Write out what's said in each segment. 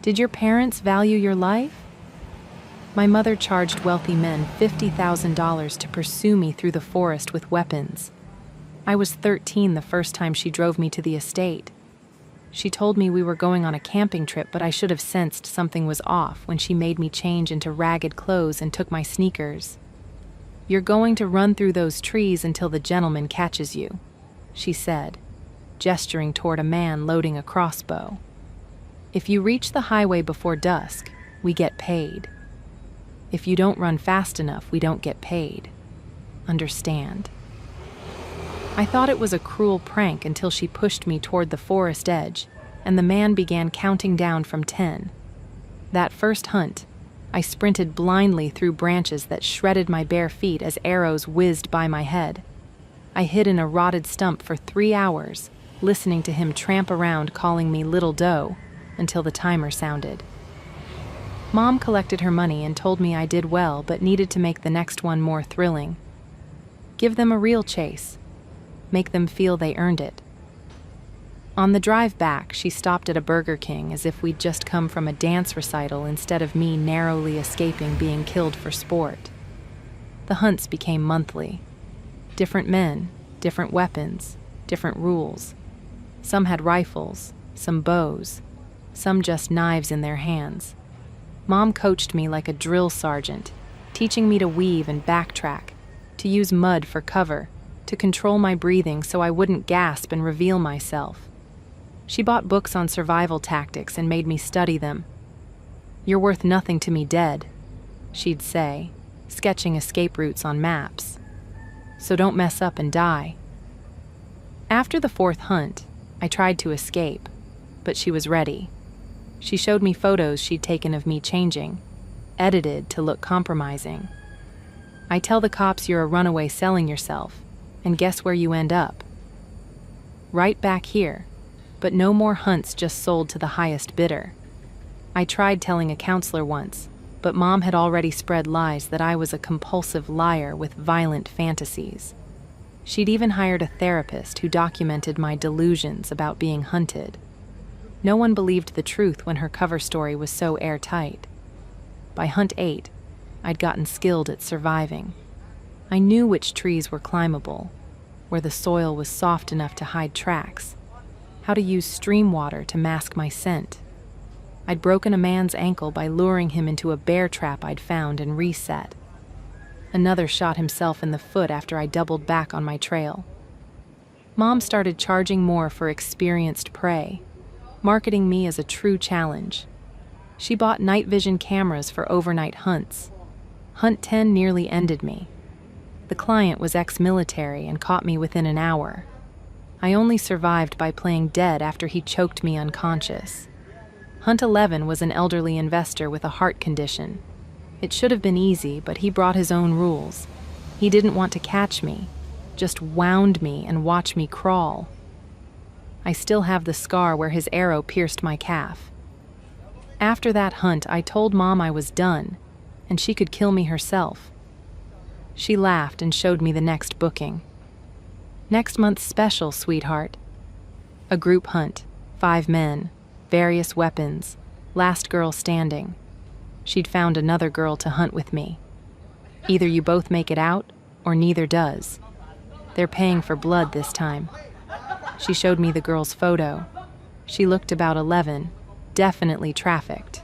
Did your parents value your life? My mother charged wealthy men $50,000 to pursue me through the forest with weapons. I was 13 the first time she drove me to the estate. She told me we were going on a camping trip, but I should have sensed something was off when she made me change into ragged clothes and took my sneakers. "You're going to run through those trees until the gentleman catches you," she said, gesturing toward a man loading a crossbow. "If you reach the highway before dusk, we get paid. If you don't run fast enough, we don't get paid. Understand?" I thought it was a cruel prank until she pushed me toward the forest edge, and the man began counting down from 10. That first hunt, I sprinted blindly through branches that shredded my bare feet as arrows whizzed by my head. I hid in a rotted stump for 3 hours, listening to him tramp around calling me Little Doe until the timer sounded. Mom collected her money and told me I did well but needed to make the next one more thrilling. Give them a real chase. Make them feel they earned it. On the drive back, she stopped at a Burger King as if we'd just come from a dance recital instead of me narrowly escaping being killed for sport. The hunts became monthly. Different men, different weapons, different rules. Some had rifles, some bows, some just knives in their hands. Mom coached me like a drill sergeant, teaching me to weave and backtrack, to use mud for cover, to control my breathing so I wouldn't gasp and reveal myself. She bought books on survival tactics and made me study them. "You're worth nothing to me dead," she'd say, sketching escape routes on maps. "So don't mess up and die." After the 4th hunt, I tried to escape, but she was ready. She showed me photos she'd taken of me changing, edited to look compromising. "I tell the cops you're a runaway selling yourself, and guess where you end up? Right back here, but no more hunts just sold to the highest bidder." I tried telling a counselor once, but Mom had already spread lies that I was a compulsive liar with violent fantasies. She'd even hired a therapist who documented my delusions about being hunted. No one believed the truth when her cover story was so airtight. By hunt 8, I'd gotten skilled at surviving. I knew which trees were climbable, where the soil was soft enough to hide tracks, how to use stream water to mask my scent. I'd broken a man's ankle by luring him into a bear trap I'd found and reset. Another shot himself in the foot after I doubled back on my trail. Mom started charging more for experienced prey, marketing me as a true challenge. She bought night vision cameras for overnight hunts. Hunt 10 nearly ended me. The client was ex-military and caught me within an hour. I only survived by playing dead after he choked me unconscious. Hunt 11 was an elderly investor with a heart condition. It should have been easy, but he brought his own rules. He didn't want to catch me, just wound me and watch me crawl. I still have the scar where his arrow pierced my calf. After that hunt, I told Mom I was done, and she could kill me herself. She laughed and showed me the next booking. "Next month's special, sweetheart." A group hunt, 5 men, various weapons, last girl standing. She'd found another girl to hunt with me. "Either you both make it out, or neither does. They're paying for blood this time." She showed me the girl's photo. She looked about 11, definitely trafficked.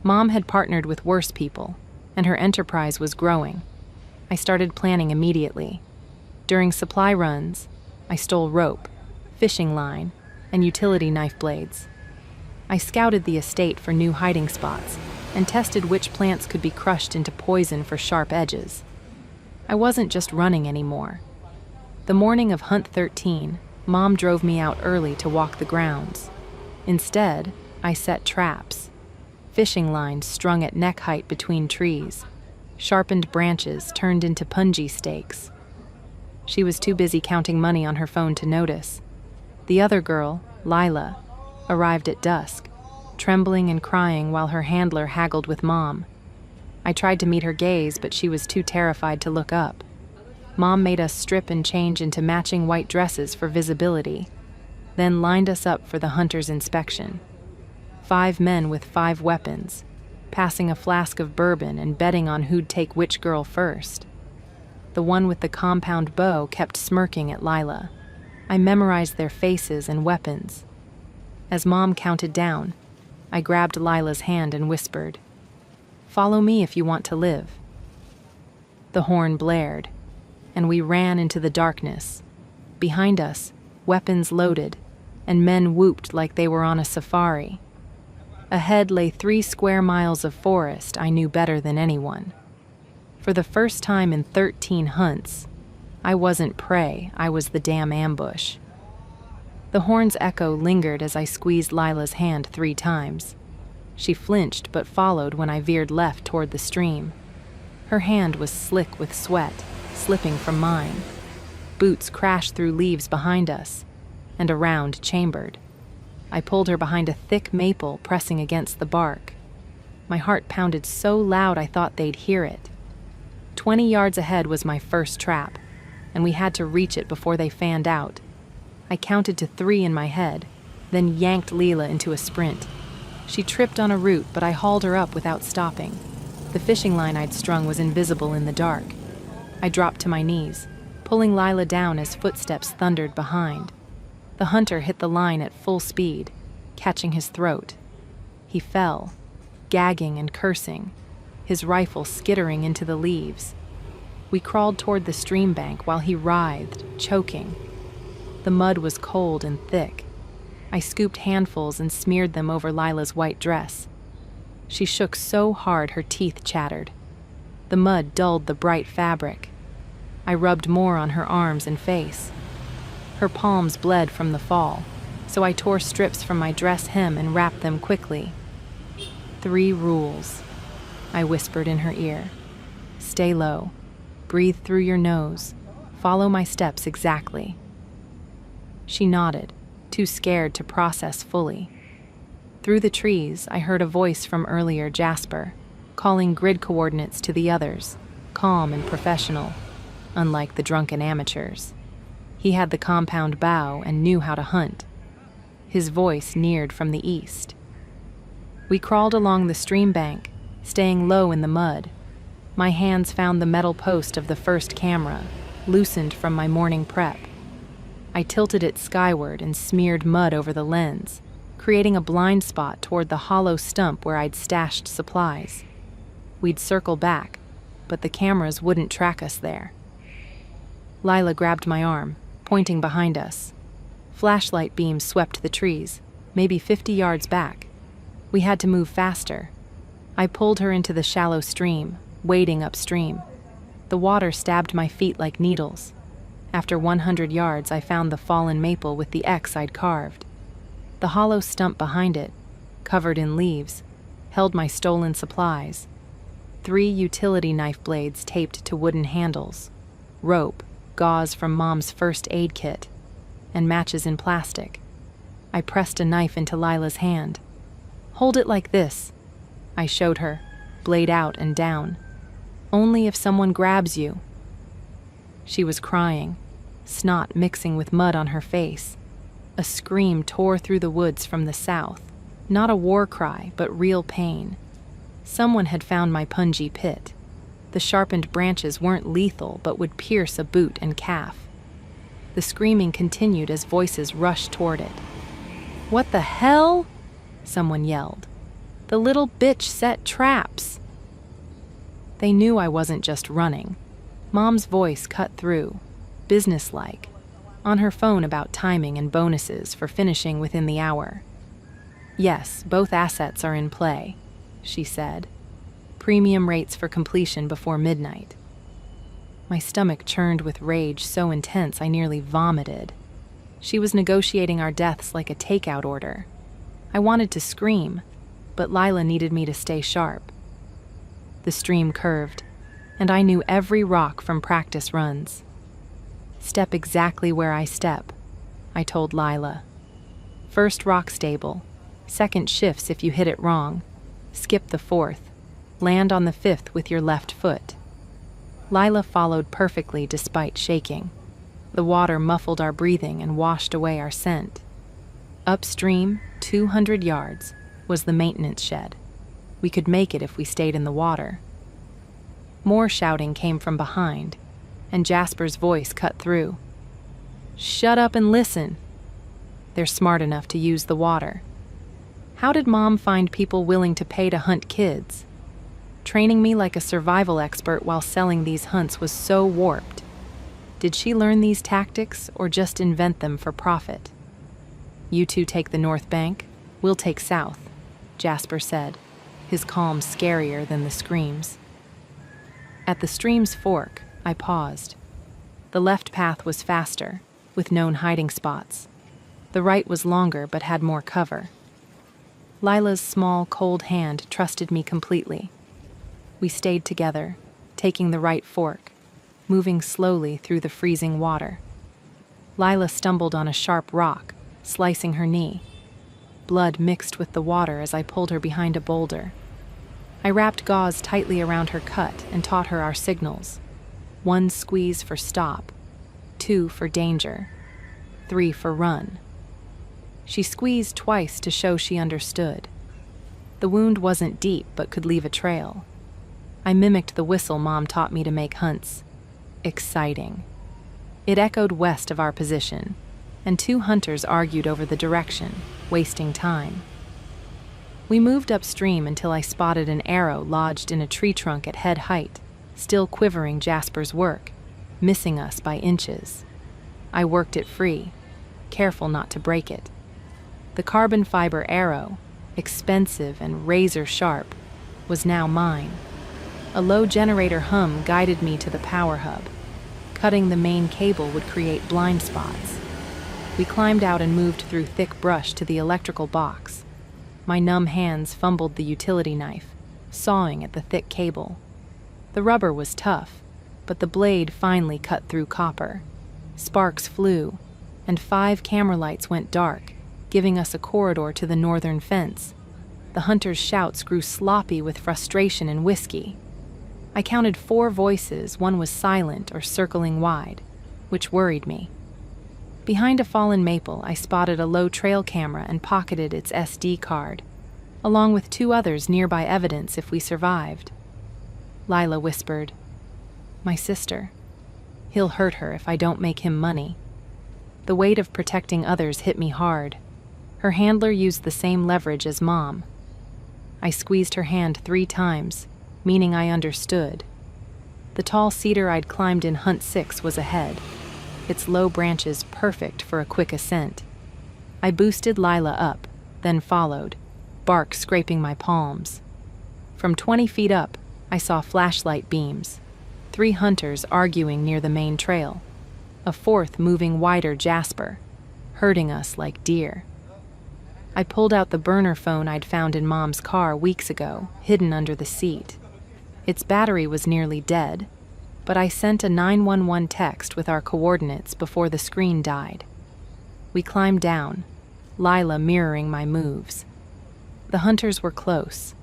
Mom had partnered with worse people, and her enterprise was growing. I started planning immediately. During supply runs, I stole rope, fishing line, and utility knife blades. I scouted the estate for new hiding spots and tested which plants could be crushed into poison for sharp edges. I wasn't just running anymore. The morning of Hunt 13, Mom drove me out early to walk the grounds. Instead, I set traps. Fishing lines strung at neck height between trees. Sharpened branches turned into punji stakes. She was too busy counting money on her phone to notice. The other girl, Lila, arrived at dusk, trembling and crying while her handler haggled with Mom. I tried to meet her gaze, but she was too terrified to look up. Mom made us strip and change into matching white dresses for visibility, then lined us up for the hunter's inspection. 5 men with 5 weapons, passing a flask of bourbon and betting on who'd take which girl first. The one with the compound bow kept smirking at Lila. I memorized their faces and weapons. As Mom counted down, I grabbed Lila's hand and whispered, "Follow me if you want to live." The horn blared, and we ran into the darkness. Behind us, weapons loaded, and men whooped like they were on a safari. Ahead lay 3 square miles of forest I knew better than anyone. For the first time in 13 hunts, I wasn't prey, I was the damn ambush. The horn's echo lingered as I squeezed Lila's hand 3 times. She flinched but followed when I veered left toward the stream. Her hand was slick with sweat, slipping from mine. Boots crashed through leaves behind us, and a round chambered. I pulled her behind a thick maple pressing against the bark. My heart pounded so loud I thought they'd hear it. 20 yards ahead was my first trap, and we had to reach it before they fanned out. I counted to 3 in my head, then yanked Lila into a sprint. She tripped on a root, but I hauled her up without stopping. The fishing line I'd strung was invisible in the dark. I dropped to my knees, pulling Lila down as footsteps thundered behind. The hunter hit the line at full speed, catching his throat. He fell, gagging and cursing, his rifle skittering into the leaves. We crawled toward the stream bank while he writhed, choking. The mud was cold and thick. I scooped handfuls and smeared them over Lila's white dress. She shook so hard her teeth chattered. The mud dulled the bright fabric. I rubbed more on her arms and face. Her palms bled from the fall, so I tore strips from my dress hem and wrapped them quickly. 3 rules, I whispered in her ear. Stay low, breathe through your nose, follow my steps exactly. She nodded, too scared to process fully. Through the trees, I heard a voice from earlier, Jasper, calling grid coordinates to the others, calm and professional, unlike the drunken amateurs. He had the compound bow and knew how to hunt. His voice neared from the east. We crawled along the stream bank, staying low in the mud. My hands found the metal post of the first camera, loosened from my morning prep. I tilted it skyward and smeared mud over the lens, creating a blind spot toward the hollow stump where I'd stashed supplies. We'd circle back, but the cameras wouldn't track us there. Lila grabbed my arm, pointing behind us. Flashlight beams swept the trees, maybe 50 yards back. We had to move faster. I pulled her into the shallow stream, wading upstream. The water stabbed my feet like needles. After 100 yards, I found the fallen maple with the X I'd carved. The hollow stump behind it, covered in leaves, held my stolen supplies. 3 utility knife blades taped to wooden handles, rope, gauze from Mom's first aid kit, and matches in plastic. I pressed a knife into Lila's hand. Hold it like this, I showed her, blade out and down. Only if someone grabs you. She was crying, snot mixing with mud on her face. A scream tore through the woods from the south, not a war cry, but real pain. Someone had found my punji pit. The sharpened branches weren't lethal, but would pierce a boot and calf. The screaming continued as voices rushed toward it. "What the hell?" someone yelled. "The little bitch set traps." They knew I wasn't just running. Mom's voice cut through, businesslike, on her phone about timing and bonuses for finishing within the hour. "Yes, both assets are in play," she said. "Premium rates for completion before midnight." My stomach churned with rage so intense I nearly vomited. She was negotiating our deaths like a takeout order. I wanted to scream, but Lila needed me to stay sharp. The stream curved, and I knew every rock from practice runs. "Step exactly where I step," I told Lila. "First rock stable, second shifts if you hit it wrong, skip the 4th, land on the 5th with your left foot." Lila followed perfectly despite shaking. The water muffled our breathing and washed away our scent. Upstream, 200 yards, was the maintenance shed. We could make it if we stayed in the water. More shouting came from behind, and Jasper's voice cut through. "Shut up and listen. They're smart enough to use the water. How did Mom find people willing to pay to hunt kids? Training me like a survival expert while selling these hunts was so warped. Did she learn these tactics or just invent them for profit?" "You two take the north bank, we'll take south," Jasper said, his calm scarier than the screams. At the stream's fork, I paused. The left path was faster, with known hiding spots. The right was longer but had more cover. Lila's small, cold hand trusted me completely. We stayed together, taking the right fork, moving slowly through the freezing water. Lila stumbled on a sharp rock, slicing her knee. Blood mixed with the water as I pulled her behind a boulder. I wrapped gauze tightly around her cut and taught her our signals. 1 squeeze for stop, 2 for danger, 3 for run. She squeezed twice to show she understood. The wound wasn't deep but could leave a trail. I mimicked the whistle Mom taught me to make hunts. Exciting. It echoed west of our position, and 2 hunters argued over the direction, wasting time. We moved upstream until I spotted an arrow lodged in a tree trunk at head height, still quivering Jasper's work, missing us by inches. I worked it free, careful not to break it. The carbon fiber arrow, expensive and razor sharp, was now mine. A low generator hum guided me to the power hub. Cutting the main cable would create blind spots. We climbed out and moved through thick brush to the electrical box. My numb hands fumbled the utility knife, sawing at the thick cable. The rubber was tough, but the blade finally cut through copper. Sparks flew, and 5 camera lights went dark, giving us a corridor to the northern fence. The hunters' shouts grew sloppy with frustration and whiskey. I counted 4 voices, one was silent or circling wide, which worried me. Behind a fallen maple, I spotted a low trail camera and pocketed its SD card, along with 2 others nearby evidence if we survived. Lila whispered, "My sister. He'll hurt her if I don't make him money." The weight of protecting others hit me hard. Her handler used the same leverage as Mom. I squeezed her hand 3 times, meaning I understood. The tall cedar I'd climbed in Hunt 6 was ahead, its low branches perfect for a quick ascent. I boosted Lila up, then followed, bark scraping my palms. From 20 feet up, I saw flashlight beams, 3 hunters arguing near the main trail, a 4th moving wider Jasper, herding us like deer. I pulled out the burner phone I'd found in Mom's car weeks ago, hidden under the seat. Its battery was nearly dead, but I sent a 911 text with our coordinates before the screen died. We climbed down, Lila mirroring my moves. The hunters were close.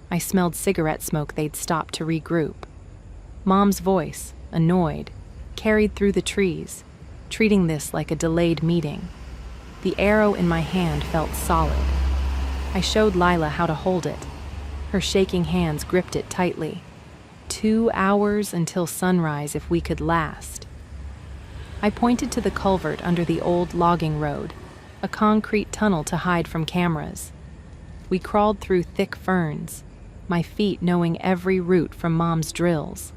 I smelled cigarette smoke they'd stopped to regroup. Mom's voice, annoyed, carried through the trees, treating this like a delayed meeting. The arrow in my hand felt solid. I showed Lila how to hold it. Her shaking hands gripped it tightly. 2 hours until sunrise if we could last. I pointed to the culvert under the old logging road, a concrete tunnel to hide from cameras. We crawled through thick ferns, my feet knowing every route from Mom's drills.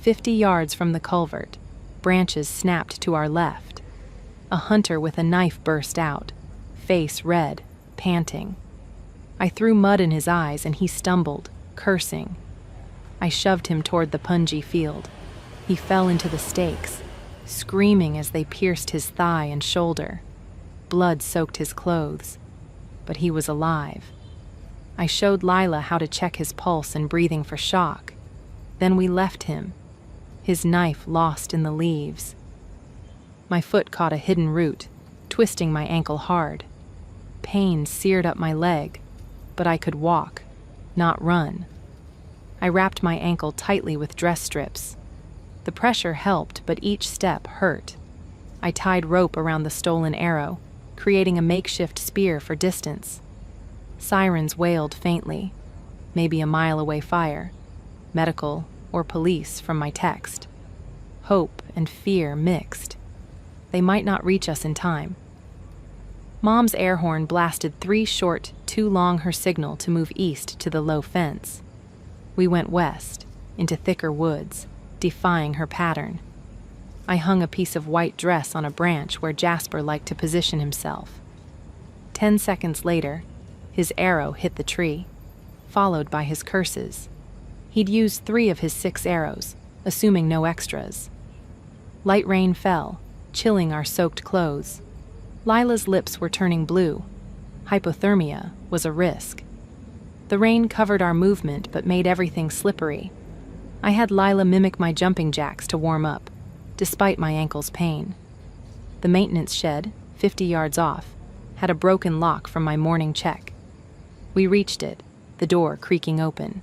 50 yards from the culvert, branches snapped to our left. A hunter with a knife burst out, face red, panting. I threw mud in his eyes and he stumbled, cursing. I shoved him toward the pungy field. He fell into the stakes, screaming as they pierced his thigh and shoulder. Blood soaked his clothes, but he was alive. I showed Lila how to check his pulse and breathing for shock. Then we left him, his knife lost in the leaves. My foot caught a hidden root, twisting my ankle hard. Pain seared up my leg, but I could walk, not run. I wrapped my ankle tightly with dress strips. The pressure helped, but each step hurt. I tied rope around the stolen arrow, creating a makeshift spear for distance. Sirens wailed faintly. Maybe a mile away fire, medical or police from my text. Hope and fear mixed. They might not reach us in time. Mom's air horn blasted 3 short, too long her signal to move east to the low fence. We went west, into thicker woods, defying her pattern. I hung a piece of white dress on a branch where Jasper liked to position himself. 10 seconds later, his arrow hit the tree, followed by his curses. He'd used 3 of his 6 arrows, assuming no extras. Light rain fell, chilling our soaked clothes. Lila's lips were turning blue. Hypothermia was a risk. The rain covered our movement but made everything slippery. I had Lila mimic my jumping jacks to warm up, despite my ankle's pain. The maintenance shed, 50 yards off, had a broken lock from my morning check. We reached it, the door creaking open.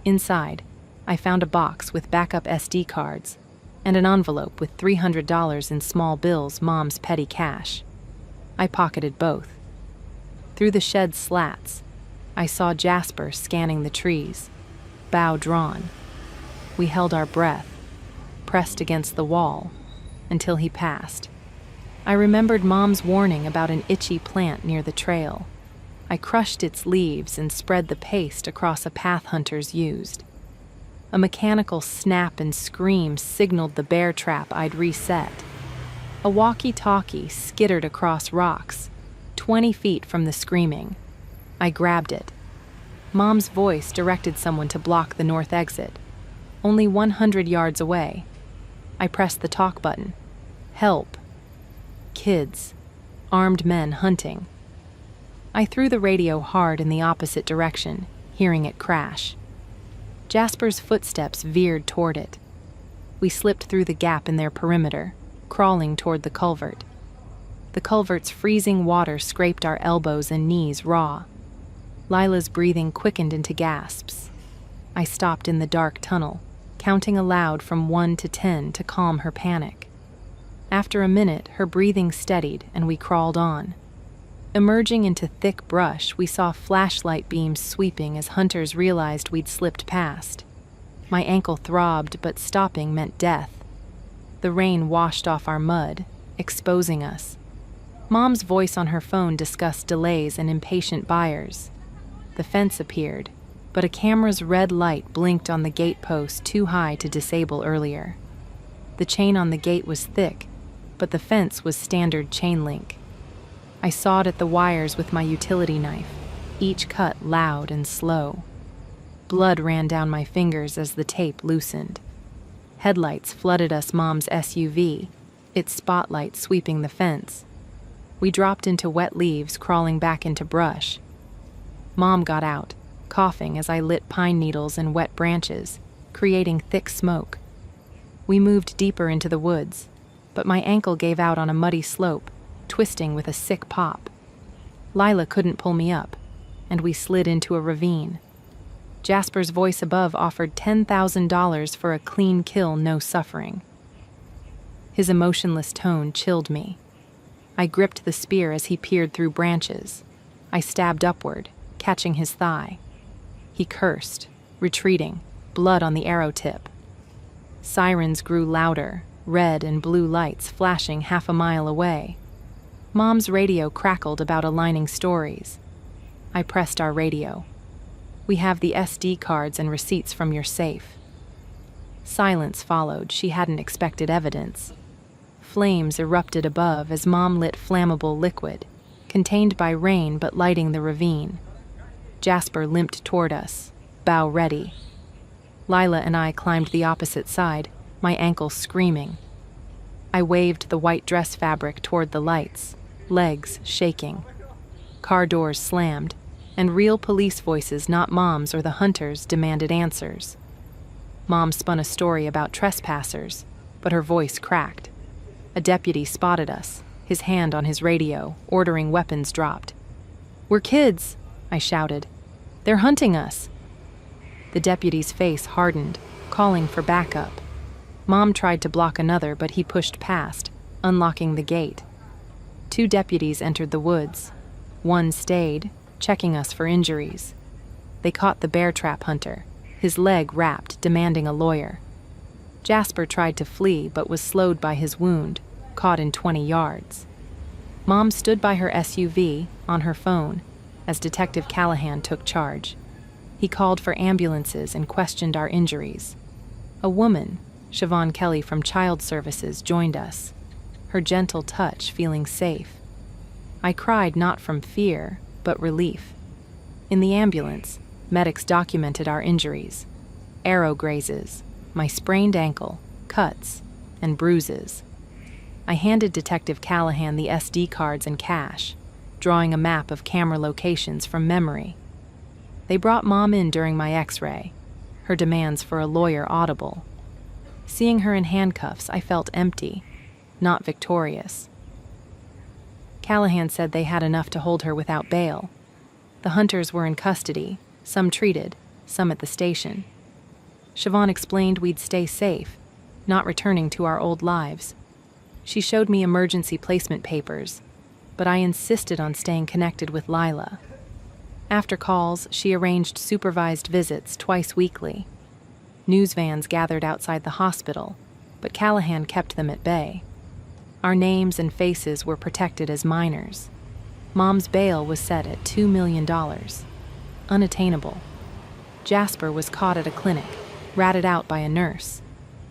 Inside, I found a box with backup SD cards and an envelope with $300 in small bills, Mom's petty cash. I pocketed both. Through the shed's slats, I saw Jasper scanning the trees, bow drawn. We held our breath, pressed against the wall, until he passed. I remembered Mom's warning about an itchy plant near the trail. I crushed its leaves and spread the paste across a path hunters used. A mechanical snap and scream signaled the bear trap I'd reset. A walkie-talkie skittered across rocks, 20 feet from the screaming. I grabbed it. Mom's voice directed someone to block the north exit, only 100 yards away. I pressed the talk button. Help. Kids. Armed men hunting. I threw the radio hard in the opposite direction, hearing it crash. Jasper's footsteps veered toward it. We slipped through the gap in their perimeter, crawling toward the culvert. The culvert's freezing water scraped our elbows and knees raw. Lila's breathing quickened into gasps. I stopped in the dark tunnel, counting aloud from 1 to 10 to calm her panic. After a minute, her breathing steadied and we crawled on. Emerging into thick brush, we saw flashlight beams sweeping as hunters realized we'd slipped past. My ankle throbbed, but stopping meant death. The rain washed off our mud, exposing us. Mom's voice on her phone discussed delays and impatient buyers. The fence appeared, but a camera's red light blinked on the gate post too high to disable earlier. The chain on the gate was thick, but the fence was standard chain link. I sawed at the wires with my utility knife, each cut loud and slow. Blood ran down my fingers as the tape loosened. Headlights flooded us Mom's SUV, its spotlight sweeping the fence. We dropped into wet leaves, crawling back into brush. Mom got out, coughing as I lit pine needles and wet branches, creating thick smoke. We moved deeper into the woods, but my ankle gave out on a muddy slope, twisting with a sick pop. Lila couldn't pull me up, and we slid into a ravine. Jasper's voice above offered $10,000 for a clean kill, no suffering. His emotionless tone chilled me. I gripped the spear as he peered through branches. I stabbed upward, catching his thigh. He cursed, retreating, blood on the arrow tip. Sirens grew louder, red and blue lights flashing half a mile away. Mom's radio crackled about aligning stories. I pressed our radio. We have the SD cards and receipts from your safe. Silence followed. She hadn't expected evidence. Flames erupted above as Mom lit flammable liquid, contained by rain but lighting the ravine. Jasper limped toward us, bow ready. Lila and I climbed the opposite side, my ankles screaming. I waved the white dress fabric toward the lights, legs shaking. Car doors slammed, and real police voices, not Mom's or the hunters, demanded answers. Mom spun a story about trespassers, but her voice cracked. A deputy spotted us, his hand on his radio, ordering weapons dropped. "We're kids," I shouted. "They're hunting us." The deputy's face hardened, calling for backup. Mom tried to block another, but he pushed past, unlocking the gate. 2 deputies entered the woods. One stayed, checking us for injuries. They caught the bear trap hunter, his leg wrapped, demanding a lawyer. Jasper tried to flee but was slowed by his wound, caught in 20 yards. Mom stood by her SUV, on her phone, as Detective Callahan took charge. He called for ambulances and questioned our injuries. A woman, Siobhan Kelly from Child Services, joined us, her gentle touch feeling safe. I cried not from fear, but relief. In the ambulance, medics documented our injuries: arrow grazes, my sprained ankle, cuts, and bruises. I handed Detective Callahan the SD cards and cash, drawing a map of camera locations from memory. They brought Mom in during my X-ray, her demands for a lawyer audible. Seeing her in handcuffs, I felt empty, not victorious. Callahan said they had enough to hold her without bail. The hunters were in custody, some treated, some at the station. Siobhan explained we'd stay safe, not returning to our old lives. She showed me emergency placement papers, but I insisted on staying connected with Lila. After calls, she arranged supervised visits twice weekly. News vans gathered outside the hospital, but Callahan kept them at bay. Our names and faces were protected as minors. Mom's bail was set at $2 million. Unattainable. Jasper was caught at a clinic, ratted out by a nurse.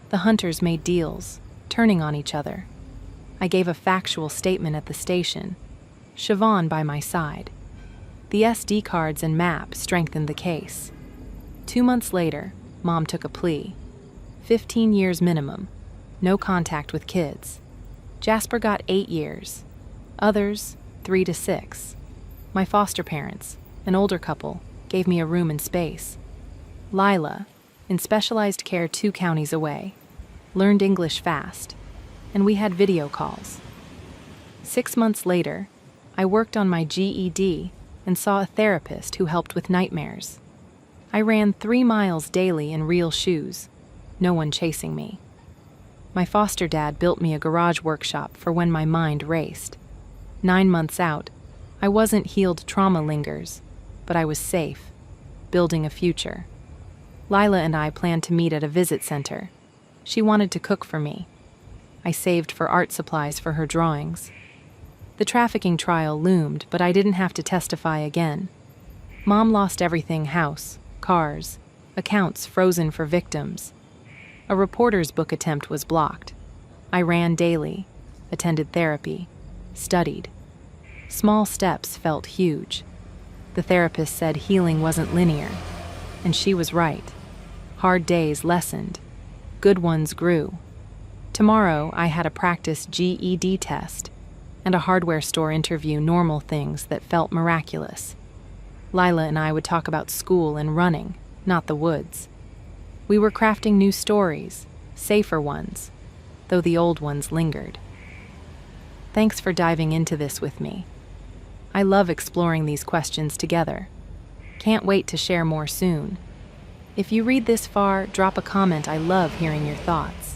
The hunters made deals, turning on each other. I gave a factual statement at the station, Siobhan by my side. The SD cards and map strengthened the case. 2 months later, Mom took a plea. 15 years minimum, no contact with kids. Jasper got 8 years. Others, 3 to 6. My foster parents, an older couple, gave me a room and space. Lila, in specialized care 2 counties away, learned English fast, and we had video calls. 6 months later, I worked on my GED and saw a therapist who helped with nightmares. I ran 3 miles daily in real shoes, no one chasing me. My foster dad built me a garage workshop for when my mind raced. 9 months out, I wasn't healed, trauma lingers, but I was safe, building a future. Lila and I planned to meet at a visit center. She wanted to cook for me. I saved for art supplies for her drawings. The trafficking trial loomed, but I didn't have to testify again. Mom lost everything: house, cars, accounts frozen for victims. A reporter's book attempt was blocked. I ran daily, attended therapy, studied. Small steps felt huge. The therapist said healing wasn't linear, and she was right. Hard days lessened. Good ones grew. Tomorrow, I had a practice GED test and a hardware store interview, normal things that felt miraculous. Lila and I would talk about school and running, not the woods. We were crafting new stories, safer ones, though the old ones lingered. Thanks for diving into this with me. I love exploring these questions together. Can't wait to share more soon. If you read this far, drop a comment. I love hearing your thoughts.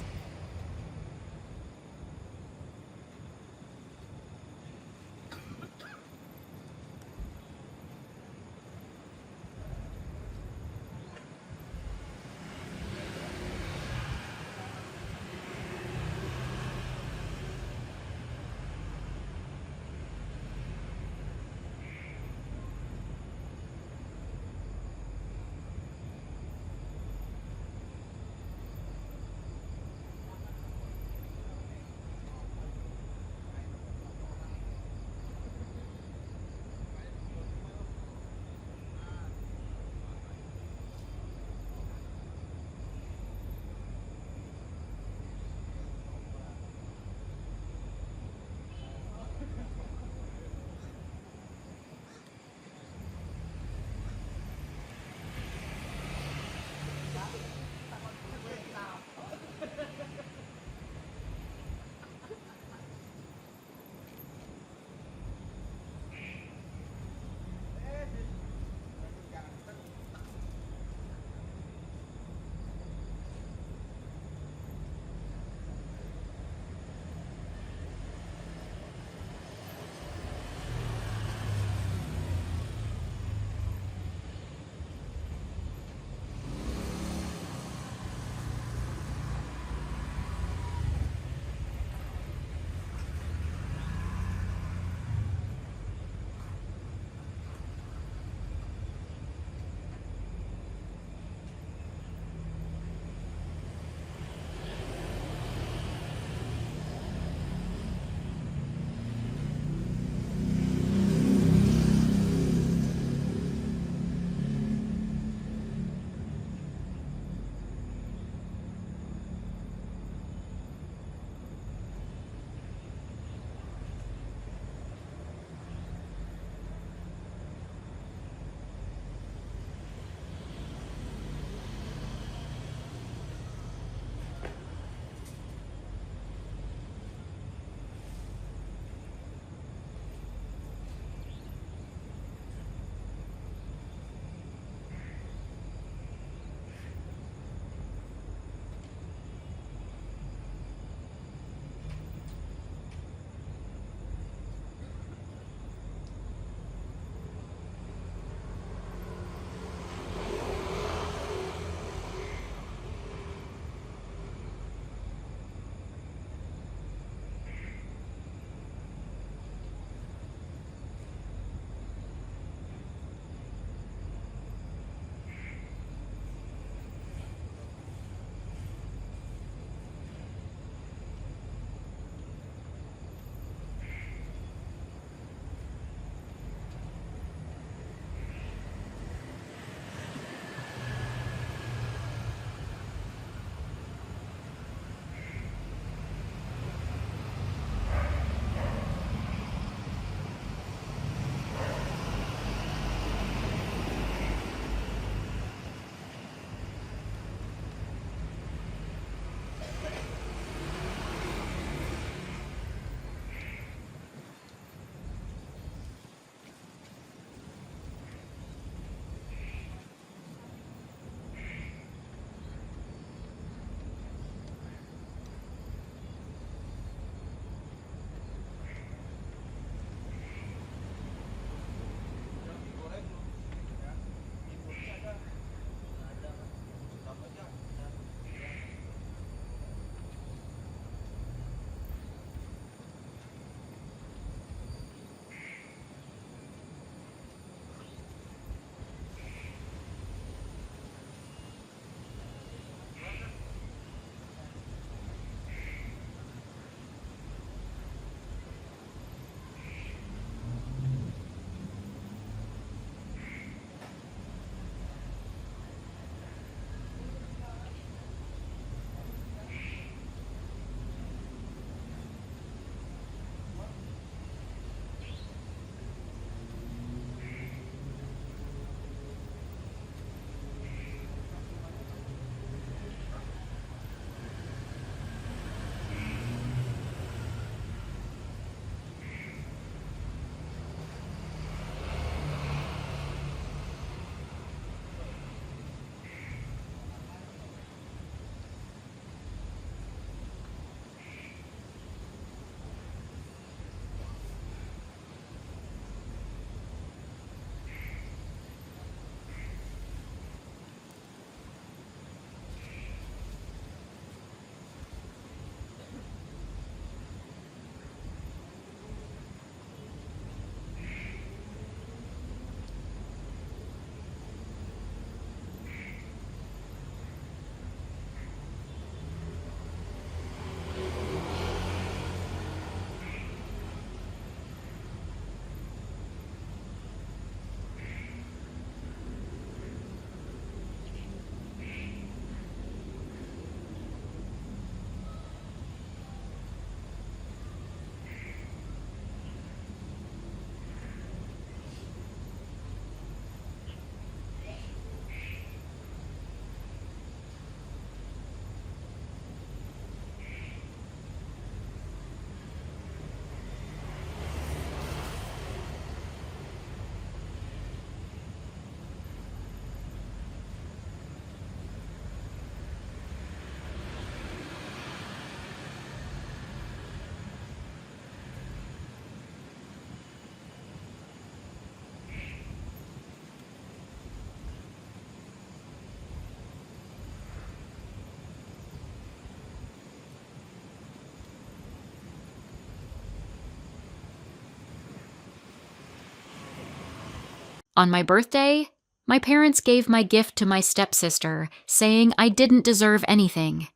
On my birthday, my parents gave my gift to my stepsister, saying I didn't deserve anything.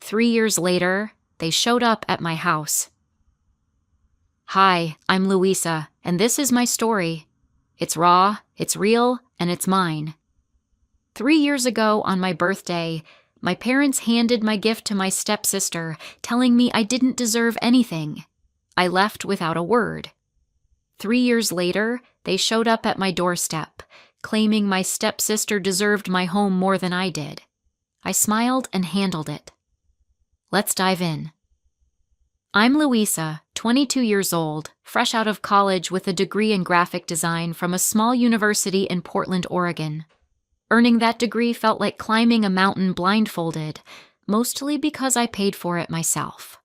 3 years later, they showed up at my house. Hi, I'm Louisa, and this is my story. It's raw, it's real, and it's mine. 3 years ago on my birthday, my parents handed my gift to my stepsister, telling me I didn't deserve anything. I left without a word. 3 years later, they showed up at my doorstep, claiming my stepsister deserved my home more than I did. I smiled and handled it. Let's dive in. I'm Louisa, 22 years old, fresh out of college with a degree in graphic design from a small university in Portland, Oregon. Earning that degree felt like climbing a mountain blindfolded, mostly because I paid for it myself.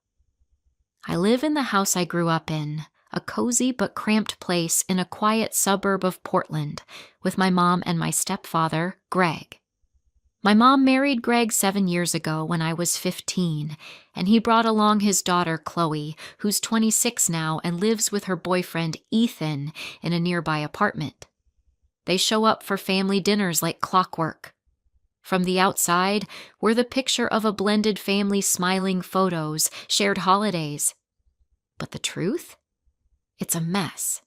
I live in the house I grew up in, a cozy but cramped place in a quiet suburb of Portland, with my mom and my stepfather, Greg. My mom married Greg 7 years ago when I was 15, and he brought along his daughter, Chloe, who's 26 now and lives with her boyfriend, Ethan, in a nearby apartment. They show up for family dinners like clockwork. From the outside, we're the picture of a blended family, smiling photos, shared holidays. But the truth? It's a mess.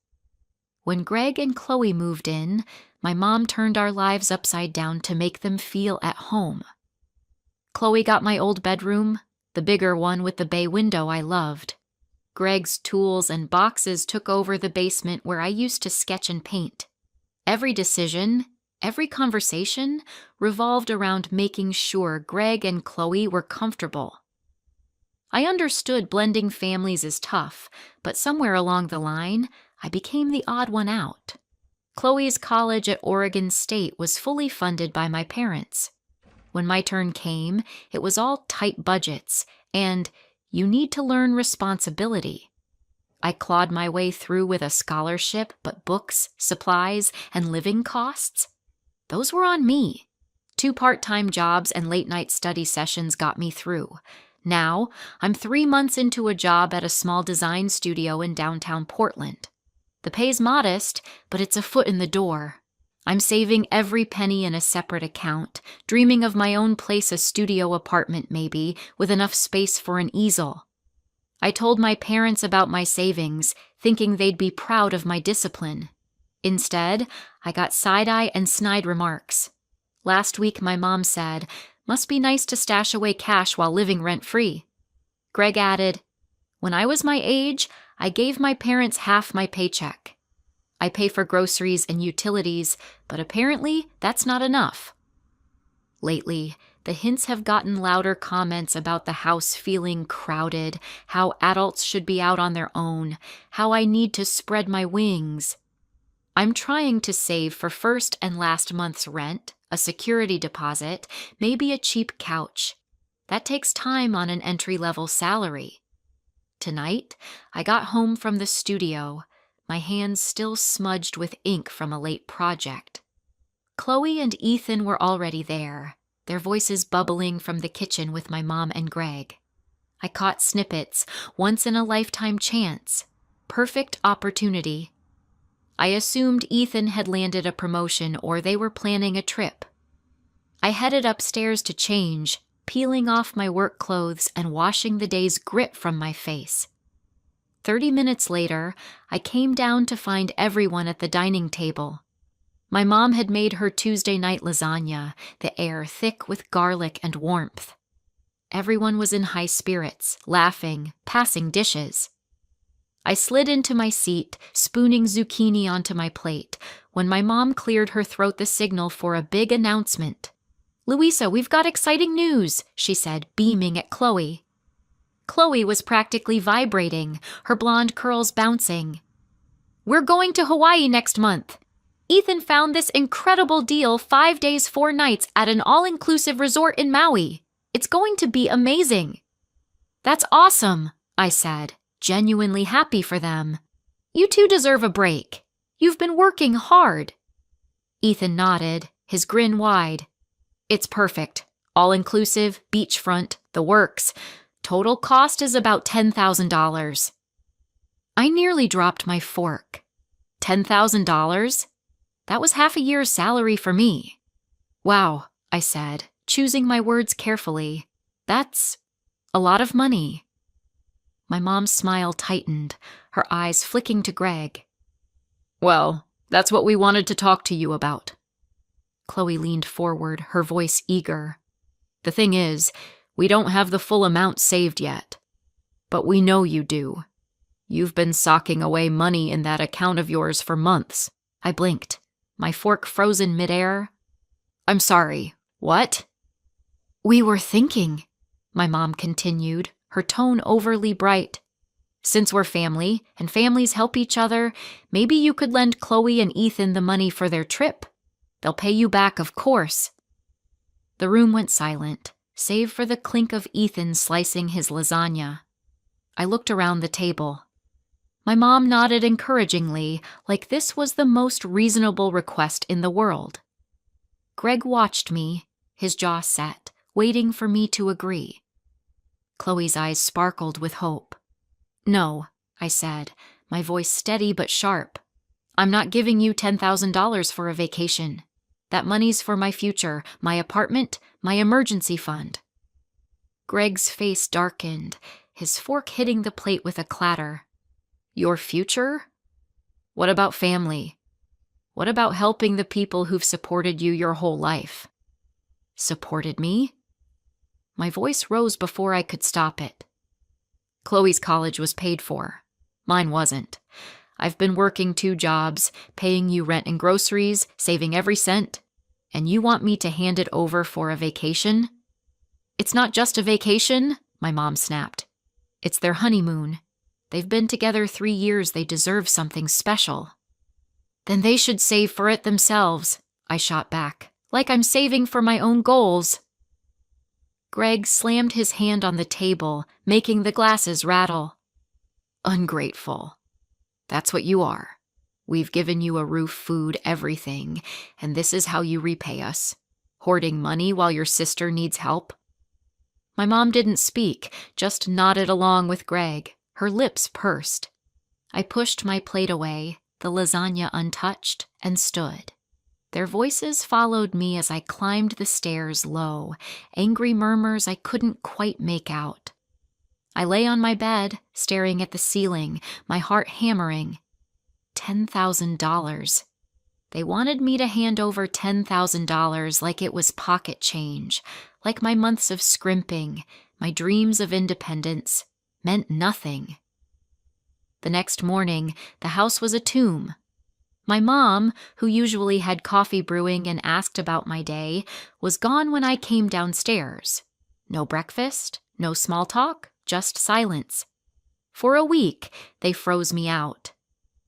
When Greg and Chloe moved in, my mom turned our lives upside down to make them feel at home. Chloe got my old bedroom, the bigger one with the bay window I loved. Greg's tools and boxes took over the basement where I used to sketch and paint. Every decision, every conversation revolved around making sure Greg and Chloe were comfortable. I understood blending families is tough, but somewhere along the line, I became the odd one out. Chloe's college at Oregon State was fully funded by my parents. When my turn came, it was all tight budgets, and you need to learn responsibility. I clawed my way through with a scholarship, but books, supplies, and living costs? Those were on me. 2 part-time jobs and late-night study sessions got me through. Now, I'm 3 months into a job at a small design studio in downtown Portland. The pay's modest, but it's a foot in the door. I'm saving every penny in a separate account, dreaming of my own place, a studio apartment maybe, with enough space for an easel. I told my parents about my savings, thinking they'd be proud of my discipline. Instead, I got side-eye and snide remarks. Last week, my mom said, "Must be nice to stash away cash while living rent-free." Greg added, "When I was my age, I gave my parents half my paycheck. I pay for groceries and utilities, but apparently that's not enough." Lately, the hints have gotten louder, comments about the house feeling crowded, how adults should be out on their own, how I need to spread my wings. I'm trying to save for first and last month's rent, a security deposit, maybe a cheap couch. That takes time on an entry-level salary. Tonight, I got home from the studio, my hands still smudged with ink from a late project. Chloe and Ethan were already there, their voices bubbling from the kitchen with my mom and Greg. I caught snippets, once-in-a-lifetime chance, perfect opportunity. I assumed Ethan had landed a promotion or they were planning a trip. I headed upstairs to change, peeling off my work clothes and washing the day's grit from my face. 30 minutes later, I came down to find everyone at the dining table. My mom had made her Tuesday night lasagna, the air thick with garlic and warmth. Everyone was in high spirits, laughing, passing dishes. I slid into my seat, spooning zucchini onto my plate, when my mom cleared her throat the signal for a big announcement. "Louisa, we've got exciting news," she said, beaming at Chloe. Chloe was practically vibrating, her blonde curls bouncing. "We're going to Hawaii next month. Ethan found this incredible deal, 5 days, 4 nights at an all-inclusive resort in Maui. It's going to be amazing." "That's awesome," I said, genuinely happy for them. "You two deserve a break. You've been working hard." Ethan nodded, his grin wide. "It's perfect. All-inclusive, beachfront, the works. Total cost is about $10,000. I nearly dropped my fork. $10,000? That was half a year's salary for me. Wow, I said, choosing my words carefully. That's a lot of money. My mom's smile tightened, her eyes flicking to Greg. Well, that's what we wanted to talk to you about. Chloe leaned forward, her voice eager. The thing is, we don't have the full amount saved yet. But we know you do. You've been socking away money in that account of yours for months. I blinked, my fork frozen midair. I'm sorry, what? We were thinking, my mom continued, her tone overly bright. Since we're family, and families help each other, maybe you could lend Chloe and Ethan the money for their trip. They'll pay you back, of course. The room went silent, save for the clink of Ethan slicing his lasagna. I looked around the table. My mom nodded encouragingly, like this was the most reasonable request in the world. Greg watched me, his jaw set, waiting for me to agree. Chloe's eyes sparkled with hope. No, I said, my voice steady but sharp. I'm not giving you $10,000 for a vacation. That money's for my future, my apartment, my emergency fund. Greg's face darkened, his fork hitting the plate with a clatter. Your future? What about family? What about helping the people who've supported you your whole life? Supported me? My voice rose before I could stop it. Chloe's college was paid for. Mine wasn't. I've been working 2 jobs, paying you rent and groceries, saving every cent, and you want me to hand it over for a vacation? It's not just a vacation, my mom snapped. It's their honeymoon. They've been together 3 years. They deserve something special. Then they should save for it themselves, I shot back, like I'm saving for my own goals. Greg slammed his hand on the table, making the glasses rattle. Ungrateful. That's what you are. We've given you a roof, food, everything, and this is how you repay us. Hoarding money while your sister needs help. My mom didn't speak, just nodded along with Greg, her lips pursed. I pushed my plate away, the lasagna untouched, and stood. Their voices followed me as I climbed the stairs low, angry murmurs I couldn't quite make out. I lay on my bed, staring at the ceiling, my heart hammering. $10,000. They wanted me to hand over $10,000 like it was pocket change, like my months of scrimping, my dreams of independence, meant nothing. The next morning, the house was a tomb. My mom, who usually had coffee brewing and asked about my day, was gone when I came downstairs. No breakfast, no small talk, just silence. For a week, they froze me out.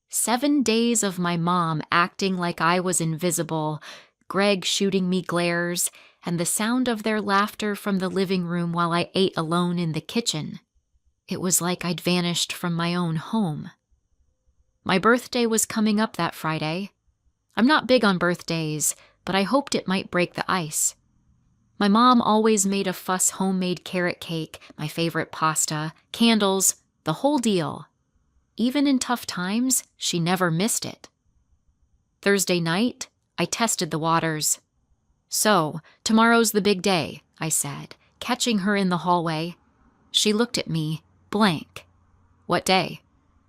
7 days of my mom acting like I was invisible, Greg shooting me glares, and the sound of their laughter from the living room while I ate alone in the kitchen. It was like I'd vanished from my own home. My birthday was coming up that Friday. I'm not big on birthdays, but I hoped it might break the ice. My mom always made a fuss homemade carrot cake, my favorite pasta, candles, the whole deal. Even in tough times, she never missed it. Thursday night, I tested the waters. So, tomorrow's the big day, I said, catching her in the hallway. She looked at me, blank. What day?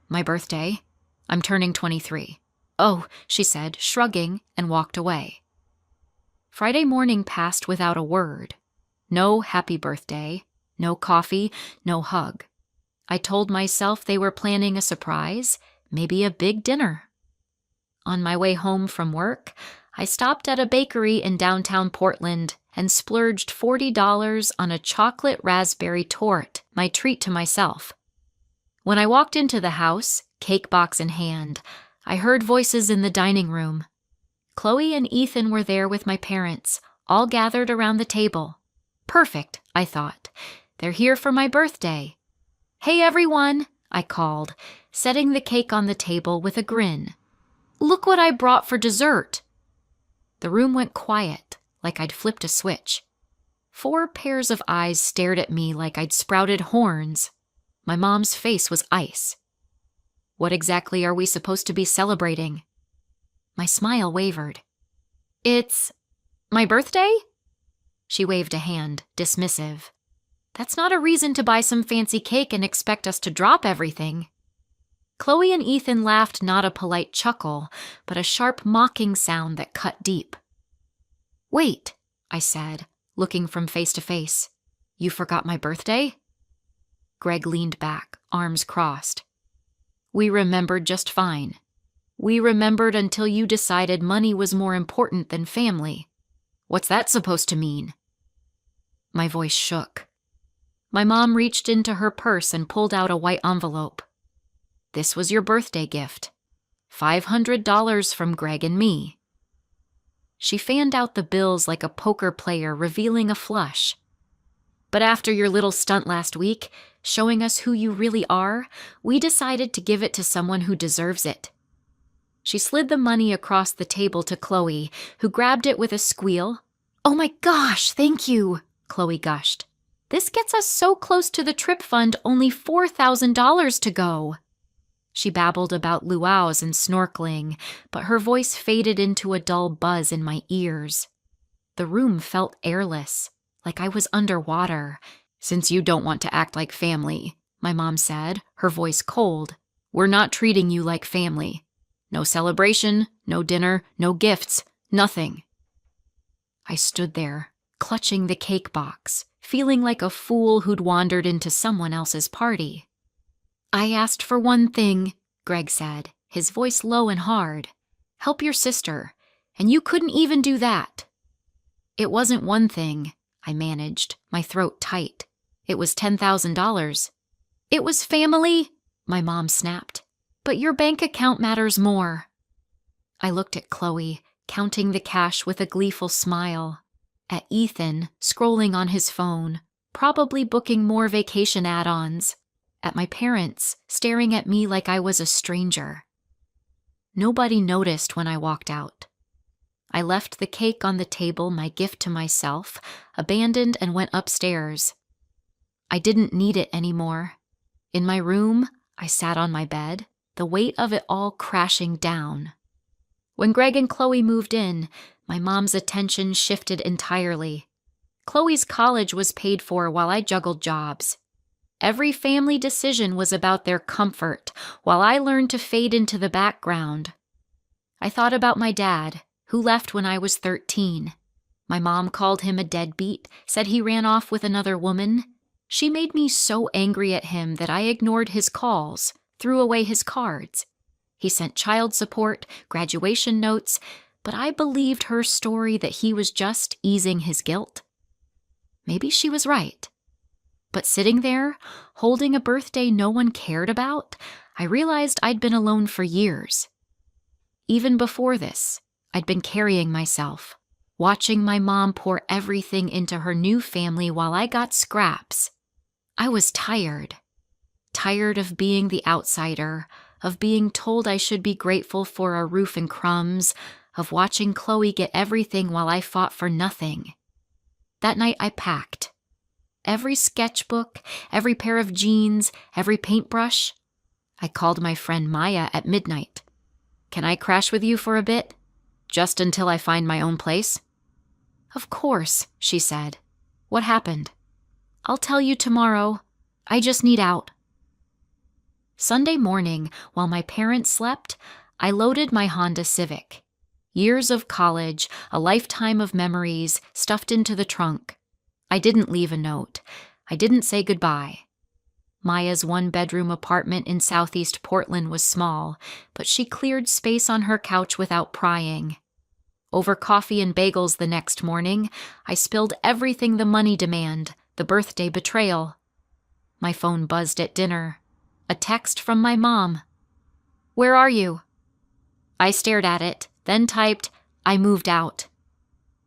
My birthday. I'm turning 23. Oh, she said, shrugging, and walked away. Friday morning passed without a word. No happy birthday, no coffee, no hug. I told myself they were planning a surprise, maybe a big dinner. On my way home from work, I stopped at a bakery in downtown Portland and splurged $40 on a chocolate raspberry torte, my treat to myself. When I walked into the house, cake box in hand, I heard voices in the dining room. Chloe and Ethan were there with my parents, all gathered around the table. Perfect, I thought. They're here for my birthday. Hey everyone, I called, setting the cake on the table with a grin. Look what I brought for dessert. The room went quiet, like I'd flipped a switch. 4 pairs of eyes stared at me like I'd sprouted horns. My mom's face was ice. What exactly are we supposed to be celebrating? My smile wavered. It's my birthday? She waved a hand, dismissive. That's not a reason to buy some fancy cake and expect us to drop everything. Chloe and Ethan laughed, not a polite chuckle, but a sharp mocking sound that cut deep. Wait, I said, looking from face to face. You forgot my birthday? Greg leaned back, arms crossed. We remembered just fine. We remembered until you decided money was more important than family. What's that supposed to mean? My voice shook. My mom reached into her purse and pulled out a white envelope. This was your birthday gift. $500 from Greg and me. She fanned out the bills like a poker player revealing a flush. But after your little stunt last week, showing us who you really are, we decided to give it to someone who deserves it. She slid the money across the table to Chloe, who grabbed it with a squeal. Oh my gosh, thank you, Chloe gushed. This gets us so close to the trip fund, only $4,000 to go. She babbled about luau's and snorkeling, but her voice faded into a dull buzz in my ears. The room felt airless, like I was underwater. Since you don't want to act like family, my mom said, her voice cold, we're not treating you like family. No celebration, no dinner, no gifts, nothing. I stood there, clutching the cake box, feeling like a fool who'd wandered into someone else's party. I asked for one thing, Greg said, his voice low and hard. Help your sister, and you couldn't even do that. It wasn't one thing, I managed, my throat tight. It was $10,000. It was family, my mom snapped. But your bank account matters more. I looked at Chloe, counting the cash with a gleeful smile. At Ethan, scrolling on his phone, probably booking more vacation add-ons. At my parents, staring at me like I was a stranger. Nobody noticed when I walked out. I left the cake on the table, my gift to myself, abandoned and went upstairs. I didn't need it anymore. In my room, I sat on my bed, the weight of it all crashing down. When Greg and Chloe moved in, my mom's attention shifted entirely. Chloe's college was paid for while I juggled jobs. Every family decision was about their comfort, while I learned to fade into the background. I thought about my dad, who left when I was 13. My mom called him a deadbeat, said he ran off with another woman. She made me so angry at him that I ignored his calls, threw away his cards. He sent child support, graduation notes, but I believed her story that he was just easing his guilt. Maybe she was right. But sitting there, holding a birthday no one cared about, I realized I'd been alone for years. Even before this, I'd been carrying myself, watching my mom pour everything into her new family while I got scraps. I was tired. Tired of being the outsider, of being told I should be grateful for a roof and crumbs, of watching Chloe get everything while I fought for nothing. That night I packed. Every sketchbook, every pair of jeans, every paintbrush. I called my friend Maya at midnight. Can I crash with you for a bit? Just until I find my own place? Of course, she said. What happened? I'll tell you tomorrow. I just need out. Sunday morning, while my parents slept, I loaded my Honda Civic. Years of college, a lifetime of memories, stuffed into the trunk. I didn't leave a note. I didn't say goodbye. Maya's one-bedroom apartment in southeast Portland was small, but she cleared space on her couch without prying. Over coffee and bagels the next morning, I spilled everything the money demand, the birthday betrayal. My phone buzzed at dinner. A text from my mom. Where are you? I stared at it, then typed, I moved out.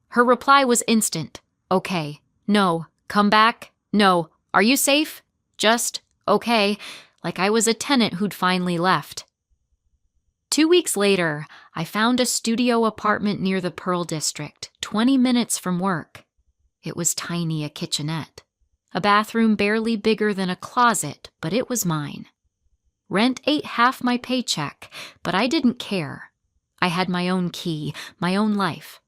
Her reply was instant. Okay. No. Come back. No. Are you safe? Just, okay, like I was a tenant who'd finally left. 2 weeks later, I found a studio apartment near the Pearl District, 20 minutes from work. It was tiny, a kitchenette. A bathroom barely bigger than a closet, but it was mine. Rent ate half my paycheck, but I didn't care. I had my own key, my own life.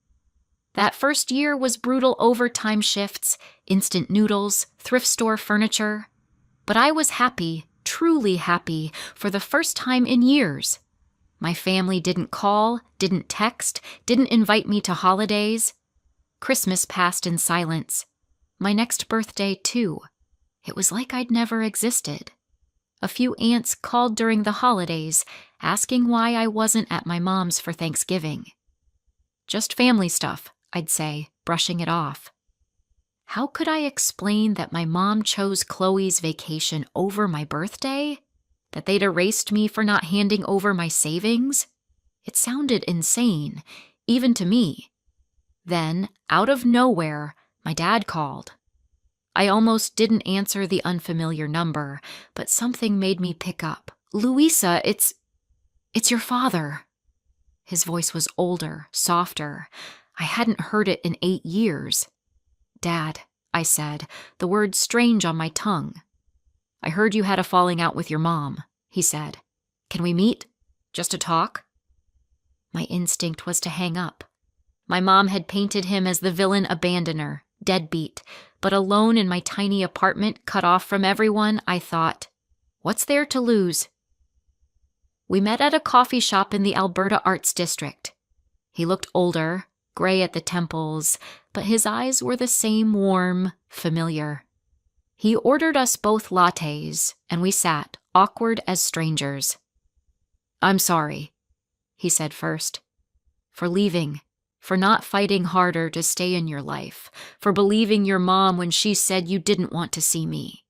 That first year was brutal overtime shifts, instant noodles, thrift store furniture. But I was happy, truly happy, for the first time in years. My family didn't call, didn't text, didn't invite me to holidays. Christmas passed in silence. My next birthday, too. It was like I'd never existed. A few aunts called during the holidays, asking why I wasn't at my mom's for Thanksgiving. Just family stuff, I'd say, brushing it off. How could I explain that my mom chose Chloe's vacation over my birthday? That they'd erased me for not handing over my savings? It sounded insane, even to me. Then, out of nowhere, my dad called. I almost didn't answer the unfamiliar number, but something made me pick up. "Louisa, it's your father." His voice was older, softer. I hadn't heard it in 8 years. "Dad," I said, the word strange on my tongue. "I heard you had a falling out with your mom," he said. "Can we meet? Just to talk?" My instinct was to hang up. My mom had painted him as the villain abandoner, deadbeat, but alone in my tiny apartment, cut off from everyone, I thought, what's there to lose? We met at a coffee shop in the Alberta Arts District. He looked older, gray at the temples, but his eyes were the same warm, familiar. He ordered us both lattes, and we sat, awkward as strangers. "I'm sorry," he said first, "for leaving. For not fighting harder to stay in your life, for believing your mom when she said you didn't want to see me."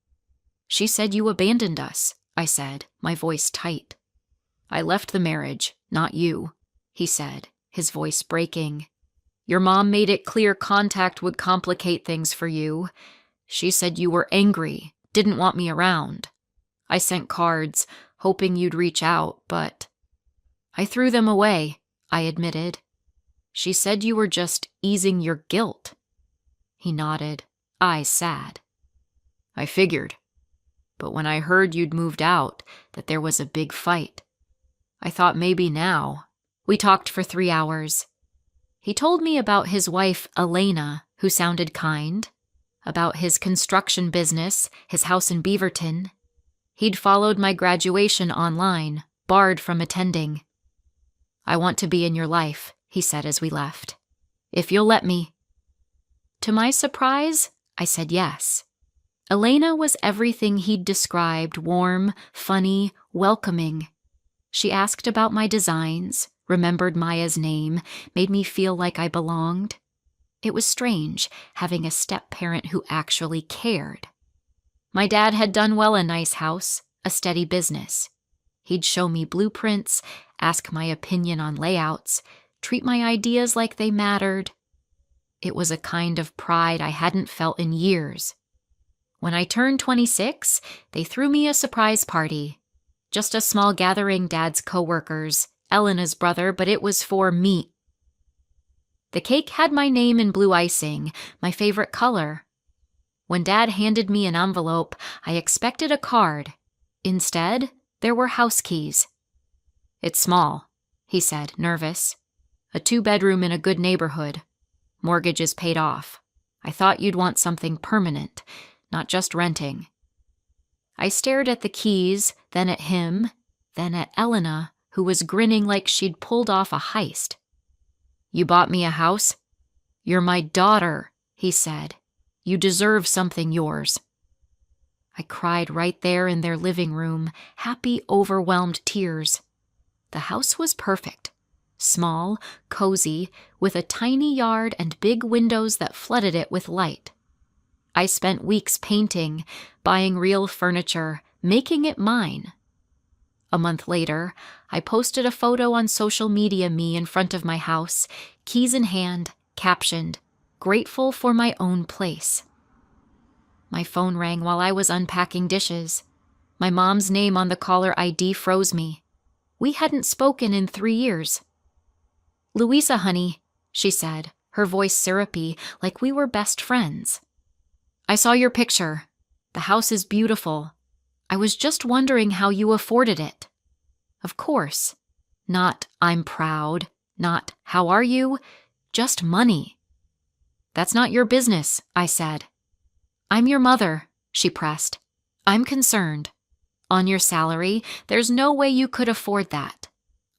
"She said you abandoned us," I said, my voice tight. "I left the marriage, not you," he said, his voice breaking. "Your mom made it clear contact would complicate things for you. She said you were angry, didn't want me around. I sent cards, hoping you'd reach out, but I threw them away," I admitted. "She said you were just easing your guilt." He nodded, eyes sad. "I figured. But when I heard you'd moved out, that there was a big fight, I thought maybe now." We talked for 3 hours. He told me about his wife, Elena, who sounded kind, about his construction business, his house in Beaverton. He'd followed my graduation online, barred from attending. "I want to be in your life," he said as we left. "If you'll let me." To my surprise, I said yes. Elena was everything he'd described, warm, funny, welcoming. She asked about my designs, remembered Maya's name, made me feel like I belonged. It was strange, having a step-parent who actually cared. My dad had done well a nice house, a steady business. He'd show me blueprints, ask my opinion on layouts, treat my ideas like they mattered. It was a kind of pride I hadn't felt in years. When I turned 26, they threw me a surprise party. Just a small gathering Dad's coworkers, Elena's brother, but it was for me. The cake had my name in blue icing, my favorite color. When Dad handed me an envelope, I expected a card. Instead, there were house keys. "It's small," he said, nervous. "A 2-bedroom in a good neighborhood. Mortgage is paid off. I thought you'd want something permanent, not just renting." I stared at the keys, then at him, then at Elena, who was grinning like she'd pulled off a heist. "You bought me a house? You're my daughter," he said. "You deserve something yours." I cried right there in their living room, happy, overwhelmed tears. The house was perfect. Small, cozy, with a tiny yard and big windows that flooded it with light. I spent weeks painting, buying real furniture, making it mine. A month later, I posted a photo on social media, me in front of my house, keys in hand, captioned, "Grateful for my own place." My phone rang while I was unpacking dishes. My mom's name on the caller ID froze me. We hadn't spoken in 3 years. "Louisa, honey," she said, her voice syrupy, like we were best friends. "I saw your picture. The house is beautiful. I was just wondering how you afforded it." Of course. Not, "I'm proud," Not, how are you? Just money. That's not your business, I said. I'm your mother, she pressed. I'm concerned. On your salary, there's no way you could afford that.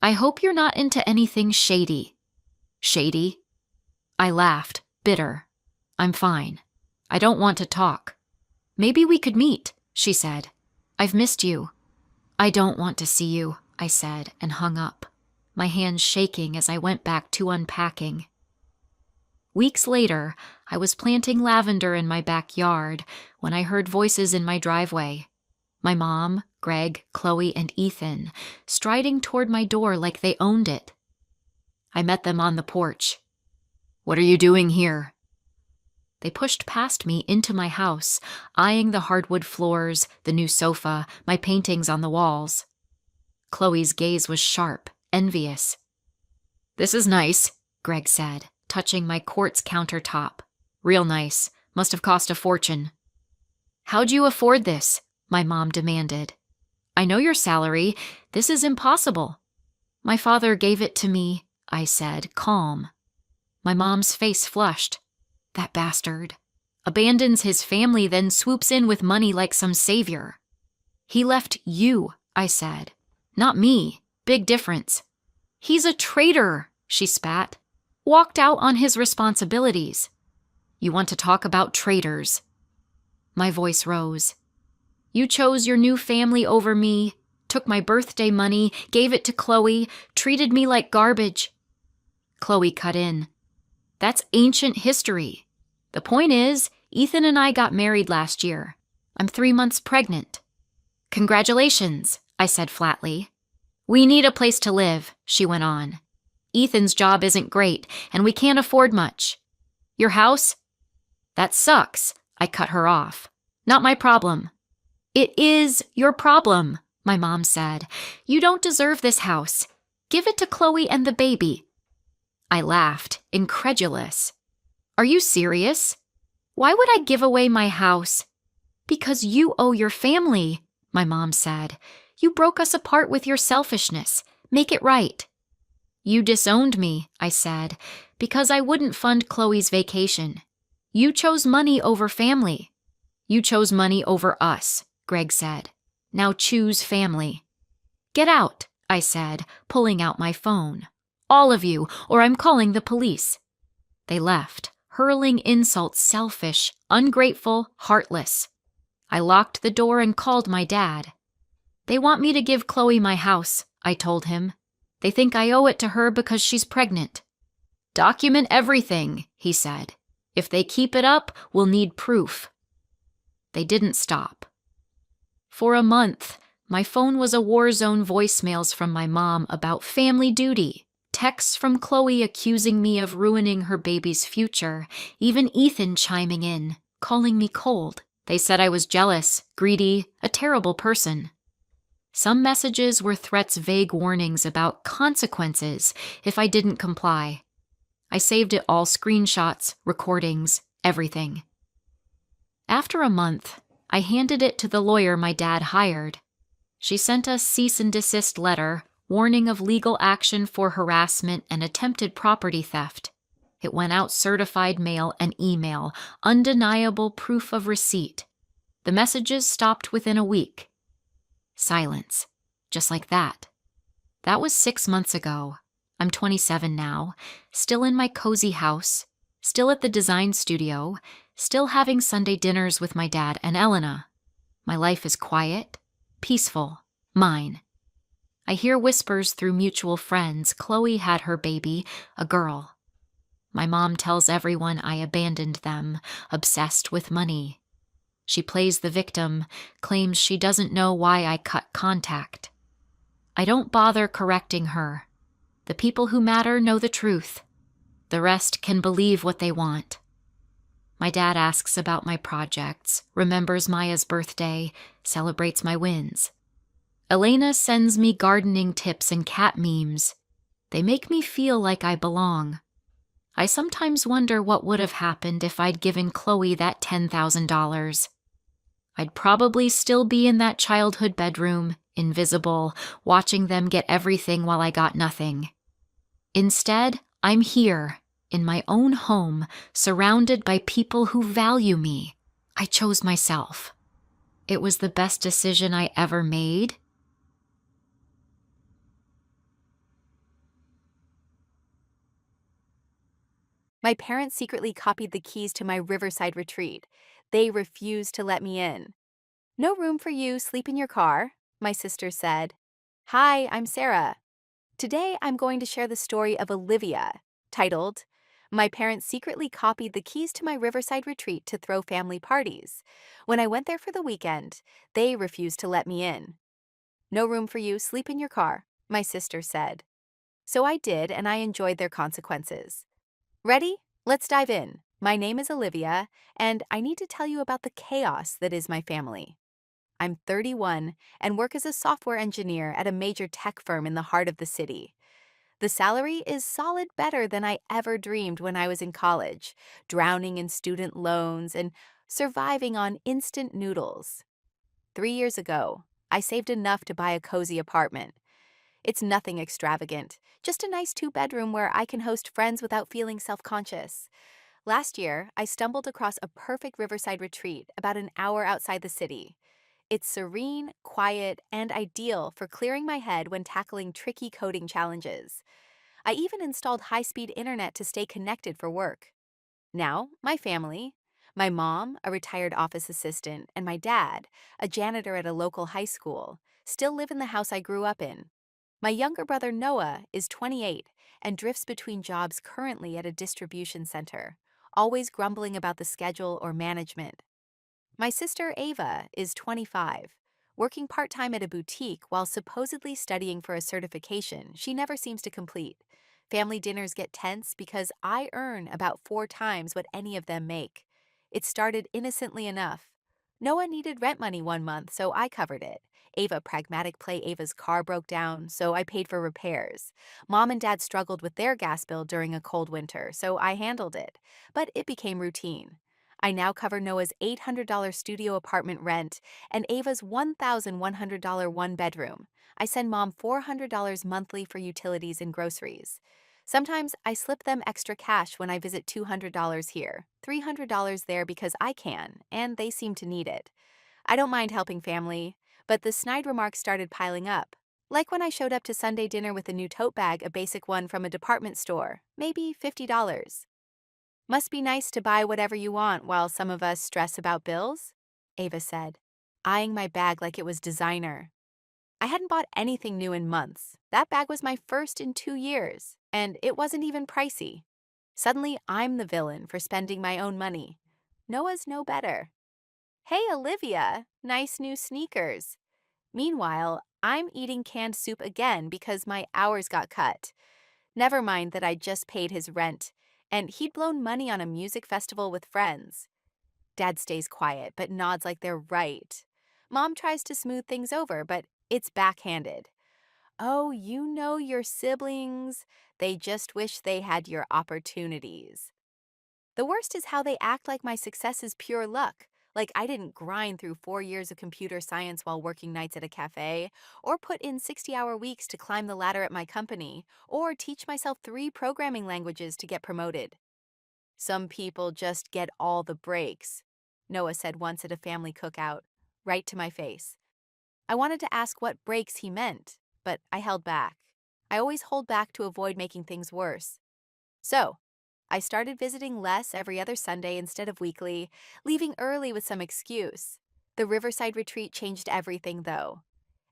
I hope you're not into anything shady. Shady? I laughed, bitter. I'm fine. I don't want to talk. Maybe we could meet, she said. I've missed you. I don't want to see you, I said, and hung up, my hands shaking as I went back to unpacking. Weeks later, I was planting lavender in my backyard when I heard voices in my driveway. My mom, Greg, Chloe, and Ethan, striding toward my door like they owned it. I met them on the porch. What are you doing here? They pushed past me into my house, eyeing the hardwood floors, the new sofa, my paintings on the walls. Chloe's gaze was sharp, envious. This is nice, Greg said, touching my quartz countertop. Real nice. Must have cost a fortune. How'd you afford this? My mom demanded. I know your salary. This is impossible. My father gave it to me, I said, calm. My mom's face flushed. That bastard. Abandons his family, then swoops in with money like some savior. He left you, I said. Not me. Big difference. He's a traitor, she spat. Walked out on his responsibilities. You want to talk about traitors? My voice rose. You chose your new family over me, took my birthday money, gave it to Chloe, treated me like garbage. Chloe cut in. That's ancient history. The point is, Ethan and I got married last year. I'm 3 months pregnant. Congratulations, I said flatly. We need a place to live, she went on. Ethan's job isn't great, and we can't afford much. Your house? That sucks, I cut her off. Not my problem. It is your problem, my mom said. You don't deserve this house. Give it to Chloe and the baby. I laughed, incredulous. Are you serious? Why would I give away my house? Because you owe your family, my mom said. You broke us apart with your selfishness. Make it right. You disowned me, I said, because I wouldn't fund Chloe's vacation. You chose money over family. You chose money over us, Greg said. Now choose family. Get out, I said, pulling out my phone. All of you, or I'm calling the police. They left, hurling insults selfish, ungrateful, heartless. I locked the door and called my dad. They want me to give Chloe my house, I told him. They think I owe it to her because she's pregnant. Document everything, he said. If they keep it up, we'll need proof. They didn't stop. For a month, my phone was a war zone. Voicemails from my mom about family duty, texts from Chloe accusing me of ruining her baby's future, even Ethan chiming in, calling me cold. They said I was jealous, greedy, a terrible person. Some messages were threats, vague warnings about consequences if I didn't comply. I saved it all, screenshots, recordings, everything. After a month, I handed it to the lawyer my dad hired. She sent a cease and desist letter, warning of legal action for harassment and attempted property theft. It went out certified mail and email, undeniable proof of receipt. The messages stopped within a week. Silence. Just like that. That was 6 months ago. I'm 27 now, still in my cozy house, still at the design studio, still having Sunday dinners with my dad and Elena. My life is quiet, peaceful, mine. I hear whispers through mutual friends. Chloe had her baby, a girl. My mom tells everyone I abandoned them, obsessed with money. She plays the victim, claims she doesn't know why I cut contact. I don't bother correcting her. The people who matter know the truth. The rest can believe what they want. My dad asks about my projects, remembers Maya's birthday, celebrates my wins. Elena sends me gardening tips and cat memes. They make me feel like I belong. I sometimes wonder what would have happened if I'd given Chloe that $10,000. I'd probably still be in that childhood bedroom, invisible, watching them get everything while I got nothing. Instead, I'm here, in my own home, surrounded by people who value me. I chose myself. It was the best decision I ever made. My parents secretly copied the keys to my riverside retreat. They refused to let me in. No room for you, sleep in your car, my sister said. Hi, I'm Sarah. Today I'm going to share the story of Olivia, titled, My Parents Secretly Copied the Keys to My Riverside Retreat to Throw Family Parties. When I went there for the weekend, they refused to let me in. No room for you, sleep in your car, my sister said. So I did, and I enjoyed their consequences. Ready? Let's dive in. My name is Olivia, and I need to tell you about the chaos that is my family. I'm 31 and work as a software engineer at a major tech firm in the heart of the city. The salary is solid better than I ever dreamed when I was in college, drowning in student loans and surviving on instant noodles. 3 years ago, I saved enough to buy a cozy apartment. It's nothing extravagant, just a nice 2-bedroom where I can host friends without feeling self-conscious. Last year, I stumbled across a perfect riverside retreat about an hour outside the city. It's serene, quiet, and ideal for clearing my head when tackling tricky coding challenges. I even installed high-speed internet to stay connected for work. Now, my family, my mom, a retired office assistant, and my dad, a janitor at a local high school, still live in the house I grew up in. My younger brother Noah is 28 and drifts between jobs currently at a distribution center, always grumbling about the schedule or management. My sister Ava is 25, working part-time at a boutique while supposedly studying for a certification she never seems to complete. Family dinners get tense because I earn about 4 times what any of them make. It started innocently enough. Noah needed rent money one month, so I covered it. Ava pragmatic play Ava's car broke down, so I paid for repairs. Mom and Dad struggled with their gas bill during a cold winter, so I handled it. But it became routine. I now cover Noah's $800 studio apartment rent and Ava's $1,100 one-bedroom. I send Mom $400 monthly for utilities and groceries. Sometimes I slip them extra cash when I visit $200 here, $300 there because I can, and they seem to need it. I don't mind helping family, but the snide remarks started piling up. Like when I showed up to Sunday dinner with a new tote bag, a basic one from a department store, maybe $50. Must be nice to buy whatever you want while some of us stress about bills, Ava said, eyeing my bag like it was designer. I hadn't bought anything new in months. That bag was my first in 2 years, and it wasn't even pricey. Suddenly, I'm the villain for spending my own money. Noah's no better. Hey, Olivia, nice new sneakers. Meanwhile, I'm eating canned soup again because my hours got cut. Never mind that I just paid his rent, and he'd blown money on a music festival with friends. Dad stays quiet but nods like they're right. Mom tries to smooth things over, but it's backhanded. Oh, you know your siblings. They just wish they had your opportunities. The worst is how they act like my success is pure luck, like I didn't grind through 4 years of computer science while working nights at a cafe, or put in 60-hour weeks to climb the ladder at my company, or teach myself 3 programming languages to get promoted. Some people just get all the breaks, Noah said once at a family cookout, right to my face. I wanted to ask what breaks he meant, but I held back. I always hold back to avoid making things worse. So, I started visiting less every other Sunday instead of weekly, leaving early with some excuse. The Riverside retreat changed everything, though.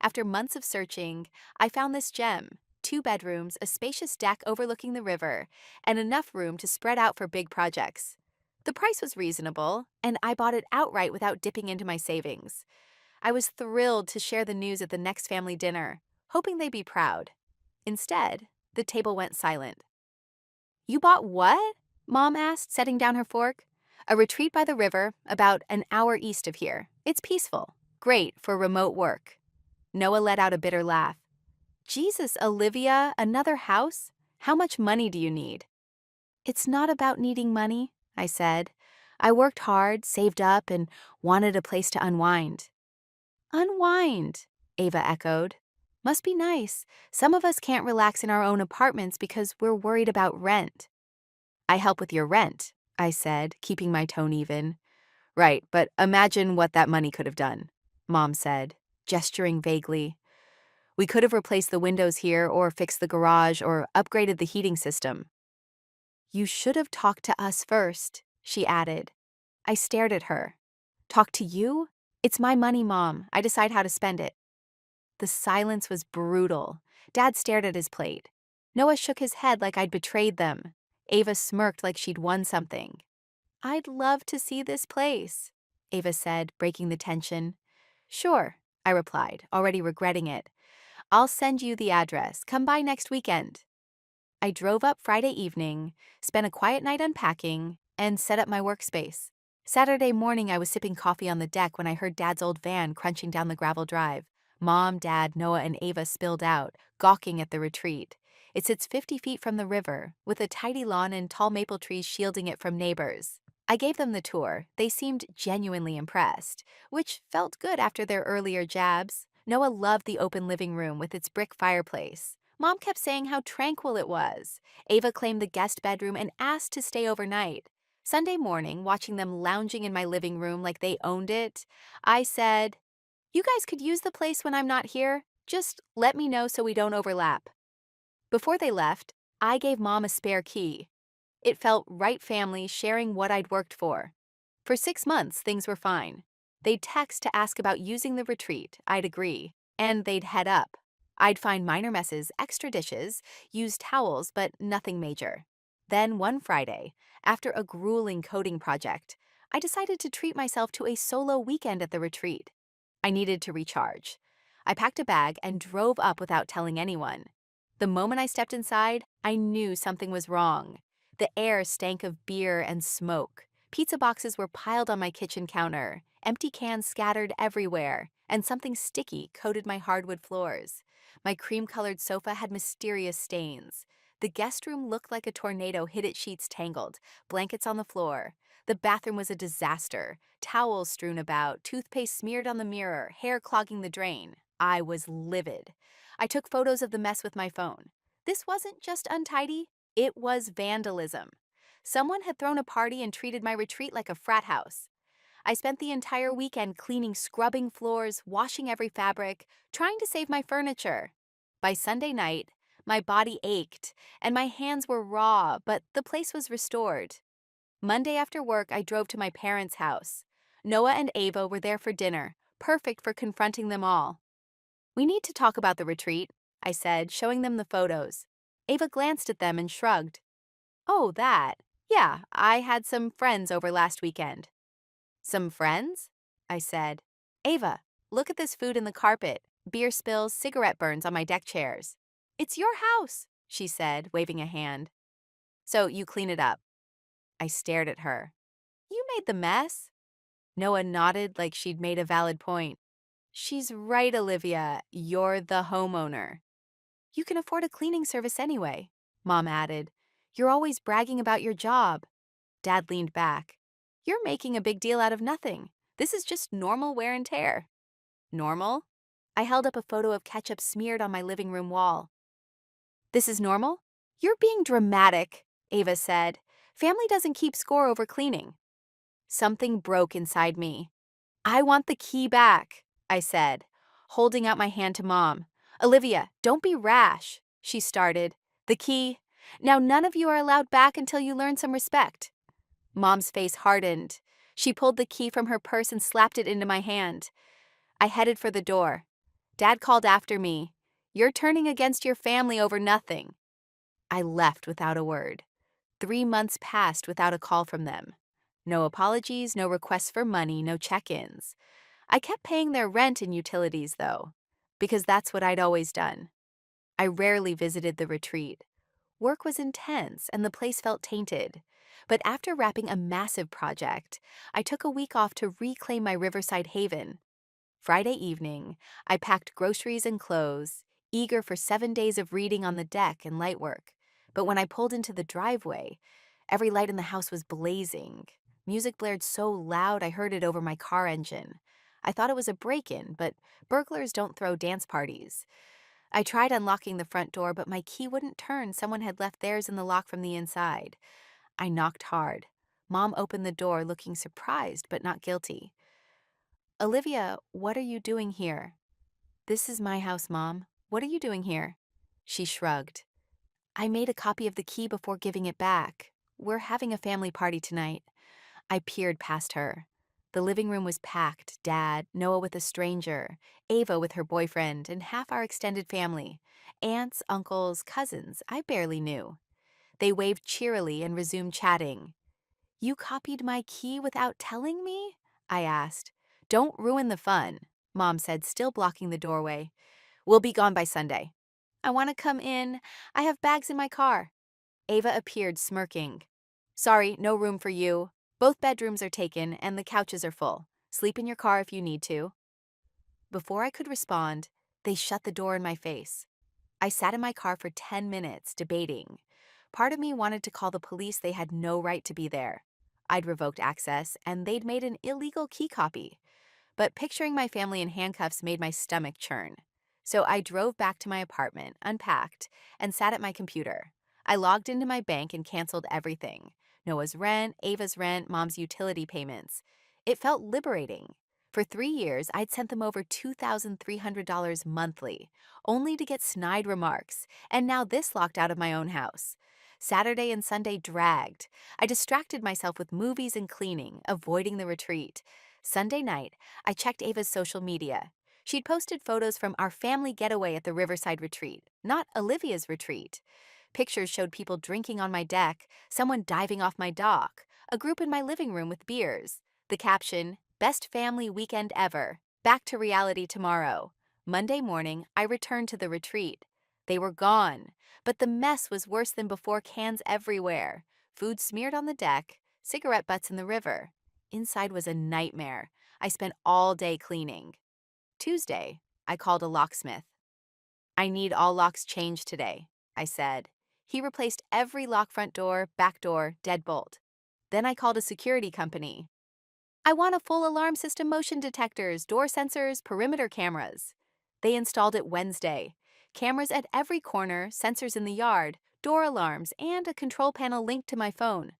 After months of searching, I found this gem: 2 bedrooms, a spacious deck overlooking the river, and enough room to spread out for big projects. The price was reasonable, and I bought it outright without dipping into my savings. I was thrilled to share the news at the next family dinner, hoping they'd be proud. Instead, the table went silent. You bought what? Mom asked, setting down her fork. A retreat by the river, about an hour east of here. It's peaceful. Great for remote work. Noah let out a bitter laugh. Jesus, Olivia, another house? How much money do you need? It's not about needing money, I said. I worked hard, saved up, and wanted a place to unwind. Unwind, Ava echoed. Must be nice. Some of us can't relax in our own apartments because we're worried about rent. I help with your rent, I said, keeping my tone even. Right, but imagine what that money could have done, Mom said, gesturing vaguely. We could have replaced the windows here or fixed the garage or upgraded the heating system. You should have talked to us first, she added. I stared at her. Talk to you? It's my money, Mom. I decide how to spend it. The silence was brutal. Dad stared at his plate. Noah shook his head like I'd betrayed them. Ava smirked like she'd won something. I'd love to see this place, Ava said, breaking the tension. Sure, I replied, already regretting it. I'll send you the address. Come by next weekend. I drove up Friday evening, spent a quiet night unpacking, and set up my workspace. Saturday morning, I was sipping coffee on the deck when I heard Dad's old van crunching down the gravel drive. Mom, Dad, Noah, and Ava spilled out, gawking at the retreat. It sits 50 feet from the river, with a tidy lawn and tall maple trees shielding it from neighbors. I gave them the tour. They seemed genuinely impressed, which felt good after their earlier jabs. Noah loved the open living room with its brick fireplace. Mom kept saying how tranquil it was. Ava claimed the guest bedroom and asked to stay overnight. Sunday morning, watching them lounging in my living room like they owned it, I said, "You guys could use the place when I'm not here. Just let me know so we don't overlap." Before they left, I gave Mom a spare key. It felt right family sharing what I'd worked for. For 6 months, things were fine. They'd text to ask about using the retreat, I'd agree, and they'd head up. I'd find minor messes, extra dishes, use towels, but nothing major. Then one Friday, after a grueling coding project, I decided to treat myself to a solo weekend at the retreat. I needed to recharge. I packed a bag and drove up without telling anyone. The moment I stepped inside, I knew something was wrong. The air stank of beer and smoke. Pizza boxes were piled on my kitchen counter, empty cans scattered everywhere, and something sticky coated my hardwood floors. My cream-colored sofa had mysterious stains. The guest room looked like a tornado hit its sheets tangled, blankets on the floor. The bathroom was a disaster, towels strewn about, toothpaste smeared on the mirror, hair clogging the drain. I was livid. I took photos of the mess with my phone. This wasn't just untidy, it was vandalism. Someone had thrown a party and treated my retreat like a frat house. I spent the entire weekend cleaning, scrubbing floors, washing every fabric, trying to save my furniture. By Sunday night, my body ached and my hands were raw, but the place was restored. Monday after work, I drove to my parents' house. Noah and Ava were there for dinner, perfect for confronting them all. We need to talk about the retreat, I said, showing them the photos. Ava glanced at them and shrugged. Oh, that. Yeah, I had some friends over last weekend. Some friends? I said. Ava, look at this food in the carpet, beer spills, cigarette burns on my deck chairs. It's your house, she said, waving a hand. So you clean it up. I stared at her. You made the mess. Noah nodded like she'd made a valid point. She's right, Olivia. You're the homeowner. You can afford a cleaning service anyway, Mom added. You're always bragging about your job. Dad leaned back. You're making a big deal out of nothing. This is just normal wear and tear. Normal? I held up a photo of ketchup smeared on my living room wall. This is normal? You're being dramatic, Ava said. Family doesn't keep score over cleaning. Something broke inside me. I want the key back, I said, holding out my hand to Mom. Olivia, don't be rash, she started. The key. Now none of you are allowed back until you learn some respect. Mom's face hardened. She pulled the key from her purse and slapped it into my hand. I headed for the door. Dad called after me. You're turning against your family over nothing. I left without a word. 3 months passed without a call from them. No apologies, no requests for money, no check-ins. I kept paying their rent and utilities, though, because that's what I'd always done. I rarely visited the retreat. Work was intense and the place felt tainted. But after wrapping a massive project, I took a week off to reclaim my riverside haven. Friday evening, I packed groceries and clothes, eager for 7 days of reading on the deck and light work. But when I pulled into the driveway, every light in the house was blazing. Music blared so loud I heard it over my car engine. I thought it was a break-in, but burglars don't throw dance parties. I tried unlocking the front door, but my key wouldn't turn. Someone had left theirs in the lock from the inside. I knocked hard. Mom opened the door, looking surprised but not guilty. Olivia, what are you doing here? This is my house, Mom. What are you doing here? She shrugged. I made a copy of the key before giving it back. We're having a family party tonight. I peered past her. The living room was packed. Dad, Noah with a stranger, Ava with her boyfriend, and half our extended family. Aunts, uncles, cousins I barely knew. They waved cheerily and resumed chatting. You copied my key without telling me? I asked. Don't ruin the fun, Mom said, still blocking the doorway. We'll be gone by Sunday. I want to come in. I have bags in my car. Ava appeared, smirking. Sorry, no room for you. Both bedrooms are taken and the couches are full. Sleep in your car if you need to. Before I could respond, they shut the door in my face. I sat in my car for 10 minutes, debating. Part of me wanted to call the police. They had no right to be there. I'd revoked access, and they'd made an illegal key copy. But picturing my family in handcuffs made my stomach churn. So I drove back to my apartment, unpacked, and sat at my computer. I logged into my bank and canceled everything. Noah's rent, Ava's rent, Mom's utility payments. It felt liberating. For 3 years, I'd sent them over $2,300 monthly, only to get snide remarks, and now this locked out of my own house. Saturday and Sunday dragged. I distracted myself with movies and cleaning, avoiding the retreat. Sunday night, I checked Ava's social media. She'd posted photos from our family getaway at the Riverside retreat, not Olivia's retreat. Pictures showed people drinking on my deck, someone diving off my dock, a group in my living room with beers. The caption, Best family weekend ever. Back to reality tomorrow. Monday morning, I returned to the retreat. They were gone, but the mess was worse than before. Cans everywhere, food smeared on the deck, cigarette butts in the river. Inside was a nightmare. I spent all day cleaning. Tuesday, I called a locksmith. I need all locks changed today, I said. He replaced every lock, front door, back door, deadbolt. Then I called a security company. I want a full alarm system, motion detectors, door sensors, perimeter cameras. They installed it Wednesday. Cameras at every corner, sensors in the yard, door alarms, and a control panel linked to my phone.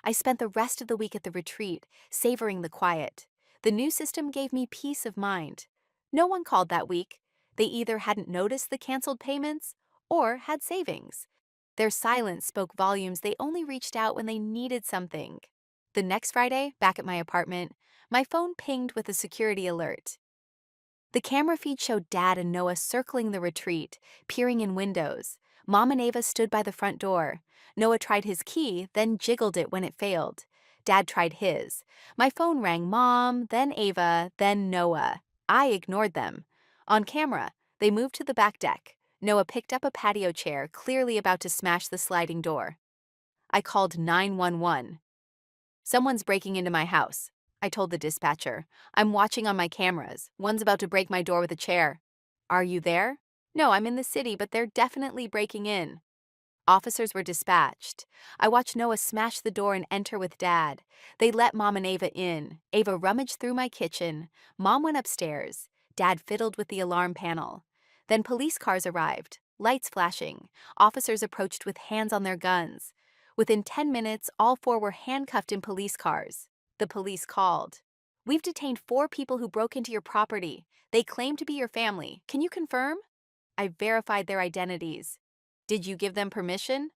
I spent the rest of the week at the retreat, savoring the quiet. The new system gave me peace of mind. No one called that week. They either hadn't noticed the canceled payments or had savings. Their silence spoke volumes. They only reached out when they needed something. The next Friday, back at my apartment, my phone pinged with a security alert. The camera feed showed Dad and Noah circling the retreat, peering in windows. Mom and Ava stood by the front door. Noah tried his key, then jiggled it when it failed. Dad tried his. My phone rang. Mom, then Ava, then Noah. I ignored them. On camera, they moved to the back deck. Noah picked up a patio chair, clearly about to smash the sliding door. I called 911. Someone's breaking into my house, I told the dispatcher. I'm watching on my cameras. One's about to break my door with a chair. Are you there? No, I'm in the city, but they're definitely breaking in. Officers were dispatched. I watched Noah smash the door and enter with Dad. They let Mom and Ava in. Ava rummaged through my kitchen. Mom went upstairs. Dad fiddled with the alarm panel. Then police cars arrived, lights flashing. Officers approached with hands on their guns. Within 10 minutes, all 4 were handcuffed in police cars. The police called. We've detained 4 people who broke into your property. They claim to be your family. Can you confirm? I verified their identities. Did you give them permission?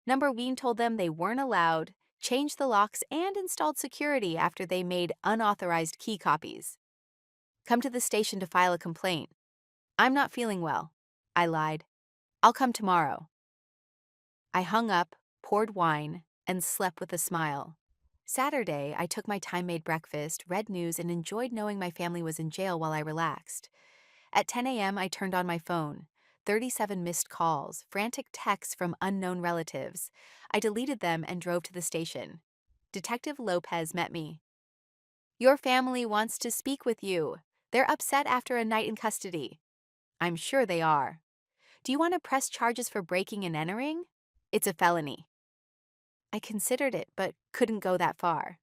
Number Ween told them they weren't allowed, changed the locks, and installed security after they made unauthorized key copies. Come to the station to file a complaint. I'm not feeling well, I lied. I'll come tomorrow. I hung up, poured wine, and slept with a smile. Saturday, I took my time-made breakfast, read news, and enjoyed knowing my family was in jail while I relaxed. At 10 a.m., I turned on my phone. 37 missed calls, frantic texts from unknown relatives. I deleted them and drove to the station. Detective Lopez met me. Your family wants to speak with you. They're upset after a night in custody. I'm sure they are. Do you want to press charges for breaking and entering? It's a felony. I considered it, but couldn't go that far.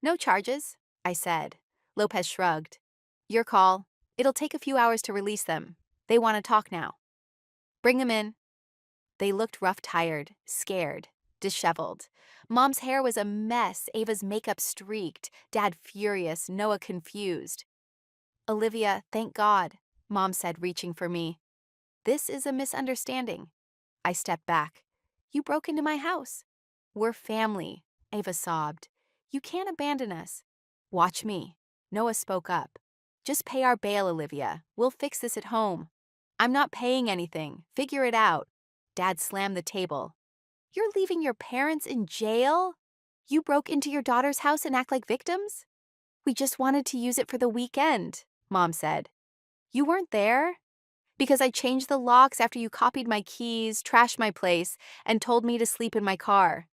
No charges, I said. Lopez shrugged. Your call. It'll take a few hours to release them. They want to talk now. Bring them in. They looked rough, tired, scared, disheveled. Mom's hair was a mess, Ava's makeup streaked, Dad furious, Noah confused. Olivia, thank God, Mom said, reaching for me. This is a misunderstanding. I stepped back. You broke into my house. We're family, Ava sobbed. You can't abandon us. Watch me. Noah spoke up. Just pay our bail, Olivia. We'll fix this at home. I'm not paying anything. Figure it out. Dad slammed the table. You're leaving your parents in jail? You broke into your daughter's house and act like victims? We just wanted to use it for the weekend, Mom said. You weren't there? Because I changed the locks after you copied my keys, trashed my place, and told me to sleep in my car.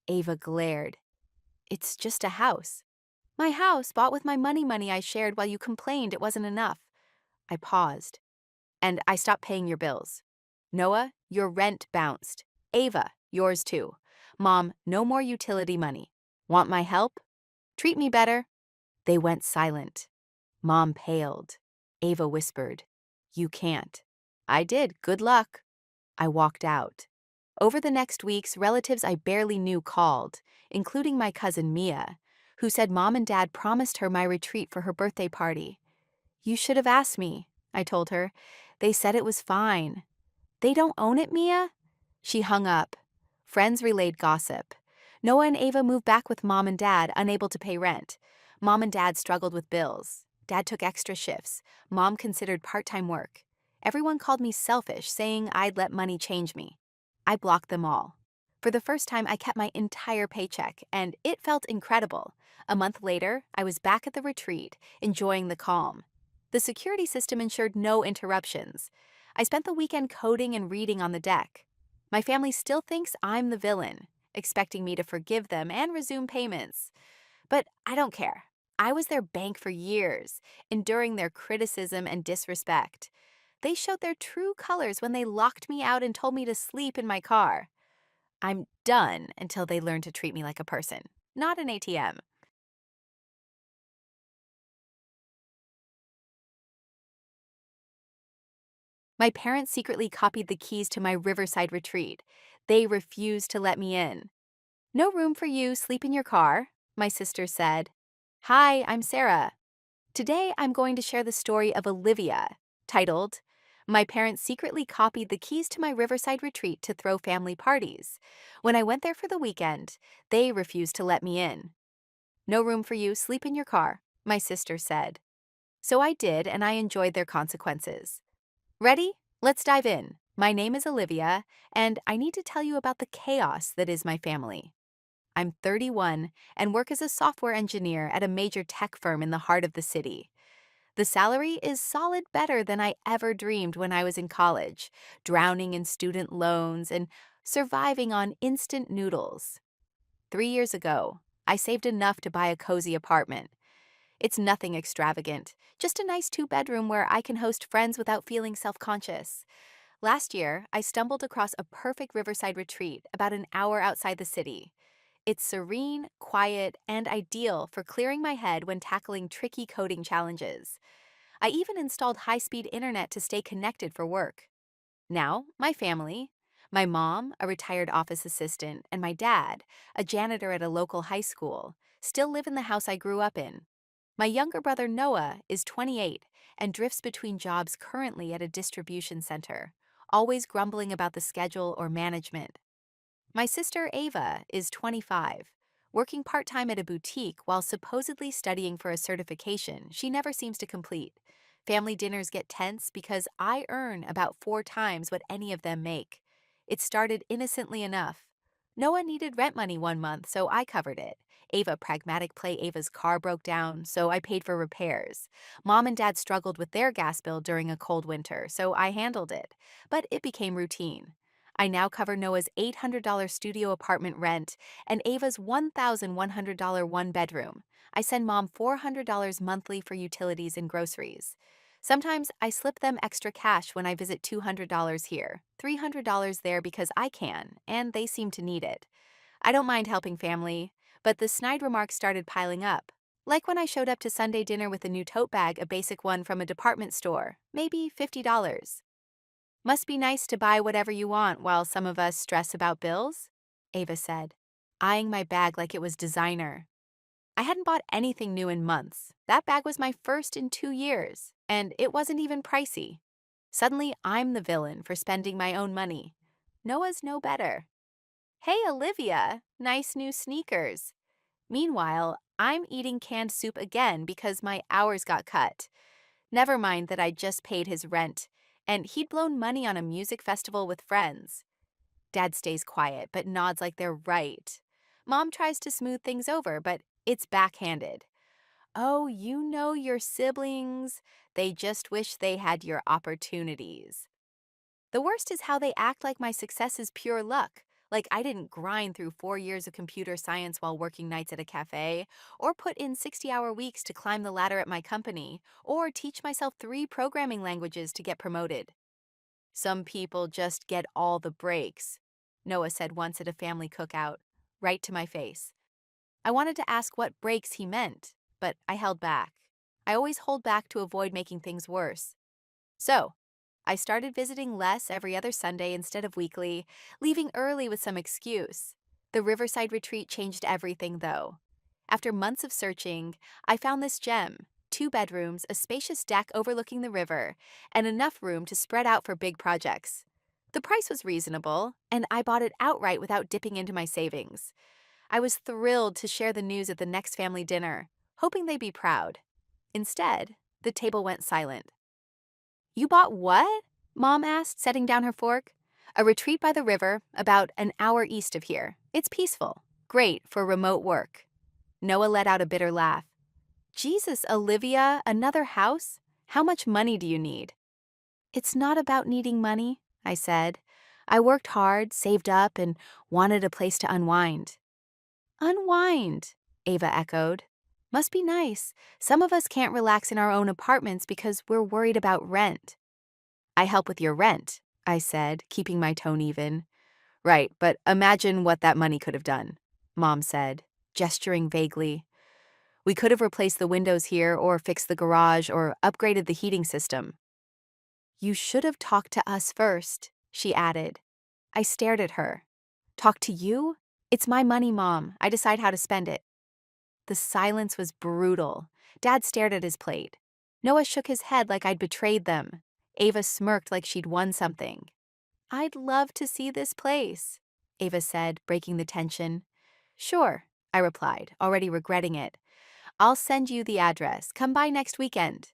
Ava glared. It's just a house. My house, bought with my money I shared while you complained it wasn't enough. I paused. And I stopped paying your bills. Noah, your rent bounced. Ava, yours too. Mom, no more utility money. Want my help? Treat me better. They went silent. Mom paled. Ava whispered, You can't. I did. Good luck. I walked out. Over the next weeks, relatives I barely knew called, including my cousin Mia, who said Mom and Dad promised her my retreat for her birthday party. You should have asked me, I told her. They said it was fine. They don't own it, Mia? She hung up. Friends relayed gossip. Noah and Ava moved back with Mom and Dad, unable to pay rent. Mom and Dad struggled with bills. Dad took extra shifts. Mom considered part-time work. Everyone called me selfish, saying I'd let money change me. I blocked them all. For the first time, I kept my entire paycheck, and it felt incredible. A month later, I was back at the retreat, enjoying the calm. The security system ensured no interruptions. I spent the weekend coding and reading on the deck. My family still thinks I'm the villain, expecting me to forgive them and resume payments. But I don't care. I was their bank for years, enduring their criticism and disrespect. They showed their true colors when they locked me out and told me to sleep in my car. I'm done until they learn to treat me like a person, not an ATM. My parents secretly copied the keys to my riverside retreat. They refused to let me in. No room for you, sleep in your car, my sister said. Hi, I'm Sarah. Today I'm going to share the story of Olivia, titled, My Parents Secretly Copied the Keys to My Riverside Retreat to Throw Family Parties. When I went there for the weekend, they refused to let me in. No room for you, sleep in your car, my sister said. So I did, and I enjoyed their consequences. Ready? Let's dive in. My name is Olivia, and I need to tell you about the chaos that is my family. I'm 31 and work as a software engineer at a major tech firm in the heart of the city. The salary is solid better than I ever dreamed when I was in college, drowning in student loans and surviving on instant noodles. 3 years ago, I saved enough to buy a cozy apartment. It's nothing extravagant, just a nice 2-bedroom where I can host friends without feeling self-conscious. Last year, I stumbled across a perfect riverside retreat about an hour outside the city. It's serene, quiet, and ideal for clearing my head when tackling tricky coding challenges. I even installed high-speed internet to stay connected for work. Now, my family, my mom, a retired office assistant, and my dad, a janitor at a local high school, still live in the house I grew up in. My younger brother Noah is 28 and drifts between jobs currently at a distribution center, always grumbling about the schedule or management. My sister Ava is 25, working part-time at a boutique while supposedly studying for a certification she never seems to complete. Family dinners get tense because I earn about 4 times what any of them make. It started innocently enough. Noah needed rent money one month, so I covered it. Ava pragmatic play Ava's car broke down, so I paid for repairs. Mom and Dad struggled with their gas bill during a cold winter, so I handled it. But it became routine. I now cover Noah's $800 studio apartment rent and Ava's $1,100 one-bedroom. I send Mom $400 monthly for utilities and groceries. Sometimes I slip them extra cash when I visit $200 here, $300 there because I can, and they seem to need it. I don't mind helping family, but the snide remarks started piling up. Like when I showed up to Sunday dinner with a new tote bag, a basic one from a department store, maybe $50. Must be nice to buy whatever you want while some of us stress about bills, Ava said, eyeing my bag like it was designer. I hadn't bought anything new in months. That bag was my first in 2 years, and it wasn't even pricey. Suddenly, I'm the villain for spending my own money. Noah's no better. Hey, Olivia, nice new sneakers. Meanwhile, I'm eating canned soup again because my hours got cut. Never mind that I just paid his rent, and he'd blown money on a music festival with friends. Dad stays quiet but nods like they're right. Mom tries to smooth things over, but it's backhanded. Oh, you know your siblings. They just wish they had your opportunities. The worst is how they act like my success is pure luck, like I didn't grind through 4 years of computer science while working nights at a cafe, or put in 60-hour weeks to climb the ladder at my company, or teach myself 3 programming languages to get promoted. Some people just get all the breaks, Noah said once at a family cookout, right to my face. I wanted to ask what breaks he meant, but I held back. I always hold back to avoid making things worse. So, I started visiting less every other Sunday instead of weekly, leaving early with some excuse. The Riverside retreat changed everything, though. After months of searching, I found this gem: 2 bedrooms, a spacious deck overlooking the river, and enough room to spread out for big projects. The price was reasonable, and I bought it outright without dipping into my savings. I was thrilled to share the news at the next family dinner, hoping they'd be proud. Instead, the table went silent. You bought what? Mom asked, setting down her fork. A retreat by the river, about an hour east of here. It's peaceful. Great for remote work. Noah let out a bitter laugh. Jesus, Olivia, another house? How much money do you need? It's not about needing money, I said. I worked hard, saved up, and wanted a place to unwind. Unwind, Ava echoed. Must be nice. Some of us can't relax in our own apartments because we're worried about rent. I help with your rent, I said, keeping my tone even. Right, but imagine what that money could have done, Mom said, gesturing vaguely. We could have replaced the windows here, or fixed the garage, or upgraded the heating system. You should have talked to us first, she added. I stared at her. Talk to you? It's my money, Mom. I decide how to spend it. The silence was brutal. Dad stared at his plate. Noah shook his head like I'd betrayed them. Ava smirked like she'd won something. I'd love to see this place, Ava said, breaking the tension. Sure, I replied, already regretting it. I'll send you the address. Come by next weekend.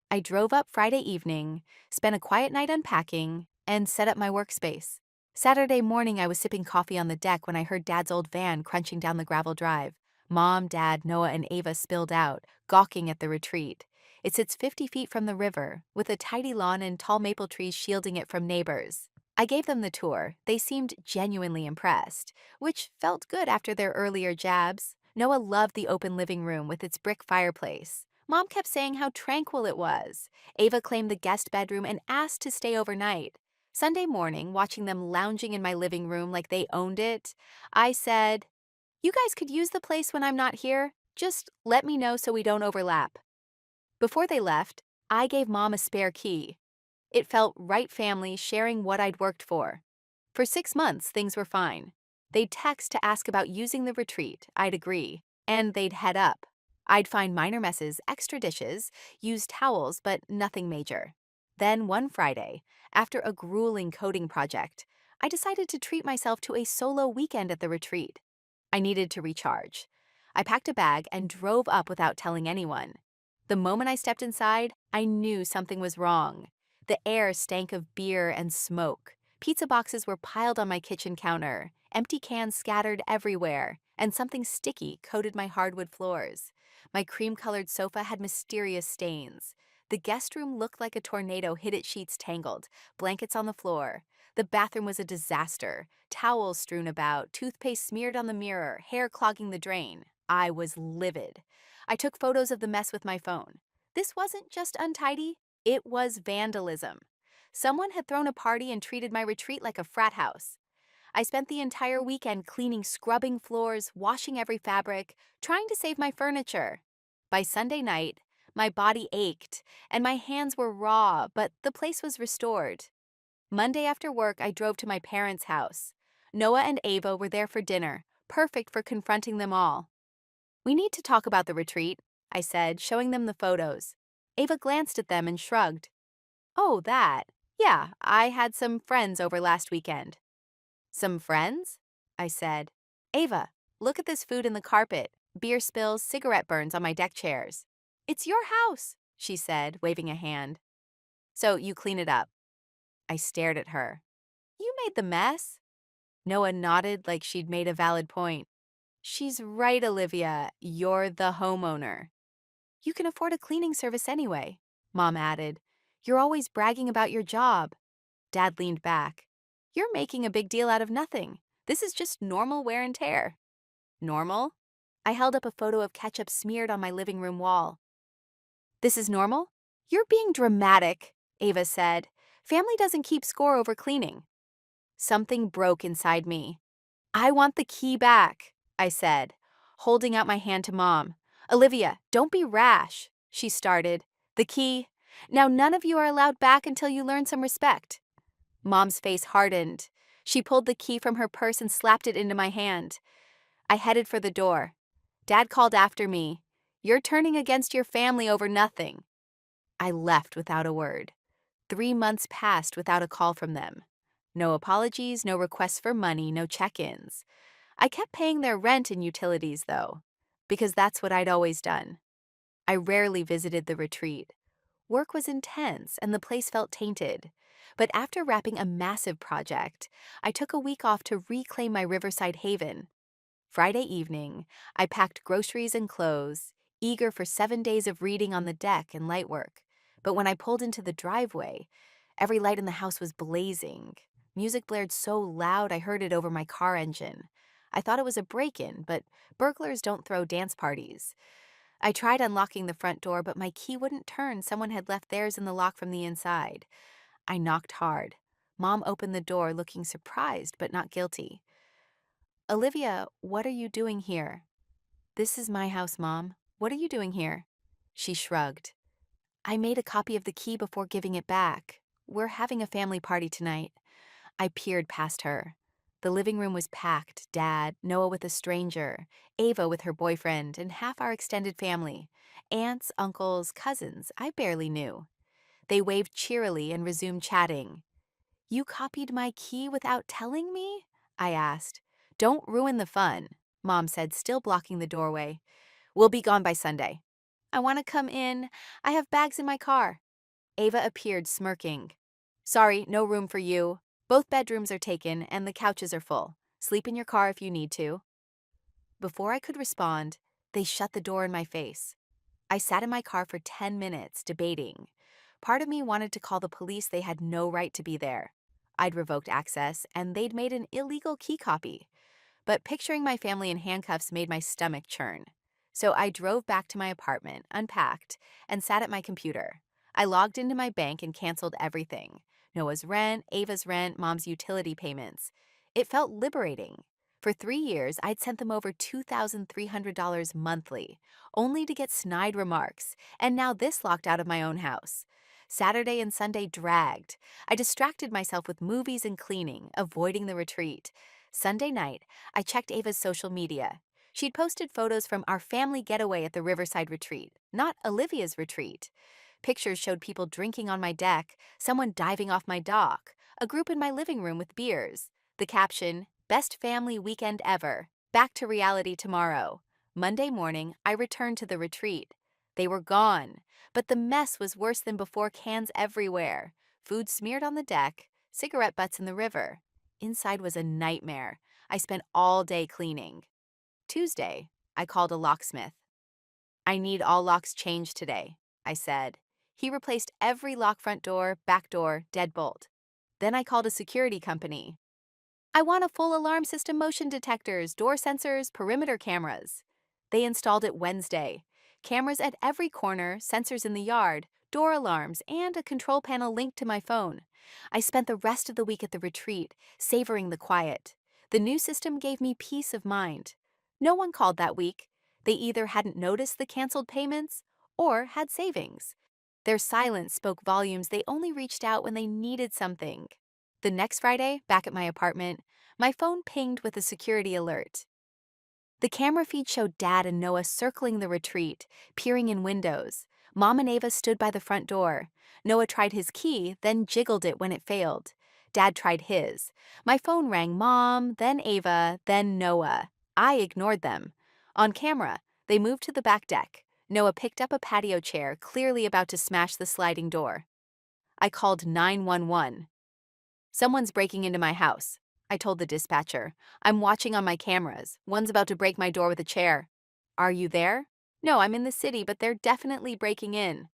I drove up Friday evening, spent a quiet night unpacking, and set up my workspace. Saturday morning, I was sipping coffee on the deck when I heard Dad's old van crunching down the gravel drive. Mom, Dad, Noah, and Ava spilled out, gawking at the retreat. It sits 50 feet from the river, with a tidy lawn and tall maple trees shielding it from neighbors. I gave them the tour. They seemed genuinely impressed, which felt good after their earlier jabs. Noah loved the open living room with its brick fireplace. Mom kept saying how tranquil it was. Ava claimed the guest bedroom and asked to stay overnight. Sunday morning, watching them lounging in my living room like they owned it, I said, "You guys could use the place when I'm not here. Just let me know so we don't overlap." Before they left, I gave Mom a spare key. It felt right family sharing what I'd worked for. For 6 months, things were fine. They'd text to ask about using the retreat, I'd agree, and they'd head up. I'd find minor messes, extra dishes, use towels, but nothing major. Then one Friday, after a grueling coding project, I decided to treat myself to a solo weekend at the retreat. I needed to recharge. I packed a bag and drove up without telling anyone. The moment I stepped inside, I knew something was wrong. The air stank of beer and smoke. Pizza boxes were piled on my kitchen counter, empty cans scattered everywhere, and something sticky coated my hardwood floors. My cream-colored sofa had mysterious stains. The guest room looked like a tornado hit its sheets tangled, blankets on the floor. The bathroom was a disaster, towels strewn about, toothpaste smeared on the mirror, hair clogging the drain. I was livid. I took photos of the mess with my phone. This wasn't just untidy, it was vandalism. Someone had thrown a party and treated my retreat like a frat house. I spent the entire weekend cleaning scrubbing floors, washing every fabric, trying to save my furniture. By Sunday night, my body ached and my hands were raw, but the place was restored. Monday after work, I drove to my parents' house. Noah and Ava were there for dinner, perfect for confronting them all. "We need to talk about the retreat," I said, showing them the photos. Ava glanced at them and shrugged. "Oh, that. Yeah, I had some friends over last weekend." "Some friends?" I said. "Ava, look at this food in the carpet, beer spills, cigarette burns on my deck chairs." "It's your house," she said, waving a hand. "So you clean it up." I stared at her. "You made the mess." Noah nodded like she'd made a valid point. "She's right, Olivia. You're the homeowner." "You can afford a cleaning service anyway," Mom added. "You're always bragging about your job." Dad leaned back. "You're making a big deal out of nothing. This is just normal wear and tear." "Normal?" I held up a photo of ketchup smeared on my living room wall. "This is normal?" "You're being dramatic," Ava said. "Family doesn't keep score over cleaning." Something broke inside me. "I want the key back," I said, holding out my hand to Mom. "Olivia, don't be rash," she started. "The key. Now none of you are allowed back until you learn some respect." Mom's face hardened. She pulled the key from her purse and slapped it into my hand. I headed for the door. Dad called after me. "You're turning against your family over nothing." I left without a word. 3 months passed without a call from them. No apologies, no requests for money, no check-ins. I kept paying their rent and utilities, though, because that's what I'd always done. I rarely visited the retreat. Work was intense and the place felt tainted. But after wrapping a massive project, I took a week off to reclaim my riverside haven. Friday evening, I packed groceries and clothes, eager for 7 days of reading on the deck and light work. But when I pulled into the driveway, every light in the house was blazing. Music blared so loud I heard it over my car engine. I thought it was a break-in, but burglars don't throw dance parties. I tried unlocking the front door, but my key wouldn't turn. Someone had left theirs in the lock from the inside. I knocked hard. Mom opened the door, looking surprised but not guilty. "Olivia, what are you doing here?" "This is my house, Mom. What are you doing here?" She shrugged. "I made a copy of the key before giving it back. We're having a family party tonight." I peered past her. The living room was packed. Dad, Noah with a stranger, Ava with her boyfriend, and half our extended family. Aunts, uncles, cousins I barely knew. They waved cheerily and resumed chatting. "You copied my key without telling me?" I asked. "Don't ruin the fun," Mom said, still blocking the doorway. "We'll be gone by Sunday." "I want to come in. I have bags in my car." Ava appeared, smirking. "Sorry, no room for you. Both bedrooms are taken and the couches are full. Sleep in your car if you need to." Before I could respond, they shut the door in my face. I sat in my car for 10 minutes, debating. Part of me wanted to call the police. They had no right to be there. I'd revoked access, and they'd made an illegal key copy. But picturing my family in handcuffs made my stomach churn. So I drove back to my apartment, unpacked, and sat at my computer. I logged into my bank and canceled everything. Noah's rent, Ava's rent, Mom's utility payments. It felt liberating. For 3 years, I'd sent them over $2,300 monthly, only to get snide remarks, and now this locked out of my own house. Saturday and Sunday dragged. I distracted myself with movies and cleaning, avoiding the retreat. Sunday night, I checked Ava's social media. She'd posted photos from our family getaway at the Riverside retreat, not Olivia's retreat. Pictures showed people drinking on my deck, someone diving off my dock, a group in my living room with beers. The caption, "Best family weekend ever. Back to reality tomorrow." Monday morning, I returned to the retreat. They were gone, but the mess was worse than before. Cans everywhere, food smeared on the deck, cigarette butts in the river. Inside was a nightmare. I spent all day cleaning. Tuesday, I called a locksmith. "I need all locks changed today," I said. He replaced every lock, front door, back door, deadbolt. Then I called a security company. "I want a full alarm system, motion detectors, door sensors, perimeter cameras." They installed it Wednesday. Cameras at every corner, sensors in the yard, door alarms, and a control panel linked to my phone. I spent the rest of the week at the retreat, savoring the quiet. The new system gave me peace of mind. No one called that week. They either hadn't noticed the canceled payments or had savings. Their silence spoke volumes. They only reached out when they needed something. The next Friday, back at my apartment, my phone pinged with a security alert. The camera feed showed Dad and Noah circling the retreat, peering in windows. Mom and Ava stood by the front door. Noah tried his key, then jiggled it when it failed. Dad tried his. My phone rang Mom, then Ava, then Noah. I ignored them. On camera, they moved to the back deck. Noah picked up a patio chair, clearly about to smash the sliding door. I called 911. "Someone's breaking into my house," I told the dispatcher. "I'm watching on my cameras. One's about to break my door with a chair." "Are you there?" "No, I'm in the city, but they're definitely breaking in."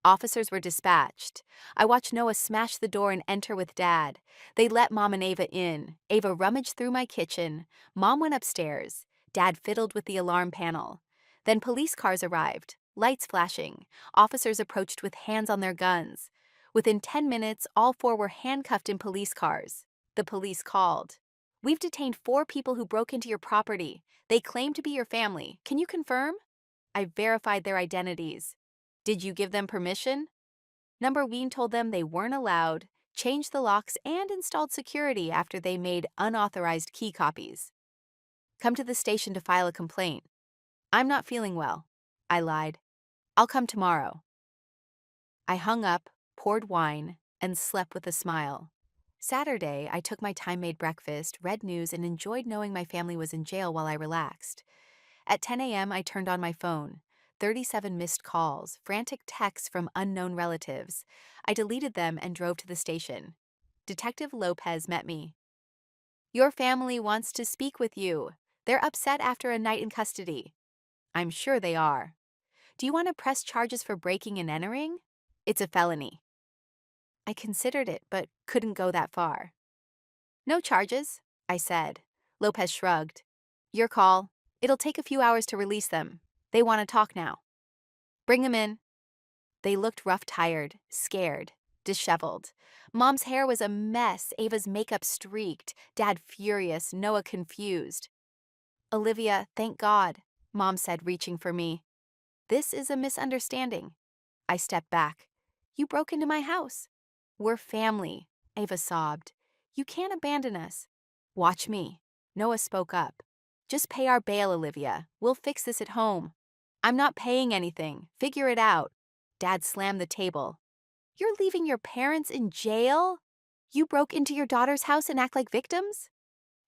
Officers were dispatched. I watched Noah smash the door and enter with Dad. They let Mom and Ava in. Ava rummaged through my kitchen. Mom went upstairs. Dad fiddled with the alarm panel. Then police cars arrived, lights flashing. Officers approached with hands on their guns. Within 10 minutes, all four were handcuffed in police cars. The police called. "We've detained 4 people who broke into your property. They claim to be your family. Can you confirm?" I verified their identities. "Did you give them permission?" Number Ween told them they weren't allowed, changed the locks, and installed security after they made unauthorized key copies. "Come to the station to file a complaint." "I'm not feeling well." I lied. "I'll come tomorrow." I hung up, poured wine, and slept with a smile. Saturday, I took my time-made breakfast, read news, and enjoyed knowing my family was in jail while I relaxed. At 10 a.m., I turned on my phone. 37 missed calls, frantic texts from unknown relatives. I deleted them and drove to the station. Detective Lopez met me. "Your family wants to speak with you. They're upset after a night in custody." "I'm sure they are." "Do you want to press charges for breaking and entering?" "It's a felony." I considered it, but couldn't go that far. "No charges," I said. Lopez shrugged. "Your call. It'll take a few hours to release them. They want to talk now." "Bring them in." They looked rough-tired, scared, disheveled. Mom's hair was a mess, Ava's makeup streaked, Dad furious, Noah confused. "Olivia, thank God," Mom said, reaching for me. "This is a misunderstanding." I stepped back. "You broke into my house." "We're family," Ava sobbed. "You can't abandon us." "Watch me." Noah spoke up. "Just pay our bail, Olivia. We'll fix this at home." "I'm not paying anything. Figure it out." Dad slammed the table. "You're leaving your parents in jail? You broke into your daughter's house and act like victims?"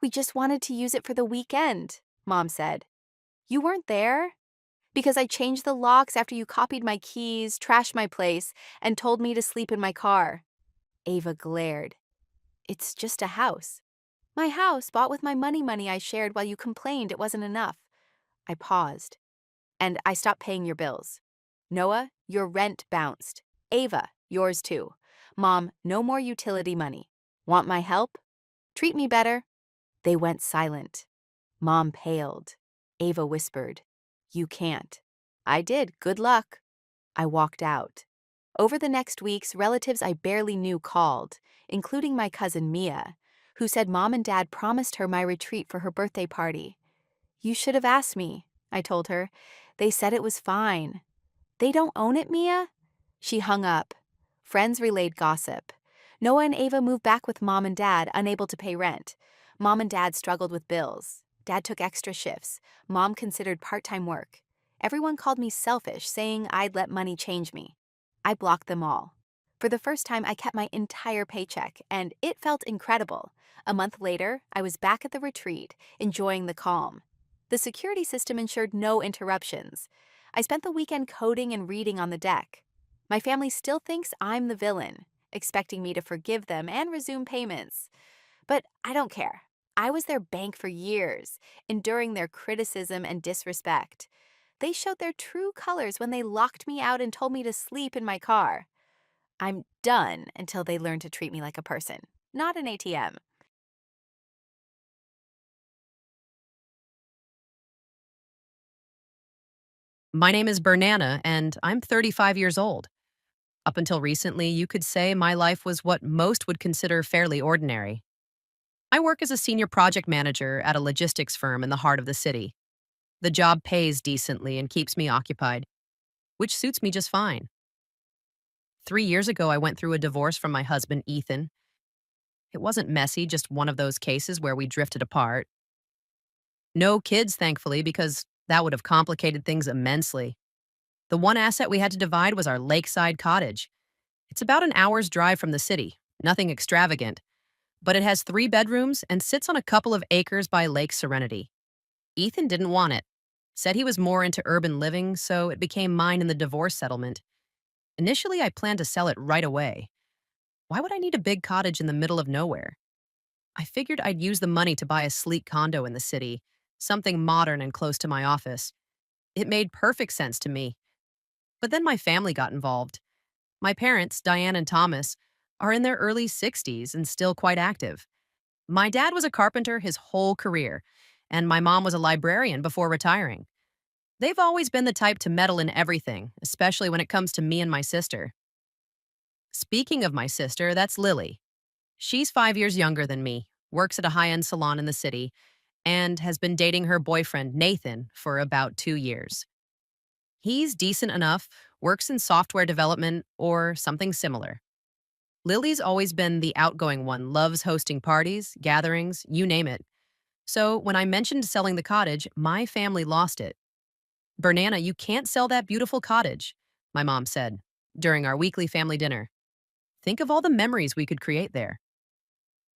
"We just wanted to use it for the weekend," Mom said. "You weren't there?" "Because I changed the locks after you copied my keys, trashed my place, and told me to sleep in my car." Ava glared. "It's just a house." "My house, bought with my money I shared while you complained it wasn't enough." I paused. "And I stopped paying your bills." "Noah, your rent bounced. Ava, yours too. Mom, no more utility money. Want my help?" "Treat me better." They went silent. Mom paled. Ava whispered, "You can't." "I did. Good luck." I walked out. Over the next weeks, relatives I barely knew called, including my cousin Mia, who said Mom and Dad promised her my retreat for her birthday party. "You should have asked me," I told her. "They said it was fine." "They don't own it, Mia?" She hung up. Friends relayed gossip. Noah and Ava moved back with Mom and Dad, unable to pay rent. Mom and Dad struggled with bills. Dad took extra shifts. Mom considered part-time work. Everyone called me selfish, saying I'd let money change me. I blocked them all. For the first time, I kept my entire paycheck, and it felt incredible. A month later, I was back at the retreat, enjoying the calm. The security system ensured no interruptions. I spent the weekend coding and reading on the deck. My family still thinks I'm the villain, expecting me to forgive them and resume payments. But I don't care. I was their bank for years, enduring their criticism and disrespect. They showed their true colors when they locked me out and told me to sleep in my car. I'm done until they learn to treat me like a person, not an ATM. My name is Bernana, and I'm 35 years old. Up until recently, you could say my life was what most would consider fairly ordinary. I work as a senior project manager at a logistics firm in the heart of the city. The job pays decently and keeps me occupied, which suits me just fine. 3 years ago, I went through a divorce from my husband, Ethan. It wasn't messy, just one of those cases where we drifted apart. No kids, thankfully, because that would have complicated things immensely. The one asset we had to divide was our lakeside cottage. It's about an hour's drive from the city, nothing extravagant, but it has 3 bedrooms and sits on a couple of acres by Lake Serenity. Ethan didn't want it, said he was more into urban living, so it became mine in the divorce settlement. Initially, I planned to sell it right away. Why would I need a big cottage in the middle of nowhere? I figured I'd use the money to buy a sleek condo in the city, something modern and close to my office. It made perfect sense to me. But then my family got involved. My parents, Diane and Thomas, are in their early 60s and still quite active. My dad was a carpenter his whole career, and my mom was a librarian before retiring. They've always been the type to meddle in everything, especially when it comes to me and my sister. Speaking of my sister, that's Lily. She's 5 years younger than me, works at a high end salon in the city, and has been dating her boyfriend, Nathan, for about 2 years. He's decent enough, works in software development or something similar. Lily's always been the outgoing one, loves hosting parties, gatherings, you name it. So when I mentioned selling the cottage, my family lost it. "Bernana, you can't sell that beautiful cottage," my mom said during our weekly family dinner. "Think of all the memories we could create there."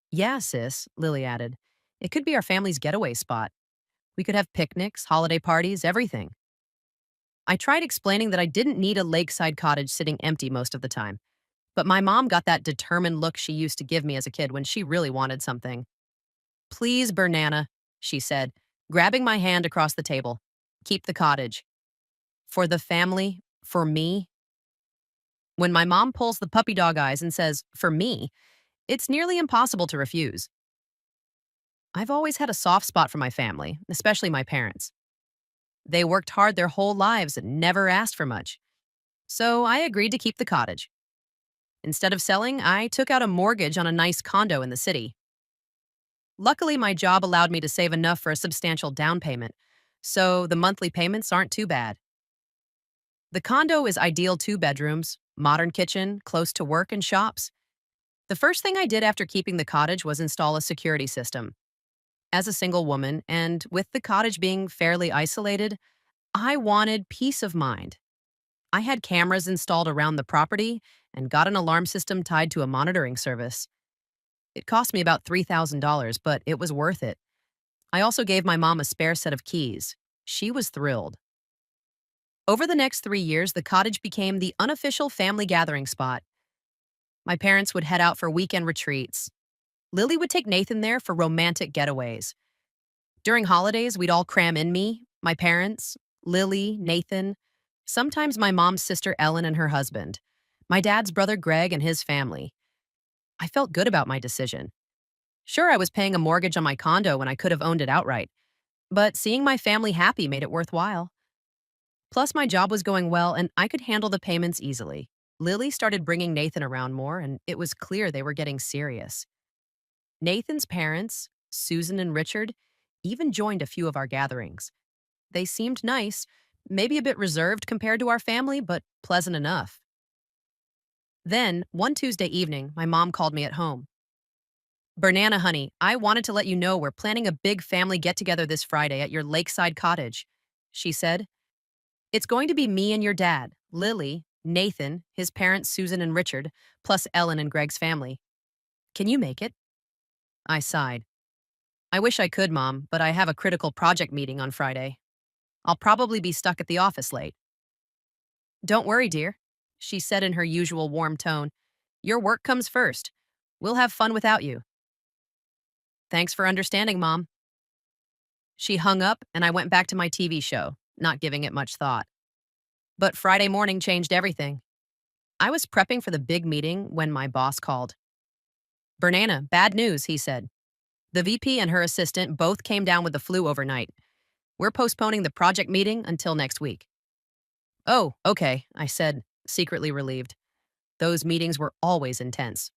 "Yeah, sis," Lily added. "It could be our family's getaway spot. We could have picnics, holiday parties, everything." I tried explaining that I didn't need a lakeside cottage sitting empty most of the time, but my mom got that determined look she used to give me as a kid when she really wanted something. "Please, Bernana," she said, grabbing my hand across the table. "Keep the cottage. For the family, for me." When my mom pulls the puppy dog eyes and says, "For me," it's nearly impossible to refuse. I've always had a soft spot for my family, especially my parents. They worked hard their whole lives and never asked for much. So I agreed to keep the cottage. Instead of selling, I took out a mortgage on a nice condo in the city. Luckily, my job allowed me to save enough for a substantial down payment, so the monthly payments aren't too bad. The condo is ideal 2 bedrooms, modern kitchen, close to work and shops. The first thing I did after keeping the cottage was install a security system. As a single woman, and with the cottage being fairly isolated, I wanted peace of mind. I had cameras installed around the property and got an alarm system tied to a monitoring service. It cost me about $3,000, but it was worth it. I also gave my mom a spare set of keys. She was thrilled. Over the next 3 years, the cottage became the unofficial family gathering spot. My parents would head out for weekend retreats. Lily would take Nathan there for romantic getaways. During holidays, we'd all cram in me, my parents, Lily, Nathan, sometimes my mom's sister Ellen and her husband, my dad's brother Greg and his family. I felt good about my decision. Sure, I was paying a mortgage on my condo when I could have owned it outright, but seeing my family happy made it worthwhile. Plus, my job was going well and I could handle the payments easily. Lily started bringing Nathan around more, and it was clear they were getting serious. Nathan's parents, Susan and Richard, even joined a few of our gatherings. They seemed nice, maybe a bit reserved compared to our family, but pleasant enough. Then, one Tuesday evening, my mom called me at home. "Bernana, honey, I wanted to let you know we're planning a big family get-together this Friday at your lakeside cottage," she said. "It's going to be me and your dad, Lily, Nathan, his parents Susan and Richard, plus Ellen and Greg's family. Can you make it?" I sighed. "I wish I could, Mom, but I have a critical project meeting on Friday. I'll probably be stuck at the office late." "Don't worry, dear," she said in her usual warm tone. "Your work comes first. We'll have fun without you." "Thanks for understanding, Mom." She hung up, and I went back to my TV show, not giving it much thought. But Friday morning changed everything. I was prepping for the big meeting when my boss called. "Bernana, bad news," he said. "The VP and her assistant both came down with the flu overnight. We're postponing the project meeting until next week." "Oh, okay," I said, secretly relieved. Those meetings were always intense.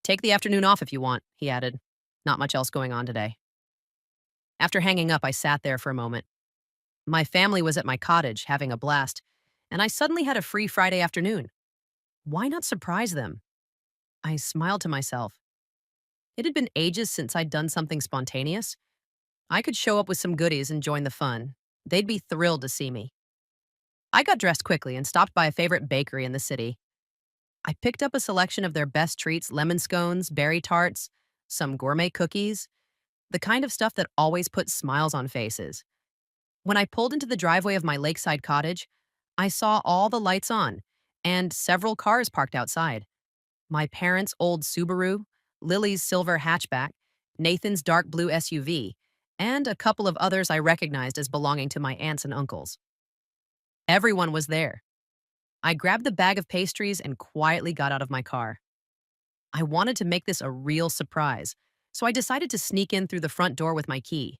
"Take the afternoon off if you want," he added. "Not much else going on today." After hanging up, I sat there for a moment. My family was at my cottage having a blast, and I suddenly had a free Friday afternoon. Why not surprise them? I smiled to myself. It had been ages since I'd done something spontaneous. I could show up with some goodies and join the fun. They'd be thrilled to see me. I got dressed quickly and stopped by a favorite bakery in the city. I picked up a selection of their best treats: lemon scones, berry tarts, some gourmet cookies, the kind of stuff that always puts smiles on faces. When I pulled into the driveway of my lakeside cottage, I saw all the lights on and several cars parked outside. My parents' old Subaru, Lily's silver hatchback, Nathan's dark blue SUV, and a couple of others I recognized as belonging to my aunts and uncles. Everyone was there. I grabbed the bag of pastries and quietly got out of my car. I wanted to make this a real surprise, so I decided to sneak in through the front door with my key.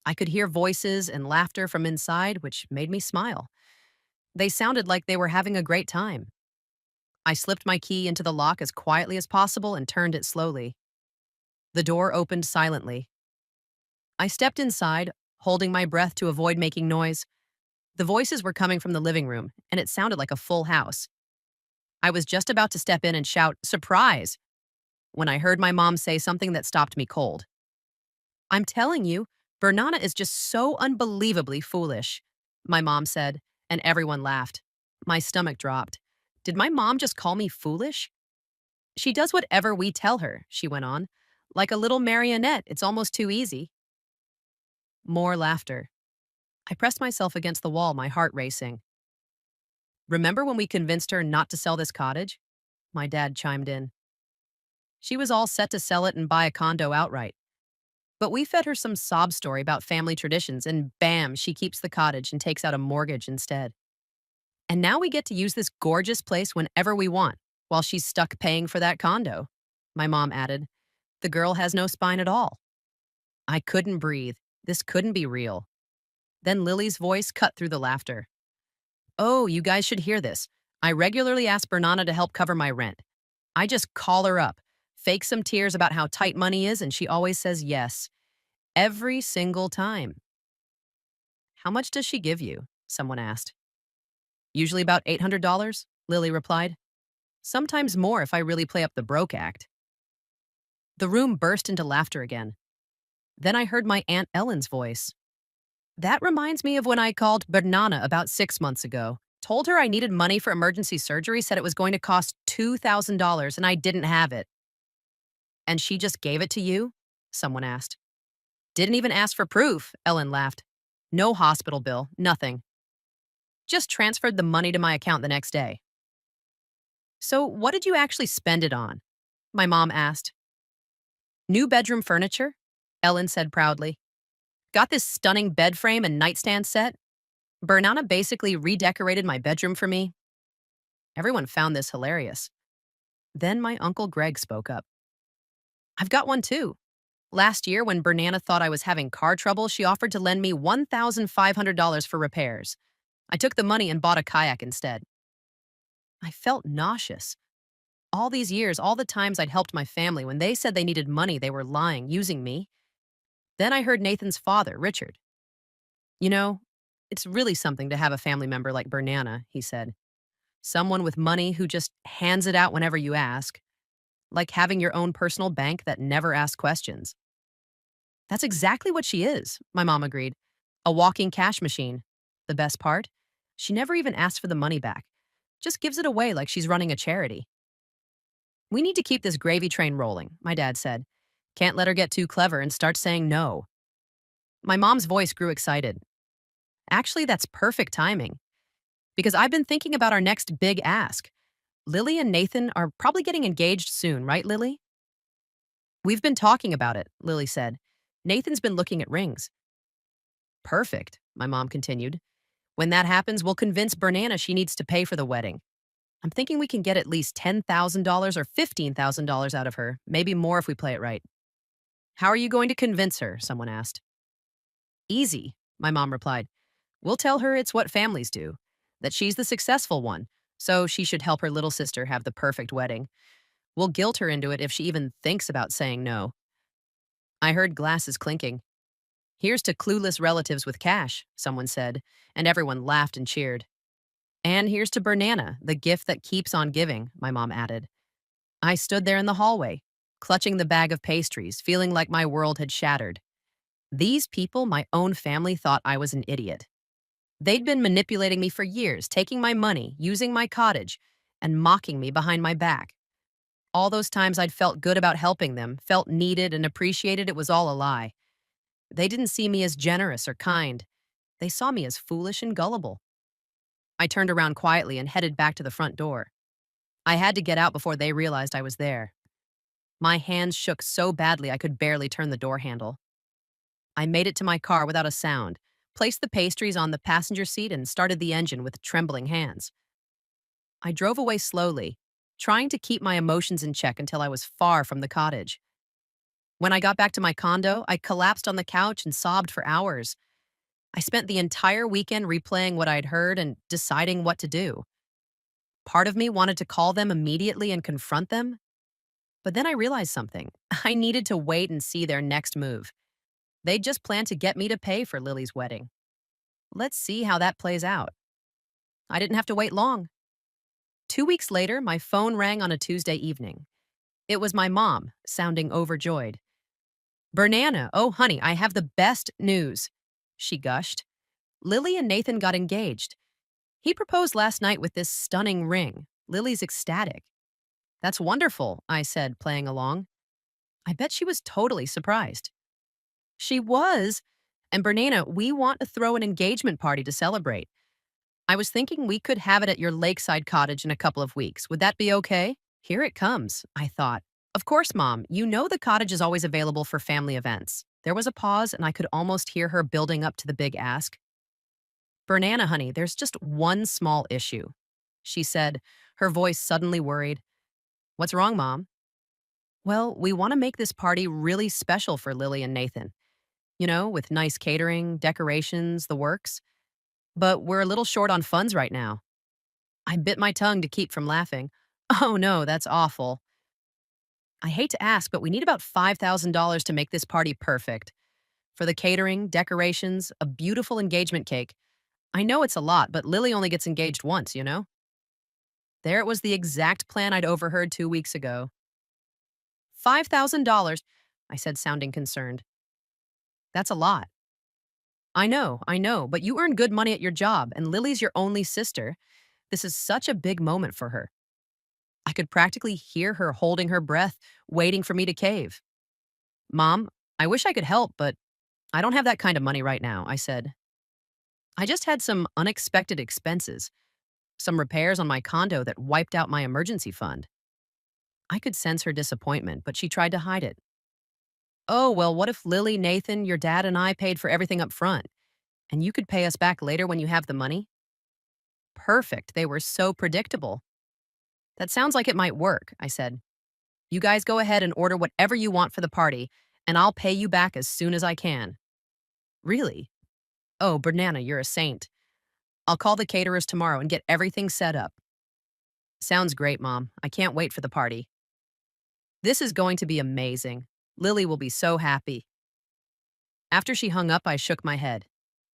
I could hear voices and laughter from inside, which made me smile. They sounded like they were having a great time. I slipped my key into the lock as quietly as possible and turned it slowly. The door opened silently. I stepped inside, holding my breath to avoid making noise. The voices were coming from the living room, and it sounded like a full house. I was just about to step in and shout, "Surprise!" when I heard my mom say something that stopped me cold. "I'm telling you, Bernana is just so unbelievably foolish," my mom said, and everyone laughed. My stomach dropped. Did my mom just call me foolish? "She does whatever we tell her," she went on. "Like a little marionette, it's almost too easy." More laughter. I pressed myself against the wall, my heart racing. "Remember when we convinced her not to sell this cottage?" My dad chimed in. "She was all set to sell it and buy a condo outright. But we fed her some sob story about family traditions, and bam, she keeps the cottage and takes out a mortgage instead. And now we get to use this gorgeous place whenever we want, while she's stuck paying for that condo," my mom added. "The girl has no spine at all." I couldn't breathe. This couldn't be real. Then Lily's voice cut through the laughter. "Oh, you guys should hear this. I regularly ask Bernana to help cover my rent. I just call her up, fake some tears about how tight money is, and she always says yes. Every single time." "How much does she give you?" someone asked. "Usually about $800, Lily replied. "Sometimes more if I really play up the broke act." The room burst into laughter again. Then I heard my Aunt Ellen's voice. "That reminds me of when I called Bernana about 6 months ago. Told her I needed money for emergency surgery, said it was going to cost $2,000 and I didn't have it." "And she just gave it to you?" someone asked. "Didn't even ask for proof," Ellen laughed. "No hospital bill, nothing. Just transferred the money to my account the next day." "So what did you actually spend it on?" my mom asked. "New bedroom furniture," Ellen said proudly. "Got this stunning bed frame and nightstand set. Bernana basically redecorated my bedroom for me." Everyone found this hilarious. Then my Uncle Greg spoke up. "I've got one too. Last year, when Bernana thought I was having car trouble, she offered to lend me $1,500 for repairs. I took the money and bought a kayak instead." I felt nauseous. All these years, all the times I'd helped my family, when they said they needed money, they were lying, using me. Then I heard Nathan's father, Richard. "You know, it's really something to have a family member like Bernana," he said. "Someone with money who just hands it out whenever you ask. Like having your own personal bank that never asks questions." "That's exactly what she is," my mom agreed. "A walking cash machine. The best part? She never even asks for the money back. Just gives it away like she's running a charity." "We need to keep this gravy train rolling," my dad said. "Can't let her get too clever and start saying no." My mom's voice grew excited. "Actually, that's perfect timing. Because I've been thinking about our next big ask. Lily and Nathan are probably getting engaged soon, right, Lily?" "We've been talking about it," Lily said. "Nathan's been looking at rings." "Perfect," my mom continued. "When that happens, we'll convince Bernana she needs to pay for the wedding. I'm thinking we can get at least $10,000 or $15,000 out of her, maybe more if we play it right." "How are you going to convince her?" someone asked. "Easy," my mom replied. "We'll tell her it's what families do, that she's the successful one, so she should help her little sister have the perfect wedding. We'll guilt her into it if she even thinks about saying no." I heard glasses clinking. Here's to clueless relatives with cash, someone said, and everyone laughed and cheered. And here's to Banana, the gift that keeps on giving, my mom added. I stood there in the hallway, clutching the bag of pastries, feeling like my world had shattered. These people, my own family, thought I was an idiot. They'd been manipulating me for years, taking my money, using my cottage, and mocking me behind my back. All those times I'd felt good about helping them, felt needed and appreciated, it was all a lie. They didn't see me as generous or kind. They saw me as foolish and gullible. I turned around quietly and headed back to the front door. I had to get out before they realized I was there. My hands shook so badly I could barely turn the door handle. I made it to my car without a sound, placed the pastries on the passenger seat, and started the engine with trembling hands. I drove away slowly, trying to keep my emotions in check until I was far from the cottage. When I got back to my condo, I collapsed on the couch and sobbed for hours. I spent the entire weekend replaying what I'd heard and deciding what to do. Part of me wanted to call them immediately and confront them, but then I realized something. I needed to wait and see their next move. They'd just planned to get me to pay for Lily's wedding. Let's see how that plays out. I didn't have to wait long. 2 weeks later, my phone rang on a Tuesday evening. It was my mom, sounding overjoyed. Banana, oh honey, I have the best news, she gushed. Lily and Nathan got engaged. He proposed last night with this stunning ring. Lily's ecstatic. That's wonderful, I said, playing along. I bet she was totally surprised. She was. And Banana, we want to throw an engagement party to celebrate. I was thinking we could have it at your lakeside cottage in a couple of weeks. Would that be okay? Here it comes, I thought. Of course, Mom. You know the cottage is always available for family events. There was a pause, and I could almost hear her building up to the big ask. Banana, honey, there's just one small issue, she said, her voice suddenly worried. What's wrong, Mom? Well, we want to make this party really special for Lily and Nathan. You know, with nice catering, decorations, the works. But we're a little short on funds right now. I bit my tongue to keep from laughing. Oh no, that's awful. I hate to ask, but we need about $5,000 to make this party perfect. For the catering, decorations, a beautiful engagement cake. I know it's a lot, but Lily only gets engaged once, you know? There it was, the exact plan I'd overheard 2 weeks ago. $5,000, I said, sounding concerned. That's a lot. I know, but you earn good money at your job, and Lily's your only sister. This is such a big moment for her. I could practically hear her holding her breath, waiting for me to cave. Mom, I wish I could help, but I don't have that kind of money right now, I said. I just had some unexpected expenses, some repairs on my condo that wiped out my emergency fund. I could sense her disappointment, but she tried to hide it. Oh, well, what if Lily, Nathan, your dad, and I paid for everything up front, and you could pay us back later when you have the money? Perfect. They were so predictable. That sounds like it might work, I said. You guys go ahead and order whatever you want for the party, and I'll pay you back as soon as I can. Really? Oh, Banana, you're a saint. I'll call the caterers tomorrow and get everything set up. Sounds great, Mom. I can't wait for the party. This is going to be amazing. Lily will be so happy. After she hung up, I shook my head.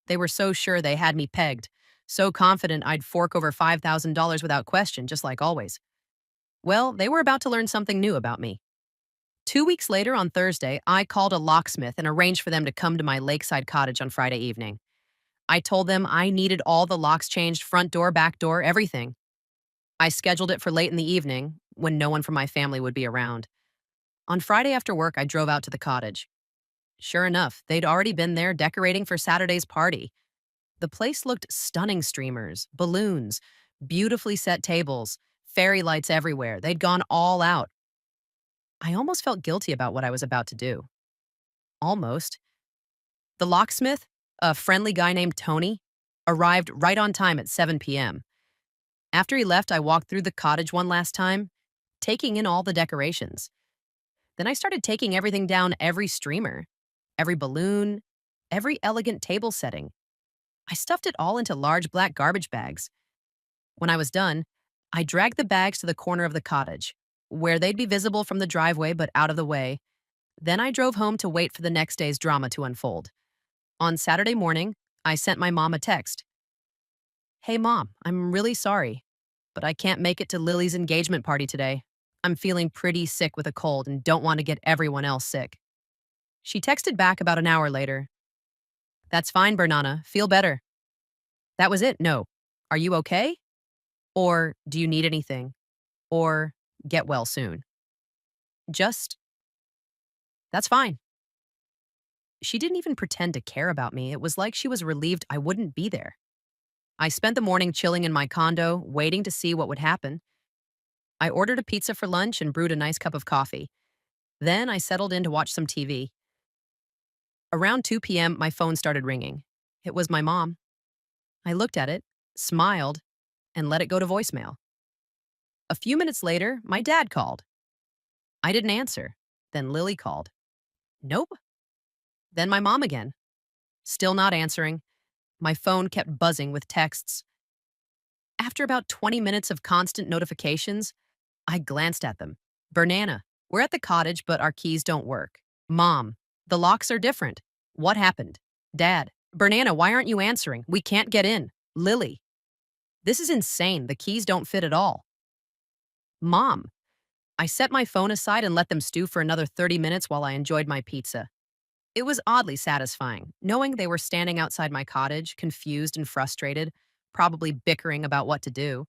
They were so sure they had me pegged, so confident I'd fork over $5,000 without question, just like always. Well, they were about to learn something new about me. 2 weeks later, on Thursday, I called a locksmith and arranged for them to come to my lakeside cottage on Friday evening. I told them I needed all the locks changed, front door, back door, everything. I scheduled it for late in the evening, when no one from my family would be around. On Friday after work, I drove out to the cottage. Sure enough, they'd already been there decorating for Saturday's party. The place looked stunning: streamers, balloons, beautifully set tables, fairy lights everywhere. They'd gone all out. I almost felt guilty about what I was about to do. Almost. The locksmith, a friendly guy named Tony, arrived right on time at 7 p.m. After he left, I walked through the cottage one last time, taking in all the decorations. Then I started taking everything down: every streamer, every balloon, every elegant table setting. I stuffed it all into large black garbage bags. When I was done, I dragged the bags to the corner of the cottage, where they'd be visible from the driveway but out of the way. Then I drove home to wait for the next day's drama to unfold. On Saturday morning, I sent my mom a text. Hey, Mom, I'm really sorry, but I can't make it to Lily's engagement party today. I'm feeling pretty sick with a cold and don't want to get everyone else sick. She texted back about an hour later. That's fine, Bernana. Feel better. That was it. No. Are you okay? Or do you need anything? Or get well soon. Just, that's fine. She didn't even pretend to care about me. It was like she was relieved I wouldn't be there. I spent the morning chilling in my condo, waiting to see what would happen. I ordered a pizza for lunch and brewed a nice cup of coffee. Then I settled in to watch some TV. Around 2 p.m., my phone started ringing. It was my mom. I looked at it, smiled, and let it go to voicemail. A few minutes later, my dad called. I didn't answer. Then Lily called. Nope. Then my mom again. Still not answering. My phone kept buzzing with texts. After about 20 minutes of constant notifications, I glanced at them. Bernana, we're at the cottage, but our keys don't work. Mom, the locks are different. What happened? Dad, Bernana, why aren't you answering? We can't get in. Lily, this is insane. The keys don't fit at all. Mom, I set my phone aside and let them stew for another 30 minutes while I enjoyed my pizza. It was oddly satisfying, knowing they were standing outside my cottage, confused and frustrated, probably bickering about what to do.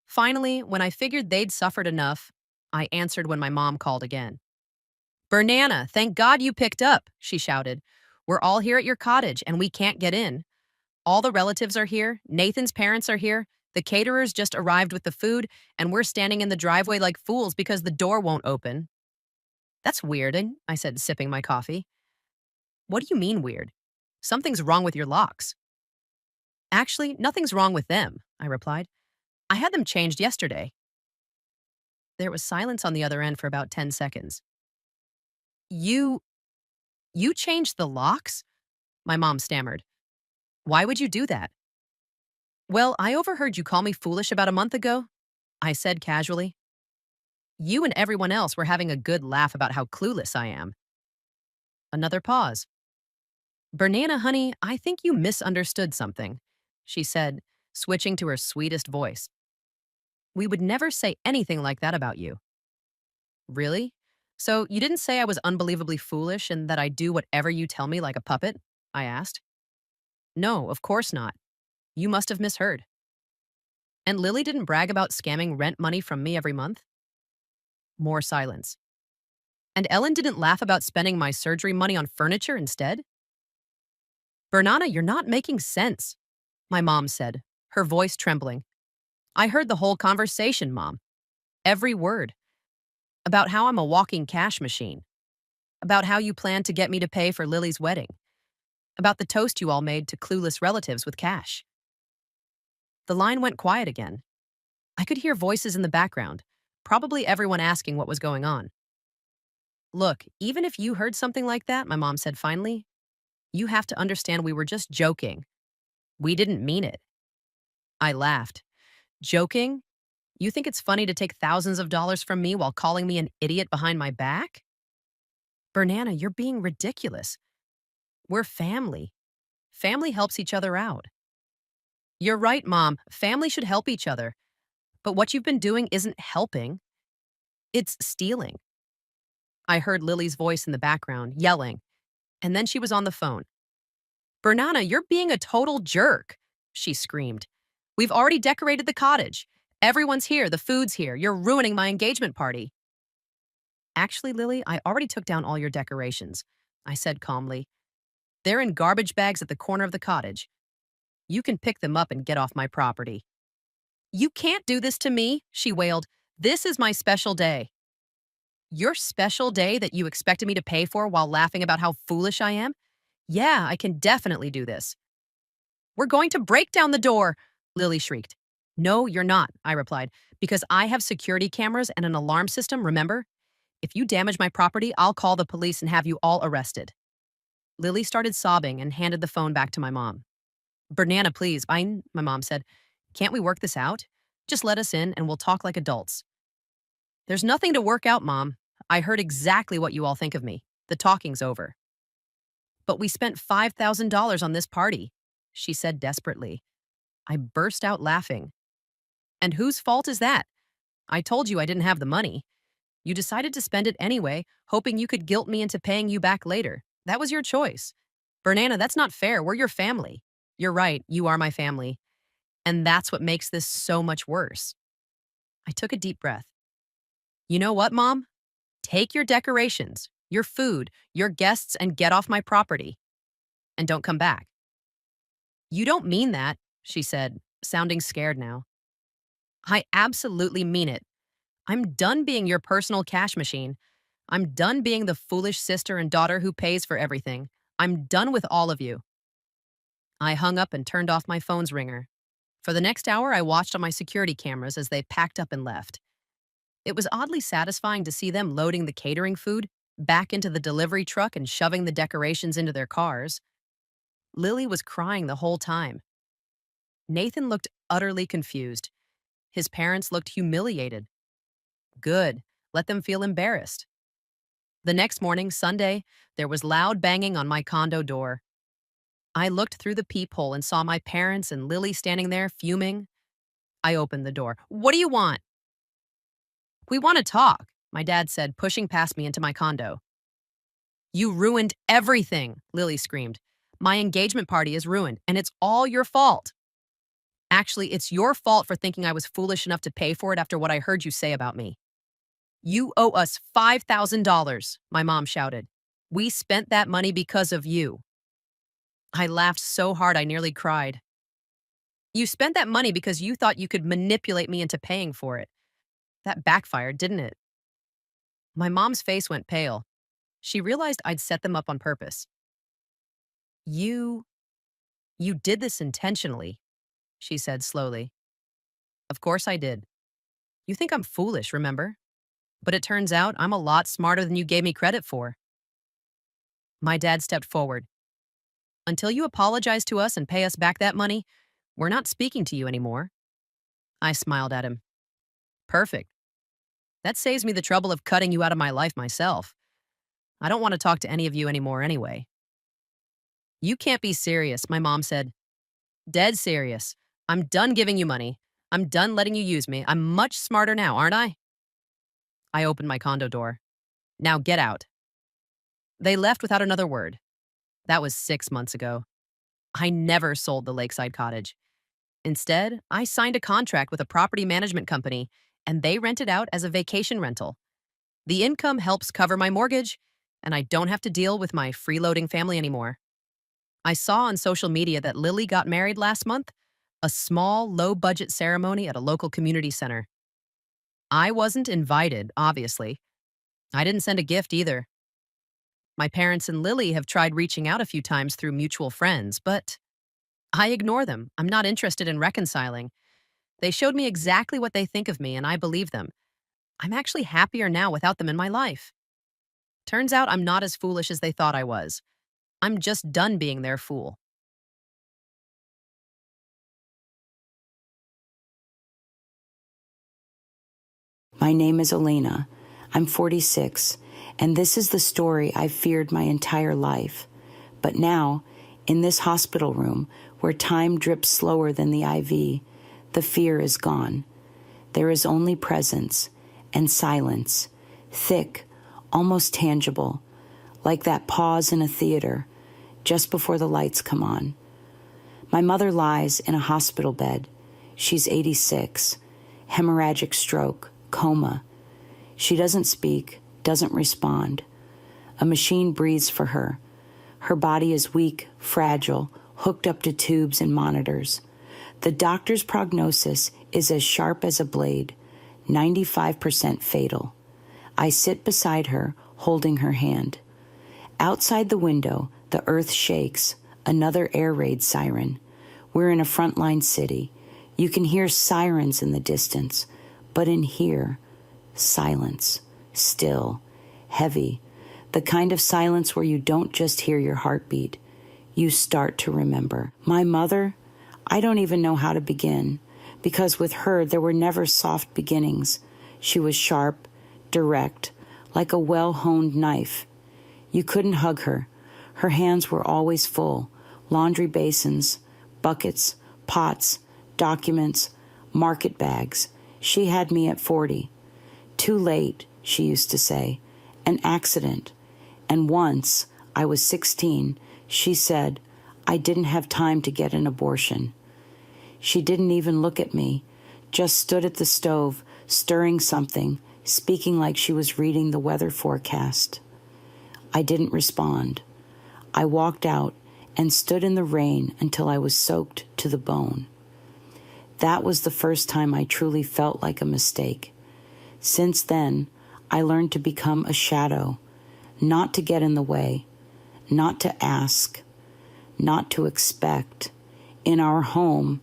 Finally, when I figured they'd suffered enough, I answered when my mom called again. Bernana, thank God you picked up, she shouted. We're all here at your cottage and we can't get in. All the relatives are here, Nathan's parents are here, the caterers just arrived with the food, and we're standing in the driveway like fools because the door won't open. That's weird, I said, sipping my coffee. What do you mean weird? Something's wrong with your locks. Actually, nothing's wrong with them, I replied. I had them changed yesterday. There was silence on the other end for about 10 seconds. You changed the locks? My mom stammered. Why would you do that? Well, I overheard you call me foolish about a month ago, I said casually. You and everyone else were having a good laugh about how clueless I am. Another pause. Bernana, honey, I think you misunderstood something, she said, switching to her sweetest voice. We would never say anything like that about you. Really? So you didn't say I was unbelievably foolish and that I do whatever you tell me like a puppet? I asked. No, of course not. You must have misheard. And Lily didn't brag about scamming rent money from me every month? More silence. And Ellen didn't laugh about spending my surgery money on furniture instead? Bernana, you're not making sense, my mom said, her voice trembling. I heard the whole conversation, Mom. Every word. About how I'm a walking cash machine. About how you plan to get me to pay for Lily's wedding. About the toast you all made to clueless relatives with cash. The line went quiet again. I could hear voices in the background, probably everyone asking what was going on. Look, even if you heard something like that, my mom said finally, you have to understand we were just joking. We didn't mean it. I laughed. Joking? You think it's funny to take thousands of dollars from me while calling me an idiot behind my back? Bernana, you're being ridiculous. We're family. Family helps each other out. You're right, Mom. Family should help each other. But what you've been doing isn't helping. It's stealing. I heard Lily's voice in the background, yelling, and then she was on the phone. Bernana, you're being a total jerk, she screamed. We've already decorated the cottage. Everyone's here, the food's here. You're ruining my engagement party. Actually, Lily, I already took down all your decorations, I said calmly. They're in garbage bags at the corner of the cottage. You can pick them up and get off my property. You can't do this to me, she wailed. This is my special day. Your special day that you expected me to pay for while laughing about how foolish I am? Yeah, I can definitely do this. We're going to break down the door, Lily shrieked. No, you're not, I replied, because I have security cameras and an alarm system, remember? If you damage my property, I'll call the police and have you all arrested. Lily started sobbing and handed the phone back to my mom. Bernana, please, my mom said. Can't we work this out? Just let us in and we'll talk like adults. There's nothing to work out, Mom. I heard exactly what you all think of me. The talking's over. But we spent $5,000 on this party, she said desperately. I burst out laughing. And whose fault is that? I told you I didn't have the money. You decided to spend it anyway, hoping you could guilt me into paying you back later. That was your choice. Bernana, that's not fair. We're your family. You're right, you are my family. And that's what makes this so much worse. I took a deep breath. You know what, Mom? Take your decorations, your food, your guests, and get off my property. And don't come back. You don't mean that, she said, sounding scared now. I absolutely mean it. I'm done being your personal cash machine. I'm done being the foolish sister and daughter who pays for everything. I'm done with all of you. I hung up and turned off my phone's ringer. For the next hour, I watched on my security cameras as they packed up and left. It was oddly satisfying to see them loading the catering food back into the delivery truck and shoving the decorations into their cars. Lily was crying the whole time. Nathan looked utterly confused. His parents looked humiliated. Good. Let them feel embarrassed. The next morning, Sunday, there was loud banging on my condo door. I looked through the peephole and saw my parents and Lily standing there fuming. I opened the door. What do you want? We want to talk, my dad said, pushing past me into my condo. You ruined everything, Lily screamed. My engagement party is ruined, and it's all your fault. Actually, it's your fault for thinking I was foolish enough to pay for it after what I heard you say about me. You owe us $5,000, my mom shouted. We spent that money because of you. I laughed so hard I nearly cried. You spent that money because you thought you could manipulate me into paying for it. That backfired, didn't it? My mom's face went pale. She realized I'd set them up on purpose. You did this intentionally, she said slowly. Of course I did. You think I'm foolish, remember? But it turns out I'm a lot smarter than you gave me credit for. My dad stepped forward. Until you apologize to us and pay us back that money, we're not speaking to you anymore. I smiled at him. Perfect. That saves me the trouble of cutting you out of my life myself. I don't want to talk to any of you anymore anyway. You can't be serious, my mom said. Dead serious. I'm done giving you money. I'm done letting you use me. I'm much smarter now, aren't I? I opened my condo door. Now get out. They left without another word. That was 6 months ago. I never sold the lakeside cottage. Instead, I signed a contract with a property management company, and they rent it out as a vacation rental. The income helps cover my mortgage, and I don't have to deal with my freeloading family anymore. I saw on social media that Lily got married last month, a small, low-budget ceremony at a local community center. I wasn't invited, obviously. I didn't send a gift either. My parents and Lily have tried reaching out a few times through mutual friends, but I ignore them. I'm not interested in reconciling. They showed me exactly what they think of me, and I believe them. I'm actually happier now without them in my life. Turns out I'm not as foolish as they thought I was. I'm just done being their fool. My name is Elena. I'm 46, and this is the story I've feared my entire life. But now, in this hospital room, where time drips slower than the IV, the fear is gone. There is only presence and silence, thick, almost tangible, like that pause in a theater, just before the lights come on. My mother lies in a hospital bed. She's 86, hemorrhagic stroke, coma. She doesn't speak, doesn't respond. A machine breathes for her. Her body is weak, fragile, hooked up to tubes and monitors. The doctor's prognosis is as sharp as a blade, 95% fatal. I sit beside her, holding her hand. Outside the window, the earth shakes, another air raid siren. We're in a frontline city. You can hear sirens in the distance, but in here, silence, still, heavy, the kind of silence where you don't just hear your heartbeat, you start to remember. My mother, I don't even know how to begin, because with her there were never soft beginnings. She was sharp, direct, like a well-honed knife. You couldn't hug her. Her hands were always full, laundry basins, buckets, pots, documents, market bags. She had me at 40. Too late, she used to say. An accident. And once, I was 16, she said, I didn't have time to get an abortion. She didn't even look at me, just stood at the stove, stirring something, speaking like she was reading the weather forecast. I didn't respond. I walked out and stood in the rain until I was soaked to the bone. That was the first time I truly felt like a mistake. Since then, I learned to become a shadow, not to get in the way, not to ask, not to expect. In our home,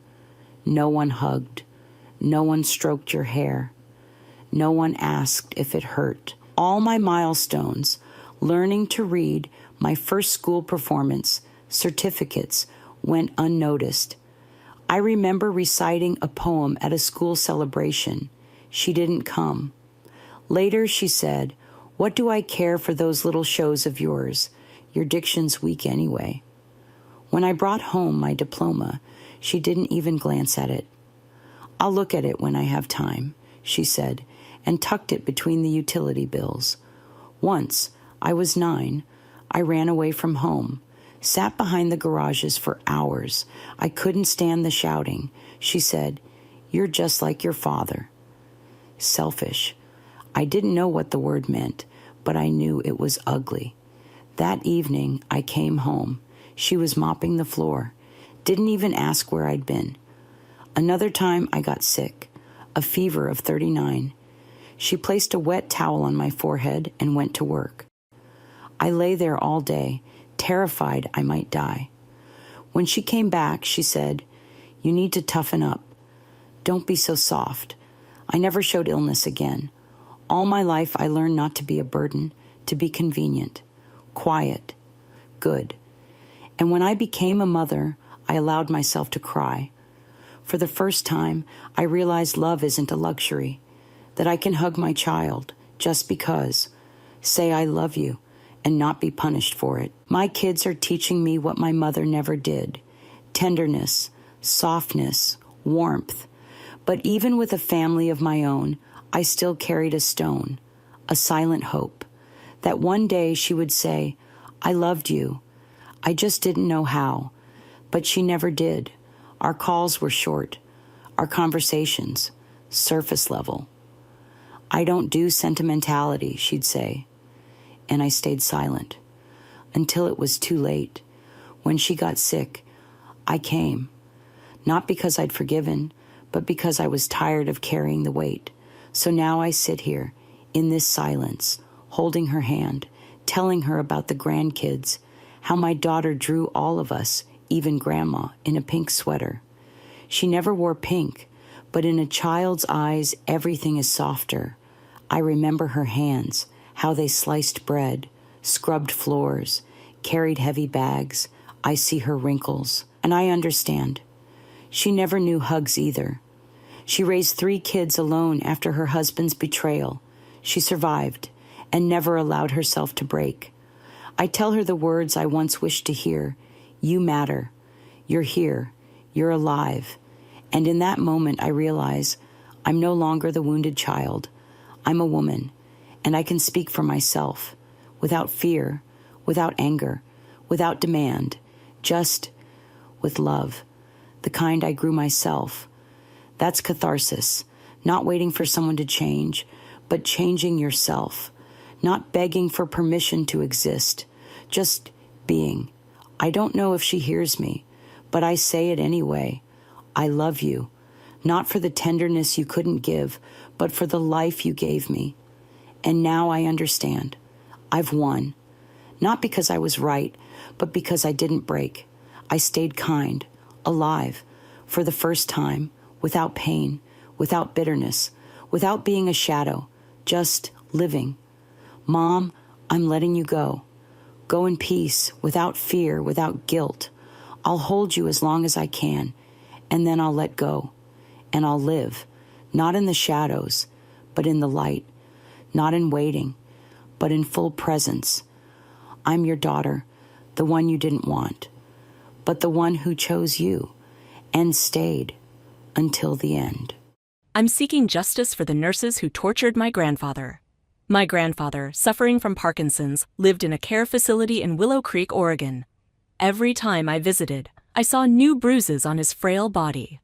no one hugged, no one stroked your hair, no one asked if it hurt. All my milestones, learning to read, my first school performance, certificates, went unnoticed. I remember reciting a poem at a school celebration. She didn't come. Later, she said, "What do I care for those little shows of yours? Your diction's weak anyway." When I brought home my diploma, she didn't even glance at it. "I'll look at it when I have time," she said, and tucked it between the utility bills. Once, I was 9, I ran away from home, sat behind the garages for hours. I couldn't stand the shouting. She said, "You're just like your father." Selfish. I didn't know what the word meant, but I knew it was ugly. That evening, I came home. She was mopping the floor. Didn't even ask where I'd been. Another time, I got sick, a fever of 39. She placed a wet towel on my forehead and went to work. I lay there all day, terrified I might die. When she came back, she said, "You need to toughen up. Don't be so soft." I never showed illness again. All my life, I learned not to be a burden, to be convenient, quiet, good. And when I became a mother, I allowed myself to cry. For the first time, I realized love isn't a luxury, that I can hug my child just because, say I love you, and not be punished for it. My kids are teaching me what my mother never did: tenderness, softness, warmth. But even with a family of my own, I still carried a stone, a silent hope, that one day she would say, "I loved you. I just didn't know how." But she never did. Our calls were short, our conversations, surface level. "I don't do sentimentality," she'd say. And I stayed silent until it was too late. When she got sick, I came, not because I'd forgiven, but because I was tired of carrying the weight. So now I sit here, in this silence, holding her hand, telling her about the grandkids, how my daughter drew all of us, even Grandma, in a pink sweater. She never wore pink, but in a child's eyes, everything is softer. I remember her hands, how they sliced bread, scrubbed floors, carried heavy bags. I see her wrinkles, and I understand. She never knew hugs either. She raised 3 kids alone after her husband's betrayal. She survived and never allowed herself to break. I tell her the words I once wished to hear: "You matter. You're here. You're alive." And in that moment, I realize I'm no longer the wounded child. I'm a woman, and I can speak for myself, without fear, without anger, without demand, just with love, the kind I grew myself. That's catharsis, not waiting for someone to change, but changing yourself, not begging for permission to exist, just being. I don't know if she hears me, but I say it anyway. I love you, not for the tenderness you couldn't give, but for the life you gave me. And now I understand. I've won. Not because I was right, but because I didn't break. I stayed kind, alive, for the first time, without pain, without bitterness, without being a shadow, just living. Mom, I'm letting you go. Go in peace, without fear, without guilt. I'll hold you as long as I can, and then I'll let go. And I'll live, not in the shadows, but in the light, not in waiting, but in full presence. I'm your daughter, the one you didn't want, but the one who chose you and stayed until the end. I'm seeking justice for the nurses who tortured my grandfather. My grandfather, suffering from Parkinson's, lived in a care facility in Willow Creek, Oregon. Every time I visited, I saw new bruises on his frail body.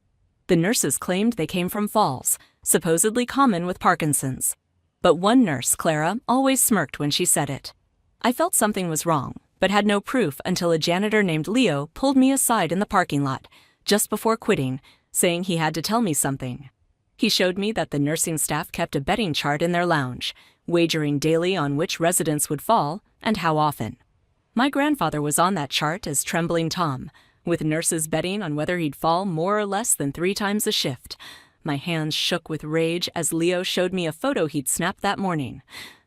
The nurses claimed they came from falls, supposedly common with Parkinson's. But one nurse, Clara, always smirked when she said it. I felt something was wrong, but had no proof until a janitor named Leo pulled me aside in the parking lot, just before quitting, saying he had to tell me something. He showed me that the nursing staff kept a betting chart in their lounge, wagering daily on which residents would fall and how often. My grandfather was on that chart as Trembling Tom, with nurses betting on whether he'd fall more or less than 3 times a shift. My hands shook with rage as Leo showed me a photo he'd snapped that morning.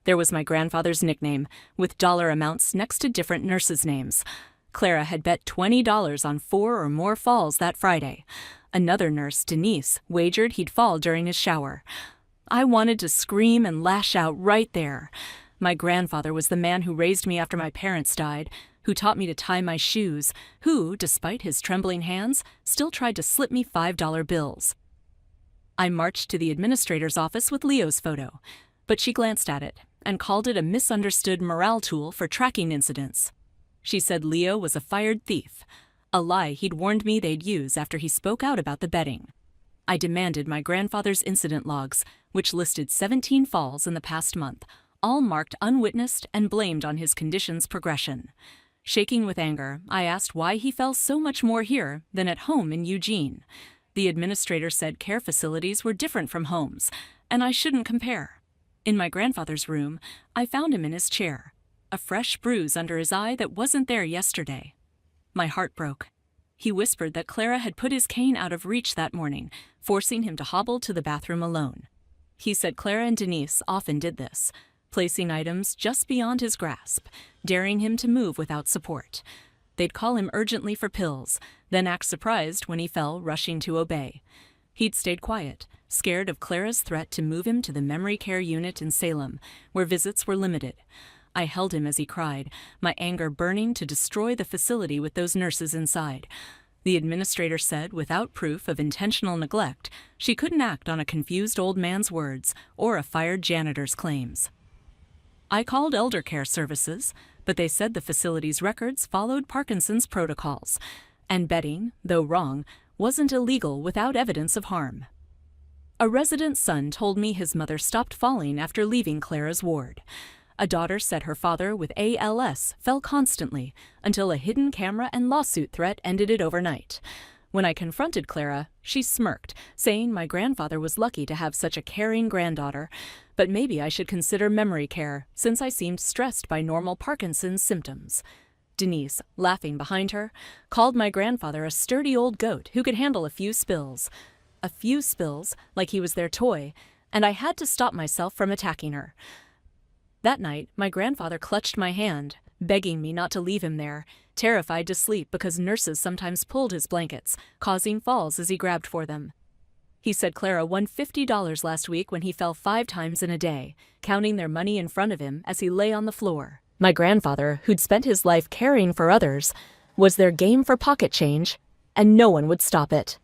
There was my grandfather's nickname, with dollar amounts next to different nurses' names. Clara had bet $20 on 4 or more falls that Friday. Another nurse, Denise, wagered he'd fall during his shower. I wanted to scream and lash out right there. My grandfather was the man who raised me after my parents died, who taught me to tie my shoes, who, despite his trembling hands, still tried to slip me $5 bills. I marched to the administrator's office with Leo's photo, but she glanced at it and called it a misunderstood morale tool for tracking incidents. She said Leo was a fired thief, a lie he'd warned me they'd use after he spoke out about the betting. I demanded my grandfather's incident logs, which listed 17 falls in the past month, all marked unwitnessed and blamed on his condition's progression. Shaking with anger, I asked why he fell so much more here than at home in Eugene. The administrator said care facilities were different from homes, and I shouldn't compare. In my grandfather's room, I found him in his chair, a fresh bruise under his eye that wasn't there yesterday. My heart broke. He whispered that Clara had put his cane out of reach that morning, forcing him to hobble to the bathroom alone. He said Clara and Denise often did this, placing items just beyond his grasp, daring him to move without support. They'd call him urgently for pills, then act surprised when he fell, rushing to obey. He'd stayed quiet, scared of Clara's threat to move him to the memory care unit in Salem, where visits were limited. I held him as he cried, my anger burning to destroy the facility with those nurses inside. The administrator said, without proof of intentional neglect, she couldn't act on a confused old man's words or a fired janitor's claims. I called elder care services, but they said the facility's records followed Parkinson's protocols, and betting, though wrong, wasn't illegal without evidence of harm. A resident's son told me his mother stopped falling after leaving Clara's ward. A daughter said her father with ALS fell constantly until a hidden camera and lawsuit threat ended it overnight. When I confronted Clara, she smirked, saying my grandfather was lucky to have such a caring granddaughter, but maybe I should consider memory care since I seemed stressed by normal Parkinson's symptoms. Denise, laughing behind her, called my grandfather a sturdy old goat who could handle a few spills. A few spills, like he was their toy, and I had to stop myself from attacking her. That night, my grandfather clutched my hand, begging me not to leave him there, terrified to sleep because nurses sometimes pulled his blankets, causing falls as he grabbed for them. He said Clara won $50 last week when he fell 5 times in a day, counting their money in front of him as he lay on the floor. My grandfather, who'd spent his life caring for others, was their game for pocket change, and no one would stop it.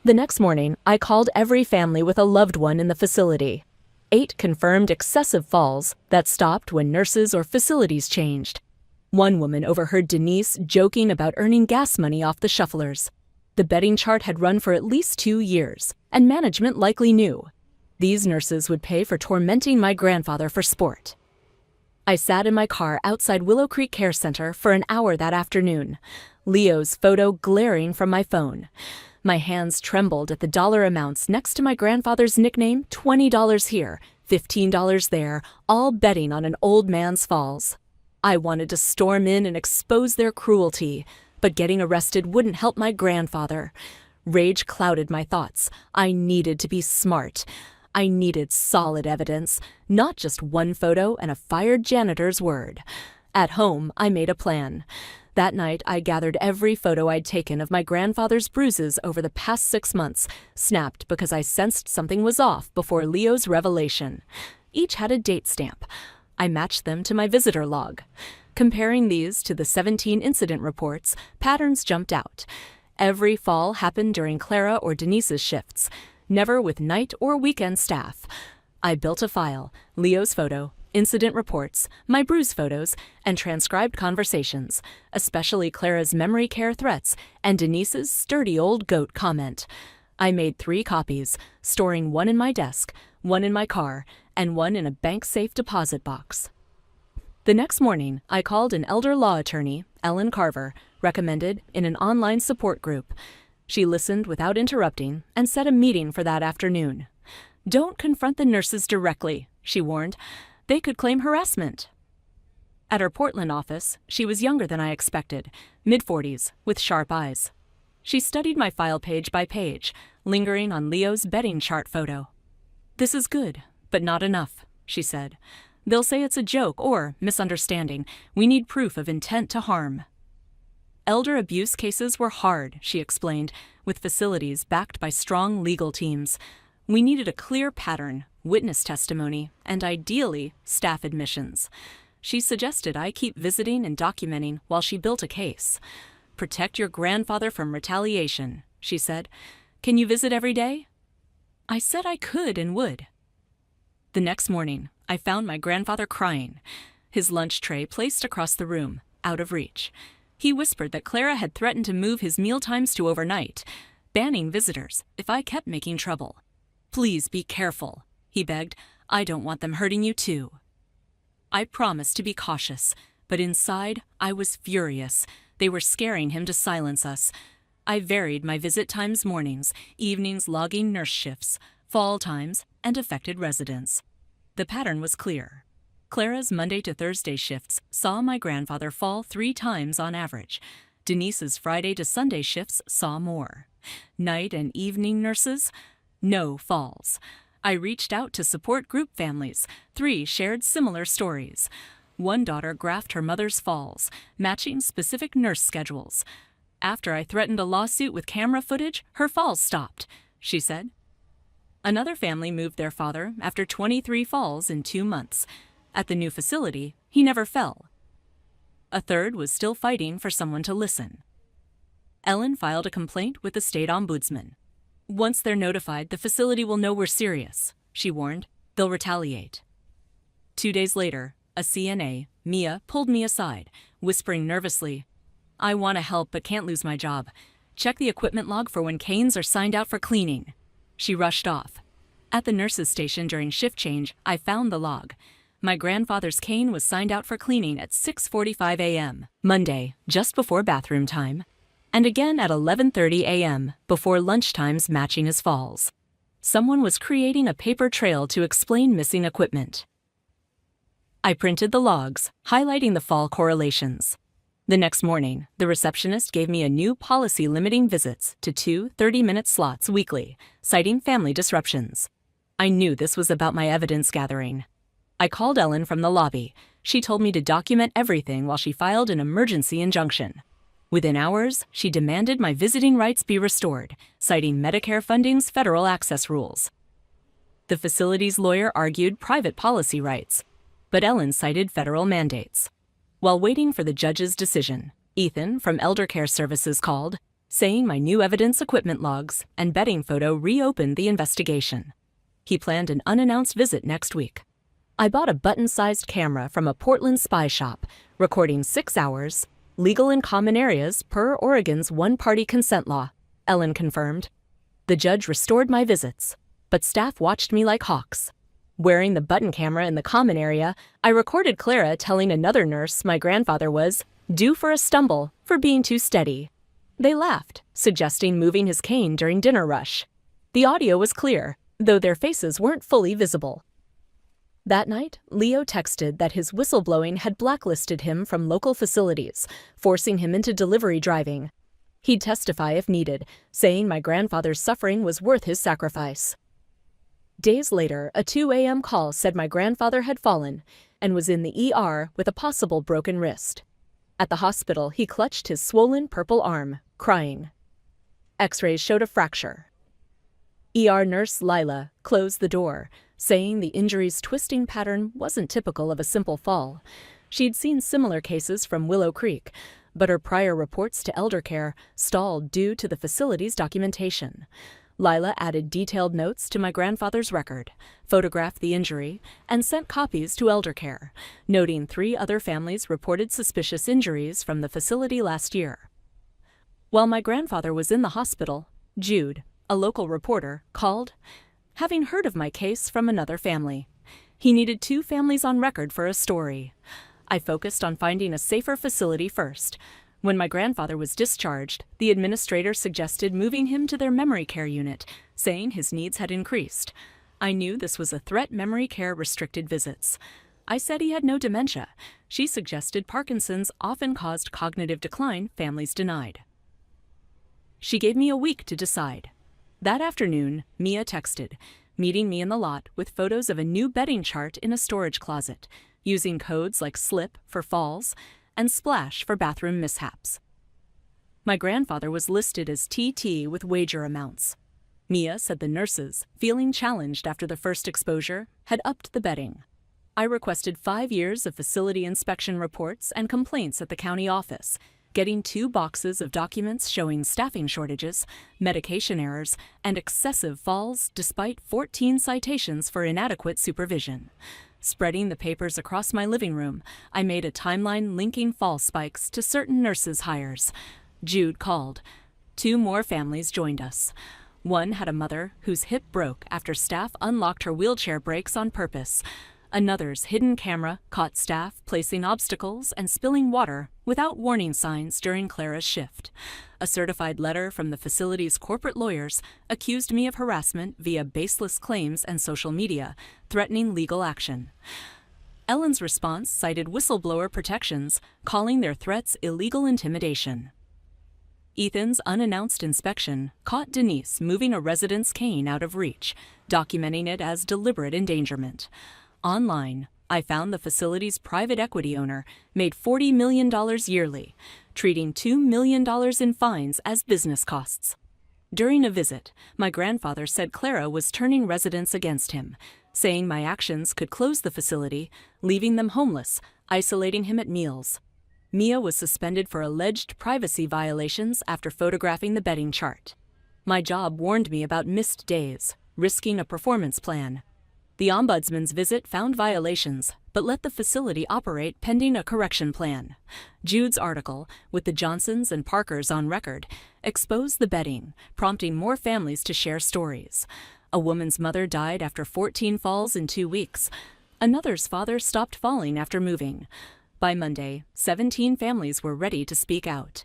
The next morning, I called every family with a loved one in the facility. 8 confirmed excessive falls that stopped when nurses or facilities changed. One woman overheard Denise joking about earning gas money off the shufflers. The betting chart had run for at least 2 years, and management likely knew. These nurses would pay for tormenting my grandfather for sport. I sat in my car outside Willow Creek Care Center for an hour that afternoon, Leo's photo glaring from my phone. My hands trembled at the dollar amounts next to my grandfather's nickname, $20 here, $15 there, all betting on an old man's falls. I wanted to storm in and expose their cruelty, but getting arrested wouldn't help my grandfather. Rage clouded my thoughts. I needed to be smart. I needed solid evidence, not just one photo and a fired janitor's word. At home, I made a plan. That night, I gathered every photo I'd taken of my grandfather's bruises over the past 6 months, snapped because I sensed something was off before Leo's revelation. Each had a date stamp. I matched them to my visitor log. Comparing these to the 17 incident reports, patterns jumped out. Every fall happened during Clara or Denise's shifts, never with night or weekend staff. I built a file, Leo's photo, incident reports, my bruise photos, and transcribed conversations, especially Clara's memory care threats and Denise's sturdy old goat comment. I made 3 copies, storing one in my desk, one in my car, and one in a bank safe deposit box. The next morning, I called an elder law attorney, Ellen Carver, recommended in an online support group. She listened without interrupting and set a meeting for that afternoon. "Don't confront the nurses directly," she warned. "They could claim harassment." At her Portland office, she was younger than I expected, mid-40s, with sharp eyes. She studied my file page by page, lingering on Leo's bedding chart photo. "This is good, but not enough," she said. "They'll say it's a joke or misunderstanding. We need proof of intent to harm." Elder abuse cases were hard, she explained, with facilities backed by strong legal teams. We needed a clear pattern, witness testimony, and ideally, staff admissions. She suggested I keep visiting and documenting while she built a case. "Protect your grandfather from retaliation," she said. "Can you visit every day?" I said I could and would. The next morning, I found my grandfather crying, his lunch tray placed across the room, out of reach. He whispered that Clara had threatened to move his mealtimes to overnight, banning visitors if I kept making trouble. "Please be careful," he begged. "I don't want them hurting you too." I promised to be cautious, but inside I was furious. They were scaring him to silence us. I varied my visit times mornings, evenings logging nurse shifts, fall times, and affected residents. The pattern was clear. Clara's Monday to Thursday shifts saw my grandfather fall 3 times on average. Denise's Friday to Sunday shifts saw more. Night and evening nurses, no falls. I reached out to support group families. 3 shared similar stories. One daughter graphed her mother's falls, matching specific nurse schedules. "After I threatened a lawsuit with camera footage, her falls stopped," she said. Another family moved their father after 23 falls in 2 months. At the new facility, he never fell. A third was still fighting for someone to listen. Ellen filed a complaint with the state ombudsman. "Once they're notified, the facility will know we're serious," she warned. "They'll retaliate." 2 days later, a CNA, Mia, pulled me aside, whispering nervously, "I want to help but can't lose my job. Check the equipment log for when canes are signed out for cleaning." She rushed off. At the nurse's station during shift change, I found the log. My grandfather's cane was signed out for cleaning at 6:45 a.m., Monday, just before bathroom time, and again at 11:30 a.m., before lunchtimes matching his falls. Someone was creating a paper trail to explain missing equipment. I printed the logs, highlighting the fall correlations. The next morning, the receptionist gave me a new policy limiting visits to 2 30-minute slots weekly, citing family disruptions. I knew this was about my evidence gathering. I called Ellen from the lobby. She told me to document everything while she filed an emergency injunction. Within hours, she demanded my visiting rights be restored, citing Medicare funding's federal access rules. The facility's lawyer argued private policy rights, but Ellen cited federal mandates. While waiting for the judge's decision, Ethan from Elder Care Services called, saying my new evidence equipment logs and bedding photo reopened the investigation. He planned an unannounced visit next week. I bought a button-sized camera from a Portland spy shop, recording 6 hours, legal in common areas per Oregon's one-party consent law, Ellen confirmed. The judge restored my visits, but staff watched me like hawks. Wearing the button camera in the common area, I recorded Clara telling another nurse my grandfather was due for a stumble for being too steady. They laughed, suggesting moving his cane during dinner rush. The audio was clear, though their faces weren't fully visible. That night, Leo texted that his whistleblowing had blacklisted him from local facilities, forcing him into delivery driving. He'd testify if needed, saying my grandfather's suffering was worth his sacrifice. Days later, a 2 a.m. call said my grandfather had fallen and was in the ER with a possible broken wrist. At the hospital, he clutched his swollen purple arm, crying. X-rays showed a fracture. ER nurse Lila closed the door, saying the injury's twisting pattern wasn't typical of a simple fall. She'd seen similar cases from Willow Creek, but her prior reports to elder care stalled due to the facility's documentation. Lila added detailed notes to my grandfather's record, photographed the injury, and sent copies to elder care, noting 3 other families reported suspicious injuries from the facility last year. While my grandfather was in the hospital, Jude, a local reporter, called, having heard of my case from another family. He needed 2 families on record for a story. I focused on finding a safer facility first. When my grandfather was discharged, the administrator suggested moving him to their memory care unit, saying his needs had increased. I knew this was a threat memory care restricted visits. I said he had no dementia. She suggested Parkinson's often caused cognitive decline families denied. She gave me a week to decide. That afternoon, Mia texted, meeting me in the lot with photos of a new bedding chart in a storage closet, using codes like SLIP for falls and SPLASH for bathroom mishaps. My grandfather was listed as TT with wager amounts. Mia said the nurses, feeling challenged after the first exposure, had upped the bedding. I requested 5 years of facility inspection reports and complaints at the county office, getting 2 boxes of documents showing staffing shortages, medication errors, and excessive falls despite 14 citations for inadequate supervision. Spreading the papers across my living room, I made a timeline linking fall spikes to certain nurses' hires. Jude called. 2 more families joined us. One had a mother whose hip broke after staff unlocked her wheelchair brakes on purpose. Another's hidden camera caught staff placing obstacles and spilling water without warning signs during Clara's shift. A certified letter from the facility's corporate lawyers accused me of harassment via baseless claims and social media, threatening legal action. Ellen's response cited whistleblower protections, calling their threats illegal intimidation. Ethan's unannounced inspection caught Denise moving a resident's cane out of reach, documenting it as deliberate endangerment. Online, I found the facility's private equity owner made $40 million yearly, treating $2 million in fines as business costs. During a visit, my grandfather said Clara was turning residents against him, saying my actions could close the facility, leaving them homeless, isolating him at meals. Mia was suspended for alleged privacy violations after photographing the bedding chart. My job warned me about missed days, risking a performance plan. The ombudsman's visit found violations, but let the facility operate pending a correction plan. Jude's article, with the Johnsons and Parkers on record, exposed the bedding, prompting more families to share stories. A woman's mother died after 14 falls in 2 weeks. Another's father stopped falling after moving. By Monday, 17 families were ready to speak out.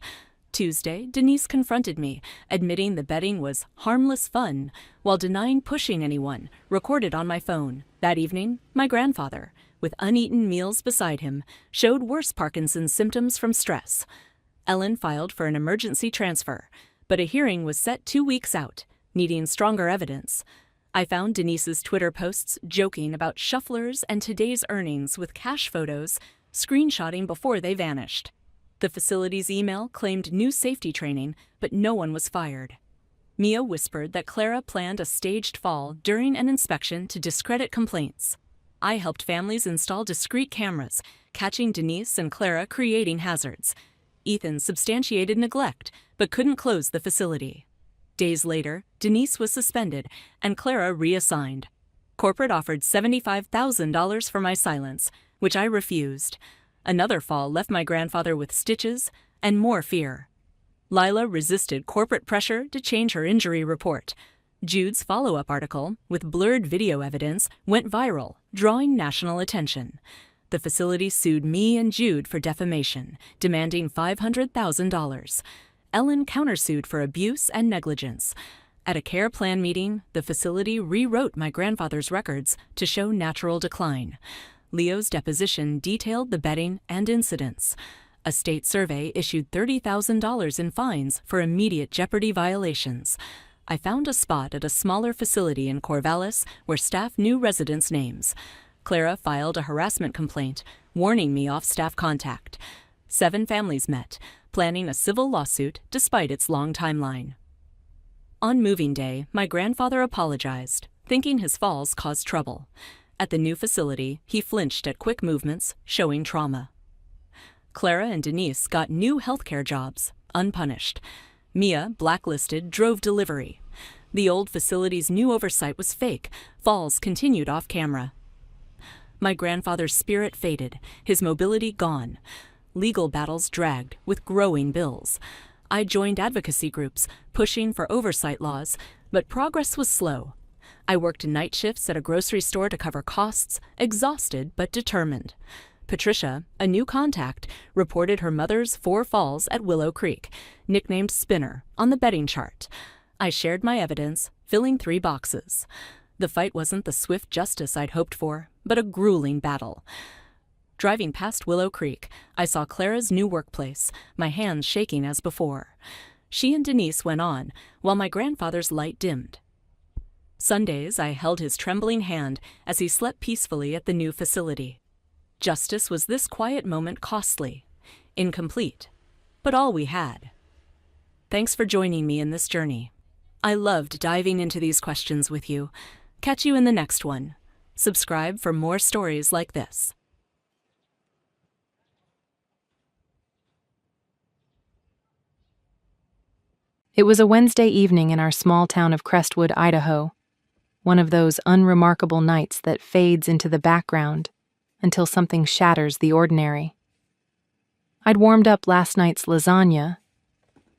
Tuesday, Denise confronted me, admitting the bedding was harmless fun, while denying pushing anyone, recorded on my phone. That evening, my grandfather, with uneaten meals beside him, showed worse Parkinson's symptoms from stress. Ellen filed for an emergency transfer, but a hearing was set 2 weeks out, needing stronger evidence. I found Denise's Twitter posts joking about shufflers and today's earnings with cash photos, screenshotting before they vanished. The facility's email claimed new safety training, but no one was fired. Mia whispered that Clara planned a staged fall during an inspection to discredit complaints. I helped families install discrete cameras, catching Denise and Clara creating hazards. Ethan substantiated neglect, but couldn't close the facility. Days later, Denise was suspended and Clara reassigned. Corporate offered $75,000 for my silence, which I refused. Another fall left my grandfather with stitches and more fear. Lila resisted corporate pressure to change her injury report. Jude's follow-up article, with blurred video evidence, went viral, drawing national attention. The facility sued me and Jude for defamation, demanding $500,000. Ellen countersued for abuse and negligence. At a care plan meeting, the facility rewrote my grandfather's records to show natural decline. Leo's deposition detailed the bedding and incidents. A state survey issued $30,000 in fines for immediate jeopardy violations. I found a spot at a smaller facility in Corvallis where staff knew residents' names. Clara filed a harassment complaint, warning me off staff contact. 7 families met, planning a civil lawsuit despite its long timeline. On moving day, my grandfather apologized, thinking his falls caused trouble. At the new facility, he flinched at quick movements, showing trauma. Clara and Denise got new healthcare jobs, unpunished. Mia, blacklisted, drove delivery. The old facility's new oversight was fake. Falls continued off camera. My grandfather's spirit faded, his mobility gone. Legal battles dragged, with growing bills. I joined advocacy groups, pushing for oversight laws, but progress was slow. I worked night shifts at a grocery store to cover costs, exhausted but determined. Patricia, a new contact, reported her mother's 4 falls at Willow Creek, nicknamed Spinner, on the betting chart. I shared my evidence, filling 3 boxes. The fight wasn't the swift justice I'd hoped for, but a grueling battle. Driving past Willow Creek, I saw Clara's new workplace, my hands shaking as before. She and Denise went on, while my grandfather's light dimmed. Sundays, I held his trembling hand as he slept peacefully at the new facility. Justice was this quiet moment costly, incomplete, but all we had. Thanks for joining me in this journey. I loved diving into these questions with you. Catch you in the next one. Subscribe for more stories like this. It was a Wednesday evening in our small town of Crestwood, Idaho, one of those unremarkable nights that fades into the background until something shatters the ordinary. I'd warmed up last night's lasagna,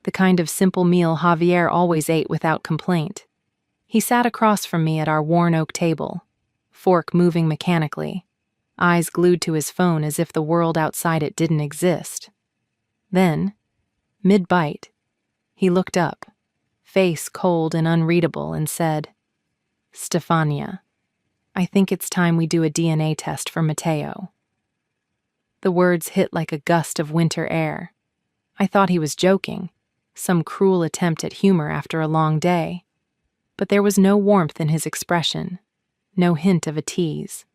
the kind of simple meal Javier always ate without complaint. He sat across from me at our worn oak table, fork moving mechanically, eyes glued to his phone as if the world outside it didn't exist. Then, mid-bite, he looked up, face cold and unreadable, and said, "Stefania, I think it's time we do a DNA test for Mateo." The words hit like a gust of winter air. I thought he was joking, some cruel attempt at humor after a long day. But there was no warmth in his expression, no hint of a tease.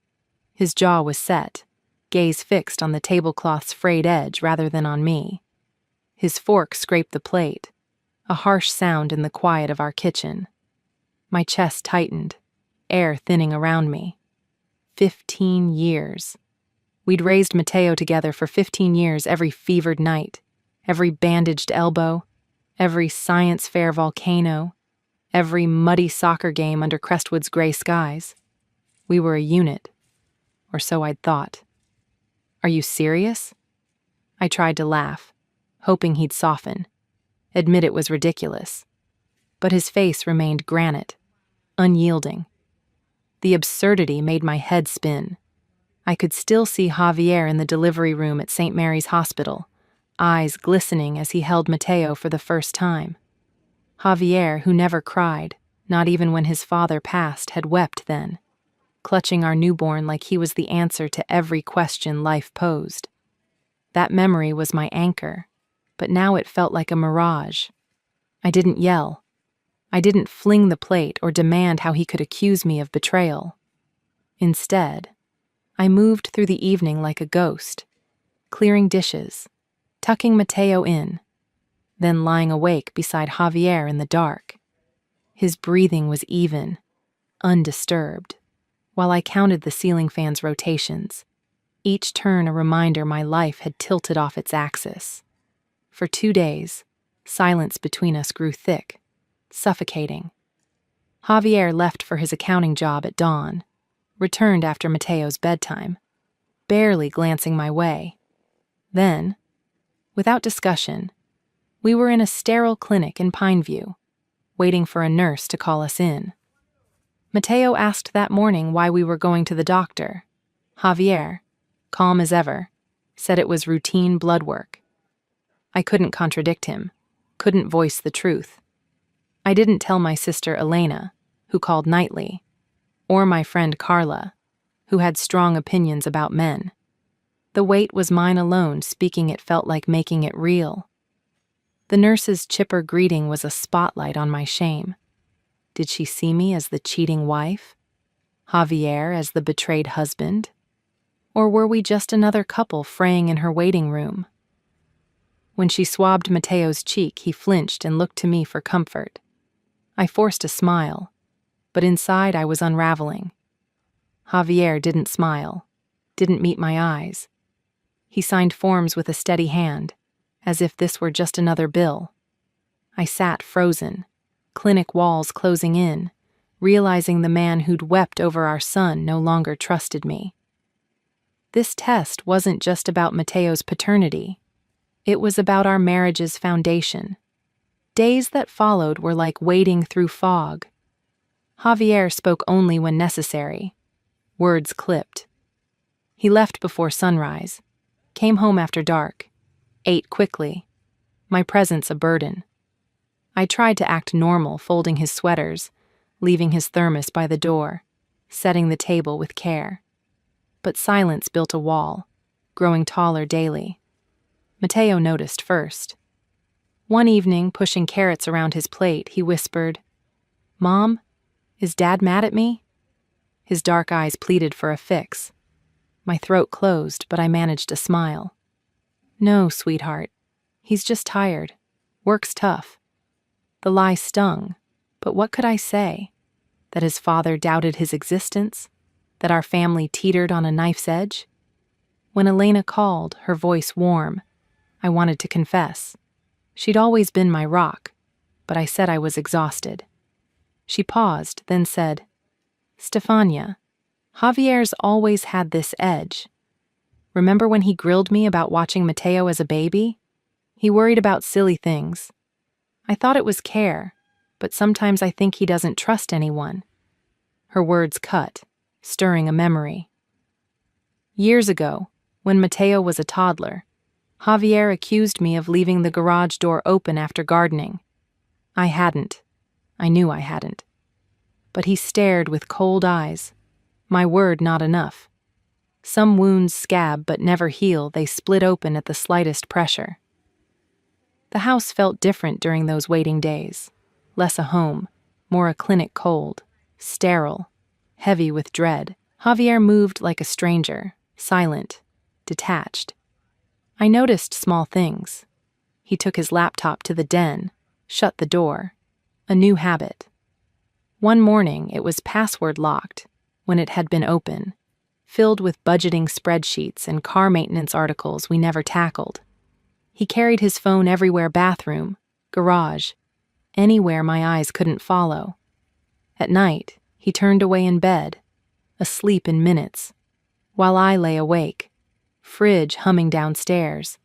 His jaw was set, gaze fixed on the tablecloth's frayed edge rather than on me. His fork scraped the plate, a harsh sound in the quiet of our kitchen. My chest tightened, air thinning around me. 15 years. We'd raised Mateo together for 15 years, every fevered night, every bandaged elbow, every science fair volcano, every muddy soccer game under Crestwood's gray skies. We were a unit, or so I'd thought. "Are you serious?" I tried to laugh, hoping he'd soften, admit it was ridiculous. But his face remained granite, unyielding. The absurdity made my head spin. I could still see Javier in the delivery room at St. Mary's Hospital, eyes glistening as he held Mateo for the first time. Javier, who never cried, not even when his father passed, had wept then, clutching our newborn like he was the answer to every question life posed. That memory was my anchor, but now it felt like a mirage. I didn't yell. I didn't fling the plate or demand how he could accuse me of betrayal. Instead, I moved through the evening like a ghost, clearing dishes, tucking Mateo in, then lying awake beside Javier in the dark. His breathing was even, undisturbed, while I counted the ceiling fan's rotations, each turn a reminder my life had tilted off its axis. For 2 days, silence between us grew thick, suffocating. Javier left for his accounting job at dawn, returned after Mateo's bedtime, barely glancing my way. Then, without discussion, we were in a sterile clinic in Pineview, waiting for a nurse to call us in. Mateo asked that morning why we were going to the doctor. Javier, calm as ever, said it was routine blood work. I couldn't contradict him, couldn't voice the truth. I didn't tell my sister Elena, who called nightly, or my friend Carla, who had strong opinions about men. The weight was mine alone, speaking it felt like making it real. The nurse's chipper greeting was a spotlight on my shame. Did she see me as the cheating wife? Javier as the betrayed husband? Or were we just another couple fraying in her waiting room? When she swabbed Mateo's cheek, he flinched and looked to me for comfort. I forced a smile, but inside I was unraveling. Javier didn't smile, didn't meet my eyes. He signed forms with a steady hand, as if this were just another bill. I sat frozen, clinic walls closing in, realizing the man who'd wept over our son no longer trusted me. This test wasn't just about Mateo's paternity. It was about our marriage's foundation. Days that followed were like wading through fog. Javier spoke only when necessary. Words clipped. He left before sunrise, came home after dark, ate quickly, my presence a burden. I tried to act normal, folding his sweaters, leaving his thermos by the door, setting the table with care. But silence built a wall, growing taller daily. Mateo noticed first. One evening, pushing carrots around his plate, he whispered, "Mom, is Dad mad at me?" His dark eyes pleaded for a fix. My throat closed, but I managed a smile. "No, sweetheart. He's just tired. Work's tough." The lie stung, but what could I say? That his father doubted his existence? That our family teetered on a knife's edge? When Elena called, her voice warm, I wanted to confess. She'd always been my rock, but I said I was exhausted. She paused, then said, "Stefania, Javier's always had this edge. Remember when he grilled me about watching Mateo as a baby? He worried about silly things. I thought it was care, but sometimes I think he doesn't trust anyone." Her words cut, stirring a memory. Years ago, when Mateo was a toddler, Javier accused me of leaving the garage door open after gardening. I hadn't. I knew I hadn't. But he stared with cold eyes. My word not enough. Some wounds scab but never heal, they split open at the slightest pressure. The house felt different during those waiting days. Less a home, more a clinic cold, sterile, heavy with dread. Javier moved like a stranger, silent, detached. I noticed small things. He took his laptop to the den, shut the door. A new habit. One morning, it was password locked when it had been open, filled with budgeting spreadsheets and car maintenance articles we never tackled. He carried his phone everywhere: bathroom, garage, anywhere my eyes couldn't follow. At night, he turned away in bed, asleep in minutes, while I lay awake, fridge humming downstairs.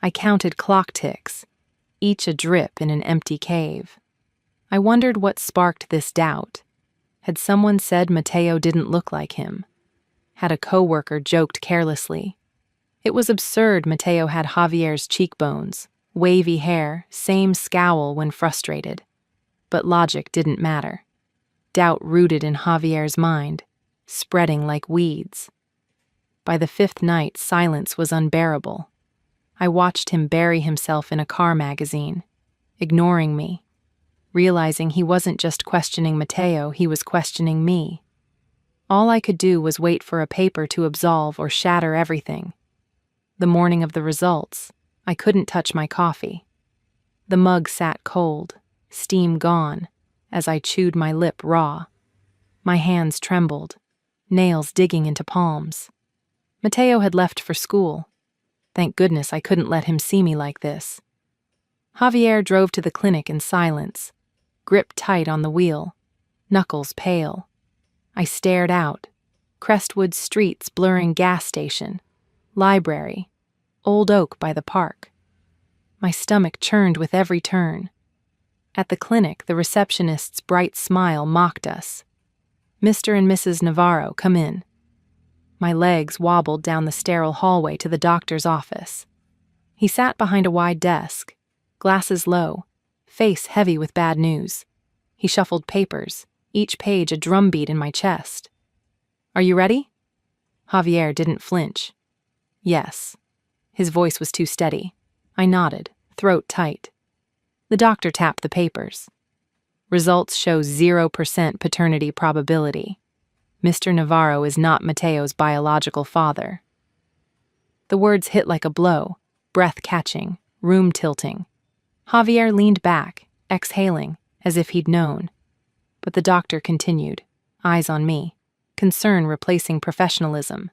I counted clock ticks, each a drip in an empty cave. I wondered what sparked this doubt. Had someone said Mateo didn't look like him? Had a coworker joked carelessly? It was absurd Mateo had Javier's cheekbones, wavy hair, same scowl when frustrated. But logic didn't matter. Doubt rooted in Javier's mind, spreading like weeds. By the fifth night, silence was unbearable. I watched him bury himself in a car magazine, ignoring me, realizing he wasn't just questioning Mateo, he was questioning me. All I could do was wait for a paper to absolve or shatter everything. The morning of the results, I couldn't touch my coffee. The mug sat cold, steam gone, as I chewed my lip raw. My hands trembled, nails digging into palms. Mateo had left for school. Thank goodness I couldn't let him see me like this. Javier drove to the clinic in silence, gripped tight on the wheel, knuckles pale. I stared out. Crestwood streets blurring gas station, library, old oak by the park. My stomach churned with every turn. At the clinic, the receptionist's bright smile mocked us. "Mr. and Mrs. Navarro, come in." My legs wobbled down the sterile hallway to the doctor's office. He sat behind a wide desk, glasses low, face heavy with bad news. He shuffled papers, each page a drumbeat in my chest. "Are you ready?" Javier didn't flinch. "Yes." His voice was too steady. I nodded, throat tight. The doctor tapped the papers. "Results show 0% paternity probability. Mr. Navarro is not Mateo's biological father." The words hit like a blow, breath catching, room tilting. Javier leaned back, exhaling, as if he'd known. But the doctor continued, eyes on me, concern replacing professionalism.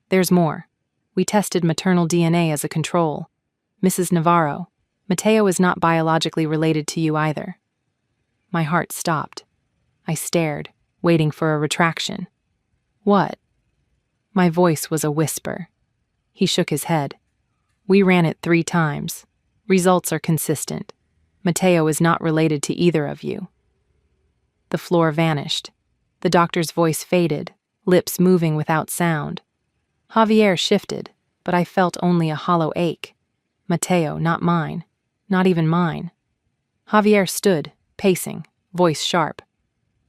"There's more. We tested maternal DNA as a control. Mrs. Navarro, Mateo is not biologically related to you either. My heart stopped. I stared, waiting for a retraction. What? My voice was a whisper. He shook his head. We ran it 3 times. Results are consistent. Mateo is not related to either of you. The floor vanished. The doctor's voice faded, lips moving without sound. Javier shifted, but I felt only a hollow ache. Mateo, not mine. Not even mine. Javier stood, pacing, voice sharp.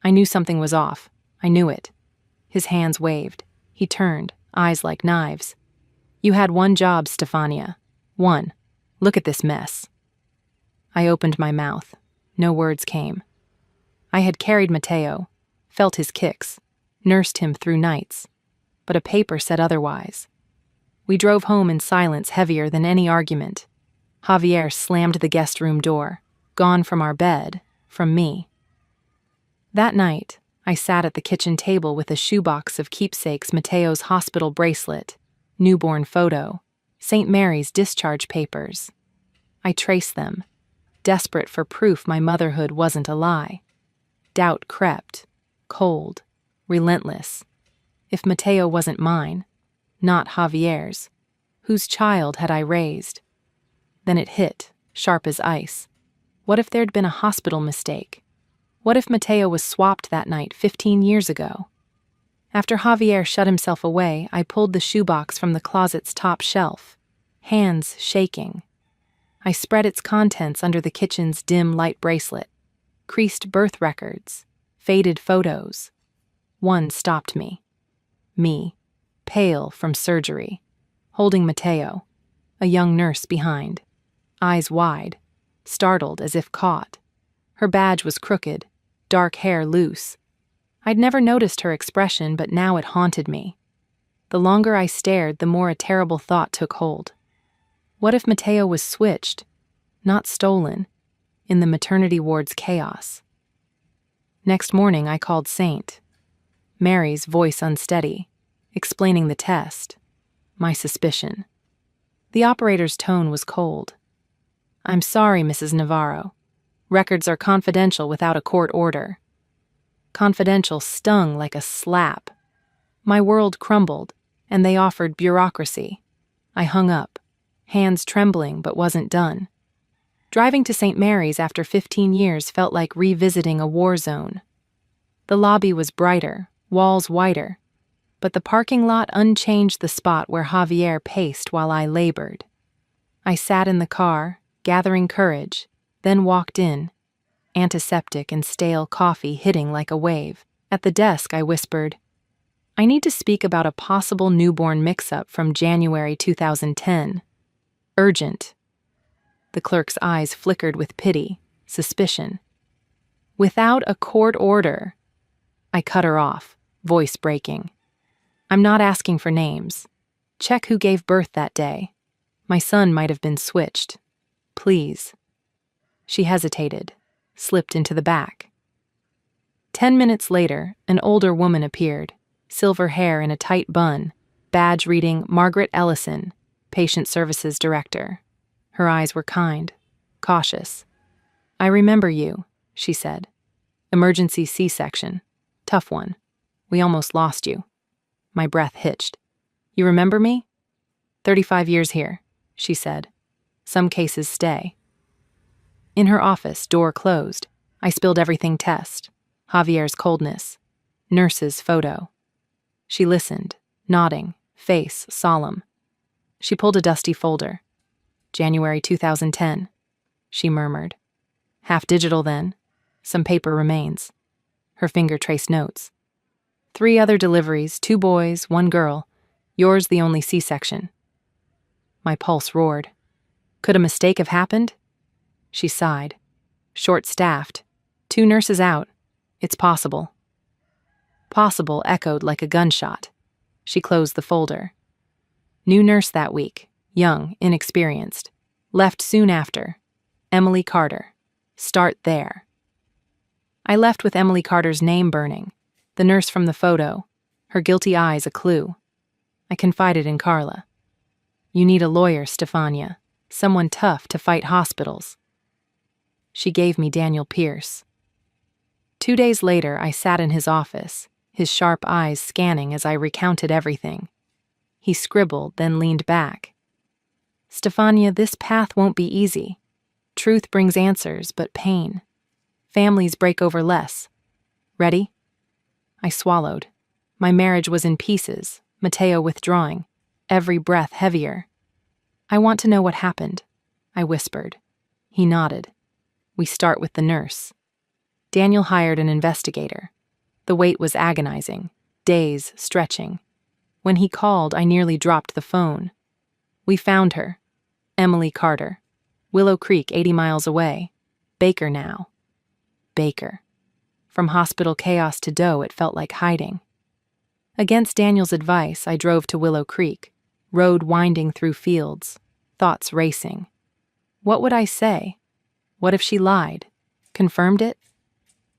I knew something was off. I knew it. His hands waved. He turned, eyes like knives. You had one job, Stefania. One. Look at this mess. I opened my mouth. No words came. I had carried Mateo, felt his kicks, nursed him through nights, but a paper said otherwise. We drove home in silence heavier than any argument. Javier slammed the guest room door, gone from our bed, from me. That night, I sat at the kitchen table with a shoebox of keepsakes, Mateo's hospital bracelet, newborn photo, St. Mary's discharge papers. I traced them, desperate for proof my motherhood wasn't a lie. Doubt crept, cold, relentless. If Mateo wasn't mine, not Javier's, whose child had I raised? Then it hit, sharp as ice. What if there'd been a hospital mistake? What if Mateo was swapped that night 15 years ago? After Javier shut himself away, I pulled the shoebox from the closet's top shelf, hands shaking. I spread its contents under the kitchen's dim light bracelet. Creased birth records, faded photos. One stopped me. Me, pale from surgery, holding Mateo, a young nurse behind, eyes wide, startled as if caught. Her badge was crooked, dark hair loose. I'd never noticed her expression, but now it haunted me. The longer I stared, the more a terrible thought took hold. What if Mateo was switched, not stolen, in the maternity ward's chaos? Next morning, I called St. Mary's, voice unsteady, explaining the test, my suspicion. The operator's tone was cold. I'm sorry, Mrs. Navarro. Records are confidential without a court order. Confidential stung like a slap. My world crumbled, and they offered bureaucracy. I hung up, hands trembling, but wasn't done. Driving to St. Mary's after 15 years felt like revisiting a war zone. The lobby was brighter, walls whiter, but the parking lot unchanged the spot where Javier paced while I labored. I sat in the car, gathering courage, then walked in, antiseptic and stale coffee hitting like a wave. At the desk, I whispered, I need to speak about a possible newborn mix-up from January 2010. Urgent. The clerk's eyes flickered with pity, suspicion. Without a court order. I cut her off, voice breaking. I'm not asking for names. Check who gave birth that day. My son might have been switched. Please. She hesitated, slipped into the back. 10 minutes later, an older woman appeared, silver hair in a tight bun, badge reading Margaret Ellison, Patient Services Director. Her eyes were kind, cautious. I remember you, she said. Emergency C-section. Tough one. We almost lost you. My breath hitched. You remember me? 35 years here, she said. Some cases stay. In her office, door closed. I spilled everything test. Javier's coldness. Nurse's photo. She listened, nodding, face solemn. She pulled a dusty folder. January 2010, she murmured. Half digital then. Some paper remains. Her finger traced notes. 3 other deliveries, 2 boys, 1 girl. Yours the only C-section. My pulse roared. Could a mistake have happened? She sighed. Short-staffed. 2 nurses out. It's possible. Possible echoed like a gunshot. She closed the folder. New nurse that week. Young, inexperienced. Left soon after. Emily Carter. Start there. I left with Emily Carter's name burning. The nurse from the photo. Her guilty eyes a clue. I confided in Carla. You need a lawyer, Stefania. Someone tough to fight hospitals. She gave me Daniel Pierce. 2 days later, I sat in his office, his sharp eyes scanning as I recounted everything. He scribbled, then leaned back. Stefania, this path won't be easy. Truth brings answers, but pain. Families break over less. Ready? I swallowed. My marriage was in pieces, Mateo withdrawing, every breath heavier. I want to know what happened, I whispered. He nodded. We start with the nurse. Daniel hired an investigator. The wait was agonizing, days stretching. When he called, I nearly dropped the phone. We found her. Emily Carter. Willow Creek, 80 miles away. Baker now. Baker. From hospital chaos to dough, it felt like hiding. Against Daniel's advice, I drove to Willow Creek, road winding through fields, thoughts racing. What would I say? What if she lied? Confirmed it?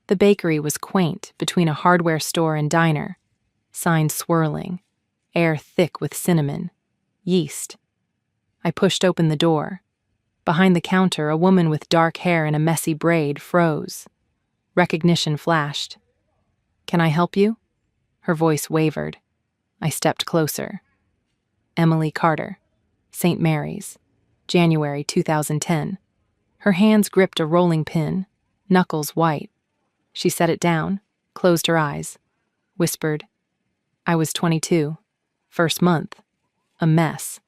The bakery was quaint, between a hardware store and diner. Signs swirling, air thick with cinnamon, yeast. I pushed open the door. Behind the counter, a woman with dark hair and a messy braid froze. Recognition flashed. Can I help you? Her voice wavered. I stepped closer. Emily Carter, St. Mary's, January 2010. Her hands gripped a rolling pin, knuckles white. She set it down, closed her eyes, whispered, I was 22, first month, a mess.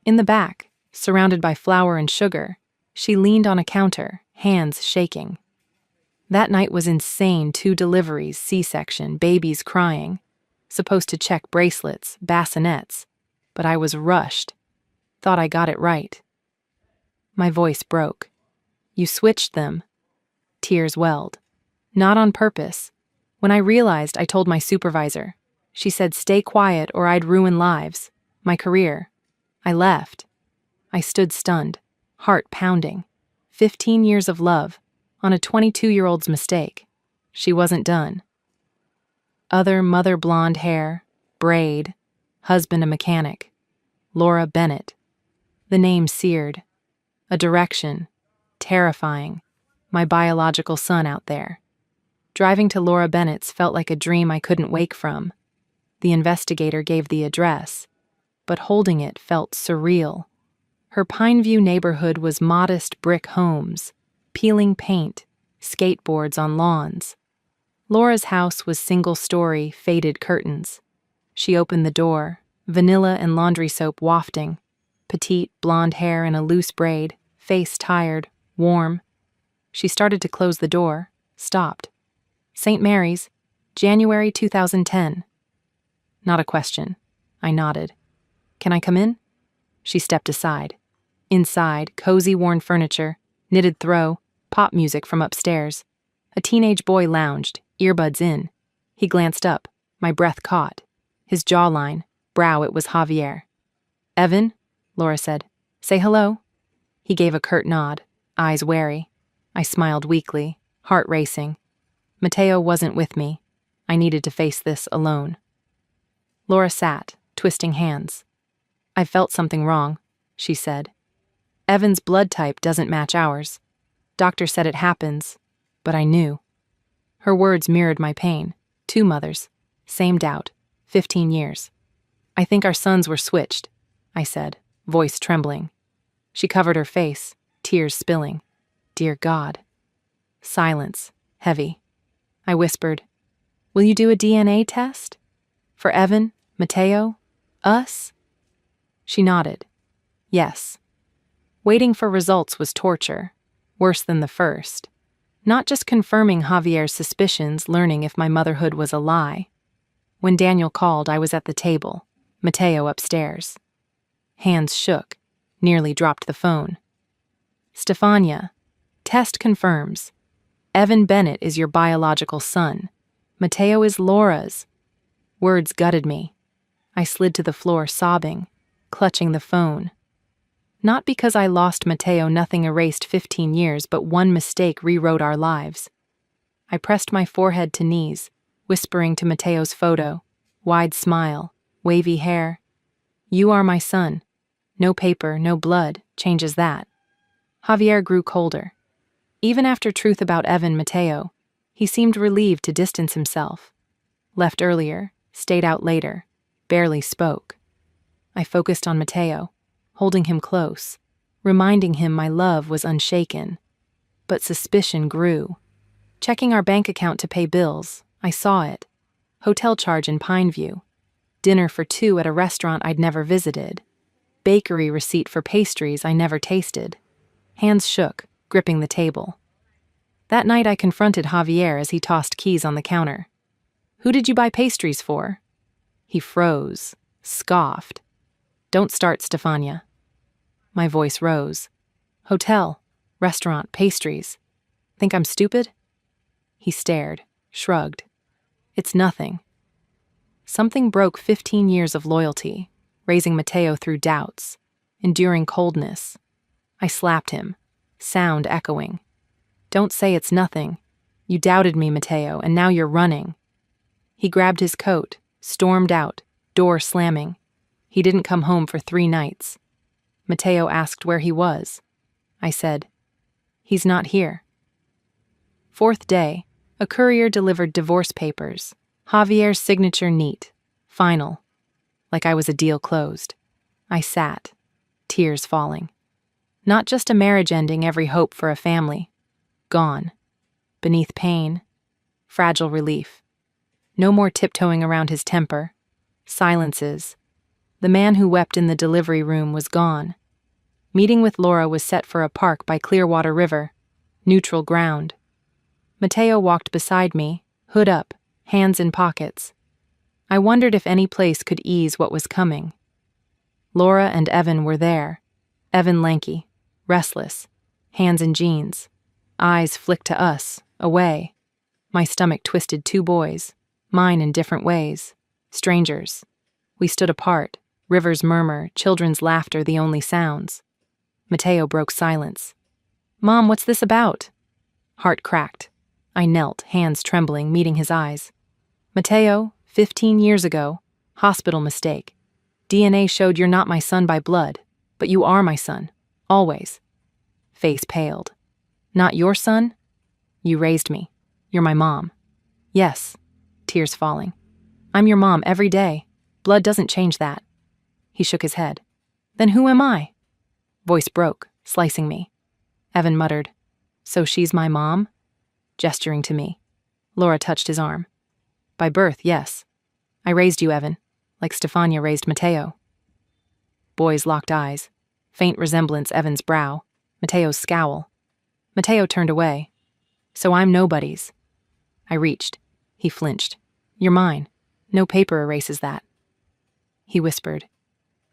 In the back, surrounded by flour and sugar, she leaned on a counter, hands shaking. That night was insane, 2 deliveries, C-section, babies crying. Supposed to check bracelets, bassinets, but I was rushed. Thought I got it right. My voice broke. You switched them. Tears welled. Not on purpose. When I realized, I told my supervisor. She said, stay quiet or I'd ruin lives. My career. I left. I stood stunned, heart pounding. 15 years of love on a 22-year-old's mistake. She wasn't done. Other mother blonde hair, braid, husband a mechanic. Laura Bennett. The name seared. A direction. Terrifying. My biological son out there. Driving to Laura Bennett's felt like a dream I couldn't wake from. The investigator gave the address, but holding it felt surreal. Her Pineview neighborhood was modest brick homes, peeling paint, skateboards on lawns. Laura's house was single-story, faded curtains. She opened the door, vanilla and laundry soap wafting, petite, blonde hair in a loose braid, face tired, warm. She started to close the door, stopped. St. Mary's, January 2010. Not a question. I nodded. Can I come in? She stepped aside. Inside, cozy worn furniture, knitted throw, pop music from upstairs. A teenage boy lounged, earbuds in. He glanced up, my breath caught. His jawline, brow, it was Javier. Evan, Laura said, say hello. He gave a curt nod, eyes wary. I smiled weakly, heart racing. Mateo wasn't with me. I needed to face this alone. Laura sat, twisting hands. I felt something wrong, she said. Evan's blood type doesn't match ours. Doctor said it happens, but I knew. Her words mirrored my pain. 2 mothers, same doubt, 15 years. I think our sons were switched, I said, voice trembling. She covered her face, tears spilling. Dear God. Silence, heavy. I whispered, will you do a DNA test? For Evan, Mateo, us? She nodded. Yes. Waiting for results was torture, worse than the first. Not just confirming Javier's suspicions, learning if my motherhood was a lie. When Daniel called, I was at the table, Mateo upstairs. Hands shook, nearly dropped the phone. Stefania, test confirms. Evan Bennett is your biological son. Mateo is Laura's. Words gutted me. I slid to the floor sobbing, clutching the phone. Not because I lost Mateo, nothing erased 15 years, but one mistake rewrote our lives. I pressed my forehead to knees, whispering to Mateo's photo, wide smile, wavy hair. You are my son. No paper, no blood, changes that. Javier grew colder. Even after truth about Evan Mateo, he seemed relieved to distance himself. Left earlier, stayed out later, barely spoke. I focused on Mateo, holding him close, reminding him my love was unshaken. But suspicion grew. Checking our bank account to pay bills, I saw it. Hotel charge in Pineview. Dinner for two at a restaurant I'd never visited. Bakery receipt for pastries I never tasted. Hands shook, gripping the table. That night I confronted Javier as he tossed keys on the counter. "Who did you buy pastries for?" He froze, scoffed. "Don't start, Stefania." My voice rose. "Hotel, restaurant, pastries. Think I'm stupid?" He stared, shrugged. "It's nothing." Something broke 15 years of loyalty, raising Mateo through doubts, enduring coldness. I slapped him, sound echoing. "Don't say it's nothing. You doubted me, Mateo, and now you're running." He grabbed his coat, stormed out, door slamming. He didn't come home for 3 nights. Mateo asked where he was. I said, "He's not here." 4th day, a courier delivered divorce papers. Javier's signature neat, final, like I was a deal closed. I sat, tears falling. Not just a marriage ending every hope for a family. Gone. Beneath pain, fragile relief. No more tiptoeing around his temper. Silences. The man who wept in the delivery room was gone. Meeting with Laura was set for a park by Clearwater River. Neutral ground. Mateo walked beside me, hood up, hands in pockets. I wondered if any place could ease what was coming. Laura and Evan were there. Evan lanky, restless, hands in jeans. Eyes flicked to us, away. My stomach twisted 2 boys, mine in different ways. Strangers. We stood apart, river's murmur, children's laughter the only sounds. Mateo broke silence. "Mom, what's this about?" Heart cracked. I knelt, hands trembling, meeting his eyes. "Mateo, 15 years ago, hospital mistake. DNA showed you're not my son by blood, but you are my son, always." Face paled. "Not your son? You raised me. You're my mom." "Yes." Tears falling. "I'm your mom every day. Blood doesn't change that." He shook his head. "Then who am I?" Voice broke, slicing me. Evan muttered, "So she's my mom?" Gesturing to me. Laura touched his arm. "By birth, yes. I raised you, Evan, like Stefania raised Mateo." Boys locked eyes. Faint resemblance Evan's brow, Mateo's scowl. Mateo turned away. "So I'm nobody's." I reached. He flinched. "You're mine. No paper erases that." He whispered,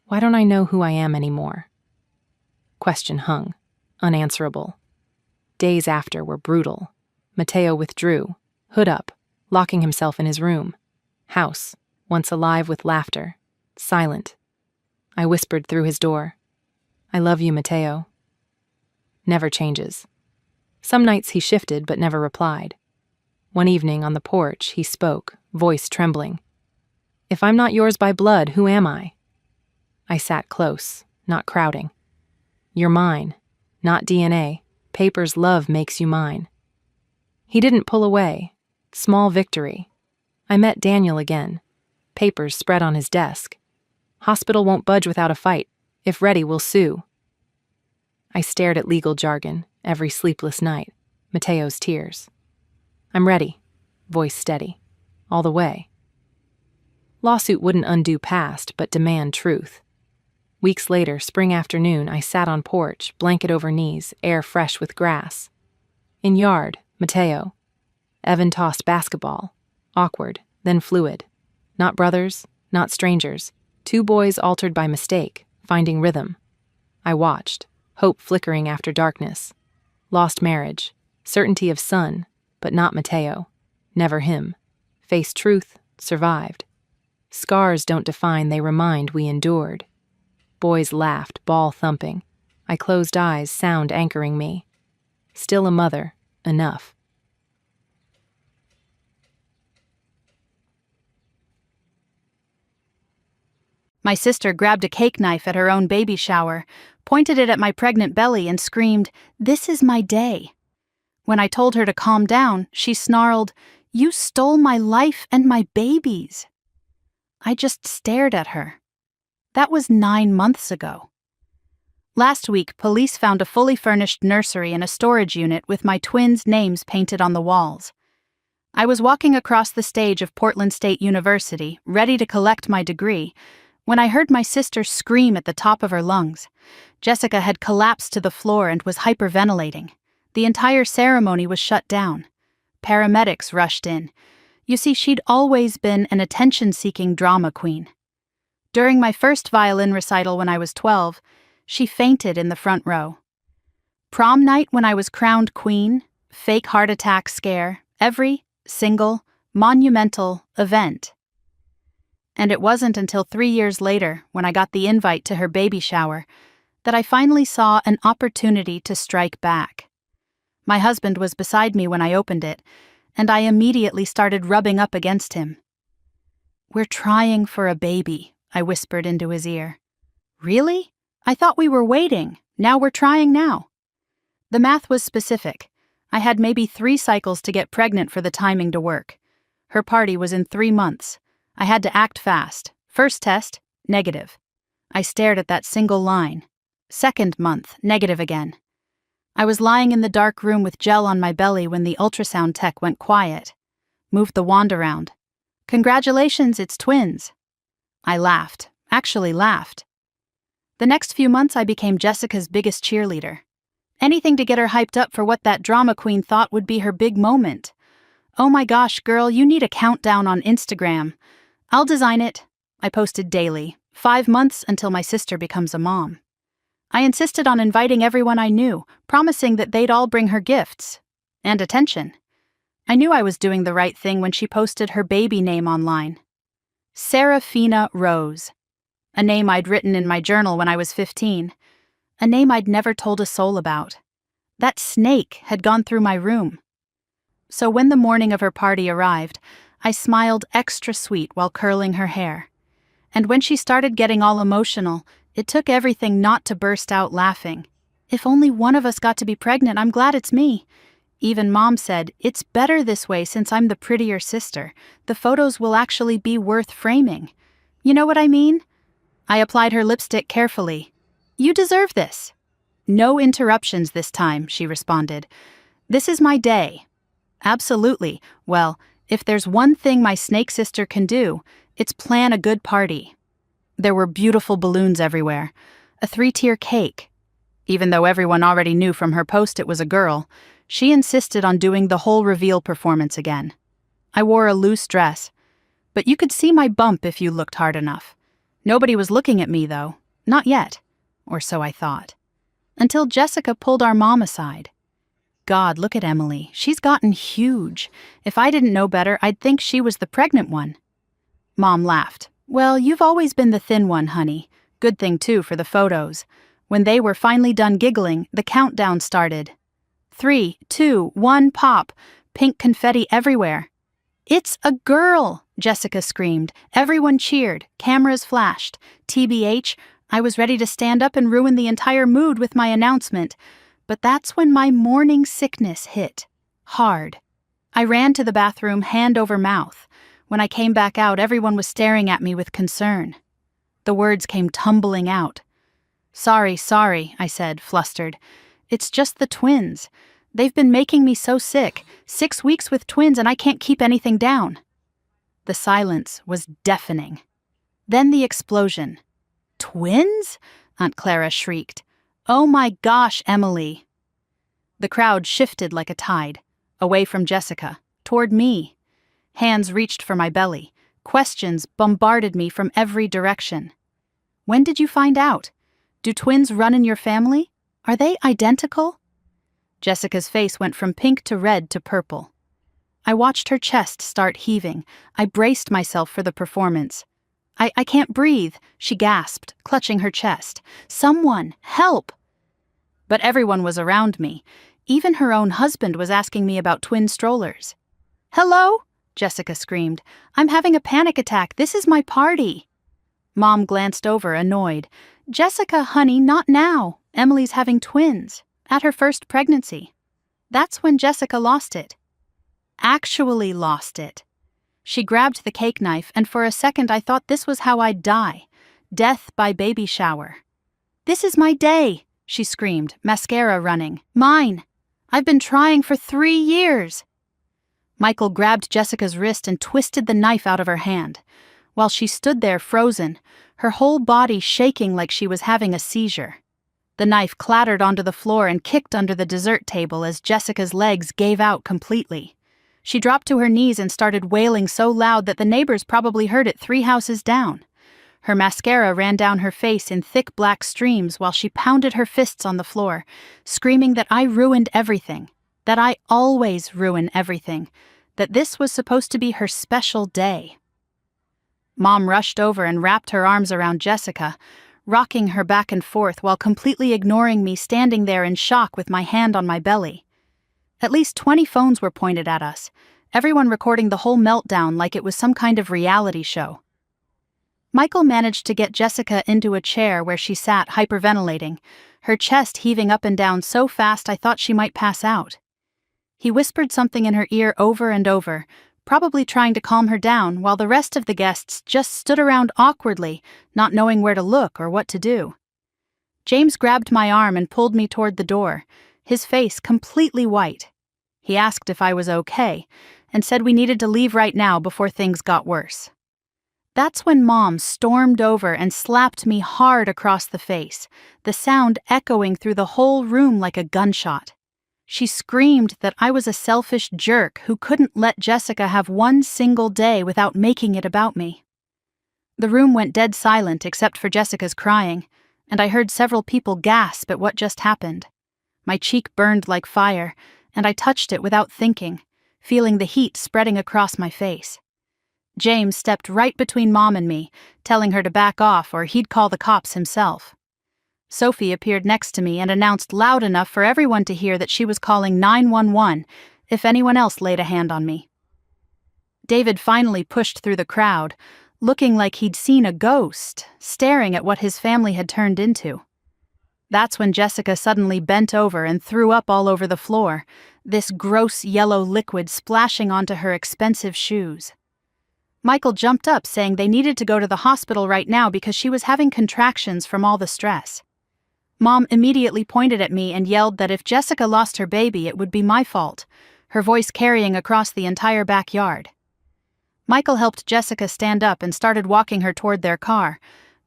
"Why don't I know who I am anymore?" Question hung, unanswerable. Days after were brutal. Mateo withdrew, hood up, locking himself in his room. House, once alive with laughter, silent. I whispered through his door, "I love you, Mateo." Never changes. Some nights he shifted but never replied. One evening on the porch he spoke, voice trembling. "If I'm not yours by blood, who am I?" I sat close, not crowding. "You're mine, not DNA. Paper's love makes you mine." He didn't pull away. Small victory. I met Daniel again. Papers spread on his desk. "Hospital won't budge without a fight. If ready, we'll sue." I stared at legal jargon every sleepless night. Mateo's tears. "I'm ready." Voice steady. "All the way." Lawsuit wouldn't undo past, but demand truth. Weeks later, spring afternoon, I sat on porch, blanket over knees, air fresh with grass. In yard, Mateo. Evan tossed basketball. Awkward, then fluid. Not brothers, not strangers. 2 boys altered by mistake, finding rhythm. I watched, hope flickering after darkness. Lost marriage, certainty of son, but not Mateo. Never him. Faced truth, survived. Scars don't define, they remind we endured. Boys laughed, ball thumping. I closed eyes, sound anchoring me. Still a mother, enough. My sister grabbed a cake knife at her own baby shower, pointed it at my pregnant belly, and screamed, "This is my day." When I told her to calm down, she snarled, "You stole my life and my babies." I just stared at her. That was 9 months ago. Last week, police found a fully furnished nursery and a storage unit with my twins' names painted on the walls. I was walking across the stage of Portland State University, ready to collect my degree, when I heard my sister scream at the top of her lungs. Jessica had collapsed to the floor and was hyperventilating. The entire ceremony was shut down. Paramedics rushed in. You see, she'd always been an attention-seeking drama queen. During my first violin recital when I was 12, she fainted in the front row. Prom night when I was crowned queen, fake heart attack scare, every single monumental event. And it wasn't until 3 years later, when I got the invite to her baby shower, that I finally saw an opportunity to strike back. My husband was beside me when I opened it, and I immediately started rubbing up against him. "We're trying for a baby," I whispered into his ear. "Really? I thought we were waiting. Now we're trying now." The math was specific. I had maybe 3 cycles to get pregnant for the timing to work. Her party was in 3 months. I had to act fast. First test, negative. I stared at that single line. Second month, negative again. I was lying in the dark room with gel on my belly when the ultrasound tech went quiet. Moved the wand around. "Congratulations, it's twins." I laughed. Actually laughed. The next few months I became Jessica's biggest cheerleader. Anything to get her hyped up for what that drama queen thought would be her big moment. "Oh my gosh, girl, you need a countdown on Instagram." "I'll design it." I posted daily, 5 months until my sister becomes a mom. I insisted on inviting everyone I knew, promising that they'd all bring her gifts. And attention. I knew I was doing the right thing when she posted her baby name online. Serafina Rose. A name I'd written in my journal when I was 15. A name I'd never told a soul about. That snake had gone through my room. So when the morning of her party arrived, I smiled extra sweet while curling her hair. And when she started getting all emotional, it took everything not to burst out laughing. "If only one of us got to be pregnant, I'm glad it's me." Even Mom said, "It's better this way since I'm the prettier sister. The photos will actually be worth framing." You know what I mean? I applied her lipstick carefully. "You deserve this." "No interruptions this time," she responded. "This is my day." "Absolutely. Well, if there's one thing my snake sister can do, it's plan a good party." There were beautiful balloons everywhere. A 3-tier cake. Even though everyone already knew from her post it was a girl, she insisted on doing the whole reveal performance again. I wore a loose dress, but you could see my bump if you looked hard enough. Nobody was looking at me, though. Not yet. Or so I thought. Until Jessica pulled our mom aside. God, look at Emily. She's gotten huge. If I didn't know better, I'd think she was the pregnant one. Mom laughed. "Well, you've always been the thin one, honey. Good thing, too, for the photos." When they were finally done giggling, the countdown started. 3, 2, 1, pop. Pink confetti everywhere. "It's a girl!" Jessica screamed. Everyone cheered. Cameras flashed. TBH, I was ready to stand up and ruin the entire mood with my announcement. But that's when my morning sickness hit. Hard. I ran to the bathroom hand over mouth. When I came back out, everyone was staring at me with concern. The words came tumbling out. Sorry, I said, flustered. "It's just the twins. They've been making me so sick. 6 weeks with twins and I can't keep anything down." The silence was deafening. Then the explosion. "Twins?" Aunt Clara shrieked. "Oh my gosh, Emily." The crowd shifted like a tide, away from Jessica, toward me. Hands reached for my belly. Questions bombarded me from every direction. "When did you find out? Do twins run in your family? Are they identical?" Jessica's face went from pink to red to purple. I watched her chest start heaving. I braced myself for the performance. I can't breathe," she gasped, clutching her chest. "Someone, help!" But everyone was around me. Even her own husband was asking me about twin strollers. "Hello?" Jessica screamed. "I'm having a panic attack. This is my party." Mom glanced over, annoyed. Jessica, honey, not now. Emily's having twins. At her first pregnancy. That's when Jessica lost it. Actually lost it. She grabbed the cake knife, and for a second I thought this was how I'd die. Death by baby shower. This is my day, she screamed, mascara running. Mine. I've been trying for 3 years. Michael grabbed Jessica's wrist and twisted the knife out of her hand. While she stood there frozen, her whole body shaking like she was having a seizure. The knife clattered onto the floor and kicked under the dessert table as Jessica's legs gave out completely. She dropped to her knees and started wailing so loud that the neighbors probably heard it 3 houses down. Her mascara ran down her face in thick black streams while she pounded her fists on the floor, screaming that I ruined everything, that I always ruin everything, that this was supposed to be her special day. Mom rushed over and wrapped her arms around Jessica, rocking her back and forth while completely ignoring me standing there in shock with my hand on my belly. At least 20 phones were pointed at us, everyone recording the whole meltdown like it was some kind of reality show. Michael managed to get Jessica into a chair where she sat hyperventilating, her chest heaving up and down so fast I thought she might pass out. He whispered something in her ear over and over, probably trying to calm her down, while the rest of the guests just stood around awkwardly, not knowing where to look or what to do. James grabbed my arm and pulled me toward the door, his face completely white. He asked if I was okay, and said we needed to leave right now before things got worse. That's when Mom stormed over and slapped me hard across the face, the sound echoing through the whole room like a gunshot. She screamed that I was a selfish jerk who couldn't let Jessica have one single day without making it about me. The room went dead silent except for Jessica's crying, and I heard several people gasp at what just happened. My cheek burned like fire, and I touched it without thinking, feeling the heat spreading across my face. James stepped right between Mom and me, telling her to back off or he'd call the cops himself. Sophie appeared next to me and announced loud enough for everyone to hear that she was calling 911 if anyone else laid a hand on me. David finally pushed through the crowd, looking like he'd seen a ghost, staring at what his family had turned into. That's when Jessica suddenly bent over and threw up all over the floor, this gross yellow liquid splashing onto her expensive shoes. Michael jumped up saying they needed to go to the hospital right now because she was having contractions from all the stress. Mom immediately pointed at me and yelled that if Jessica lost her baby, it would be my fault, her voice carrying across the entire backyard. Michael helped Jessica stand up and started walking her toward their car,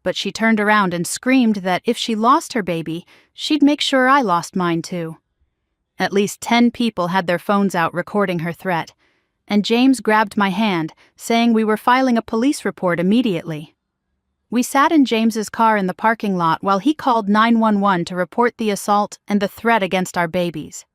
but she turned around and screamed that if she lost her baby, she'd make sure I lost mine too. At least 10 people had their phones out recording her threat, and James grabbed my hand, saying we were filing a police report immediately. We sat in James's car in the parking lot while he called 911 to report the assault and the threat against our babies.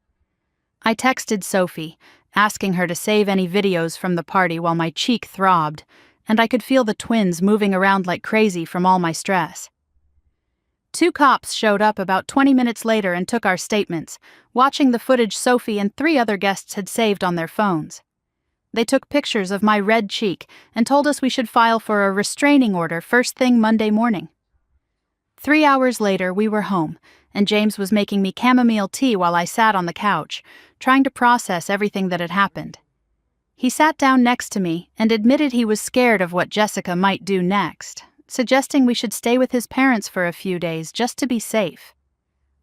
I texted Sophie, asking her to save any videos from the party while my cheek throbbed, and I could feel the twins moving around like crazy from all my stress. 2 cops showed up about 20 minutes later and took our statements, watching the footage Sophie and 3 other guests had saved on their phones. They took pictures of my red cheek and told us we should file for a restraining order first thing Monday morning. 3 hours later, we were home, and James was making me chamomile tea while I sat on the couch, trying to process everything that had happened. He sat down next to me and admitted he was scared of what Jessica might do next, suggesting we should stay with his parents for a few days just to be safe.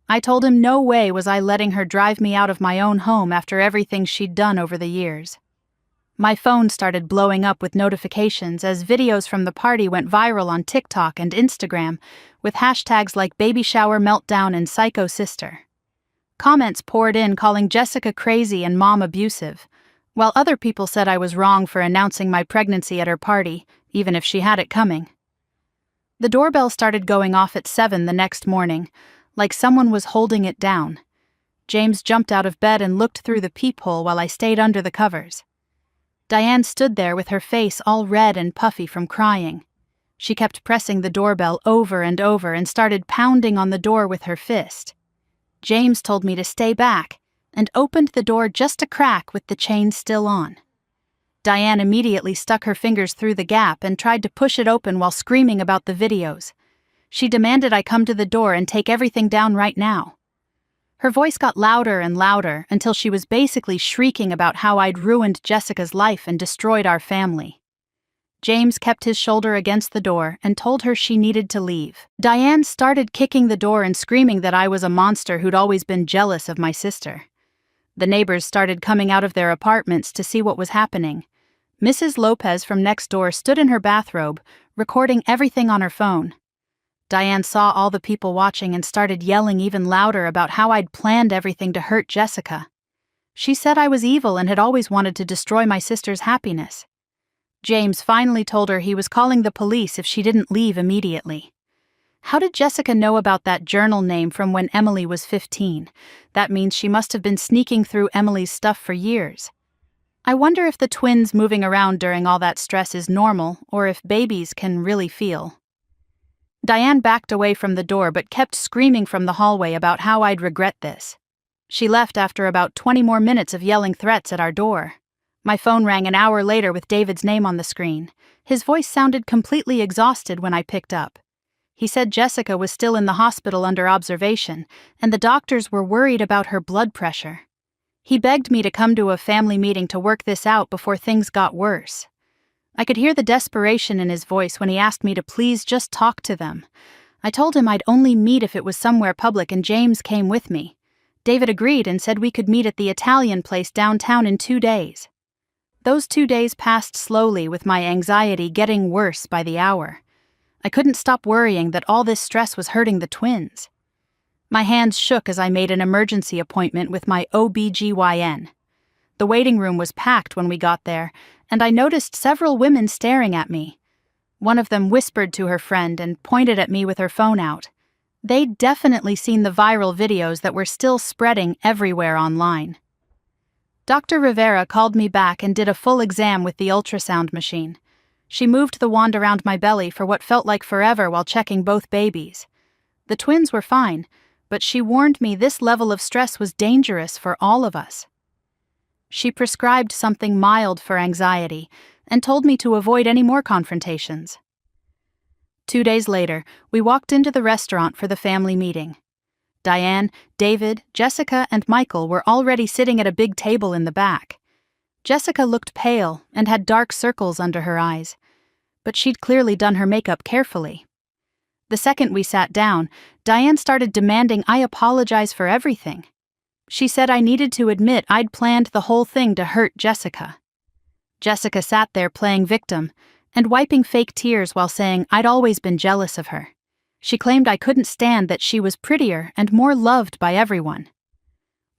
I told him no way was I letting her drive me out of my own home after everything she'd done over the years. My phone started blowing up with notifications as videos from the party went viral on TikTok and Instagram, with hashtags like baby shower meltdown and psycho sister. Comments poured in calling Jessica crazy and mom abusive, while other people said I was wrong for announcing my pregnancy at her party, even if she had it coming. The doorbell started going off at 7 the next morning, like someone was holding it down. James jumped out of bed and looked through the peephole while I stayed under the covers. Diane stood there with her face all red and puffy from crying. She kept pressing the doorbell over and over and started pounding on the door with her fist. James told me to stay back and opened the door just a crack with the chain still on. Diane immediately stuck her fingers through the gap and tried to push it open while screaming about the videos. She demanded I come to the door and take everything down right now. Her voice got louder and louder until she was basically shrieking about how I'd ruined Jessica's life and destroyed our family. James kept his shoulder against the door and told her she needed to leave. Diane started kicking the door and screaming that I was a monster who'd always been jealous of my sister. The neighbors started coming out of their apartments to see what was happening. Mrs. Lopez from next door stood in her bathrobe, recording everything on her phone. Diane saw all the people watching and started yelling even louder about how I'd planned everything to hurt Jessica. She said I was evil and had always wanted to destroy my sister's happiness. James finally told her he was calling the police if she didn't leave immediately. How did Jessica know about that journal name from when Emily was 15? That means she must have been sneaking through Emily's stuff for years. I wonder if the twins moving around during all that stress is normal, or if babies can really feel. Diane backed away from the door but kept screaming from the hallway about how I'd regret this. She left after about 20 more minutes of yelling threats at our door. My phone rang an hour later with David's name on the screen. His voice sounded completely exhausted when I picked up. He said Jessica was still in the hospital under observation, and the doctors were worried about her blood pressure. He begged me to come to a family meeting to work this out before things got worse. I could hear the desperation in his voice when he asked me to please just talk to them. I told him I'd only meet if it was somewhere public, and James came with me. David agreed and said we could meet at the Italian place downtown in 2 days. Those 2 days passed slowly, with my anxiety getting worse by the hour. I couldn't stop worrying that all this stress was hurting the twins. My hands shook as I made an emergency appointment with my OB/GYN. The waiting room was packed when we got there, and I noticed several women staring at me. One of them whispered to her friend and pointed at me with her phone out. They'd definitely seen the viral videos that were still spreading everywhere online. Dr. Rivera called me back and did a full exam with the ultrasound machine. She moved the wand around my belly for what felt like forever while checking both babies. The twins were fine, but she warned me this level of stress was dangerous for all of us. She prescribed something mild for anxiety and told me to avoid any more confrontations. 2 days later, we walked into the restaurant for the family meeting. Diane, David, Jessica, and Michael were already sitting at a big table in the back. Jessica looked pale and had dark circles under her eyes, but she'd clearly done her makeup carefully. The second we sat down, Diane started demanding I apologize for everything. She said I needed to admit I'd planned the whole thing to hurt Jessica. Jessica sat there playing victim and wiping fake tears while saying I'd always been jealous of her. She claimed I couldn't stand that she was prettier and more loved by everyone.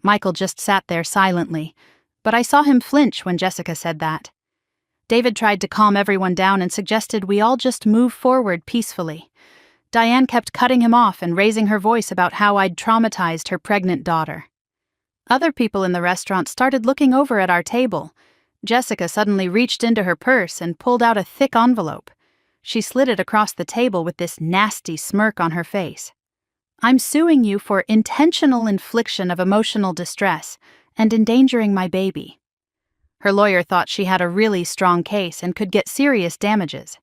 Michael just sat there silently, but I saw him flinch when Jessica said that. David tried to calm everyone down and suggested we all just move forward peacefully. Diane kept cutting him off and raising her voice about how I'd traumatized her pregnant daughter. Other people in the restaurant started looking over at our table. Jessica suddenly reached into her purse and pulled out a thick envelope. She slid it across the table with this nasty smirk on her face. I'm suing you for intentional infliction of emotional distress and endangering my baby. Her lawyer thought she had a really strong case and could get serious damages.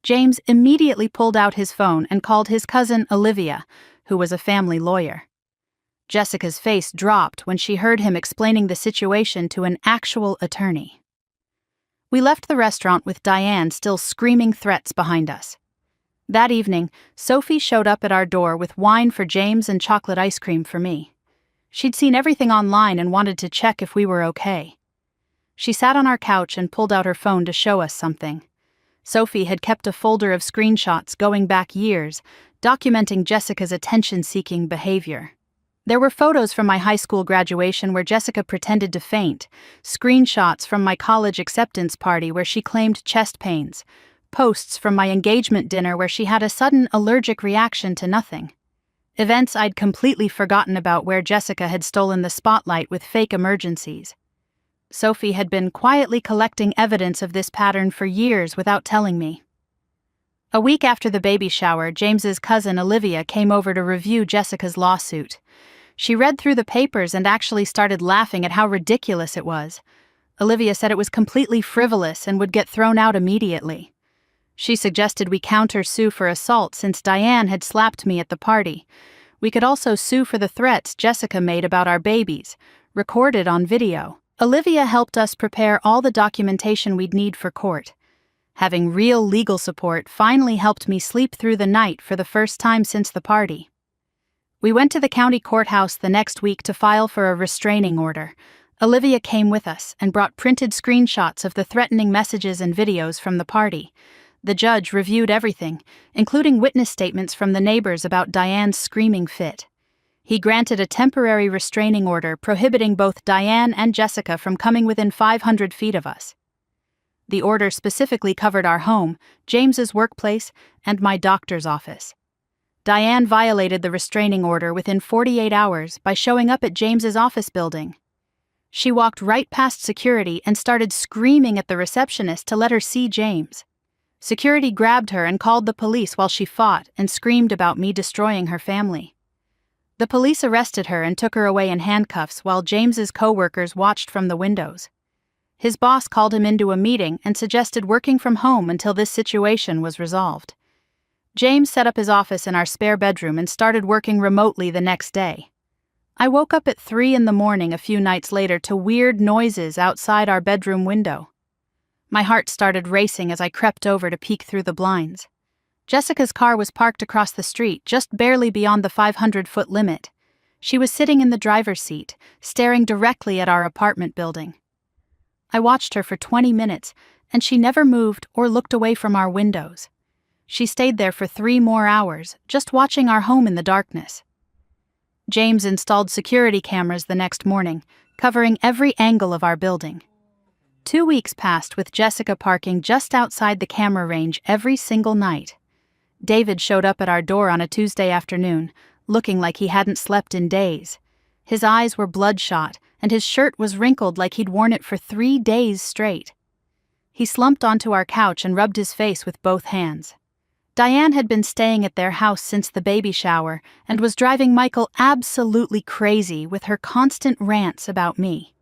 James immediately pulled out his phone and called his cousin Olivia, who was a family lawyer. Jessica's face dropped when she heard him explaining the situation to an actual attorney. We left the restaurant with Diane still screaming threats behind us. That evening, Sophie showed up at our door with wine for James and chocolate ice cream for me. She'd seen everything online and wanted to check if we were okay. She sat on our couch and pulled out her phone to show us something. Sophie had kept a folder of screenshots going back years, documenting Jessica's attention-seeking behavior. There were photos from my high school graduation where Jessica pretended to faint, screenshots from my college acceptance party where she claimed chest pains, posts from my engagement dinner where she had a sudden allergic reaction to nothing. Events I'd completely forgotten about where Jessica had stolen the spotlight with fake emergencies. Sophie had been quietly collecting evidence of this pattern for years without telling me. A week after the baby shower, James's cousin Olivia came over to review Jessica's lawsuit. She read through the papers and actually started laughing at how ridiculous it was. Olivia said it was completely frivolous and would get thrown out immediately. She suggested we counter-sue for assault since Diane had slapped me at the party. We could also sue for the threats Jessica made about our babies, recorded on video. Olivia helped us prepare all the documentation we'd need for court. Having real legal support finally helped me sleep through the night for the first time since the party. We went to the county courthouse the next week to file for a restraining order. Olivia came with us and brought printed screenshots of the threatening messages and videos from the party. The judge reviewed everything, including witness statements from the neighbors about Diane's screaming fit. He granted a temporary restraining order prohibiting both Diane and Jessica from coming within 500 feet of us. The order specifically covered our home, James's workplace, and my doctor's office. Diane violated the restraining order within 48 hours by showing up at James's office building. She walked right past security and started screaming at the receptionist to let her see James. Security grabbed her and called the police while she fought and screamed about me destroying her family. The police arrested her and took her away in handcuffs while James's co-workers watched from the windows. His boss called him into a meeting and suggested working from home until this situation was resolved. James set up his office in our spare bedroom and started working remotely the next day. I woke up at 3 a.m. a few nights later to weird noises outside our bedroom window. My heart started racing as I crept over to peek through the blinds. Jessica's car was parked across the street, just barely beyond the 500-foot limit. She was sitting in the driver's seat, staring directly at our apartment building. I watched her for 20 minutes, and she never moved or looked away from our windows. She stayed there for 3 more hours, just watching our home in the darkness. James installed security cameras the next morning, covering every angle of our building. 2 weeks passed with Jessica parking just outside the camera range every single night. David showed up at our door on a Tuesday afternoon, looking like he hadn't slept in days. His eyes were bloodshot, and his shirt was wrinkled like he'd worn it for 3 days straight. He slumped onto our couch and rubbed his face with both hands. Diane had been staying at their house since the baby shower and was driving Michael absolutely crazy with her constant rants about me.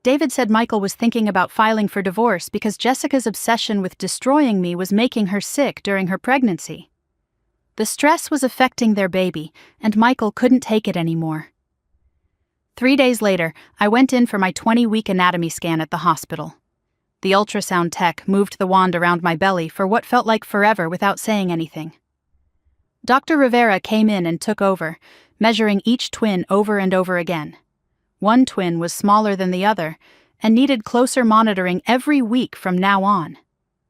David said Michael was thinking about filing for divorce because Jessica's obsession with destroying me was making her sick during her pregnancy. The stress was affecting their baby, and Michael couldn't take it anymore. 3 days later, I went in for my 20-week anatomy scan at the hospital. The ultrasound tech moved the wand around my belly for what felt like forever without saying anything. Dr. Rivera came in and took over, measuring each twin over and over again. One twin was smaller than the other and needed closer monitoring every week from now on.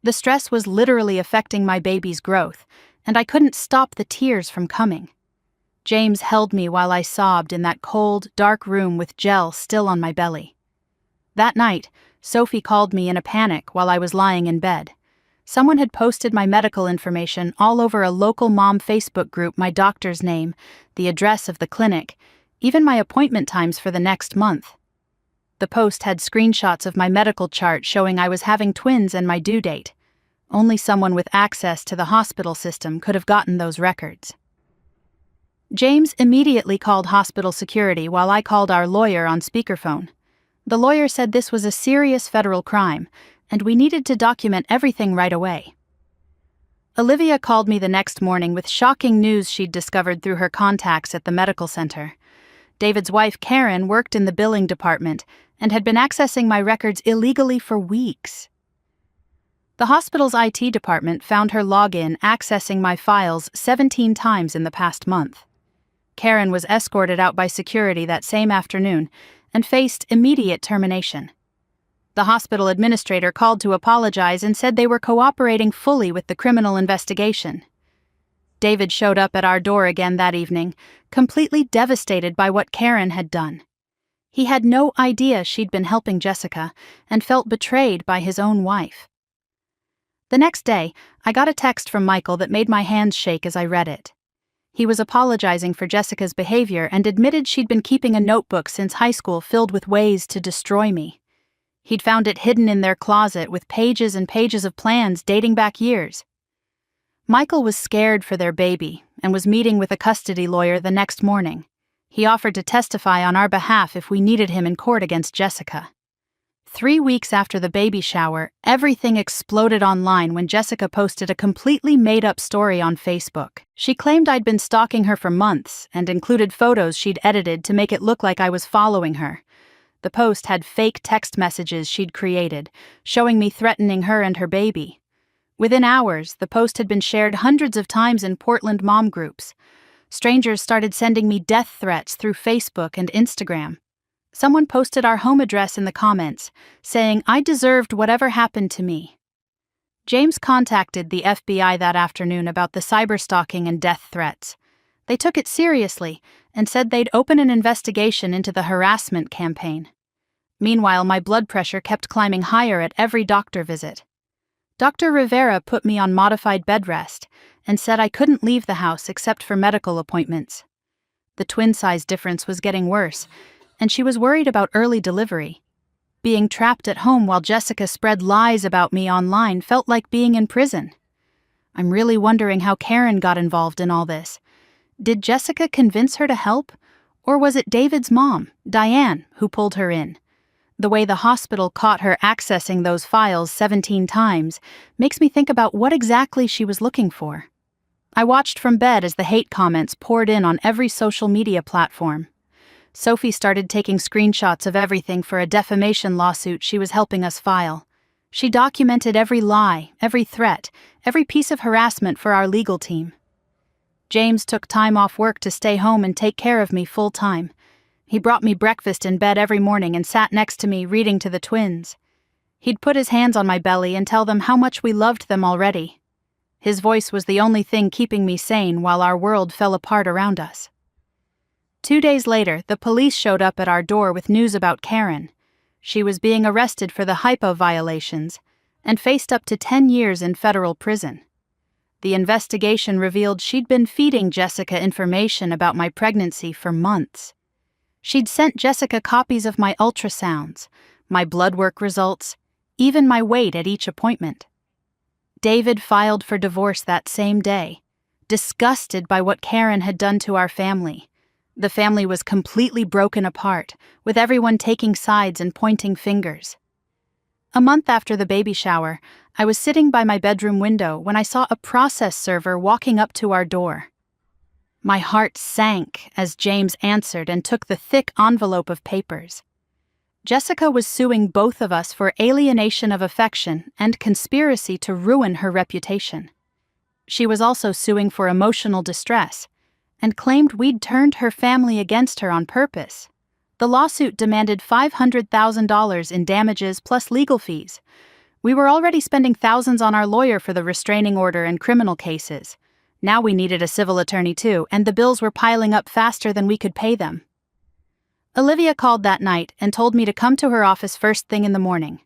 The stress was literally affecting my baby's growth, and I couldn't stop the tears from coming. James held me while I sobbed in that cold, dark room with gel still on my belly. That night, Sophie called me in a panic while I was lying in bed. Someone had posted my medical information all over a local mom Facebook group, my doctor's name, the address of the clinic, even my appointment times for the next month. The post had screenshots of my medical chart showing I was having twins and my due date. Only someone with access to the hospital system could have gotten those records. James immediately called hospital security while I called our lawyer on speakerphone. The lawyer said this was a serious federal crime, and we needed to document everything right away. Olivia called me the next morning with shocking news she'd discovered through her contacts at the medical center. David's wife, Karen, worked in the billing department and had been accessing my records illegally for weeks. The hospital's IT department found her login accessing my files 17 times in the past month. Karen was escorted out by security that same afternoon and faced immediate termination. The hospital administrator called to apologize and said they were cooperating fully with the criminal investigation. David showed up at our door again that evening, completely devastated by what Karen had done. He had no idea she'd been helping Jessica and felt betrayed by his own wife. The next day, I got a text from Michael that made my hands shake as I read it. He was apologizing for Jessica's behavior and admitted she'd been keeping a notebook since high school filled with ways to destroy me. He'd found it hidden in their closet with pages and pages of plans dating back years. Michael was scared for their baby and was meeting with a custody lawyer the next morning. He offered to testify on our behalf if we needed him in court against Jessica. 3 weeks after the baby shower, everything exploded online when Jessica posted a completely made-up story on Facebook. She claimed I'd been stalking her for months and included photos she'd edited to make it look like I was following her. The post had fake text messages she'd created, showing me threatening her and her baby. Within hours, the post had been shared hundreds of times in Portland mom groups. Strangers started sending me death threats through Facebook and Instagram. Someone posted our home address in the comments, saying I deserved whatever happened to me. James contacted the FBI that afternoon about the cyberstalking and death threats. They took it seriously and said they'd open an investigation into the harassment campaign. Meanwhile, my blood pressure kept climbing higher at every doctor visit. Dr. Rivera put me on modified bed rest and said I couldn't leave the house except for medical appointments. The twin size difference was getting worse, and she was worried about early delivery. Being trapped at home while Jessica spread lies about me online felt like being in prison. I'm really wondering how Karen got involved in all this. Did Jessica convince her to help? Or was it David's mom, Diane, who pulled her in? The way the hospital caught her accessing those files 17 times makes me think about what exactly she was looking for. I watched from bed as the hate comments poured in on every social media platform. Sophie started taking screenshots of everything for a defamation lawsuit she was helping us file. She documented every lie, every threat, every piece of harassment for our legal team. James took time off work to stay home and take care of me full-time. He brought me breakfast in bed every morning and sat next to me reading to the twins. He'd put his hands on my belly and tell them how much we loved them already. His voice was the only thing keeping me sane while our world fell apart around us. 2 days later, the police showed up at our door with news about Karen. She was being arrested for the HIPAA violations and faced up to 10 years in federal prison. The investigation revealed she'd been feeding Jessica information about my pregnancy for months. She'd sent Jessica copies of my ultrasounds, my blood work results, even my weight at each appointment. David filed for divorce that same day, disgusted by what Karen had done to our family. The family was completely broken apart, with everyone taking sides and pointing fingers. A month after the baby shower, I was sitting by my bedroom window when I saw a process server walking up to our door. My heart sank as James answered and took the thick envelope of papers. Jessica was suing both of us for alienation of affection and conspiracy to ruin her reputation. She was also suing for emotional distress, and claimed we'd turned her family against her on purpose. The lawsuit demanded $500,000 in damages plus legal fees. We were already spending thousands on our lawyer for the restraining order and criminal cases. Now we needed a civil attorney too, and the bills were piling up faster than we could pay them. Olivia called that night and told me to come to her office first thing in the morning.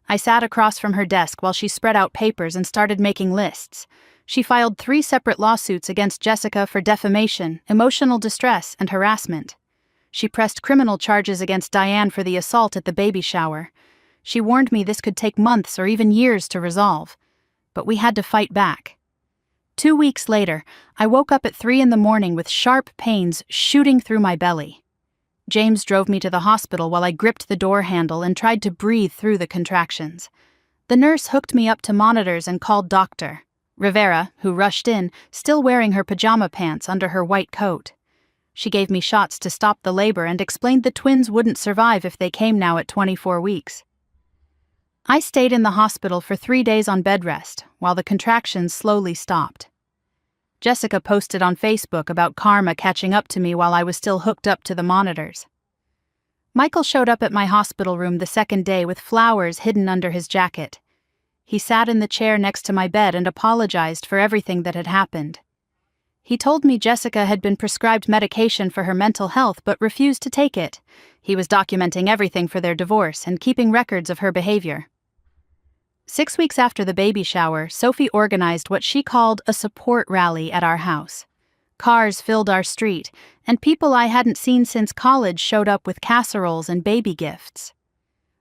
I sat across from her desk while she spread out papers and started making lists. She filed 3 separate lawsuits against Jessica for defamation, emotional distress, and harassment. She pressed criminal charges against Diane for the assault at the baby shower. She warned me this could take months or even years to resolve. But we had to fight back. 2 weeks later, I woke up at 3 in the morning with sharp pains shooting through my belly. James drove me to the hospital while I gripped the door handle and tried to breathe through the contractions. The nurse hooked me up to monitors and called Dr. Rivera, who rushed in, still wearing her pajama pants under her white coat. She gave me shots to stop the labor and explained the twins wouldn't survive if they came now at 24 weeks. I stayed in the hospital for 3 days on bed rest, while the contractions slowly stopped. Jessica posted on Facebook about karma catching up to me while I was still hooked up to the monitors. Michael showed up at my hospital room the second day with flowers hidden under his jacket. He sat in the chair next to my bed and apologized for everything that had happened. He told me Jessica had been prescribed medication for her mental health but refused to take it. He was documenting everything for their divorce and keeping records of her behavior. 6 weeks after the baby shower, Sophie organized what she called a support rally at our house. Cars filled our street, and people I hadn't seen since college showed up with casseroles and baby gifts.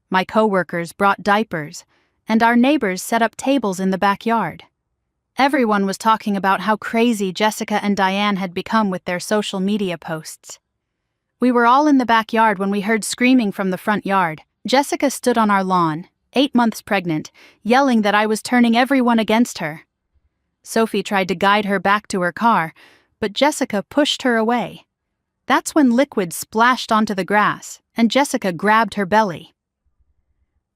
My coworkers brought diapers, and our neighbors set up tables in the backyard. Everyone was talking about how crazy Jessica and Diane had become with their social media posts. We were all in the backyard when we heard screaming from the front yard. Jessica stood on our lawn, 8 months pregnant, yelling that I was turning everyone against her. Sophie tried to guide her back to her car, but Jessica pushed her away. That's when liquid splashed onto the grass, and Jessica grabbed her belly.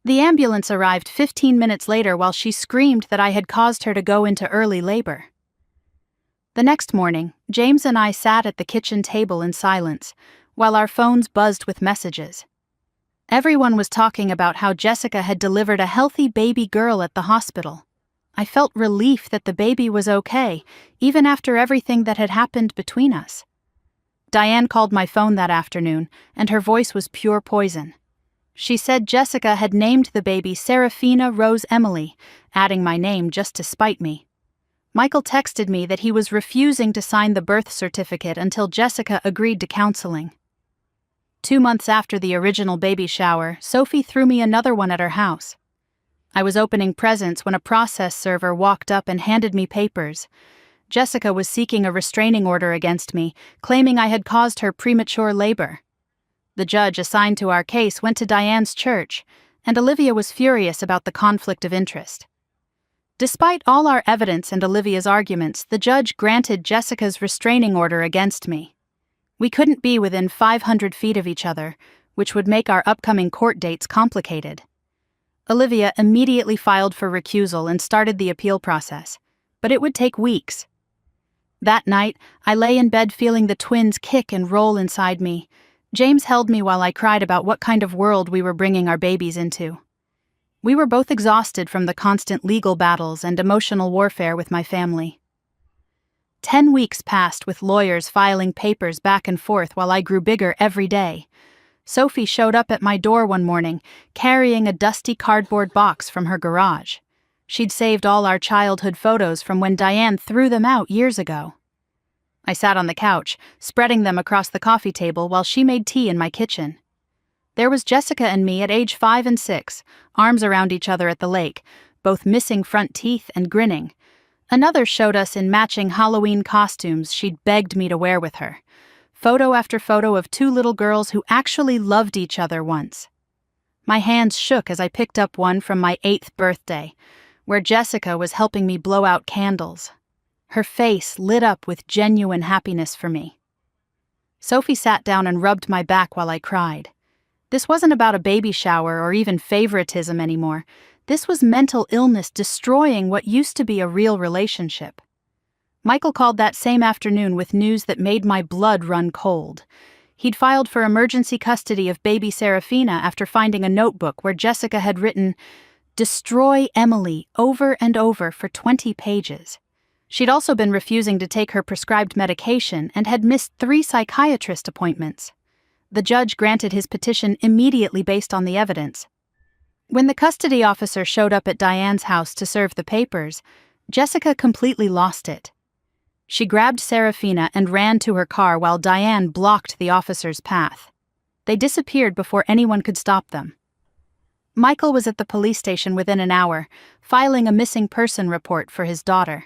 The ambulance arrived 15 minutes later while she screamed that I had caused her to go into early labor. The next morning, James and I sat at the kitchen table in silence, while our phones buzzed with messages. Everyone was talking about how Jessica had delivered a healthy baby girl at the hospital. I felt relief that the baby was okay, even after everything that had happened between us. Diane called my phone that afternoon, and her voice was pure poison. She said Jessica had named the baby Serafina Rose Emily, adding my name just to spite me. Michael texted me that he was refusing to sign the birth certificate until Jessica agreed to counseling. 2 months after the original baby shower, Sophie threw me another one at her house. I was opening presents when a process server walked up and handed me papers. Jessica was seeking a restraining order against me, claiming I had caused her premature labor. The judge assigned to our case went to Diane's church, and Olivia was furious about the conflict of interest. Despite all our evidence and Olivia's arguments, the judge granted Jessica's restraining order against me. We couldn't be within 500 feet of each other, which would make our upcoming court dates complicated. Olivia immediately filed for recusal and started the appeal process, but it would take weeks. That night, I lay in bed feeling the twins kick and roll inside me. James held me while I cried about what kind of world we were bringing our babies into. We were both exhausted from the constant legal battles and emotional warfare with my family. 10 weeks passed with lawyers filing papers back and forth while I grew bigger every day. Sophie showed up at my door one morning, carrying a dusty cardboard box from her garage. She'd saved all our childhood photos from when Diane threw them out years ago. I sat on the couch, spreading them across the coffee table while she made tea in my kitchen. There was Jessica and me at age 5 and 6, arms around each other at the lake, both missing front teeth and grinning. Another showed us in matching Halloween costumes she'd begged me to wear with her. Photo after photo of 2 little girls who actually loved each other once. My hands shook as I picked up one from my 8th birthday, where Jessica was helping me blow out candles. Her face lit up with genuine happiness for me. Sophie sat down and rubbed my back while I cried. This wasn't about a baby shower or even favoritism anymore. This was mental illness destroying what used to be a real relationship. Michael called that same afternoon with news that made my blood run cold. He'd filed for emergency custody of baby Serafina after finding a notebook where Jessica had written, "Destroy Emily," over and over for 20 pages. She'd also been refusing to take her prescribed medication and had missed 3 psychiatrist appointments. The judge granted his petition immediately based on the evidence. When the custody officer showed up at Diane's house to serve the papers, Jessica completely lost it. She grabbed Serafina and ran to her car while Diane blocked the officer's path. They disappeared before anyone could stop them. Michael was at the police station within an hour, filing a missing person report for his daughter.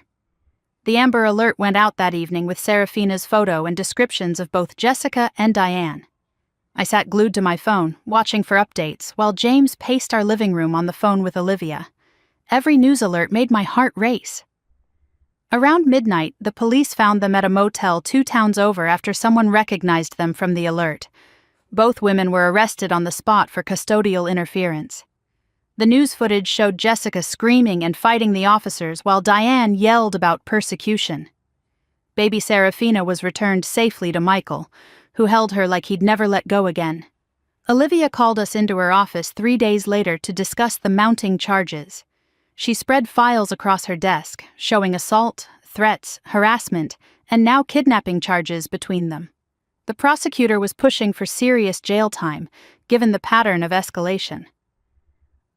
The Amber Alert went out that evening with Serafina's photo and descriptions of both Jessica and Diane. I sat glued to my phone, watching for updates, while James paced our living room on the phone with Olivia. Every news alert made my heart race. Around midnight, the police found them at a motel 2 towns over after someone recognized them from the alert. Both women were arrested on the spot for custodial interference. The news footage showed Jessica screaming and fighting the officers while Diane yelled about persecution. Baby Serafina was returned safely to Michael, who held her like he'd never let go again. Olivia called us into her office 3 days later to discuss the mounting charges. She spread files across her desk, showing assault, threats, harassment, and now kidnapping charges between them. The prosecutor was pushing for serious jail time, given the pattern of escalation.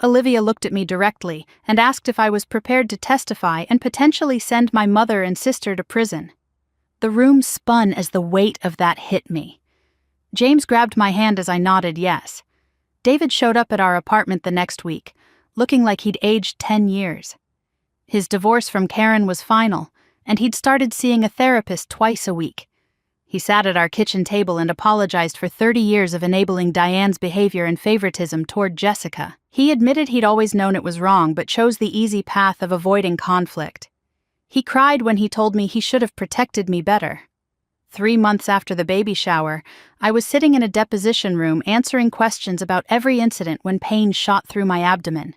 Olivia looked at me directly and asked if I was prepared to testify and potentially send my mother and sister to prison. The room spun as the weight of that hit me. James grabbed my hand as I nodded yes. David showed up at our apartment the next week, looking like he'd aged 10 years. His divorce from Karen was final, and he'd started seeing a therapist twice a week. He sat at our kitchen table and apologized for 30 years of enabling Diane's behavior and favoritism toward Jessica. He admitted he'd always known it was wrong but chose the easy path of avoiding conflict. He cried when he told me he should have protected me better. 3 months after the baby shower, I was sitting in a deposition room answering questions about every incident when pain shot through my abdomen.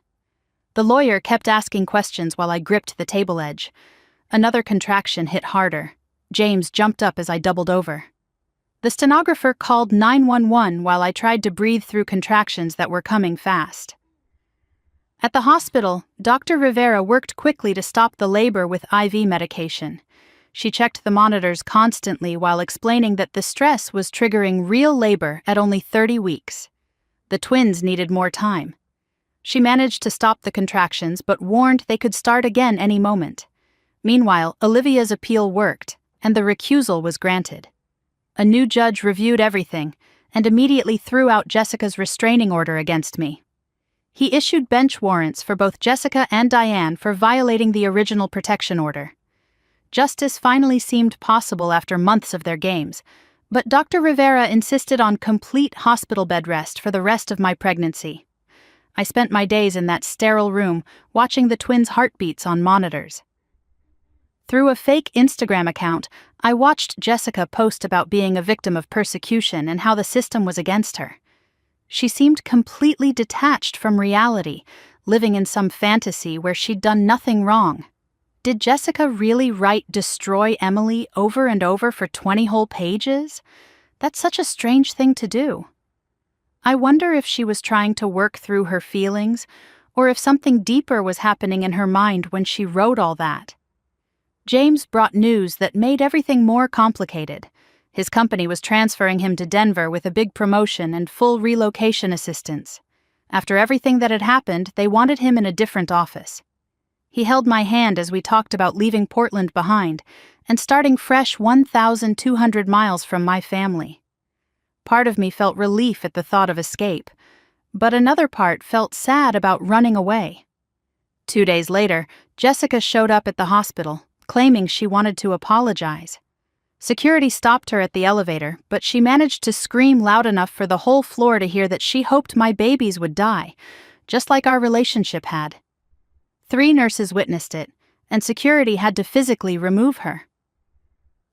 The lawyer kept asking questions while I gripped the table edge. Another contraction hit harder. James jumped up as I doubled over. The stenographer called 911 while I tried to breathe through contractions that were coming fast. At the hospital, Dr. Rivera worked quickly to stop the labor with IV medication. She checked the monitors constantly while explaining that the stress was triggering real labor at only 30 weeks. The twins needed more time. She managed to stop the contractions but warned they could start again any moment. Meanwhile, Olivia's appeal worked, and the recusal was granted. A new judge reviewed everything and immediately threw out Jessica's restraining order against me. He issued bench warrants for both Jessica and Diane for violating the original protection order. Justice finally seemed possible after months of their games, but Dr. Rivera insisted on complete hospital bed rest for the rest of my pregnancy. I spent my days in that sterile room watching the twins' heartbeats on monitors. Through a fake Instagram account, I watched Jessica post about being a victim of persecution and how the system was against her. She seemed completely detached from reality, living in some fantasy where she'd done nothing wrong. Did Jessica really write "Destroy Emily" over and over for 20 whole pages? That's such a strange thing to do. I wonder if she was trying to work through her feelings, or if something deeper was happening in her mind when she wrote all that. James brought news that made everything more complicated. His company was transferring him to Denver with a big promotion and full relocation assistance. After everything that had happened, they wanted him in a different office. He held my hand as we talked about leaving Portland behind and starting fresh 1,200 miles from my family. Part of me felt relief at the thought of escape, but another part felt sad about running away. 2 days later, Jessica showed up at the hospital, claiming she wanted to apologize. Security stopped her at the elevator, but she managed to scream loud enough for the whole floor to hear that she hoped my babies would die, just like our relationship had. 3 nurses witnessed it, and security had to physically remove her.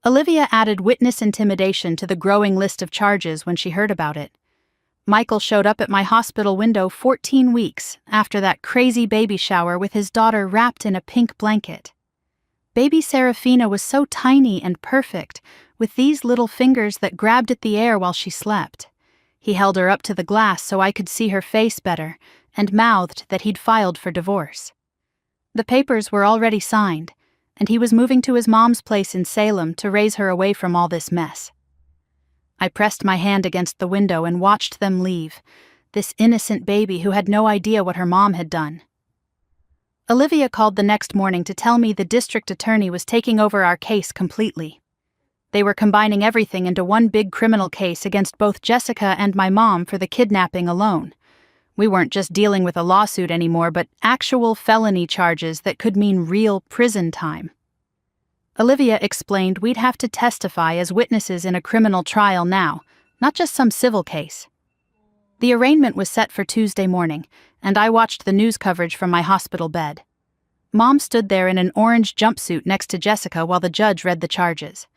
Olivia added witness intimidation to the growing list of charges when she heard about it. Michael showed up at my hospital window 14 weeks after that crazy baby shower with his daughter wrapped in a pink blanket. Baby Serafina was so tiny and perfect, with these little fingers that grabbed at the air while she slept. He held her up to the glass so I could see her face better, and mouthed that he'd filed for divorce. The papers were already signed, and he was moving to his mom's place in Salem to raise her away from all this mess. I pressed my hand against the window and watched them leave, this innocent baby who had no idea what her mom had done. Olivia called the next morning to tell me the district attorney was taking over our case completely. They were combining everything into one big criminal case against both Jessica and my mom for the kidnapping alone. We weren't just dealing with a lawsuit anymore, but actual felony charges that could mean real prison time. Olivia explained we'd have to testify as witnesses in a criminal trial now, not just some civil case. The arraignment was set for Tuesday morning, and I watched the news coverage from my hospital bed. Mom stood there in an orange jumpsuit next to Jessica while the judge read the charges.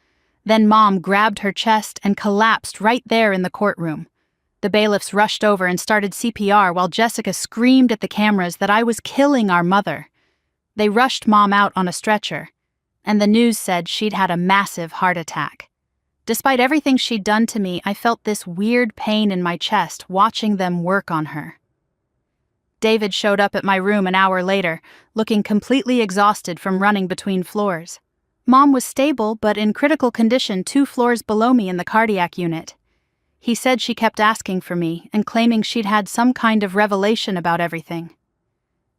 Then Mom grabbed her chest and collapsed right there in the courtroom. The bailiffs rushed over and started CPR while Jessica screamed at the cameras that I was killing our mother. They rushed Mom out on a stretcher, and the news said she'd had a massive heart attack. Despite everything she'd done to me, I felt this weird pain in my chest watching them work on her. David showed up at my room an hour later, looking completely exhausted from running between floors. Mom was stable but in critical condition 2 floors below me in the cardiac unit. He said she kept asking for me and claiming she'd had some kind of revelation about everything.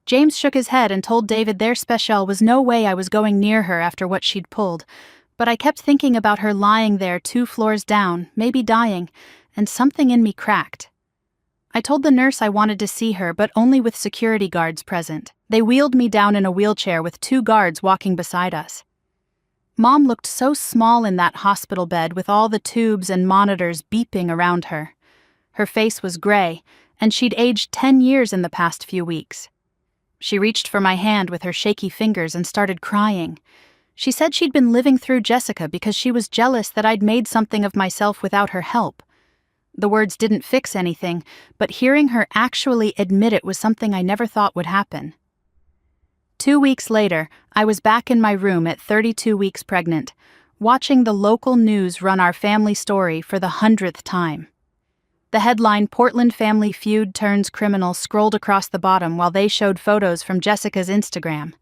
James shook his head and told David their special was no way I was going near her after what she'd pulled, but I kept thinking about her lying there 2 floors down, maybe dying, and something in me cracked. I told the nurse I wanted to see her, but only with security guards present. They wheeled me down in a wheelchair with 2 guards walking beside us. Mom looked so small in that hospital bed with all the tubes and monitors beeping around her. Her face was gray, and she'd aged 10 years in the past few weeks. She reached for my hand with her shaky fingers and started crying. She said she'd been living through Jessica because she was jealous that I'd made something of myself without her help. The words didn't fix anything, but hearing her actually admit it was something I never thought would happen. 2 weeks later, I was back in my room at 32 weeks pregnant, watching the local news run our family story for the 100th time. The headline "Portland Family Feud Turns Criminal" scrolled across the bottom while they showed photos from Jessica's Instagram.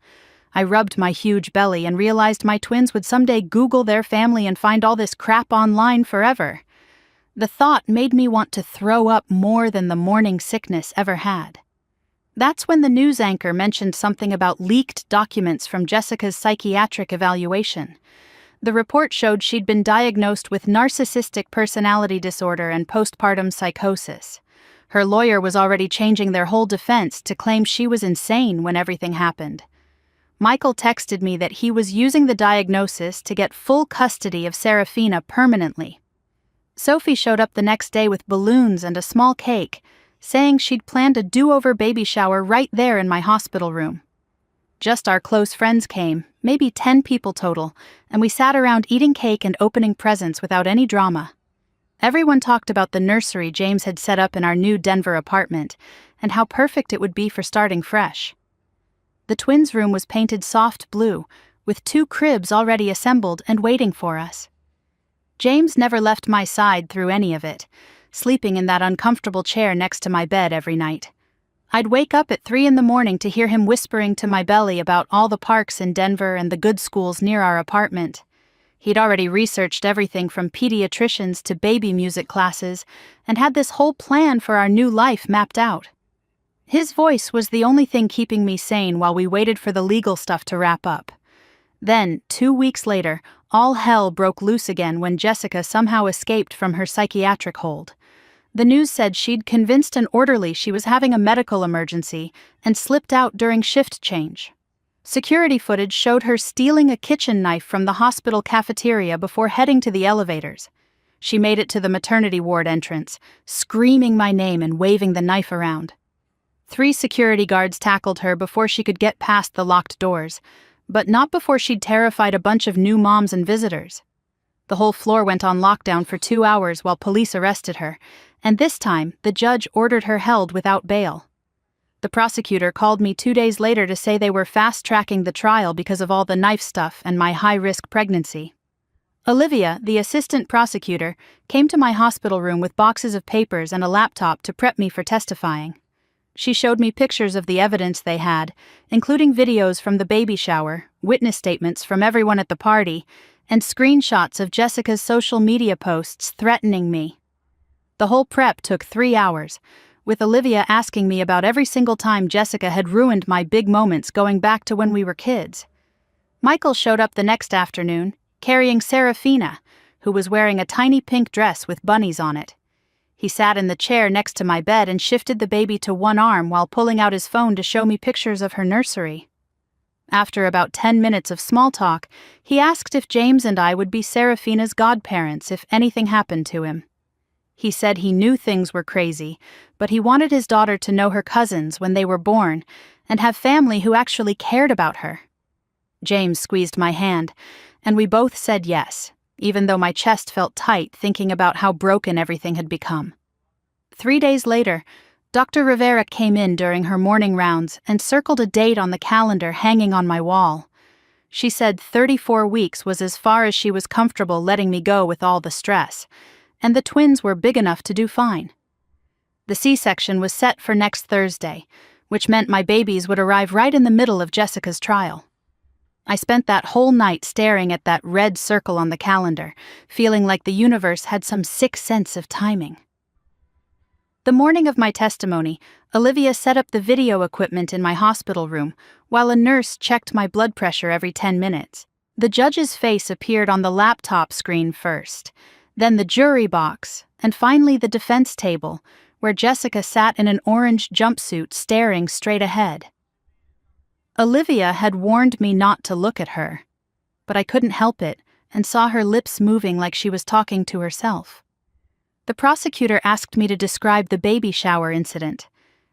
I rubbed my huge belly and realized my twins would someday Google their family and find all this crap online forever. The thought made me want to throw up more than the morning sickness ever had. That's when the news anchor mentioned something about leaked documents from Jessica's psychiatric evaluation. The report showed she'd been diagnosed with narcissistic personality disorder and postpartum psychosis. Her lawyer was already changing their whole defense to claim she was insane when everything happened. Michael texted me that he was using the diagnosis to get full custody of Serafina permanently. Sophie showed up the next day with balloons and a small cake, saying she'd planned a do-over baby shower right there in my hospital room. Just our close friends came, maybe 10 people total, and we sat around eating cake and opening presents without any drama. Everyone talked about the nursery James had set up in our new Denver apartment, and how perfect it would be for starting fresh. The twins' room was painted soft blue, with 2 cribs already assembled and waiting for us. James never left my side through any of it, sleeping in that uncomfortable chair next to my bed every night. I'd wake up at 3 a.m. to hear him whispering to my belly about all the parks in Denver and the good schools near our apartment. He'd already researched everything from pediatricians to baby music classes and had this whole plan for our new life mapped out. His voice was the only thing keeping me sane while we waited for the legal stuff to wrap up. Then, 2 weeks later, all hell broke loose again when Jessica somehow escaped from her psychiatric hold. The news said she'd convinced an orderly she was having a medical emergency and slipped out during shift change. Security footage showed her stealing a kitchen knife from the hospital cafeteria before heading to the elevators. She made it to the maternity ward entrance, screaming my name and waving the knife around. 3 security guards tackled her before she could get past the locked doors, but not before she'd terrified a bunch of new moms and visitors. The whole floor went on lockdown for 2 hours while police arrested her, and this time the judge ordered her held without bail. The prosecutor called me 2 days later to say they were fast-tracking the trial because of all the knife stuff and my high-risk pregnancy. Olivia, the assistant prosecutor, came to my hospital room with boxes of papers and a laptop to prep me for testifying. She showed me pictures of the evidence they had, including videos from the baby shower, witness statements from everyone at the party, and screenshots of Jessica's social media posts threatening me. The whole prep took 3 hours, with Olivia asking me about every single time Jessica had ruined my big moments going back to when we were kids. Michael showed up the next afternoon, carrying Serafina, who was wearing a tiny pink dress with bunnies on it. He sat in the chair next to my bed and shifted the baby to one arm while pulling out his phone to show me pictures of her nursery. After about 10 minutes of small talk, he asked if James and I would be Serafina's godparents if anything happened to him. He said he knew things were crazy, but he wanted his daughter to know her cousins when they were born and have family who actually cared about her. James squeezed my hand, and we both said yes, even though my chest felt tight thinking about how broken everything had become. 3 days later, Dr. Rivera came in during her morning rounds and circled a date on the calendar hanging on my wall. She said 34 weeks was as far as she was comfortable letting me go with all the stress, and the twins were big enough to do fine. The C-section was set for next Thursday, which meant my babies would arrive right in the middle of Jessica's trial. I spent that whole night staring at that red circle on the calendar, feeling like the universe had some sick sense of timing. The morning of my testimony, Olivia set up the video equipment in my hospital room, while a nurse checked my blood pressure every 10 minutes. The judge's face appeared on the laptop screen first, then the jury box, and finally the defense table, where Jessica sat in an orange jumpsuit staring straight ahead. Olivia had warned me not to look at her. but I couldn't help it and saw her lips moving like she was talking to herself. The prosecutor asked me to describe the baby shower incident,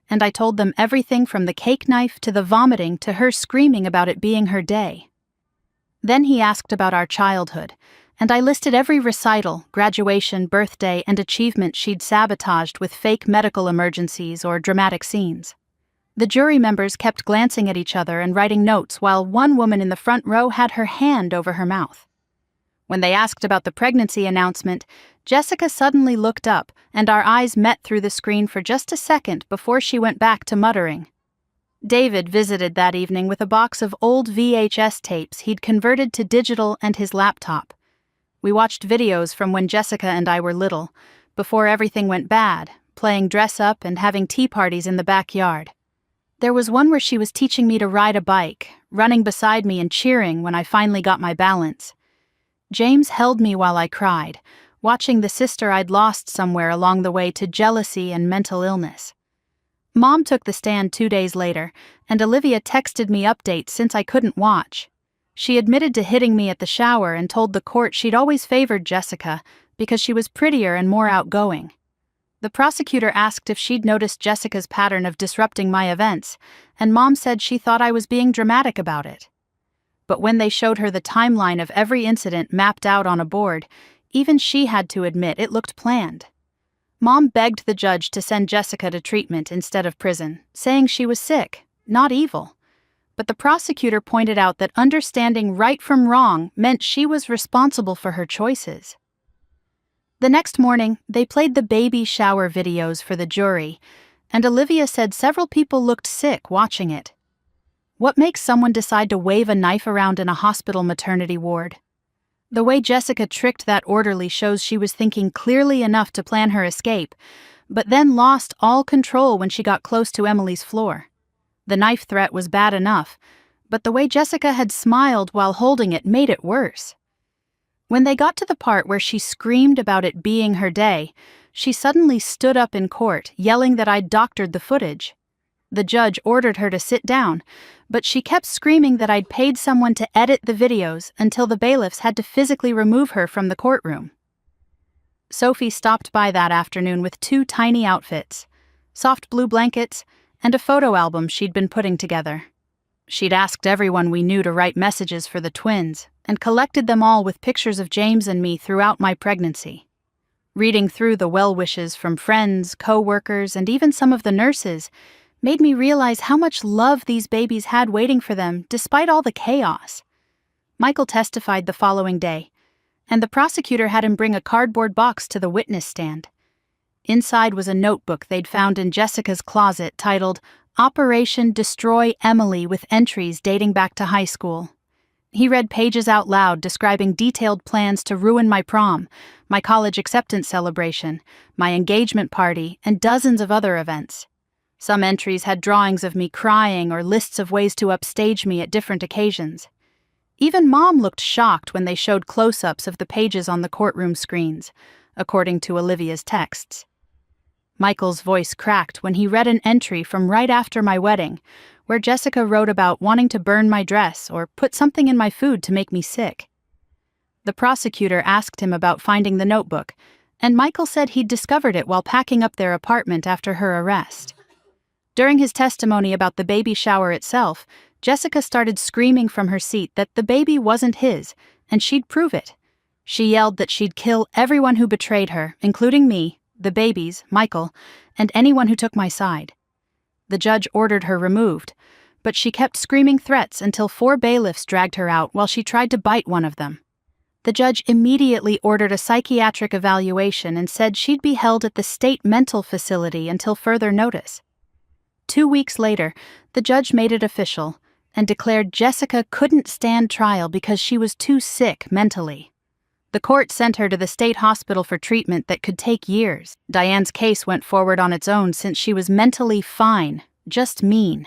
and I told them everything from the cake knife to the vomiting to her screaming about it being her day. Then he asked about our childhood, and I listed every recital, graduation, birthday, and achievement she'd sabotaged with fake medical emergencies or dramatic scenes. The jury members kept glancing at each other and writing notes while one woman in the front row had her hand over her mouth. When they asked about the pregnancy announcement, Jessica suddenly looked up, and our eyes met through the screen for just a second before she went back to muttering. David visited that evening with a box of old VHS tapes he'd converted to digital and his laptop. We watched videos from when Jessica and I were little, before everything went bad, playing dress-up and having tea parties in the backyard. There was one where she was teaching me to ride a bike, running beside me and cheering when I finally got my balance. James held me while I cried, watching the sister I'd lost somewhere along the way to jealousy and mental illness. Mom took the stand 2 days later, and Olivia texted me updates since I couldn't watch. She admitted to hitting me at the shower and told the court she'd always favored Jessica because she was prettier and more outgoing. The prosecutor asked if she'd noticed Jessica's pattern of disrupting my events, and Mom said she thought I was being dramatic about it. But when they showed her the timeline of every incident mapped out on a board, even she had to admit it looked planned. Mom begged the judge to send Jessica to treatment instead of prison, saying she was sick, not evil. But the prosecutor pointed out that understanding right from wrong meant she was responsible for her choices. The next morning, they played the baby shower videos for the jury, and Olivia said several people looked sick watching it. What makes someone decide to wave a knife around in a hospital maternity ward? The way Jessica tricked that orderly shows she was thinking clearly enough to plan her escape, but then lost all control when she got close to Emily's floor. The knife threat was bad enough, but the way Jessica had smiled while holding it made it worse. When they got to the part where she screamed about it being her day, she suddenly stood up in court, yelling that I'd doctored the footage. The judge ordered her to sit down, but she kept screaming that I'd paid someone to edit the videos until the bailiffs had to physically remove her from the courtroom. Sophie stopped by that afternoon with 2 tiny outfits, soft blue blankets, and a photo album she'd been putting together. She'd asked everyone we knew to write messages for the twins, and collected them all with pictures of James and me throughout my pregnancy. Reading through the well wishes from friends, co-workers, and even some of the nurses made me realize how much love these babies had waiting for them despite all the chaos. Michael testified the following day, and the prosecutor had him bring a cardboard box to the witness stand. Inside was a notebook they'd found in Jessica's closet titled Operation Destroy Emily, with entries dating back to high school. He read pages out loud describing detailed plans to ruin my prom, my college acceptance celebration, my engagement party, and dozens of other events. Some entries had drawings of me crying or lists of ways to upstage me at different occasions. Even Mom looked shocked when they showed close-ups of the pages on the courtroom screens, according to Olivia's texts. Michael's voice cracked when he read an entry from right after my wedding, where Jessica wrote about wanting to burn my dress or put something in my food to make me sick. The prosecutor asked him about finding the notebook, and Michael said he'd discovered it while packing up their apartment after her arrest. During his testimony about the baby shower itself, Jessica started screaming from her seat that the baby wasn't his, and she'd prove it. She yelled that she'd kill everyone who betrayed her, including me, the babies, Michael, and anyone who took my side. The judge ordered her removed, but she kept screaming threats until 4 bailiffs dragged her out while she tried to bite one of them. The judge immediately ordered a psychiatric evaluation and said she'd be held at the state mental facility until further notice. 2 weeks later, the judge made it official and declared Jessica couldn't stand trial because she was too sick mentally. The court sent her to the state hospital for treatment that could take years. Diane's case went forward on its own since she was mentally fine, just mean.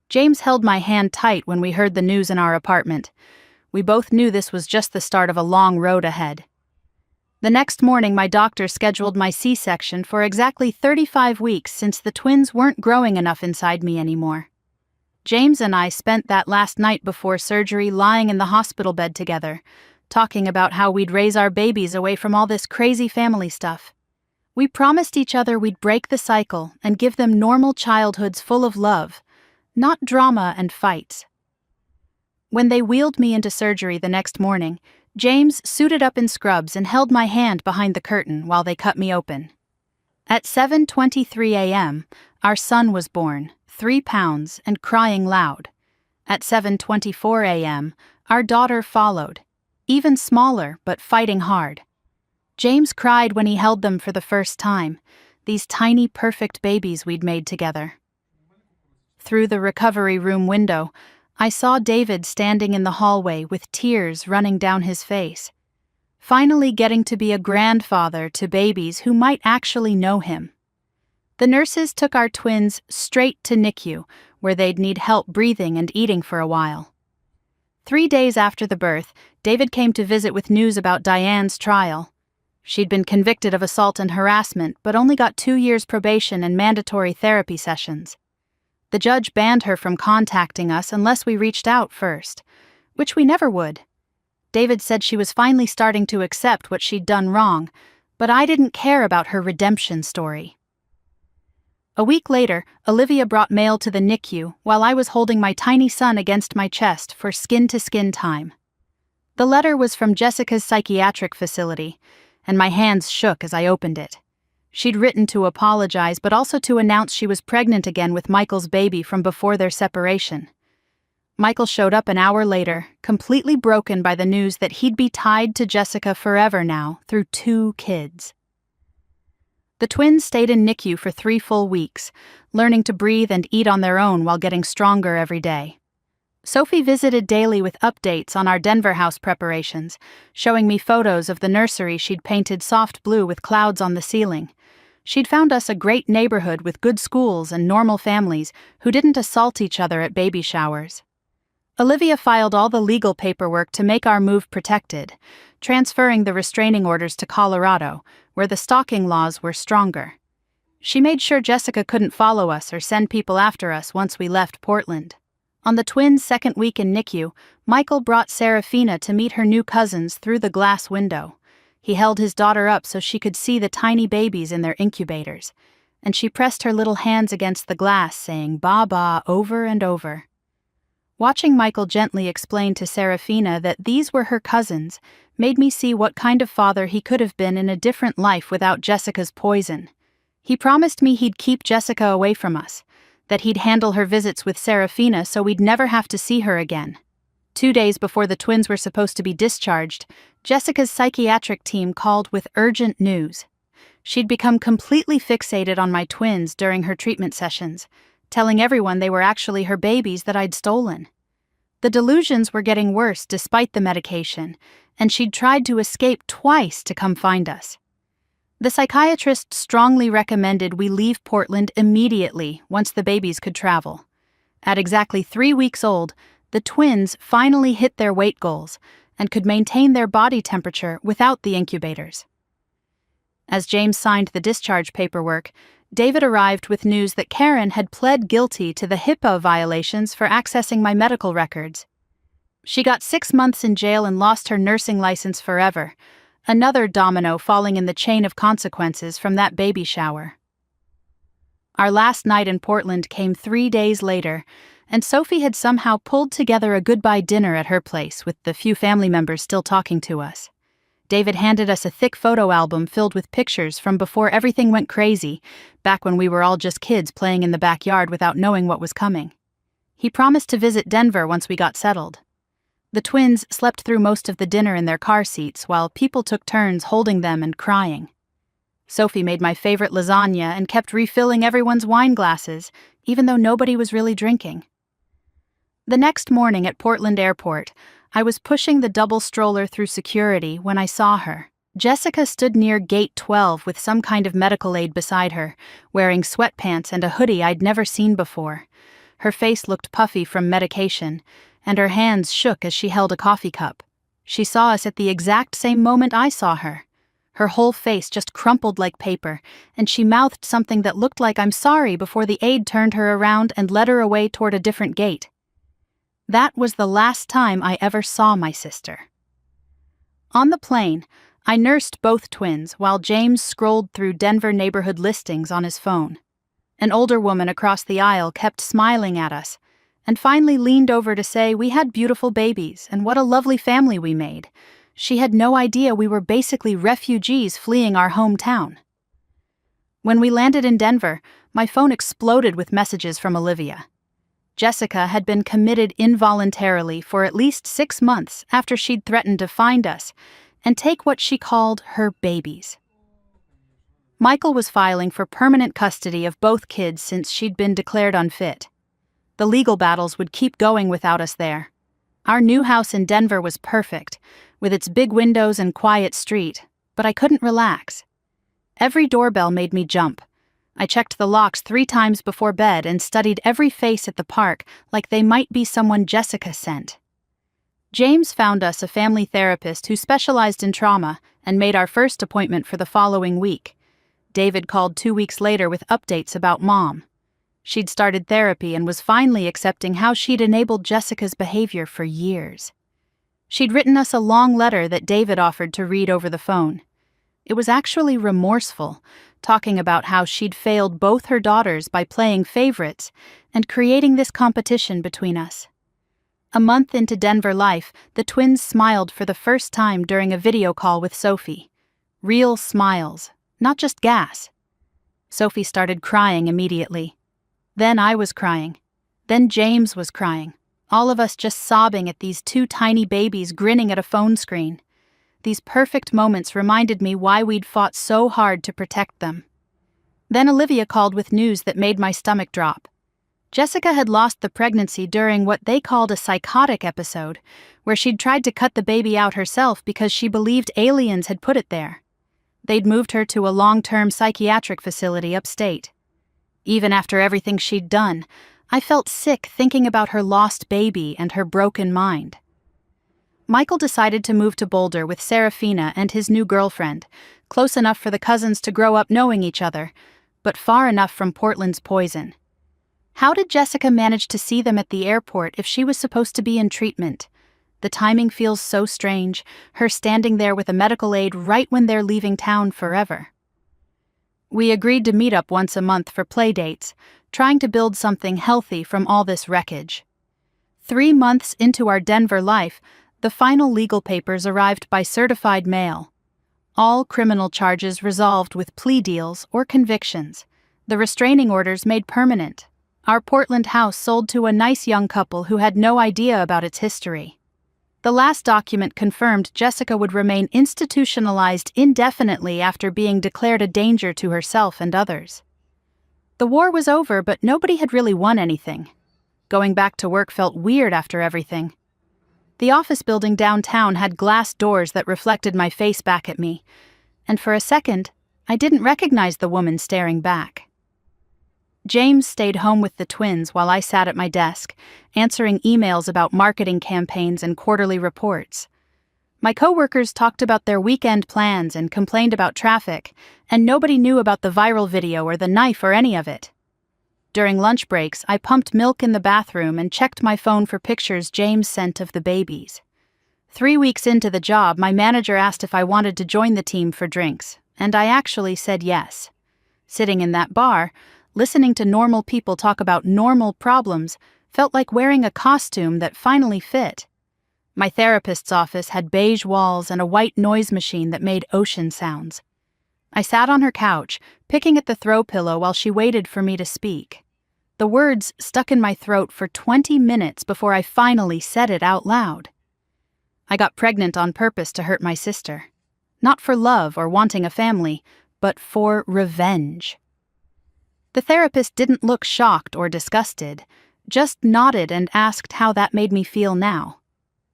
James held my hand tight when we heard the news in our apartment. We both knew this was just the start of a long road ahead. The next morning, my doctor scheduled my C-section for exactly 35 weeks since the twins weren't growing enough inside me anymore. James and I spent that last night before surgery lying in the hospital bed together, talking about how we'd raise our babies away from all this crazy family stuff. We promised each other we'd break the cycle and give them normal childhoods full of love, not drama and fights. When they wheeled me into surgery the next morning, James suited up in scrubs and held my hand behind the curtain while they cut me open. At 7:23 a.m., our son was born, 3 pounds and crying loud. At 7:24 a.m., our daughter followed, even smaller but fighting hard. James cried when he held them for the first time, these tiny perfect babies we'd made together. Through the recovery room window, I saw David standing in the hallway with tears running down his face, finally getting to be a grandfather to babies who might actually know him. The nurses took our twins straight to NICU, where they'd need help breathing and eating for a while. 3 days after the birth, David came to visit with news about Diane's trial. She'd been convicted of assault and harassment, but only got 2 years probation and mandatory therapy sessions. The judge banned her from contacting us unless we reached out first, which we never would. David said she was finally starting to accept what she'd done wrong, but I didn't care about her redemption story. A week later, Olivia brought mail to the NICU while I was holding my tiny son against my chest for skin-to-skin time. The letter was from Jessica's psychiatric facility, and my hands shook as I opened it. She'd written to apologize, but also to announce she was pregnant again with Michael's baby from before their separation. Michael showed up an hour later, completely broken by the news that he'd be tied to Jessica forever now through 2 kids. The twins stayed in NICU for 3 full weeks, learning to breathe and eat on their own while getting stronger every day. Sophie visited daily with updates on our Denver house preparations, showing me photos of the nursery she'd painted soft blue with clouds on the ceiling. She'd found us a great neighborhood with good schools and normal families who didn't assault each other at baby showers. Olivia filed all the legal paperwork to make our move protected, transferring the restraining orders to Colorado, where the stalking laws were stronger. She made sure Jessica couldn't follow us or send people after us once we left Portland. On the twins' second week in NICU, Michael brought Serafina to meet her new cousins through the glass window. He held his daughter up so she could see the tiny babies in their incubators, and she pressed her little hands against the glass, saying "Ba-ba" over and over. Watching Michael gently explain to Serafina that these were her cousins made me see what kind of father he could have been in a different life without Jessica's poison. He promised me he'd keep Jessica away from us, that he'd handle her visits with Serafina so we'd never have to see her again. 2 days before the twins were supposed to be discharged, Jessica's psychiatric team called with urgent news. She'd become completely fixated on my twins during her treatment sessions, telling everyone they were actually her babies that I'd stolen. The delusions were getting worse despite the medication, and she'd tried to escape twice to come find us. The psychiatrist strongly recommended we leave Portland immediately once the babies could travel. At exactly 3 weeks old, the twins finally hit their weight goals and could maintain their body temperature without the incubators. As James signed the discharge paperwork, David arrived with news that Karen had pled guilty to the HIPAA violations for accessing my medical records. She got 6 months in jail and lost her nursing license forever, another domino falling in the chain of consequences from that baby shower. Our last night in Portland came 3 days later, and Sophie had somehow pulled together a goodbye dinner at her place with the few family members still talking to us. David handed us a thick photo album filled with pictures from before everything went crazy, back when we were all just kids playing in the backyard without knowing what was coming. He promised to visit Denver once we got settled. The twins slept through most of the dinner in their car seats while people took turns holding them and crying. Sophie made my favorite lasagna and kept refilling everyone's wine glasses, even though nobody was really drinking. The next morning at Portland Airport, I was pushing the double stroller through security when I saw her. Jessica stood near gate 12 with some kind of medical aid beside her, wearing sweatpants and a hoodie I'd never seen before. Her face looked puffy from medication, and her hands shook as she held a coffee cup. She saw us at the exact same moment I saw her. Her whole face just crumpled like paper, and she mouthed something that looked like "I'm sorry" before the aide turned her around and led her away toward a different gate. That was the last time I ever saw my sister. On the plane, I nursed both twins while James scrolled through Denver neighborhood listings on his phone. An older woman across the aisle kept smiling at us, and finally leaned over to say we had beautiful babies and what a lovely family we made. She had no idea we were basically refugees fleeing our hometown. When we landed in Denver, my phone exploded with messages from Olivia. Jessica had been committed involuntarily for at least 6 months after she'd threatened to find us and take what she called her babies. Michael was filing for permanent custody of both kids since she'd been declared unfit. The legal battles would keep going without us there. Our new house in Denver was perfect, with its big windows and quiet street, but I couldn't relax. Every doorbell made me jump. I checked the locks 3 times before bed and studied every face at the park like they might be someone Jessica sent. James found us a family therapist who specialized in trauma and made our first appointment for the following week. David called 2 weeks later with updates about Mom. She'd started therapy and was finally accepting how she'd enabled Jessica's behavior for years. She'd written us a long letter that David offered to read over the phone. It was actually remorseful, talking about how she'd failed both her daughters by playing favorites and creating this competition between us. A month into Denver life, the twins smiled for the first time during a video call with Sophie. Real smiles, not just gas. Sophie started crying immediately. Then I was crying. Then James was crying. All of us just sobbing at these 2 tiny babies grinning at a phone screen. These perfect moments reminded me why we'd fought so hard to protect them. Then Olivia called with news that made my stomach drop. Jessica had lost the pregnancy during what they called a psychotic episode, where she'd tried to cut the baby out herself because she believed aliens had put it there. They'd moved her to a long-term psychiatric facility upstate. Even after everything she'd done, I felt sick thinking about her lost baby and her broken mind. Michael decided to move to Boulder with Serafina and his new girlfriend, close enough for the cousins to grow up knowing each other, but far enough from Portland's poison. How did Jessica manage to see them at the airport if she was supposed to be in treatment? The timing feels so strange, her standing there with a medical aid right when they're leaving town forever. We agreed to meet up once a month for play dates, trying to build something healthy from all this wreckage. 3 months into our Denver life, the final legal papers arrived by certified mail. All criminal charges resolved with plea deals or convictions. The restraining orders made permanent. Our Portland house sold to a nice young couple who had no idea about its history. The last document confirmed Jessica would remain institutionalized indefinitely after being declared a danger to herself and others. The war was over, but nobody had really won anything. Going back to work felt weird after everything. The office building downtown had glass doors that reflected my face back at me, and for a second, I didn't recognize the woman staring back. James stayed home with the twins while I sat at my desk, answering emails about marketing campaigns and quarterly reports. My coworkers talked about their weekend plans and complained about traffic, and nobody knew about the viral video or the knife or any of it. During lunch breaks, I pumped milk in the bathroom and checked my phone for pictures James sent of the babies. 3 weeks into the job, my manager asked if I wanted to join the team for drinks, and I actually said yes. Sitting in that bar, listening to normal people talk about normal problems felt like wearing a costume that finally fit. My therapist's office had beige walls and a white noise machine that made ocean sounds. I sat on her couch, picking at the throw pillow while she waited for me to speak. The words stuck in my throat for 20 minutes before I finally said it out loud. I got pregnant on purpose to hurt my sister. Not for love or wanting a family, but for revenge. The therapist didn't look shocked or disgusted, just nodded and asked how that made me feel now.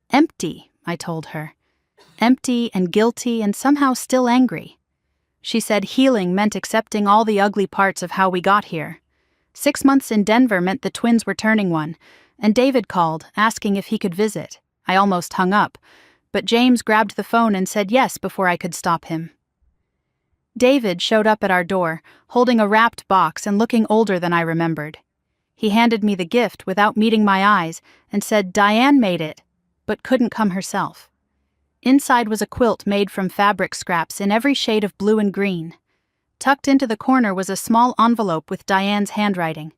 Empty, I told her. Empty and guilty and somehow still angry. She said healing meant accepting all the ugly parts of how we got here. 6 months in Denver meant the twins were turning 1, and David called, asking if he could visit. I almost hung up, but James grabbed the phone and said yes before I could stop him. David showed up at our door, holding a wrapped box and looking older than I remembered. He handed me the gift without meeting my eyes and said Diane made it, but couldn't come herself. Inside was a quilt made from fabric scraps in every shade of blue and green. Tucked into the corner was a small envelope with Diane's handwriting.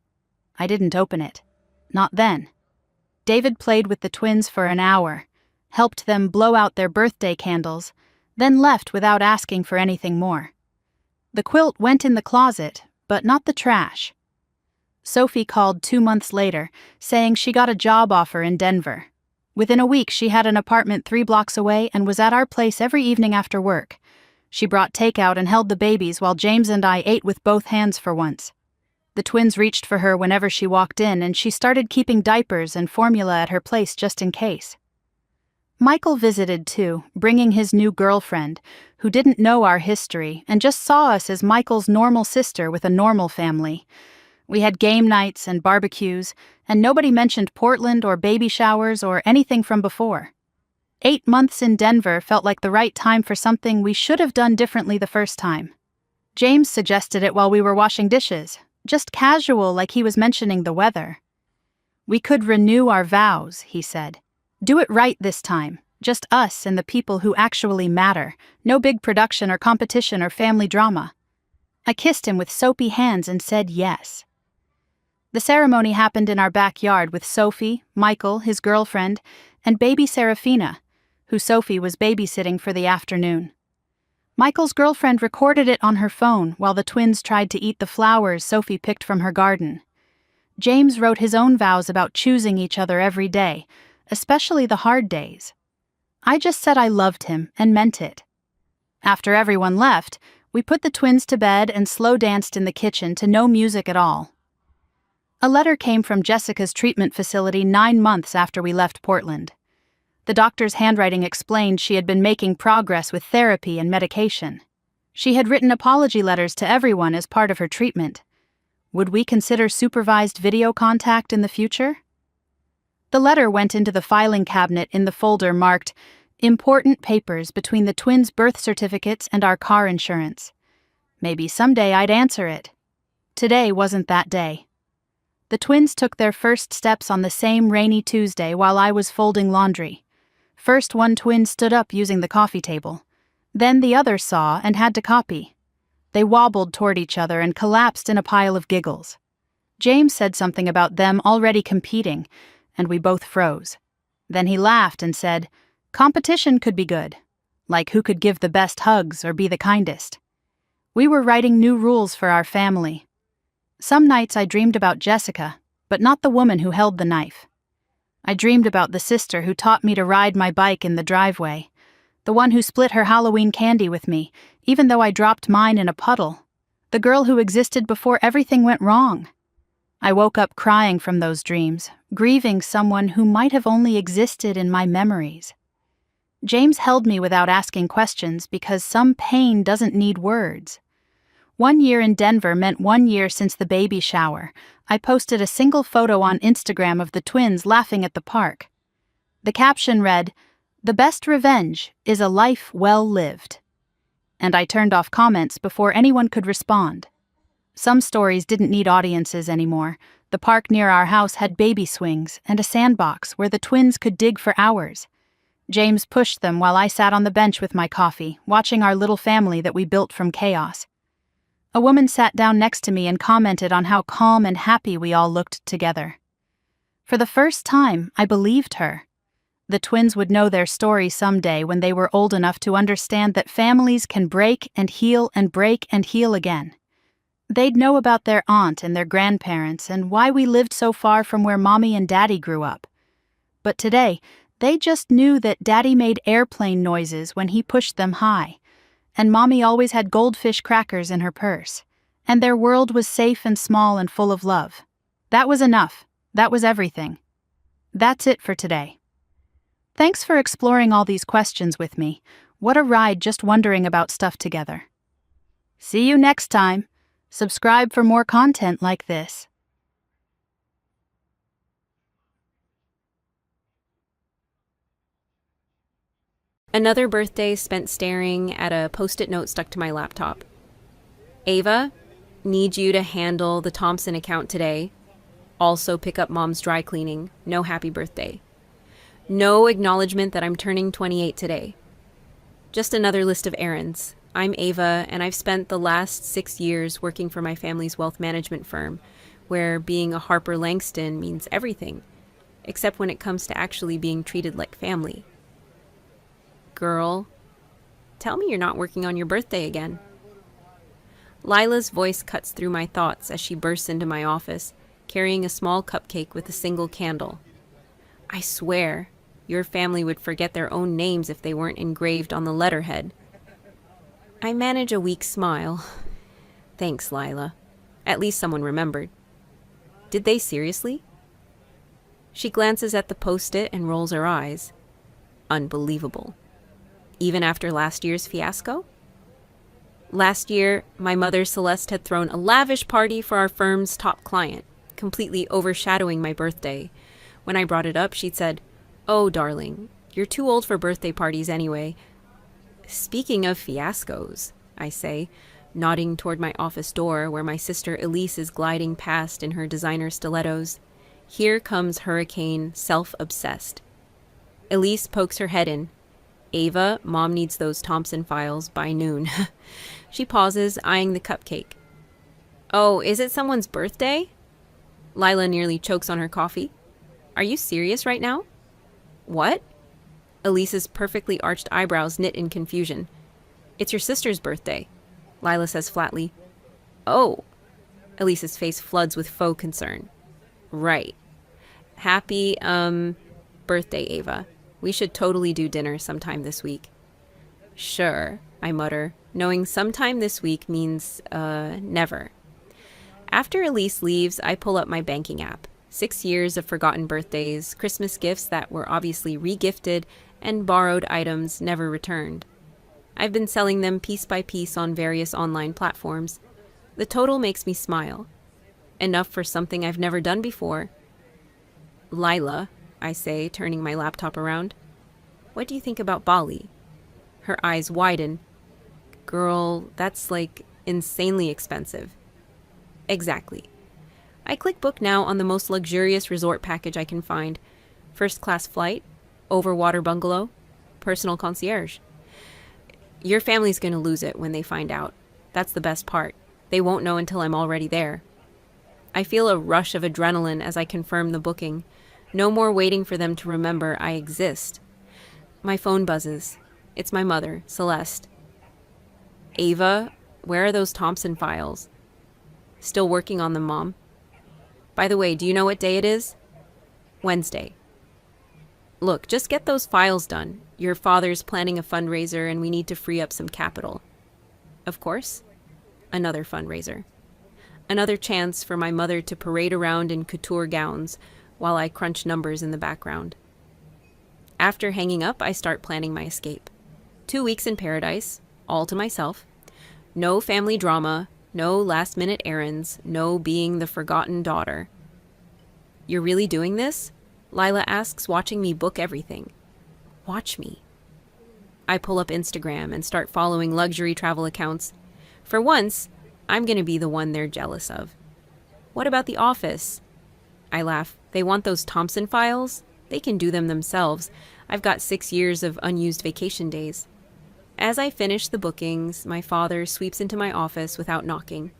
I didn't open it. Not then. David played with the twins for an hour, helped them blow out their birthday candles, then left without asking for anything more. The quilt went in the closet, but not the trash. Sophie called 2 months later, saying she got a job offer in Denver. Within a week, she had an apartment 3 blocks away and was at our place every evening after work. She brought takeout and held the babies while James and I ate with both hands for once. The twins reached for her whenever she walked in, and she started keeping diapers and formula at her place just in case. Michael visited too, bringing his new girlfriend, who didn't know our history and just saw us as Michael's normal sister with a normal family. We had game nights and barbecues, and nobody mentioned Portland or baby showers or anything from before. 8 months in Denver felt like the right time for something we should have done differently the first time. James suggested it while we were washing dishes, just casual like he was mentioning the weather. We could renew our vows, he said. Do it right this time, just us and the people who actually matter, no big production or competition or family drama. I kissed him with soapy hands and said yes. The ceremony happened in our backyard with Sophie, Michael, his girlfriend, and baby Serafina, who Sophie was babysitting for the afternoon. Michael's girlfriend recorded it on her phone while the twins tried to eat the flowers Sophie picked from her garden. James wrote his own vows about choosing each other every day, especially the hard days. I just said I loved him and meant it. After everyone left, we put the twins to bed and slow danced in the kitchen to no music at all. A letter came from Jessica's treatment facility 9 months after we left Portland. The doctor's handwriting explained she had been making progress with therapy and medication. She had written apology letters to everyone as part of her treatment. Would we consider supervised video contact in the future? The letter went into the filing cabinet in the folder marked Important Papers between the twins' birth certificates and our car insurance. Maybe someday I'd answer it. Today wasn't that day. The twins took their first steps on the same rainy Tuesday while I was folding laundry. First, one twin stood up using the coffee table. Then the other saw and had to copy. They wobbled toward each other and collapsed in a pile of giggles. James said something about them already competing, and we both froze. Then he laughed and said, competition could be good, like who could give the best hugs or be the kindest. We were writing new rules for our family. Some nights I dreamed about Jessica, but not the woman who held the knife. I dreamed about the sister who taught me to ride my bike in the driveway, the one who split her Halloween candy with me, even though I dropped mine in a puddle, the girl who existed before everything went wrong. I woke up crying from those dreams, grieving someone who might have only existed in my memories. James held me without asking questions because some pain doesn't need words. 1 year in Denver meant 1 year since the baby shower. I posted a single photo on Instagram of the twins laughing at the park. The caption read, "The best revenge is a life well lived." And I turned off comments before anyone could respond. Some stories didn't need audiences anymore. The park near our house had baby swings and a sandbox where the twins could dig for hours. James pushed them while I sat on the bench with my coffee, watching our little family that we built from chaos. A woman sat down next to me and commented on how calm and happy we all looked together. For the first time, I believed her. The twins would know their story someday when they were old enough to understand that families can break and heal and break and heal again. They'd know about their aunt and their grandparents and why we lived so far from where Mommy and Daddy grew up. But today, they just knew that Daddy made airplane noises when he pushed them high, and Mommy always had goldfish crackers in her purse, and their world was safe and small and full of love. That was enough. That was everything. That's it for today. Thanks for exploring all these questions with me. What a ride just wondering about stuff together. See you next time. Subscribe for more content like this. Another birthday spent staring at a Post-it note stuck to my laptop. Ava, need you to handle the Thompson account today. Also pick up Mom's dry cleaning. No happy birthday. No acknowledgement that I'm turning 28 today. Just another list of errands. I'm Ava, and I've spent the last 6 years working for my family's wealth management firm, where being a Harper Langston means everything, except when it comes to actually being treated like family. Girl, tell me you're not working on your birthday again. Lila's voice cuts through my thoughts as she bursts into my office, carrying a small cupcake with a single candle. I swear, your family would forget their own names if they weren't engraved on the letterhead. I manage a weak smile. Thanks, Lila. At least someone remembered. Did they seriously? She glances at the post-it and rolls her eyes. Unbelievable. Even after last year's fiasco? Last year, my mother Celeste had thrown a lavish party for our firm's top client, completely overshadowing my birthday. When I brought it up, she'd said, "Oh, darling, you're too old for birthday parties anyway." Speaking of fiascos, I say, nodding toward my office door where my sister Elise is gliding past in her designer stilettos. Here comes Hurricane, self-obsessed. Elise pokes her head in. "Ava, Mom needs those Thompson files by noon." She pauses, eyeing the cupcake. "Oh, is it someone's birthday?" Lila nearly chokes on her coffee. "Are you serious right now?" "What?" Elise's perfectly arched eyebrows knit in confusion. "It's your sister's birthday," Lila says flatly. "Oh." Elise's face floods with faux concern. "Right. Happy, birthday, Ava. We should totally do dinner sometime this week." "Sure," I mutter, knowing sometime this week means, never. After Elise leaves, I pull up my banking app. 6 years of forgotten birthdays, Christmas gifts that were obviously re-gifted, and borrowed items never returned. I've been selling them piece by piece on various online platforms. The total makes me smile. Enough for something I've never done before. "Lila," I say, turning my laptop around, "what do you think about Bali?" Her eyes widen. "Girl, that's like insanely expensive." "Exactly." I click book now on the most luxurious resort package I can find. First-class flight, overwater bungalow, personal concierge. Your family's going to lose it when they find out. That's the best part. They won't know until I'm already there. I feel a rush of adrenaline as I confirm the booking. No more waiting for them to remember I exist. My phone buzzes. It's my mother, Celeste. "Ava, where are those Thompson files?" "Still working on them, Mom." "By the way, do you know what day it is?" "Wednesday." "Look, just get those files done. Your father's planning a fundraiser and we need to free up some capital." "Of course." Another fundraiser. Another chance for my mother to parade around in couture gowns while I crunch numbers in the background. After hanging up, I start planning my escape. 2 weeks in paradise, all to myself. No family drama, no last-minute errands, no being the forgotten daughter. "You're really doing this?" Lila asks, watching me book everything. Watch me. I pull up Instagram and start following luxury travel accounts. For once, I'm going to be the one they're jealous of. "What about the office?" I laugh. "They want those Thompson files? They can do them themselves. I've got 6 years of unused vacation days." As I finish the bookings, my father sweeps into my office without knocking.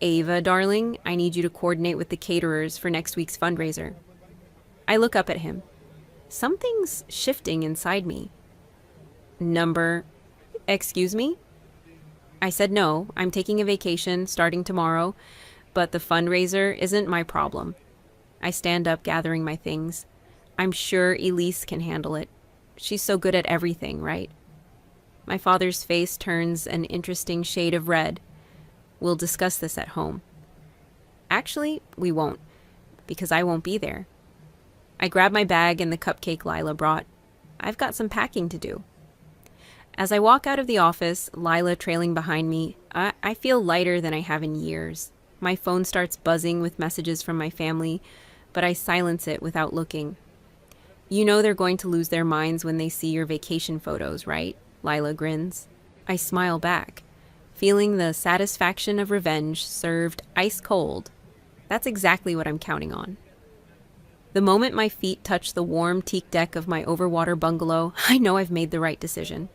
"Ava, darling, I need you to coordinate with the caterers for next week's fundraiser." I look up at him. Something's shifting inside me. Excuse me? I said no, I'm taking a vacation starting tomorrow, but the fundraiser isn't my problem. I stand up, gathering my things. I'm sure Elise can handle it. She's so good at everything, right? My father's face turns an interesting shade of red. "We'll discuss this at home." Actually, we won't, because I won't be there. I grab my bag and the cupcake Lila brought. I've got some packing to do. As I walk out of the office, Lila trailing behind me, I feel lighter than I have in years. My phone starts buzzing with messages from my family, but I silence it without looking. "You know they're going to lose their minds when they see your vacation photos, right?" Lila grins. I smile back. feeling the satisfaction of revenge served ice cold. That's exactly what I'm counting on. The moment my feet touch the warm teak deck of my overwater bungalow, I know I've made the right decision.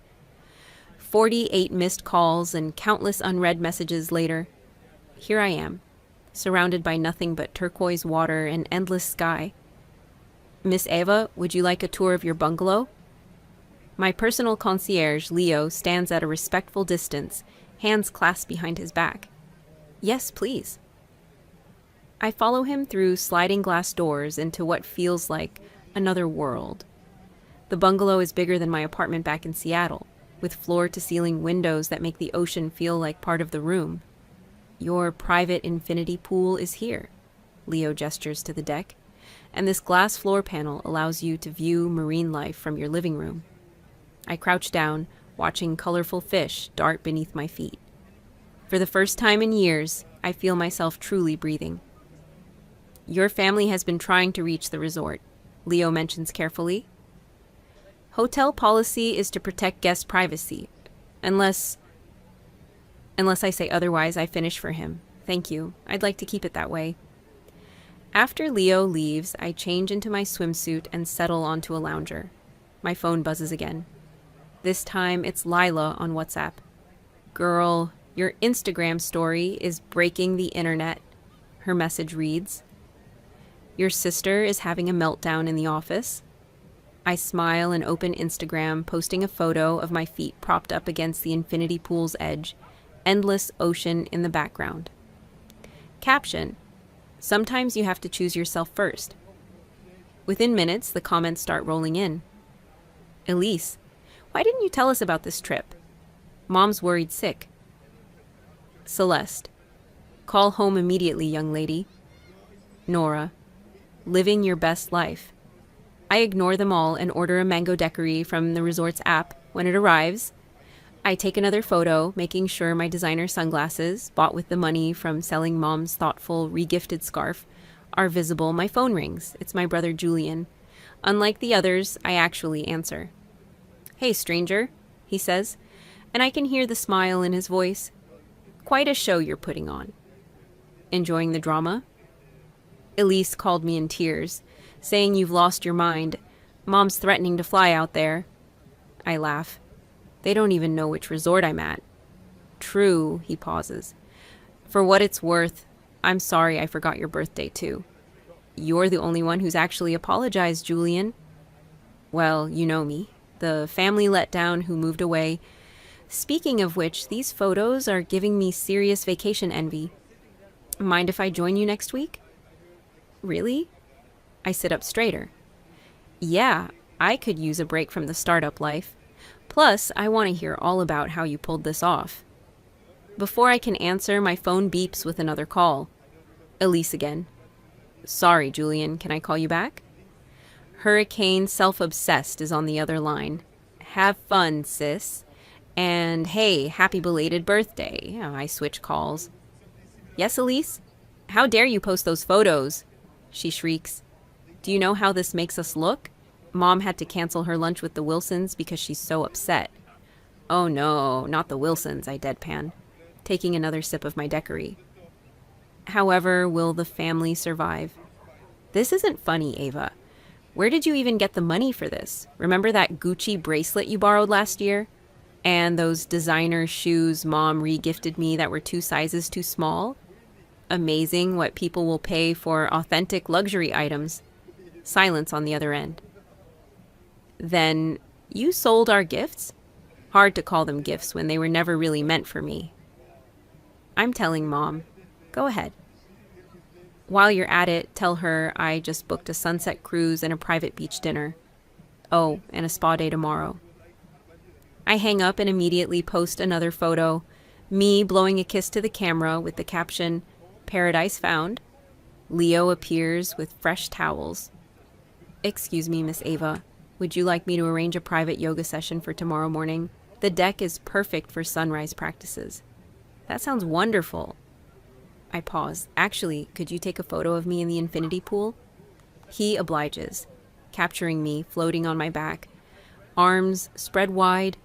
48 missed calls and countless unread messages later, here I am, surrounded by nothing but turquoise water and endless sky. Miss Ava, would you like a tour of your bungalow? My personal concierge, Leo, stands at a respectful distance, hands clasped behind his back. Yes, please. I follow him through sliding glass doors into what feels like another world. The bungalow is bigger than my apartment back in Seattle, with floor-to-ceiling windows that make the ocean feel like part of the room. Your private infinity pool is here, Leo gestures to the deck, and this glass floor panel allows you to view marine life from your living room. I crouch down, watching colorful fish dart beneath my feet. For the first time in years, I feel myself truly breathing. Your family has been trying to reach the resort, Leo mentions carefully. Hotel policy is to protect guest privacy, unless I say otherwise. I finish for him. Thank you. I'd like to keep it that way. After Leo leaves, I change into my swimsuit and settle onto a lounger. My phone buzzes again. This time it's Lila on WhatsApp. Girl, your Instagram story is breaking the internet. Her message reads, your sister is having a meltdown in the office. I smile and open Instagram, posting a photo of my feet propped up against the infinity pool's edge, endless ocean in the background. Caption, sometimes you have to choose yourself first. Within minutes, the comments start rolling in. Elise, why didn't you tell us about this trip? Mom's worried sick. Celeste, call home immediately, young lady. Nora, living your best life. I ignore them all and order a mango daiquiri from the resort's app. When it arrives, I take another photo, making sure my designer sunglasses, bought with the money from selling Mom's thoughtful regifted scarf, are visible. My phone rings. It's my brother Julian. Unlike the others, I actually answer. Hey, stranger, he says, and I can hear the smile in his voice. Quite a show you're putting on. Enjoying the drama? Elise called me in tears, saying you've lost your mind. Mom's threatening to fly out there. I laugh. They don't even know which resort I'm at. True, he pauses. For what it's worth, I'm sorry I forgot your birthday too. You're the only one who's actually apologized, Julian. Well, you know me. The family letdown who moved away. Speaking of which, these photos are giving me serious vacation envy. Mind if I join you next week? Really? I sit up straighter. Yeah, I could use a break from the startup life. Plus, I want to hear all about how you pulled this off. Before I can answer, my phone beeps with another call. Elise again. Sorry, Julian, can I call you back? Hurricane Self-Obsessed is on the other line. Have fun, sis. And hey, happy belated birthday. I switch calls. Yes, Elise? How dare you post those photos? She shrieks. Do you know how this makes us look? Mom had to cancel her lunch with the Wilsons because she's so upset. Oh no, not the Wilsons, I deadpan, taking another sip of my daiquiri. However, will the family survive? This isn't funny, Ava. Where did you even get the money for this? Remember that Gucci bracelet you borrowed last year? And those designer shoes Mom re-gifted me that were 2 sizes too small? Amazing what people will pay for authentic luxury items. Silence on the other end. Then, you sold our gifts? Hard to call them gifts when they were never really meant for me. I'm telling Mom. Go ahead. While you're at it, tell her I just booked a sunset cruise and a private beach dinner. Oh, and a spa day tomorrow. I hang up and immediately post another photo, me blowing a kiss to the camera with the caption, Paradise found. Leo appears with fresh towels. Excuse me, Miss Ava. Would you like me to arrange a private yoga session for tomorrow morning? The deck is perfect for sunrise practices. That sounds wonderful. I pause. Actually, could you take a photo of me in the infinity pool? He obliges, capturing me floating on my back, arms spread wide,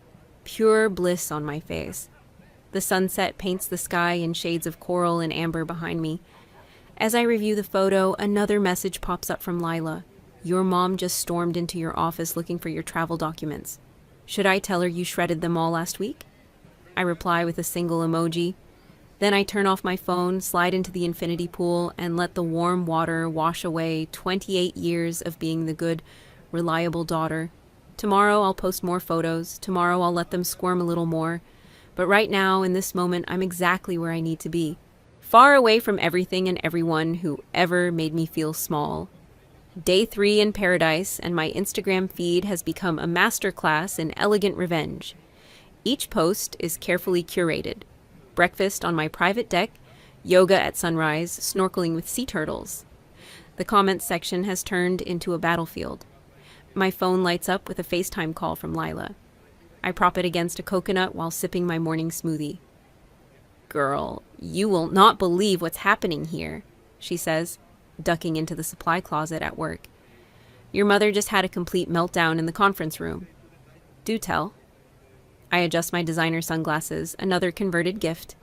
pure bliss on my face. The sunset paints the sky in shades of coral and amber behind me. As I review the photo, another message pops up from Lila. Your mom just stormed into your office looking for your travel documents. Should I tell her you shredded them all last week? I reply with a single emoji. Then I turn off my phone, slide into the infinity pool, and let the warm water wash away 28 years of being the good, reliable daughter. Tomorrow I'll post more photos. Tomorrow I'll let them squirm a little more. But right now, in this moment, I'm exactly where I need to be. Far away from everything and everyone who ever made me feel small. Day 3 in paradise, and my Instagram feed has become a masterclass in elegant revenge. Each post is carefully curated. Breakfast on my private deck, yoga at sunrise, snorkeling with sea turtles. The comments section has turned into a battlefield. My phone lights up with a FaceTime call from Lila. I prop it against a coconut while sipping my morning smoothie. Girl, you will not believe what's happening here, she says, ducking into the supply closet at work. Your mother just had a complete meltdown in the conference room. Do tell. I adjust my designer sunglasses, another converted gift.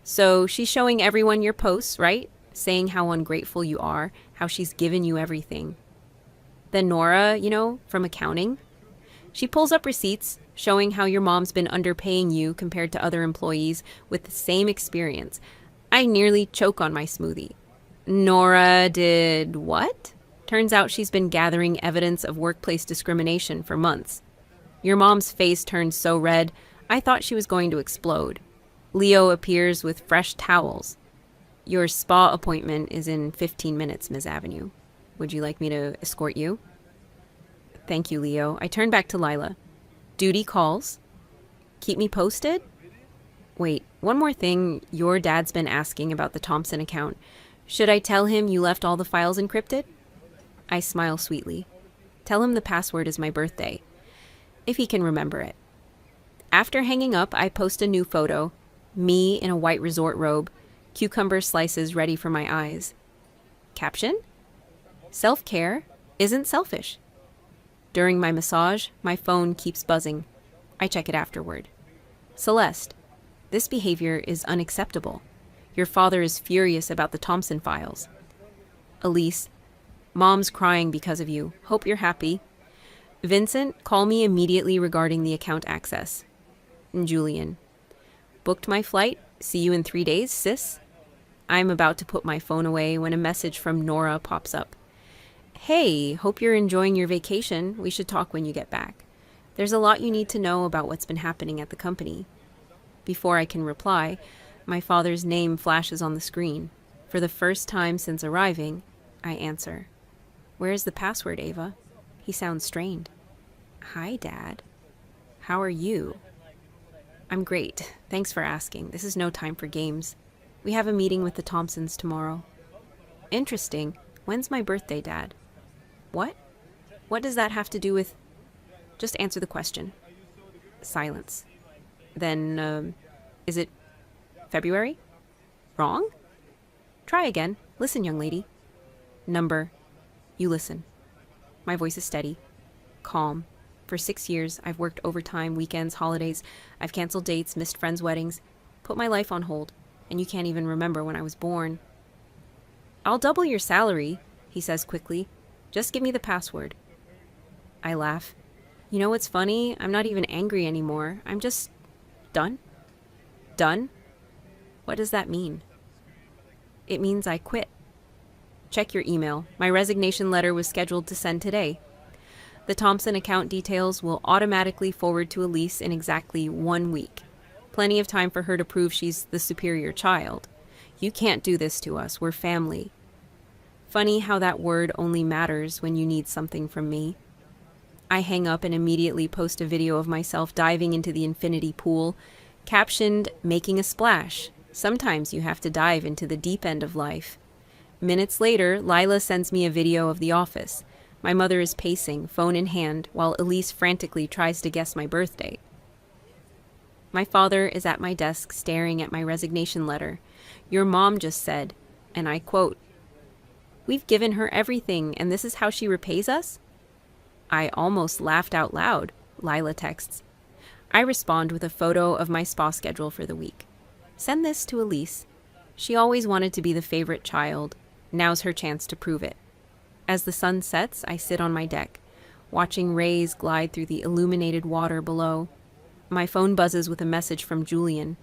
So she's showing everyone your posts, right? Saying how ungrateful you are, how she's given you everything. Then Nora, from accounting. She pulls up receipts, showing how your mom's been underpaying you compared to other employees with the same experience. I nearly choke on my smoothie. Nora did what? Turns out she's been gathering evidence of workplace discrimination for months. Your mom's face turned so red, I thought she was going to explode. Leo appears with fresh towels. Your spa appointment is in 15 minutes, Ms. Avenue. Would you like me to escort you? Thank you, Leo. I turn back to Lila. Duty calls. Keep me posted? Wait, one more thing your dad's been asking about the Thompson account. Should I tell him you left all the files encrypted? I smile sweetly. Tell him the password is my birthday, if he can remember it. After hanging up, I post a new photo, me in a white resort robe, cucumber slices ready for my eyes. Caption? Self-care isn't selfish. During my massage, my phone keeps buzzing. I check it afterward. Celeste, this behavior is unacceptable. Your father is furious about the Thompson files. Elise, Mom's crying because of you. Hope you're happy. Vincent, call me immediately regarding the account access. And Julian, booked my flight. See you in 3 days, sis. I'm about to put my phone away when a message from Nora pops up. Hey, hope you're enjoying your vacation. We should talk when you get back. There's a lot you need to know about what's been happening at the company. Before I can reply, my father's name flashes on the screen. For the first time since arriving, I answer. Where's the password, Ava? He sounds strained. Hi, Dad. How are you? I'm great. Thanks for asking. This is no time for games. We have a meeting with the Thompsons tomorrow. Interesting. When's my birthday, Dad? What? What does that have to do with... Just answer the question. Silence. Then, is it February? Wrong? Try again. Listen, young lady. Number. You listen. My voice is steady. Calm. For 6 years, I've worked overtime, weekends, holidays. I've canceled dates, missed friends' weddings, put my life on hold, and you can't even remember when I was born. I'll double your salary, he says quickly. Just give me the password. I laugh. You know what's funny? I'm not even angry anymore. I'm just done. Done? What does that mean? It means I quit. Check your email. My resignation letter was scheduled to send today. The Thompson account details will automatically forward to Elise in exactly 1 week. Plenty of time for her to prove she's the superior child. You can't do this to us. We're family. Funny how that word only matters when you need something from me. I hang up and immediately post a video of myself diving into the infinity pool, captioned, "Making a splash. Sometimes you have to dive into the deep end of life." Minutes later, Lila sends me a video of the office. My mother is pacing, phone in hand, while Elise frantically tries to guess my birthday. My father is at my desk staring at my resignation letter. Your mom just said, and I quote, "We've given her everything, and this is how she repays us?" I almost laughed out loud, Lila texts. I respond with a photo of my spa schedule for the week. Send this to Elise. She always wanted to be the favorite child. Now's her chance to prove it. As the sun sets, I sit on my deck, watching rays glide through the illuminated water below. My phone buzzes with a message from Julian.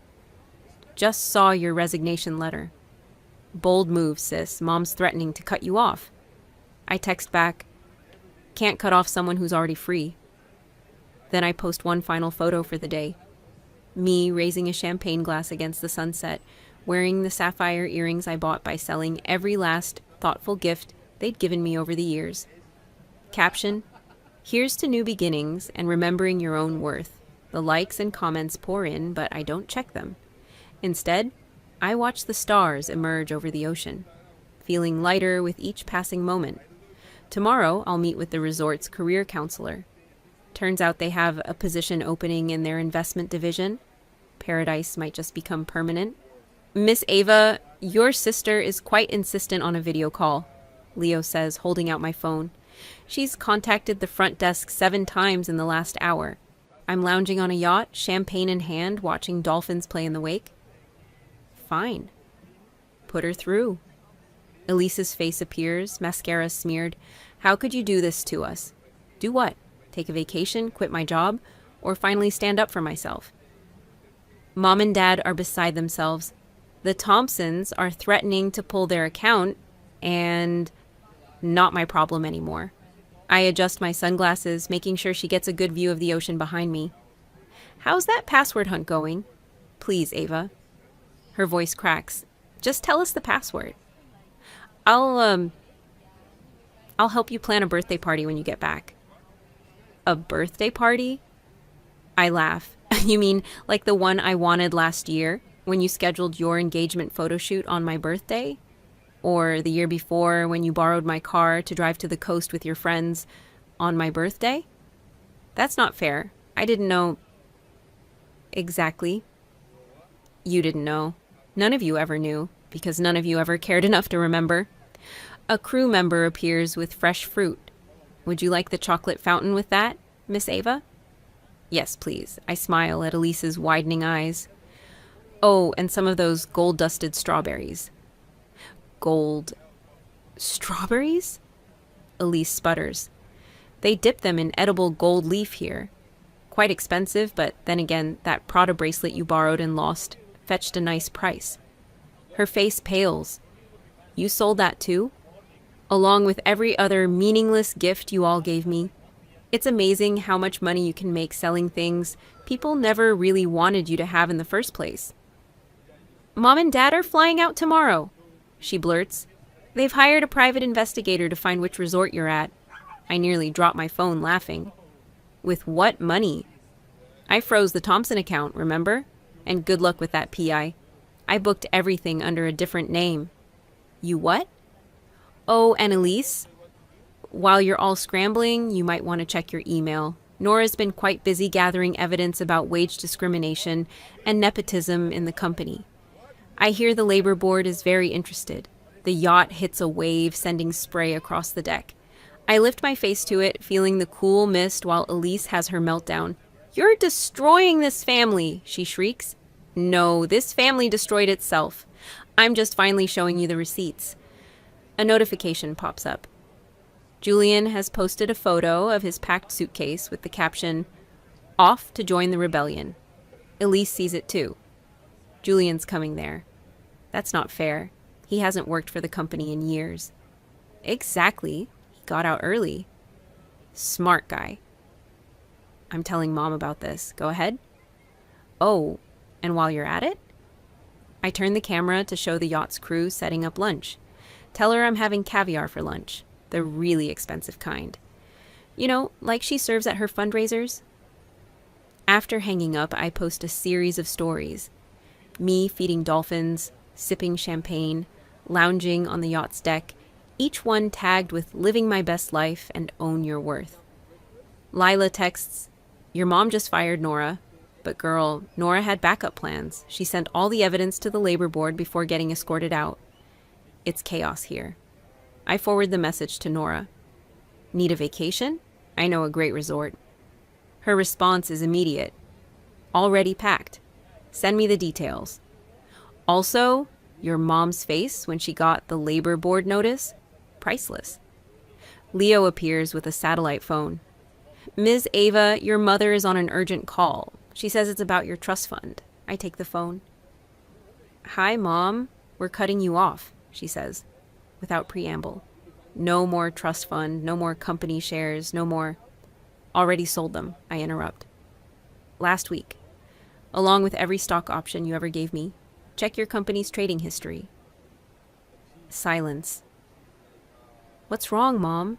Just saw your resignation letter. Bold move, sis. Mom's threatening to cut you off. I text back, can't cut off someone who's already free. Then I post one final photo for the day. Me raising a champagne glass against the sunset, wearing the sapphire earrings I bought by selling every last thoughtful gift they'd given me over the years. Caption, here's to new beginnings and remembering your own worth. The likes and comments pour in, but I don't check them. Instead, I watch the stars emerge over the ocean, feeling lighter with each passing moment. Tomorrow, I'll meet with the resort's career counselor. Turns out they have a position opening in their investment division. Paradise might just become permanent. Miss Ava, your sister is quite insistent on a video call, Leo says, holding out my phone. She's contacted the front desk 7 times in the last hour. I'm lounging on a yacht, champagne in hand, watching dolphins play in the wake. Fine. Put her through. Elise's face appears, mascara smeared. How could you do this to us? Do what? Take a vacation, quit my job, or finally stand up for myself? Mom and Dad are beside themselves. The Thompsons are threatening to pull their account, and not my problem anymore. I adjust my sunglasses, making sure she gets a good view of the ocean behind me. How's that password hunt going? Please, Ava. Her voice cracks. Just tell us the password. I'll help you plan a birthday party when you get back. A birthday party? I laugh. You mean like the one I wanted last year when you scheduled your engagement photo shoot on my birthday? Or the year before when you borrowed my car to drive to the coast with your friends on my birthday? That's not fair. I didn't know. Exactly. You didn't know. None of you ever knew, because none of you ever cared enough to remember. A crew member appears with fresh fruit. Would you like the chocolate fountain with that, Miss Ava? Yes, please. I smile at Elise's widening eyes. Oh, and some of those gold-dusted strawberries. Gold strawberries? Elise sputters. They dip them in edible gold leaf here. Quite expensive, but then again, that Prada bracelet you borrowed and lost fetched a nice price. Her face pales. You sold that too? Along with every other meaningless gift you all gave me. It's amazing how much money you can make selling things people never really wanted you to have in the first place. Mom and Dad are flying out tomorrow, she blurts. They've hired a private investigator to find which resort you're at. I nearly dropped my phone laughing. With what money? I froze the Thompson account, remember? And good luck with that PI. I booked everything under a different name. You what? Oh, and Elise, while you're all scrambling, you might want to check your email. Nora's been quite busy gathering evidence about wage discrimination and nepotism in the company. I hear the labor board is very interested. The yacht hits a wave, sending spray across the deck. I lift my face to it, feeling the cool mist while Elise has her meltdown. You're destroying this family, she shrieks. No, this family destroyed itself. I'm just finally showing you the receipts. A notification pops up. Julian has posted a photo of his packed suitcase with the caption, "Off to join the rebellion." Elise sees it too. Julian's coming there. That's not fair. He hasn't worked for the company in years. Exactly. He got out early. Smart guy. I'm telling Mom about this. Go ahead. Oh, and while you're at it? I turn the camera to show the yacht's crew setting up lunch. Tell her I'm having caviar for lunch, the really expensive kind. You know, like she serves at her fundraisers. After hanging up, I post a series of stories. Me feeding dolphins, sipping champagne, lounging on the yacht's deck, each one tagged with living my best life and own your worth. Lila texts, your mom just fired Nora. But girl, Nora had backup plans. She sent all the evidence to the labor board before getting escorted out. It's chaos here. I forward the message to Nora. Need a vacation? I know a great resort. Her response is immediate. Already packed. Send me the details. Also, your mom's face when she got the labor board notice? Priceless. Leo appears with a satellite phone. Ms. Ava, your mother is on an urgent call. She says it's about your trust fund. I take the phone. Hi, Mom. We're cutting you off, she says, without preamble. No more trust fund, no more company shares, no more. Already sold them, I interrupt. Last week. Along with every stock option you ever gave me. Check your company's trading history. Silence. What's wrong, Mom?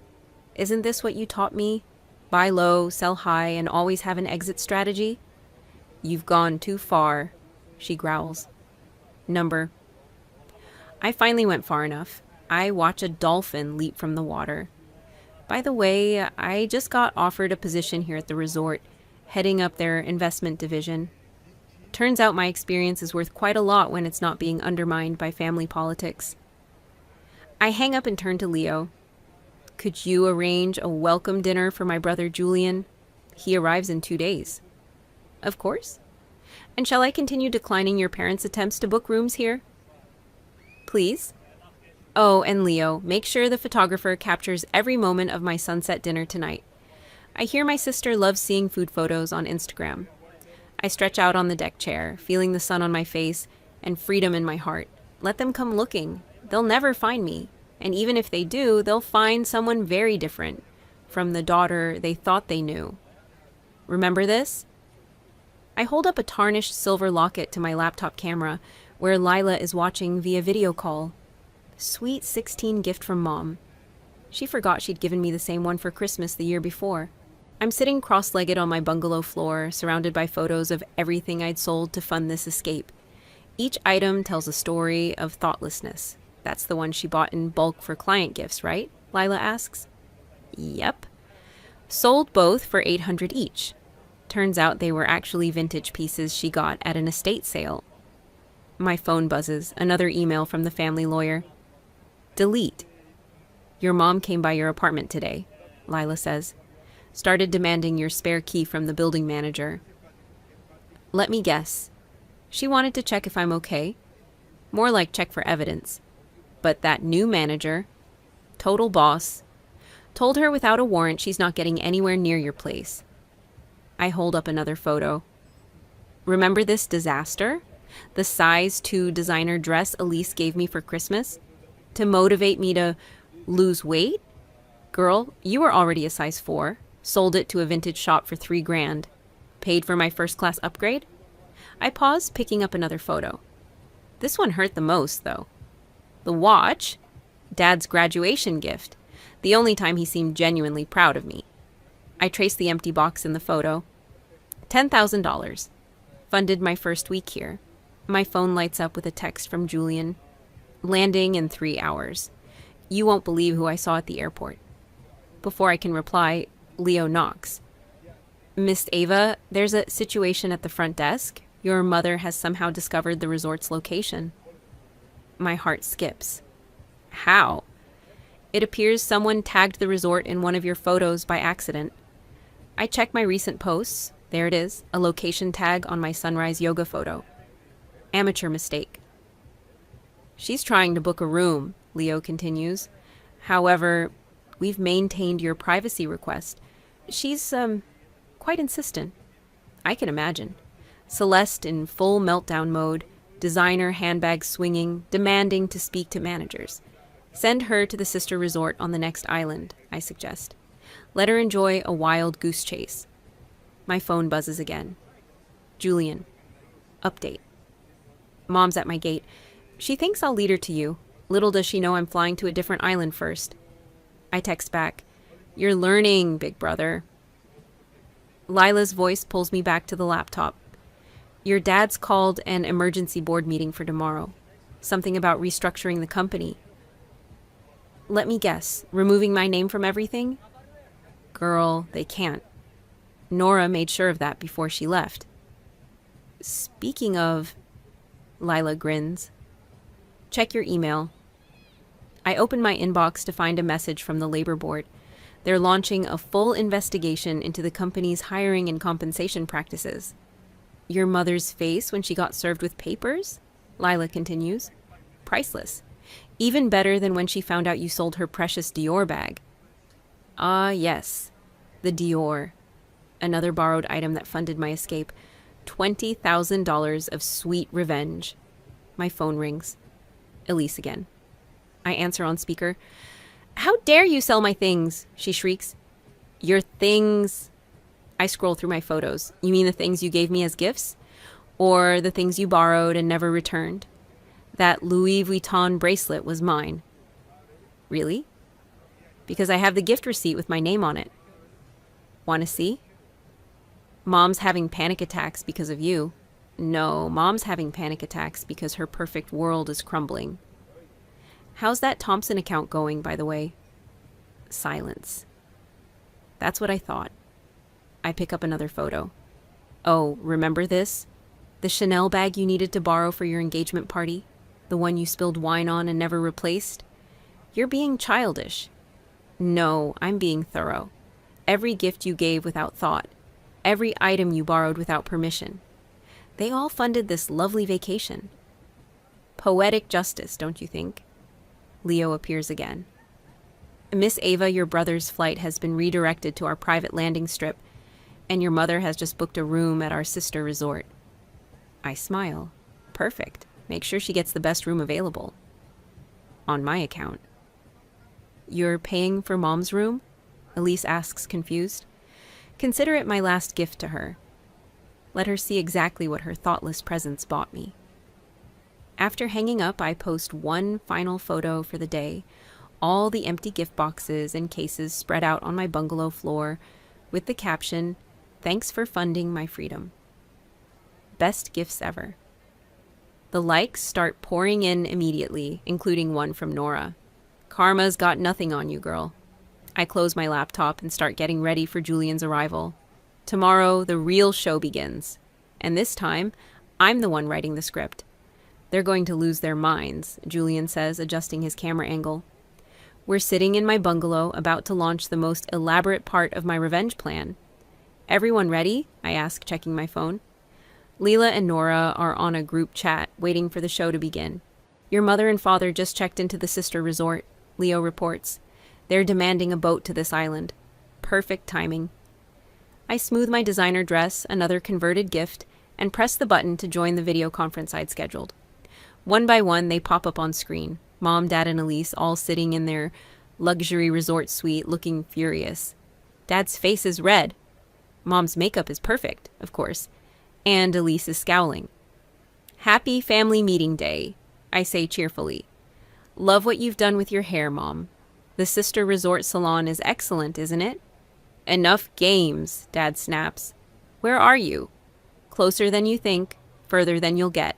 Isn't this what you taught me? Buy low, sell high, and always have an exit strategy? You've gone too far, she growls. Number. I finally went far enough. I watch a dolphin leap from the water. By the way, I just got offered a position here at the resort, heading up their investment division. Turns out my experience is worth quite a lot when it's not being undermined by family politics. I hang up and turn to Leo. Could you arrange a welcome dinner for my brother Julian? He arrives in 2 days. Of course. And shall I continue declining your parents' attempts to book rooms here? Please. Oh, and Leo, make sure the photographer captures every moment of my sunset dinner tonight. I hear my sister loves seeing food photos on Instagram. I stretch out on the deck chair, feeling the sun on my face and freedom in my heart. Let them come looking. They'll never find me. And even if they do, they'll find someone very different from the daughter they thought they knew. Remember this? I hold up a tarnished silver locket to my laptop camera where Lila is watching via video call. Sweet 16 gift from Mom. She forgot she'd given me the same one for Christmas the year before. I'm sitting cross-legged on my bungalow floor, surrounded by photos of everything I'd sold to fund this escape. Each item tells a story of thoughtlessness. That's the one she bought in bulk for client gifts, right? Lila asks. Yep. Sold both for $800 each. Turns out they were actually vintage pieces she got at an estate sale. My phone buzzes, another email from the family lawyer. Delete. Your mom came by your apartment today, Lila says. Started demanding your spare key from the building manager. Let me guess. She wanted to check if I'm okay. More like check for evidence. But that new manager, total boss, told her without a warrant she's not getting anywhere near your place. I hold up another photo. Remember this disaster? The size 2 designer dress Elise gave me for Christmas? To motivate me to lose weight? Girl, you were already a size 4. Sold it to a vintage shop for $3,000. Paid for my first class upgrade? I pause, picking up another photo. This one hurt the most, though. The watch? Dad's graduation gift. The only time he seemed genuinely proud of me. I trace the empty box in the photo. $10,000. Funded my first week here. My phone lights up with a text from Julian. Landing in 3 hours. You won't believe who I saw at the airport. Before I can reply, Leo knocks. Miss Ava, there's a situation at the front desk. Your mother has somehow discovered the resort's location. My heart skips. How? It appears someone tagged the resort in one of your photos by accident. I check my recent posts. There it is, a location tag on my sunrise yoga photo. Amateur mistake. She's trying to book a room, Leo continues. However, we've maintained your privacy request. She's, quite insistent. I can imagine. Celeste in full meltdown mode, designer handbag swinging, demanding to speak to managers. Send her to the sister resort on the next island, I suggest. Let her enjoy a wild goose chase. My phone buzzes again. Julian. Update. Mom's at my gate. She thinks I'll lead her to you. Little does she know I'm flying to a different island first. I text back. You're learning, big brother. Lila's voice pulls me back to the laptop. Your dad's called an emergency board meeting for tomorrow. Something about restructuring the company. Let me guess, removing my name from everything? Girl, they can't. Nora made sure of that before she left. Speaking of... Lila grins. Check your email. I open my inbox to find a message from the labor board. They're launching a full investigation into the company's hiring and compensation practices. Your mother's face when she got served with papers? Lila continues. Priceless. Even better than when she found out you sold her precious Dior bag. Ah, yes. The Dior. Another borrowed item that funded my escape. $20,000 of sweet revenge. My phone rings. Elise again. I answer on speaker. How dare you sell my things? She shrieks. Your things. I scroll through my photos. You mean the things you gave me as gifts? Or the things you borrowed and never returned? That Louis Vuitton bracelet was mine. Really? Because I have the gift receipt with my name on it. Want to see? Mom's having panic attacks because of you. No, Mom's having panic attacks because her perfect world is crumbling. How's that Thompson account going, by the way? Silence. That's what I thought. I pick up another photo. Oh, remember this? The Chanel bag you needed to borrow for your engagement party? The one you spilled wine on and never replaced? You're being childish. No, I'm being thorough. Every gift you gave without thought. Every item you borrowed without permission. They all funded this lovely vacation. Poetic justice, don't you think? Leo appears again. Miss Ava, your brother's flight has been redirected to our private landing strip, and your mother has just booked a room at our sister resort. I smile. Perfect. Make sure she gets the best room available. On my account. You're paying for Mom's room? Elise asks, confused. Consider it my last gift to her. Let her see exactly what her thoughtless presence bought me. After hanging up, I post one final photo for the day, all the empty gift boxes and cases spread out on my bungalow floor, with the caption, "Thanks for funding my freedom." Best gifts ever. The likes start pouring in immediately, including one from Nora. Karma's got nothing on you, girl. I close my laptop and start getting ready for Julian's arrival. Tomorrow, the real show begins. And this time, I'm the one writing the script. They're going to lose their minds, Julian says, adjusting his camera angle. We're sitting in my bungalow, about to launch the most elaborate part of my revenge plan. Everyone ready? I ask, checking my phone. Leela and Nora are on a group chat, waiting for the show to begin. Your mother and father just checked into the sister resort, Leo reports. They're demanding a boat to this island. Perfect timing. I smooth my designer dress, another converted gift, and press the button to join the video conference I'd scheduled. One by one, they pop up on screen. Mom, Dad, and Elise all sitting in their luxury resort suite looking furious. Dad's face is red. Mom's makeup is perfect, of course. And Elise is scowling. Happy family meeting day, I say cheerfully. Love what you've done with your hair, Mom. The sister resort salon is excellent, isn't it? Enough games, Dad snaps. Where are you? Closer than you think, further than you'll get.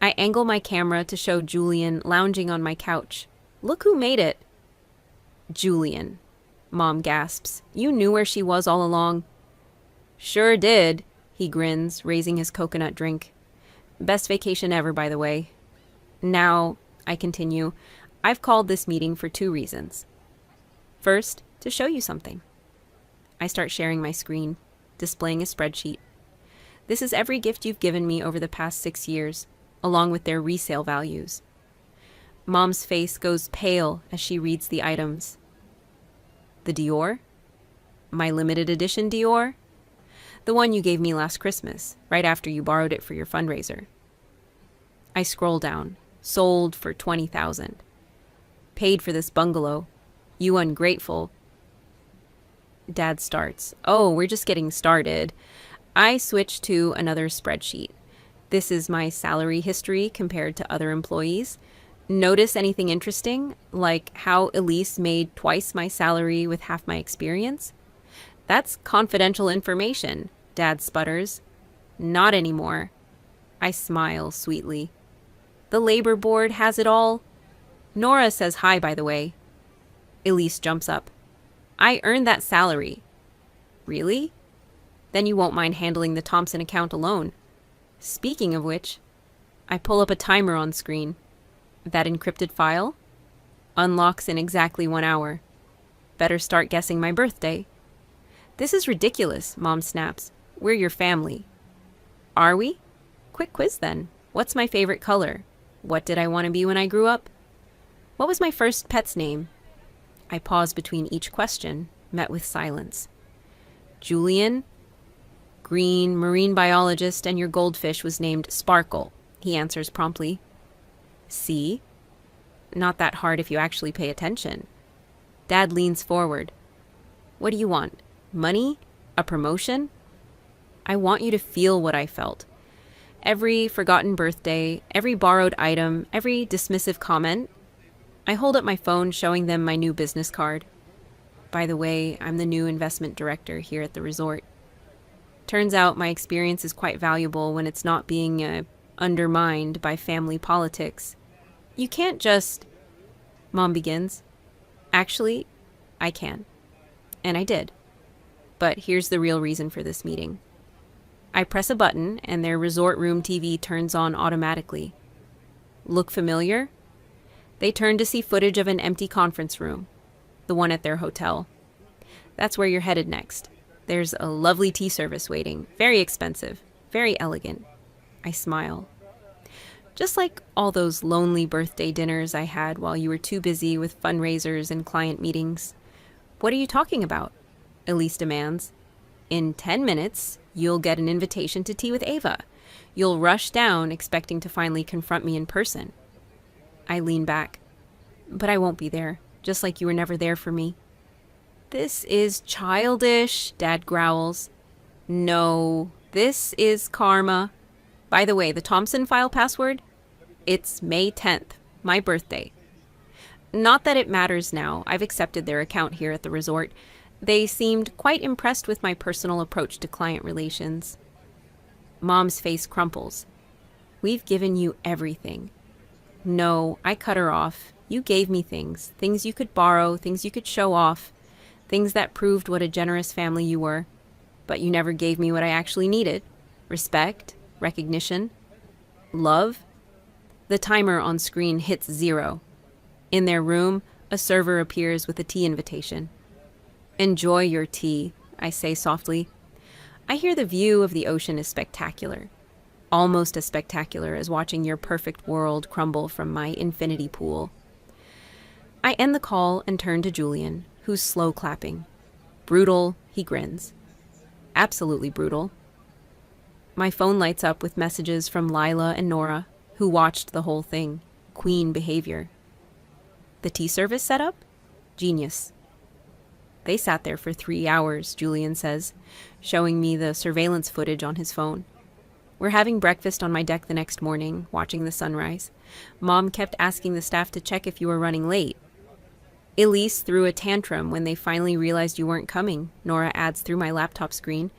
I angle my camera to show Julian lounging on my couch. Look who made it. Julian, Mom gasps. You knew where she was all along. Sure did, he grins, raising his coconut drink. Best vacation ever, by the way. Now, I continue, I've called this meeting for 2 reasons. First, to show you something. I start sharing my screen, displaying a spreadsheet. This is every gift you've given me over the past 6 years, along with their resale values. Mom's face goes pale as she reads the items. The Dior? My limited edition Dior? The one you gave me last Christmas, right after you borrowed it for your fundraiser. I scroll down. Sold for $20,000. Paid for this bungalow. You ungrateful. Dad starts. Oh, we're just getting started. I switch to another spreadsheet. This is my salary history compared to other employees. Notice anything interesting, like how Elise made twice my salary with half my experience? That's confidential information, Dad sputters. Not anymore. I smile sweetly. The labor board has it all. Nora says hi, by the way. Elise jumps up. I earned that salary. Really? Then you won't mind handling the Thompson account alone. Speaking of which, I pull up a timer on screen. That encrypted file unlocks in exactly 1 hour. Better start guessing my birthday. This is ridiculous, Mom snaps. We're your family. Are we? Quick quiz then. What's my favorite color? What did I want to be when I grew up? What was my first pet's name? I pause between each question, met with silence. Julian? Green, marine biologist, and your goldfish was named Sparkle, he answers promptly. See? Not that hard if you actually pay attention. Dad leans forward. What do you want? Money? A promotion? I want you to feel what I felt. Every forgotten birthday, every borrowed item, every dismissive comment. I hold up my phone, showing them my new business card. By the way, I'm the new investment director here at the resort. Turns out my experience is quite valuable when it's not being undermined by family politics. You can't just... Mom begins. Actually, I can. And I did. But here's the real reason for this meeting. I press a button and their resort room TV turns on automatically. Look familiar? They turn to see footage of an empty conference room, the one at their hotel. That's where you're headed next. There's a lovely tea service waiting, very expensive, very elegant. I smile. Just like all those lonely birthday dinners I had while you were too busy with fundraisers and client meetings. What are you talking about? Elise demands. In 10 minutes, you'll get an invitation to tea with Ava. You'll rush down expecting to finally confront me in person. I lean back. But I won't be there, just like you were never there for me. This is childish, Dad growls. No, this is karma. By the way, the Thompson file password? It's May 10th, my birthday. Not that it matters now. I've accepted their account here at the resort. They seemed quite impressed with my personal approach to client relations. Mom's face crumples. We've given you everything. No, I cut her off. You gave me things. Things you could borrow, things you could show off. Things that proved what a generous family you were. But you never gave me what I actually needed. Respect, recognition, love. The timer on screen hits 0. In their room, a server appears with a tea invitation. Enjoy your tea, I say softly. I hear the view of the ocean is spectacular. Almost as spectacular as watching your perfect world crumble from my infinity pool. I end the call and turn to Julian, who's slow clapping. Brutal, he grins. Absolutely brutal. My phone lights up with messages from Lila and Nora, who watched the whole thing. Queen behavior. The tea service setup? Genius. They sat there for 3 hours, Julian says, showing me the surveillance footage on his phone. We're having breakfast on my deck the next morning, watching the sunrise. Mom kept asking the staff to check if you were running late. Elise threw a tantrum when they finally realized you weren't coming, Nora adds through my laptop screen.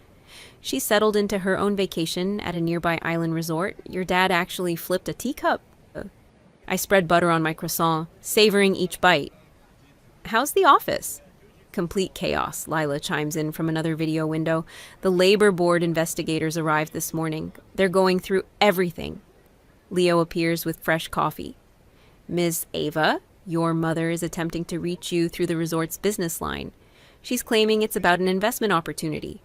She settled into her own vacation at a nearby island resort. Your dad actually flipped a teacup. I spread butter on my croissant, savoring each bite. How's the office? Complete chaos, Lila chimes in from another video window. The labor board investigators arrived this morning. They're going through everything. Leo appears with fresh coffee. Ms. Ava, your mother is attempting to reach you through the resort's business line. She's claiming it's about an investment opportunity.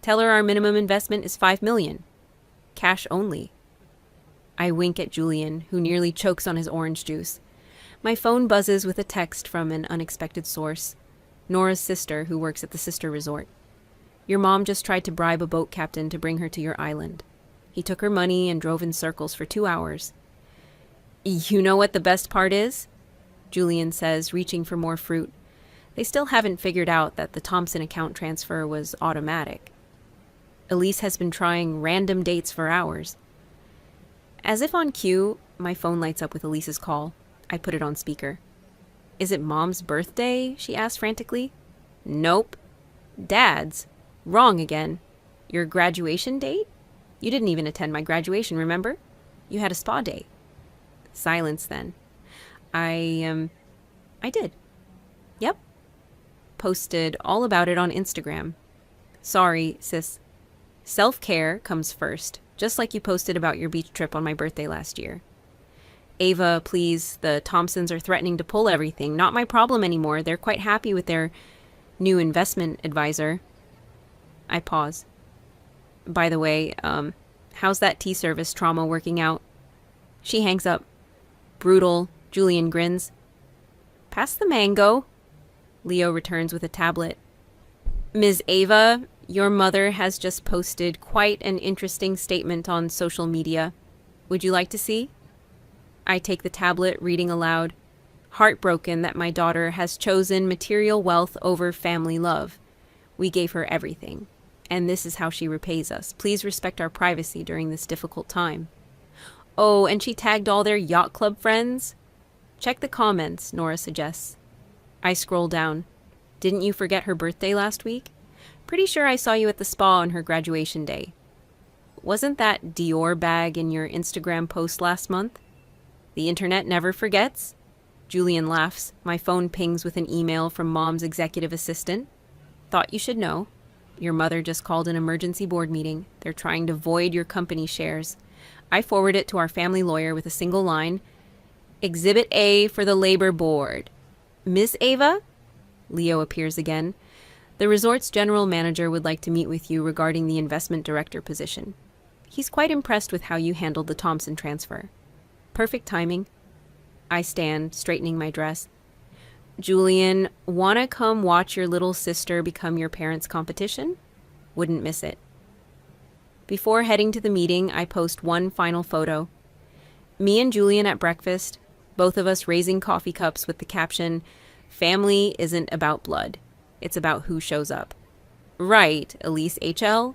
Tell her our minimum investment is $5 million. Cash only. I wink at Julian, who nearly chokes on his orange juice. My phone buzzes with a text from an unexpected source. Nora's sister, who works at the sister resort. Your mom just tried to bribe a boat captain to bring her to your island. He took her money and drove in circles for 2 hours. You know what the best part is? Julian says, reaching for more fruit. They still haven't figured out that the Thompson account transfer was automatic. Elise has been trying random dates for hours. As if on cue, my phone lights up with Elise's call. I put it on speaker. Is it Mom's birthday? She asked frantically. Nope. Dad's. Wrong again. Your graduation date? You didn't even attend my graduation, remember? You had a spa day. Silence then. I did. Yep. Posted all about it on Instagram. Sorry, sis. Self-care comes first, just like you posted about your beach trip on my birthday last year. Ava, please, the Thompsons are threatening to pull everything. Not my problem anymore. They're quite happy with their new investment advisor. I pause. By the way, How's that tea service trauma working out? She hangs up. Brutal. Julian grins. Pass the mango. Leo returns with a tablet. Ms. Ava, your mother has just posted quite an interesting statement on social media. Would you like to see? I take the tablet, reading aloud. Heartbroken that my daughter has chosen material wealth over family love. We gave her everything, and this is how she repays us. Please respect our privacy during this difficult time. Oh, and she tagged all their yacht club friends? Check the comments, Nora suggests. I scroll down. Didn't you forget her birthday last week? Pretty sure I saw you at the spa on her graduation day. Wasn't that Dior bag in your Instagram post last month? The internet never forgets. Julian laughs. My phone pings with an email from Mom's executive assistant. Thought you should know. Your mother just called an emergency board meeting. They're trying to void your company shares. I forward it to our family lawyer with a single line. Exhibit A for the labor board. Miss Ava? Leo appears again. The resort's general manager would like to meet with you regarding the investment director position. He's quite impressed with how you handled the Thompson transfer. Perfect timing. I stand, straightening my dress. Julian, wanna come watch your little sister become your parents' competition? Wouldn't miss it. Before heading to the meeting, I post one final photo. Me and Julian at breakfast, both of us raising coffee cups with the caption, "Family isn't about blood. It's about who shows up." Right, Elise HL?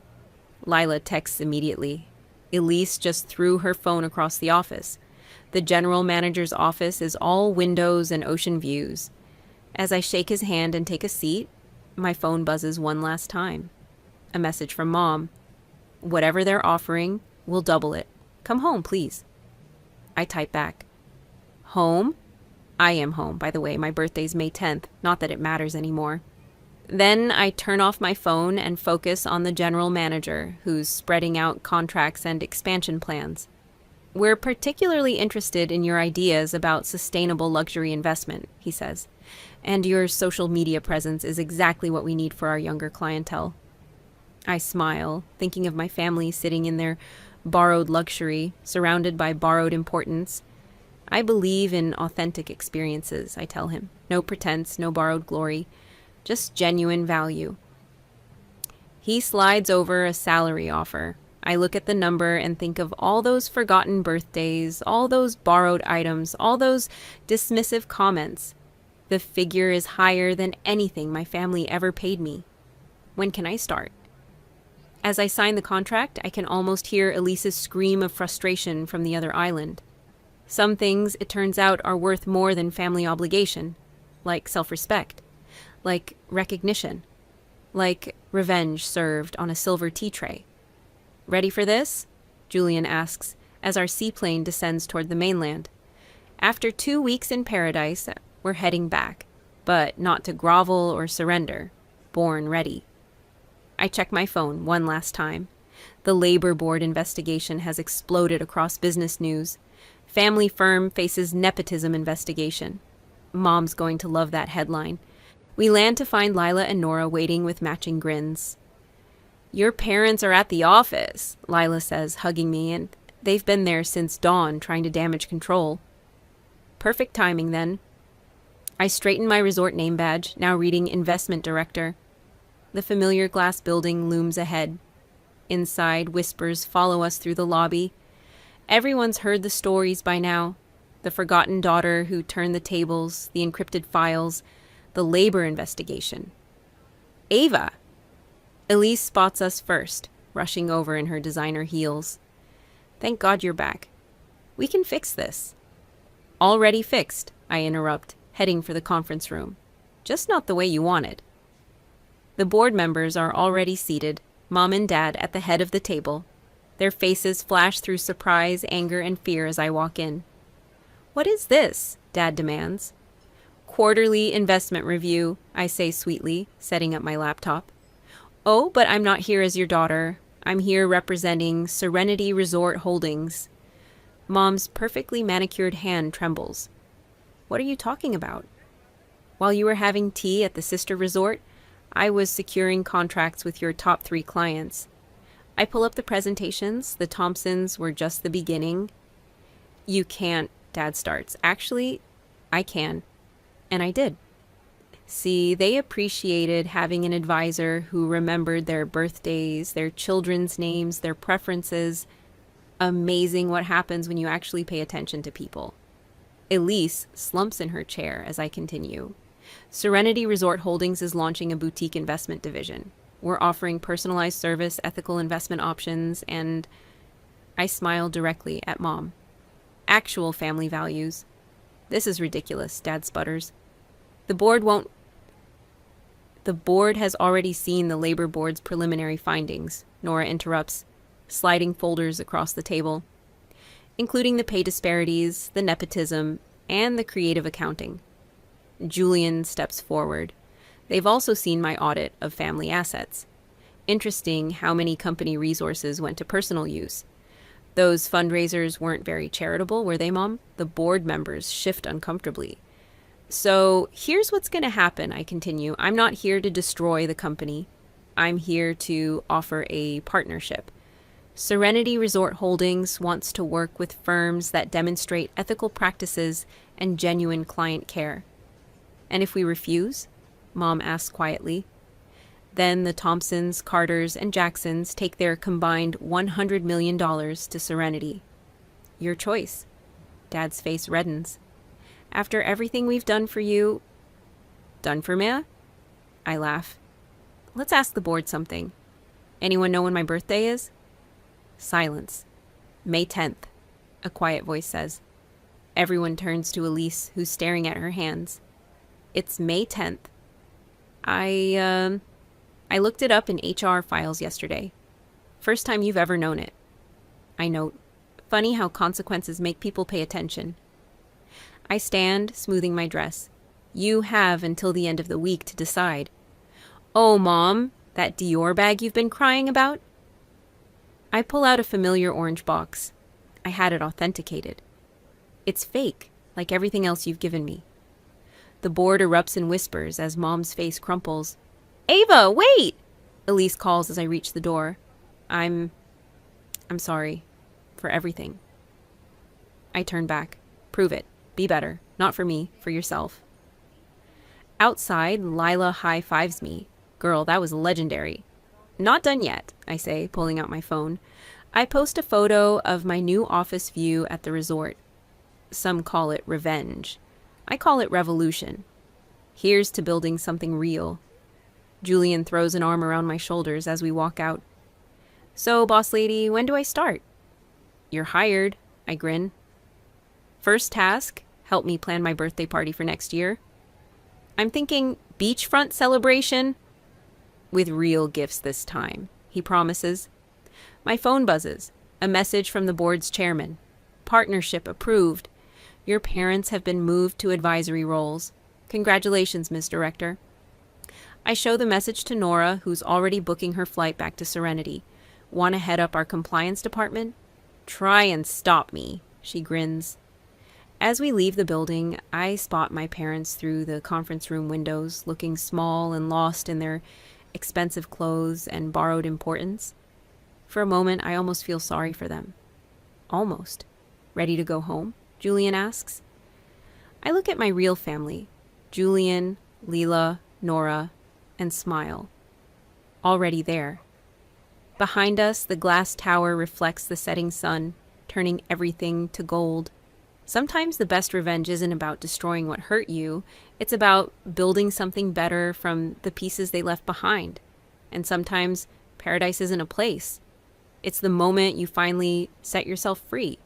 Lila texts immediately. Elise just threw her phone across the office. The general manager's office is all windows and ocean views. As I shake his hand and take a seat, my phone buzzes one last time. A message from Mom. Whatever they're offering, we'll double it. Come home, please. I type back. Home? I am home, by the way. My birthday's May 10th. Not that it matters anymore. Then I turn off my phone and focus on the general manager, who's spreading out contracts and expansion plans. We're particularly interested in your ideas about sustainable luxury investment, he says, and your social media presence is exactly what we need for our younger clientele. I smile, thinking of my family sitting in their borrowed luxury, surrounded by borrowed importance. I believe in authentic experiences, I tell him. No pretense, no borrowed glory, just genuine value. He slides over a salary offer. I look at the number and think of all those forgotten birthdays, all those borrowed items, all those dismissive comments. The figure is higher than anything my family ever paid me. When can I start? As I sign the contract, I can almost hear Elise's scream of frustration from the other island. Some things, it turns out, are worth more than family obligation, like self-respect, like recognition, like revenge served on a silver tea tray. Ready for this? Julian asks, as our seaplane descends toward the mainland. After 2 weeks in paradise, we're heading back, but not to grovel or surrender. Born ready. I check my phone one last time. The labor board investigation has exploded across business news. Family firm faces nepotism investigation. Mom's going to love that headline. We land to find Lila and Nora waiting with matching grins. Your parents are at the office, Lila says, hugging me, and they've been there since dawn trying to damage control. Perfect timing, then. I straighten my resort name badge, now reading Investment Director. The familiar glass building looms ahead. Inside, whispers follow us through the lobby. Everyone's heard the stories by now. The forgotten daughter who turned the tables, the encrypted files, the labor investigation. Ava! Elise spots us first, rushing over in her designer heels. Thank God you're back. We can fix this. Already fixed, I interrupt, heading for the conference room. Just not the way you wanted. The board members are already seated, Mom and Dad at the head of the table. Their faces flash through surprise, anger, and fear as I walk in. What is this? Dad demands. Quarterly investment review, I say sweetly, setting up my laptop. Oh, but I'm not here as your daughter. I'm here representing Serenity Resort Holdings. Mom's perfectly manicured hand trembles. What are you talking about? While you were having tea at the sister resort, I was securing contracts with your top 3 clients. I pull up the presentations. The Thompsons were just the beginning. You can't, Dad starts. Actually, I can. And I did. See, they appreciated having an advisor who remembered their birthdays, their children's names, their preferences. Amazing what happens when you actually pay attention to people. Elise slumps in her chair as I continue. Serenity Resort Holdings is launching a boutique investment division. We're offering personalized service, ethical investment options, and I smile directly at Mom. Actual family values. This is ridiculous, Dad sputters. The board has already seen the labor board's preliminary findings, Nora interrupts, sliding folders across the table, including the pay disparities, the nepotism, and the creative accounting. Julian steps forward. They've also seen my audit of family assets. Interesting how many company resources went to personal use. Those fundraisers weren't very charitable, were they, Mom? The board members shift uncomfortably. So here's what's going to happen, I continue. I'm not here to destroy the company. I'm here to offer a partnership. Serenity Resort Holdings wants to work with firms that demonstrate ethical practices and genuine client care. And if we refuse, Mom asks quietly, then the Thompsons, Carters, and Jacksons take their combined $100 million to Serenity. Your choice. Dad's face reddens. After everything we've done for you... Done for me? I laugh. Let's ask the board something. Anyone know when my birthday is? Silence. May 10th, a quiet voice says. Everyone turns to Elise, who's staring at her hands. It's May 10th. I looked it up in HR files yesterday. First time you've ever known it. I note. Funny how consequences make people pay attention. I stand, smoothing my dress. You have until the end of the week to decide. Oh, Mom, that Dior bag you've been crying about? I pull out a familiar orange box. I had it authenticated. It's fake, like everything else you've given me. The board erupts in whispers as Mom's face crumples. Ava, wait! Elise calls as I reach the door. I'm sorry. For everything. I turn back. Prove it. Be better. Not for me, for yourself. Outside, Lila high-fives me. Girl, that was legendary. Not done yet, I say, pulling out my phone. I post a photo of my new office view at the resort. Some call it revenge. I call it revolution. Here's to building something real. Julian throws an arm around my shoulders as we walk out. So, boss lady, when do I start? You're hired, I grin. First task, help me plan my birthday party for next year. I'm thinking beachfront celebration with real gifts this time, he promises. My phone buzzes. A message from the board's chairman. Partnership approved. Your parents have been moved to advisory roles. Congratulations, Ms. Director. I show the message to Nora, who's already booking her flight back to Serenity. Want to head up our compliance department? Try and stop me, she grins. As we leave the building, I spot my parents through the conference room windows, looking small and lost in their expensive clothes and borrowed importance. For a moment, I almost feel sorry for them. Almost. Ready to go home? Julian asks. I look at my real family, Julian, Leela, Nora, and smile. Already there. Behind us, the glass tower reflects the setting sun, turning everything to gold. Sometimes the best revenge isn't about destroying what hurt you. It's about building something better from the pieces they left behind. And sometimes paradise isn't a place. It's the moment you finally set yourself free.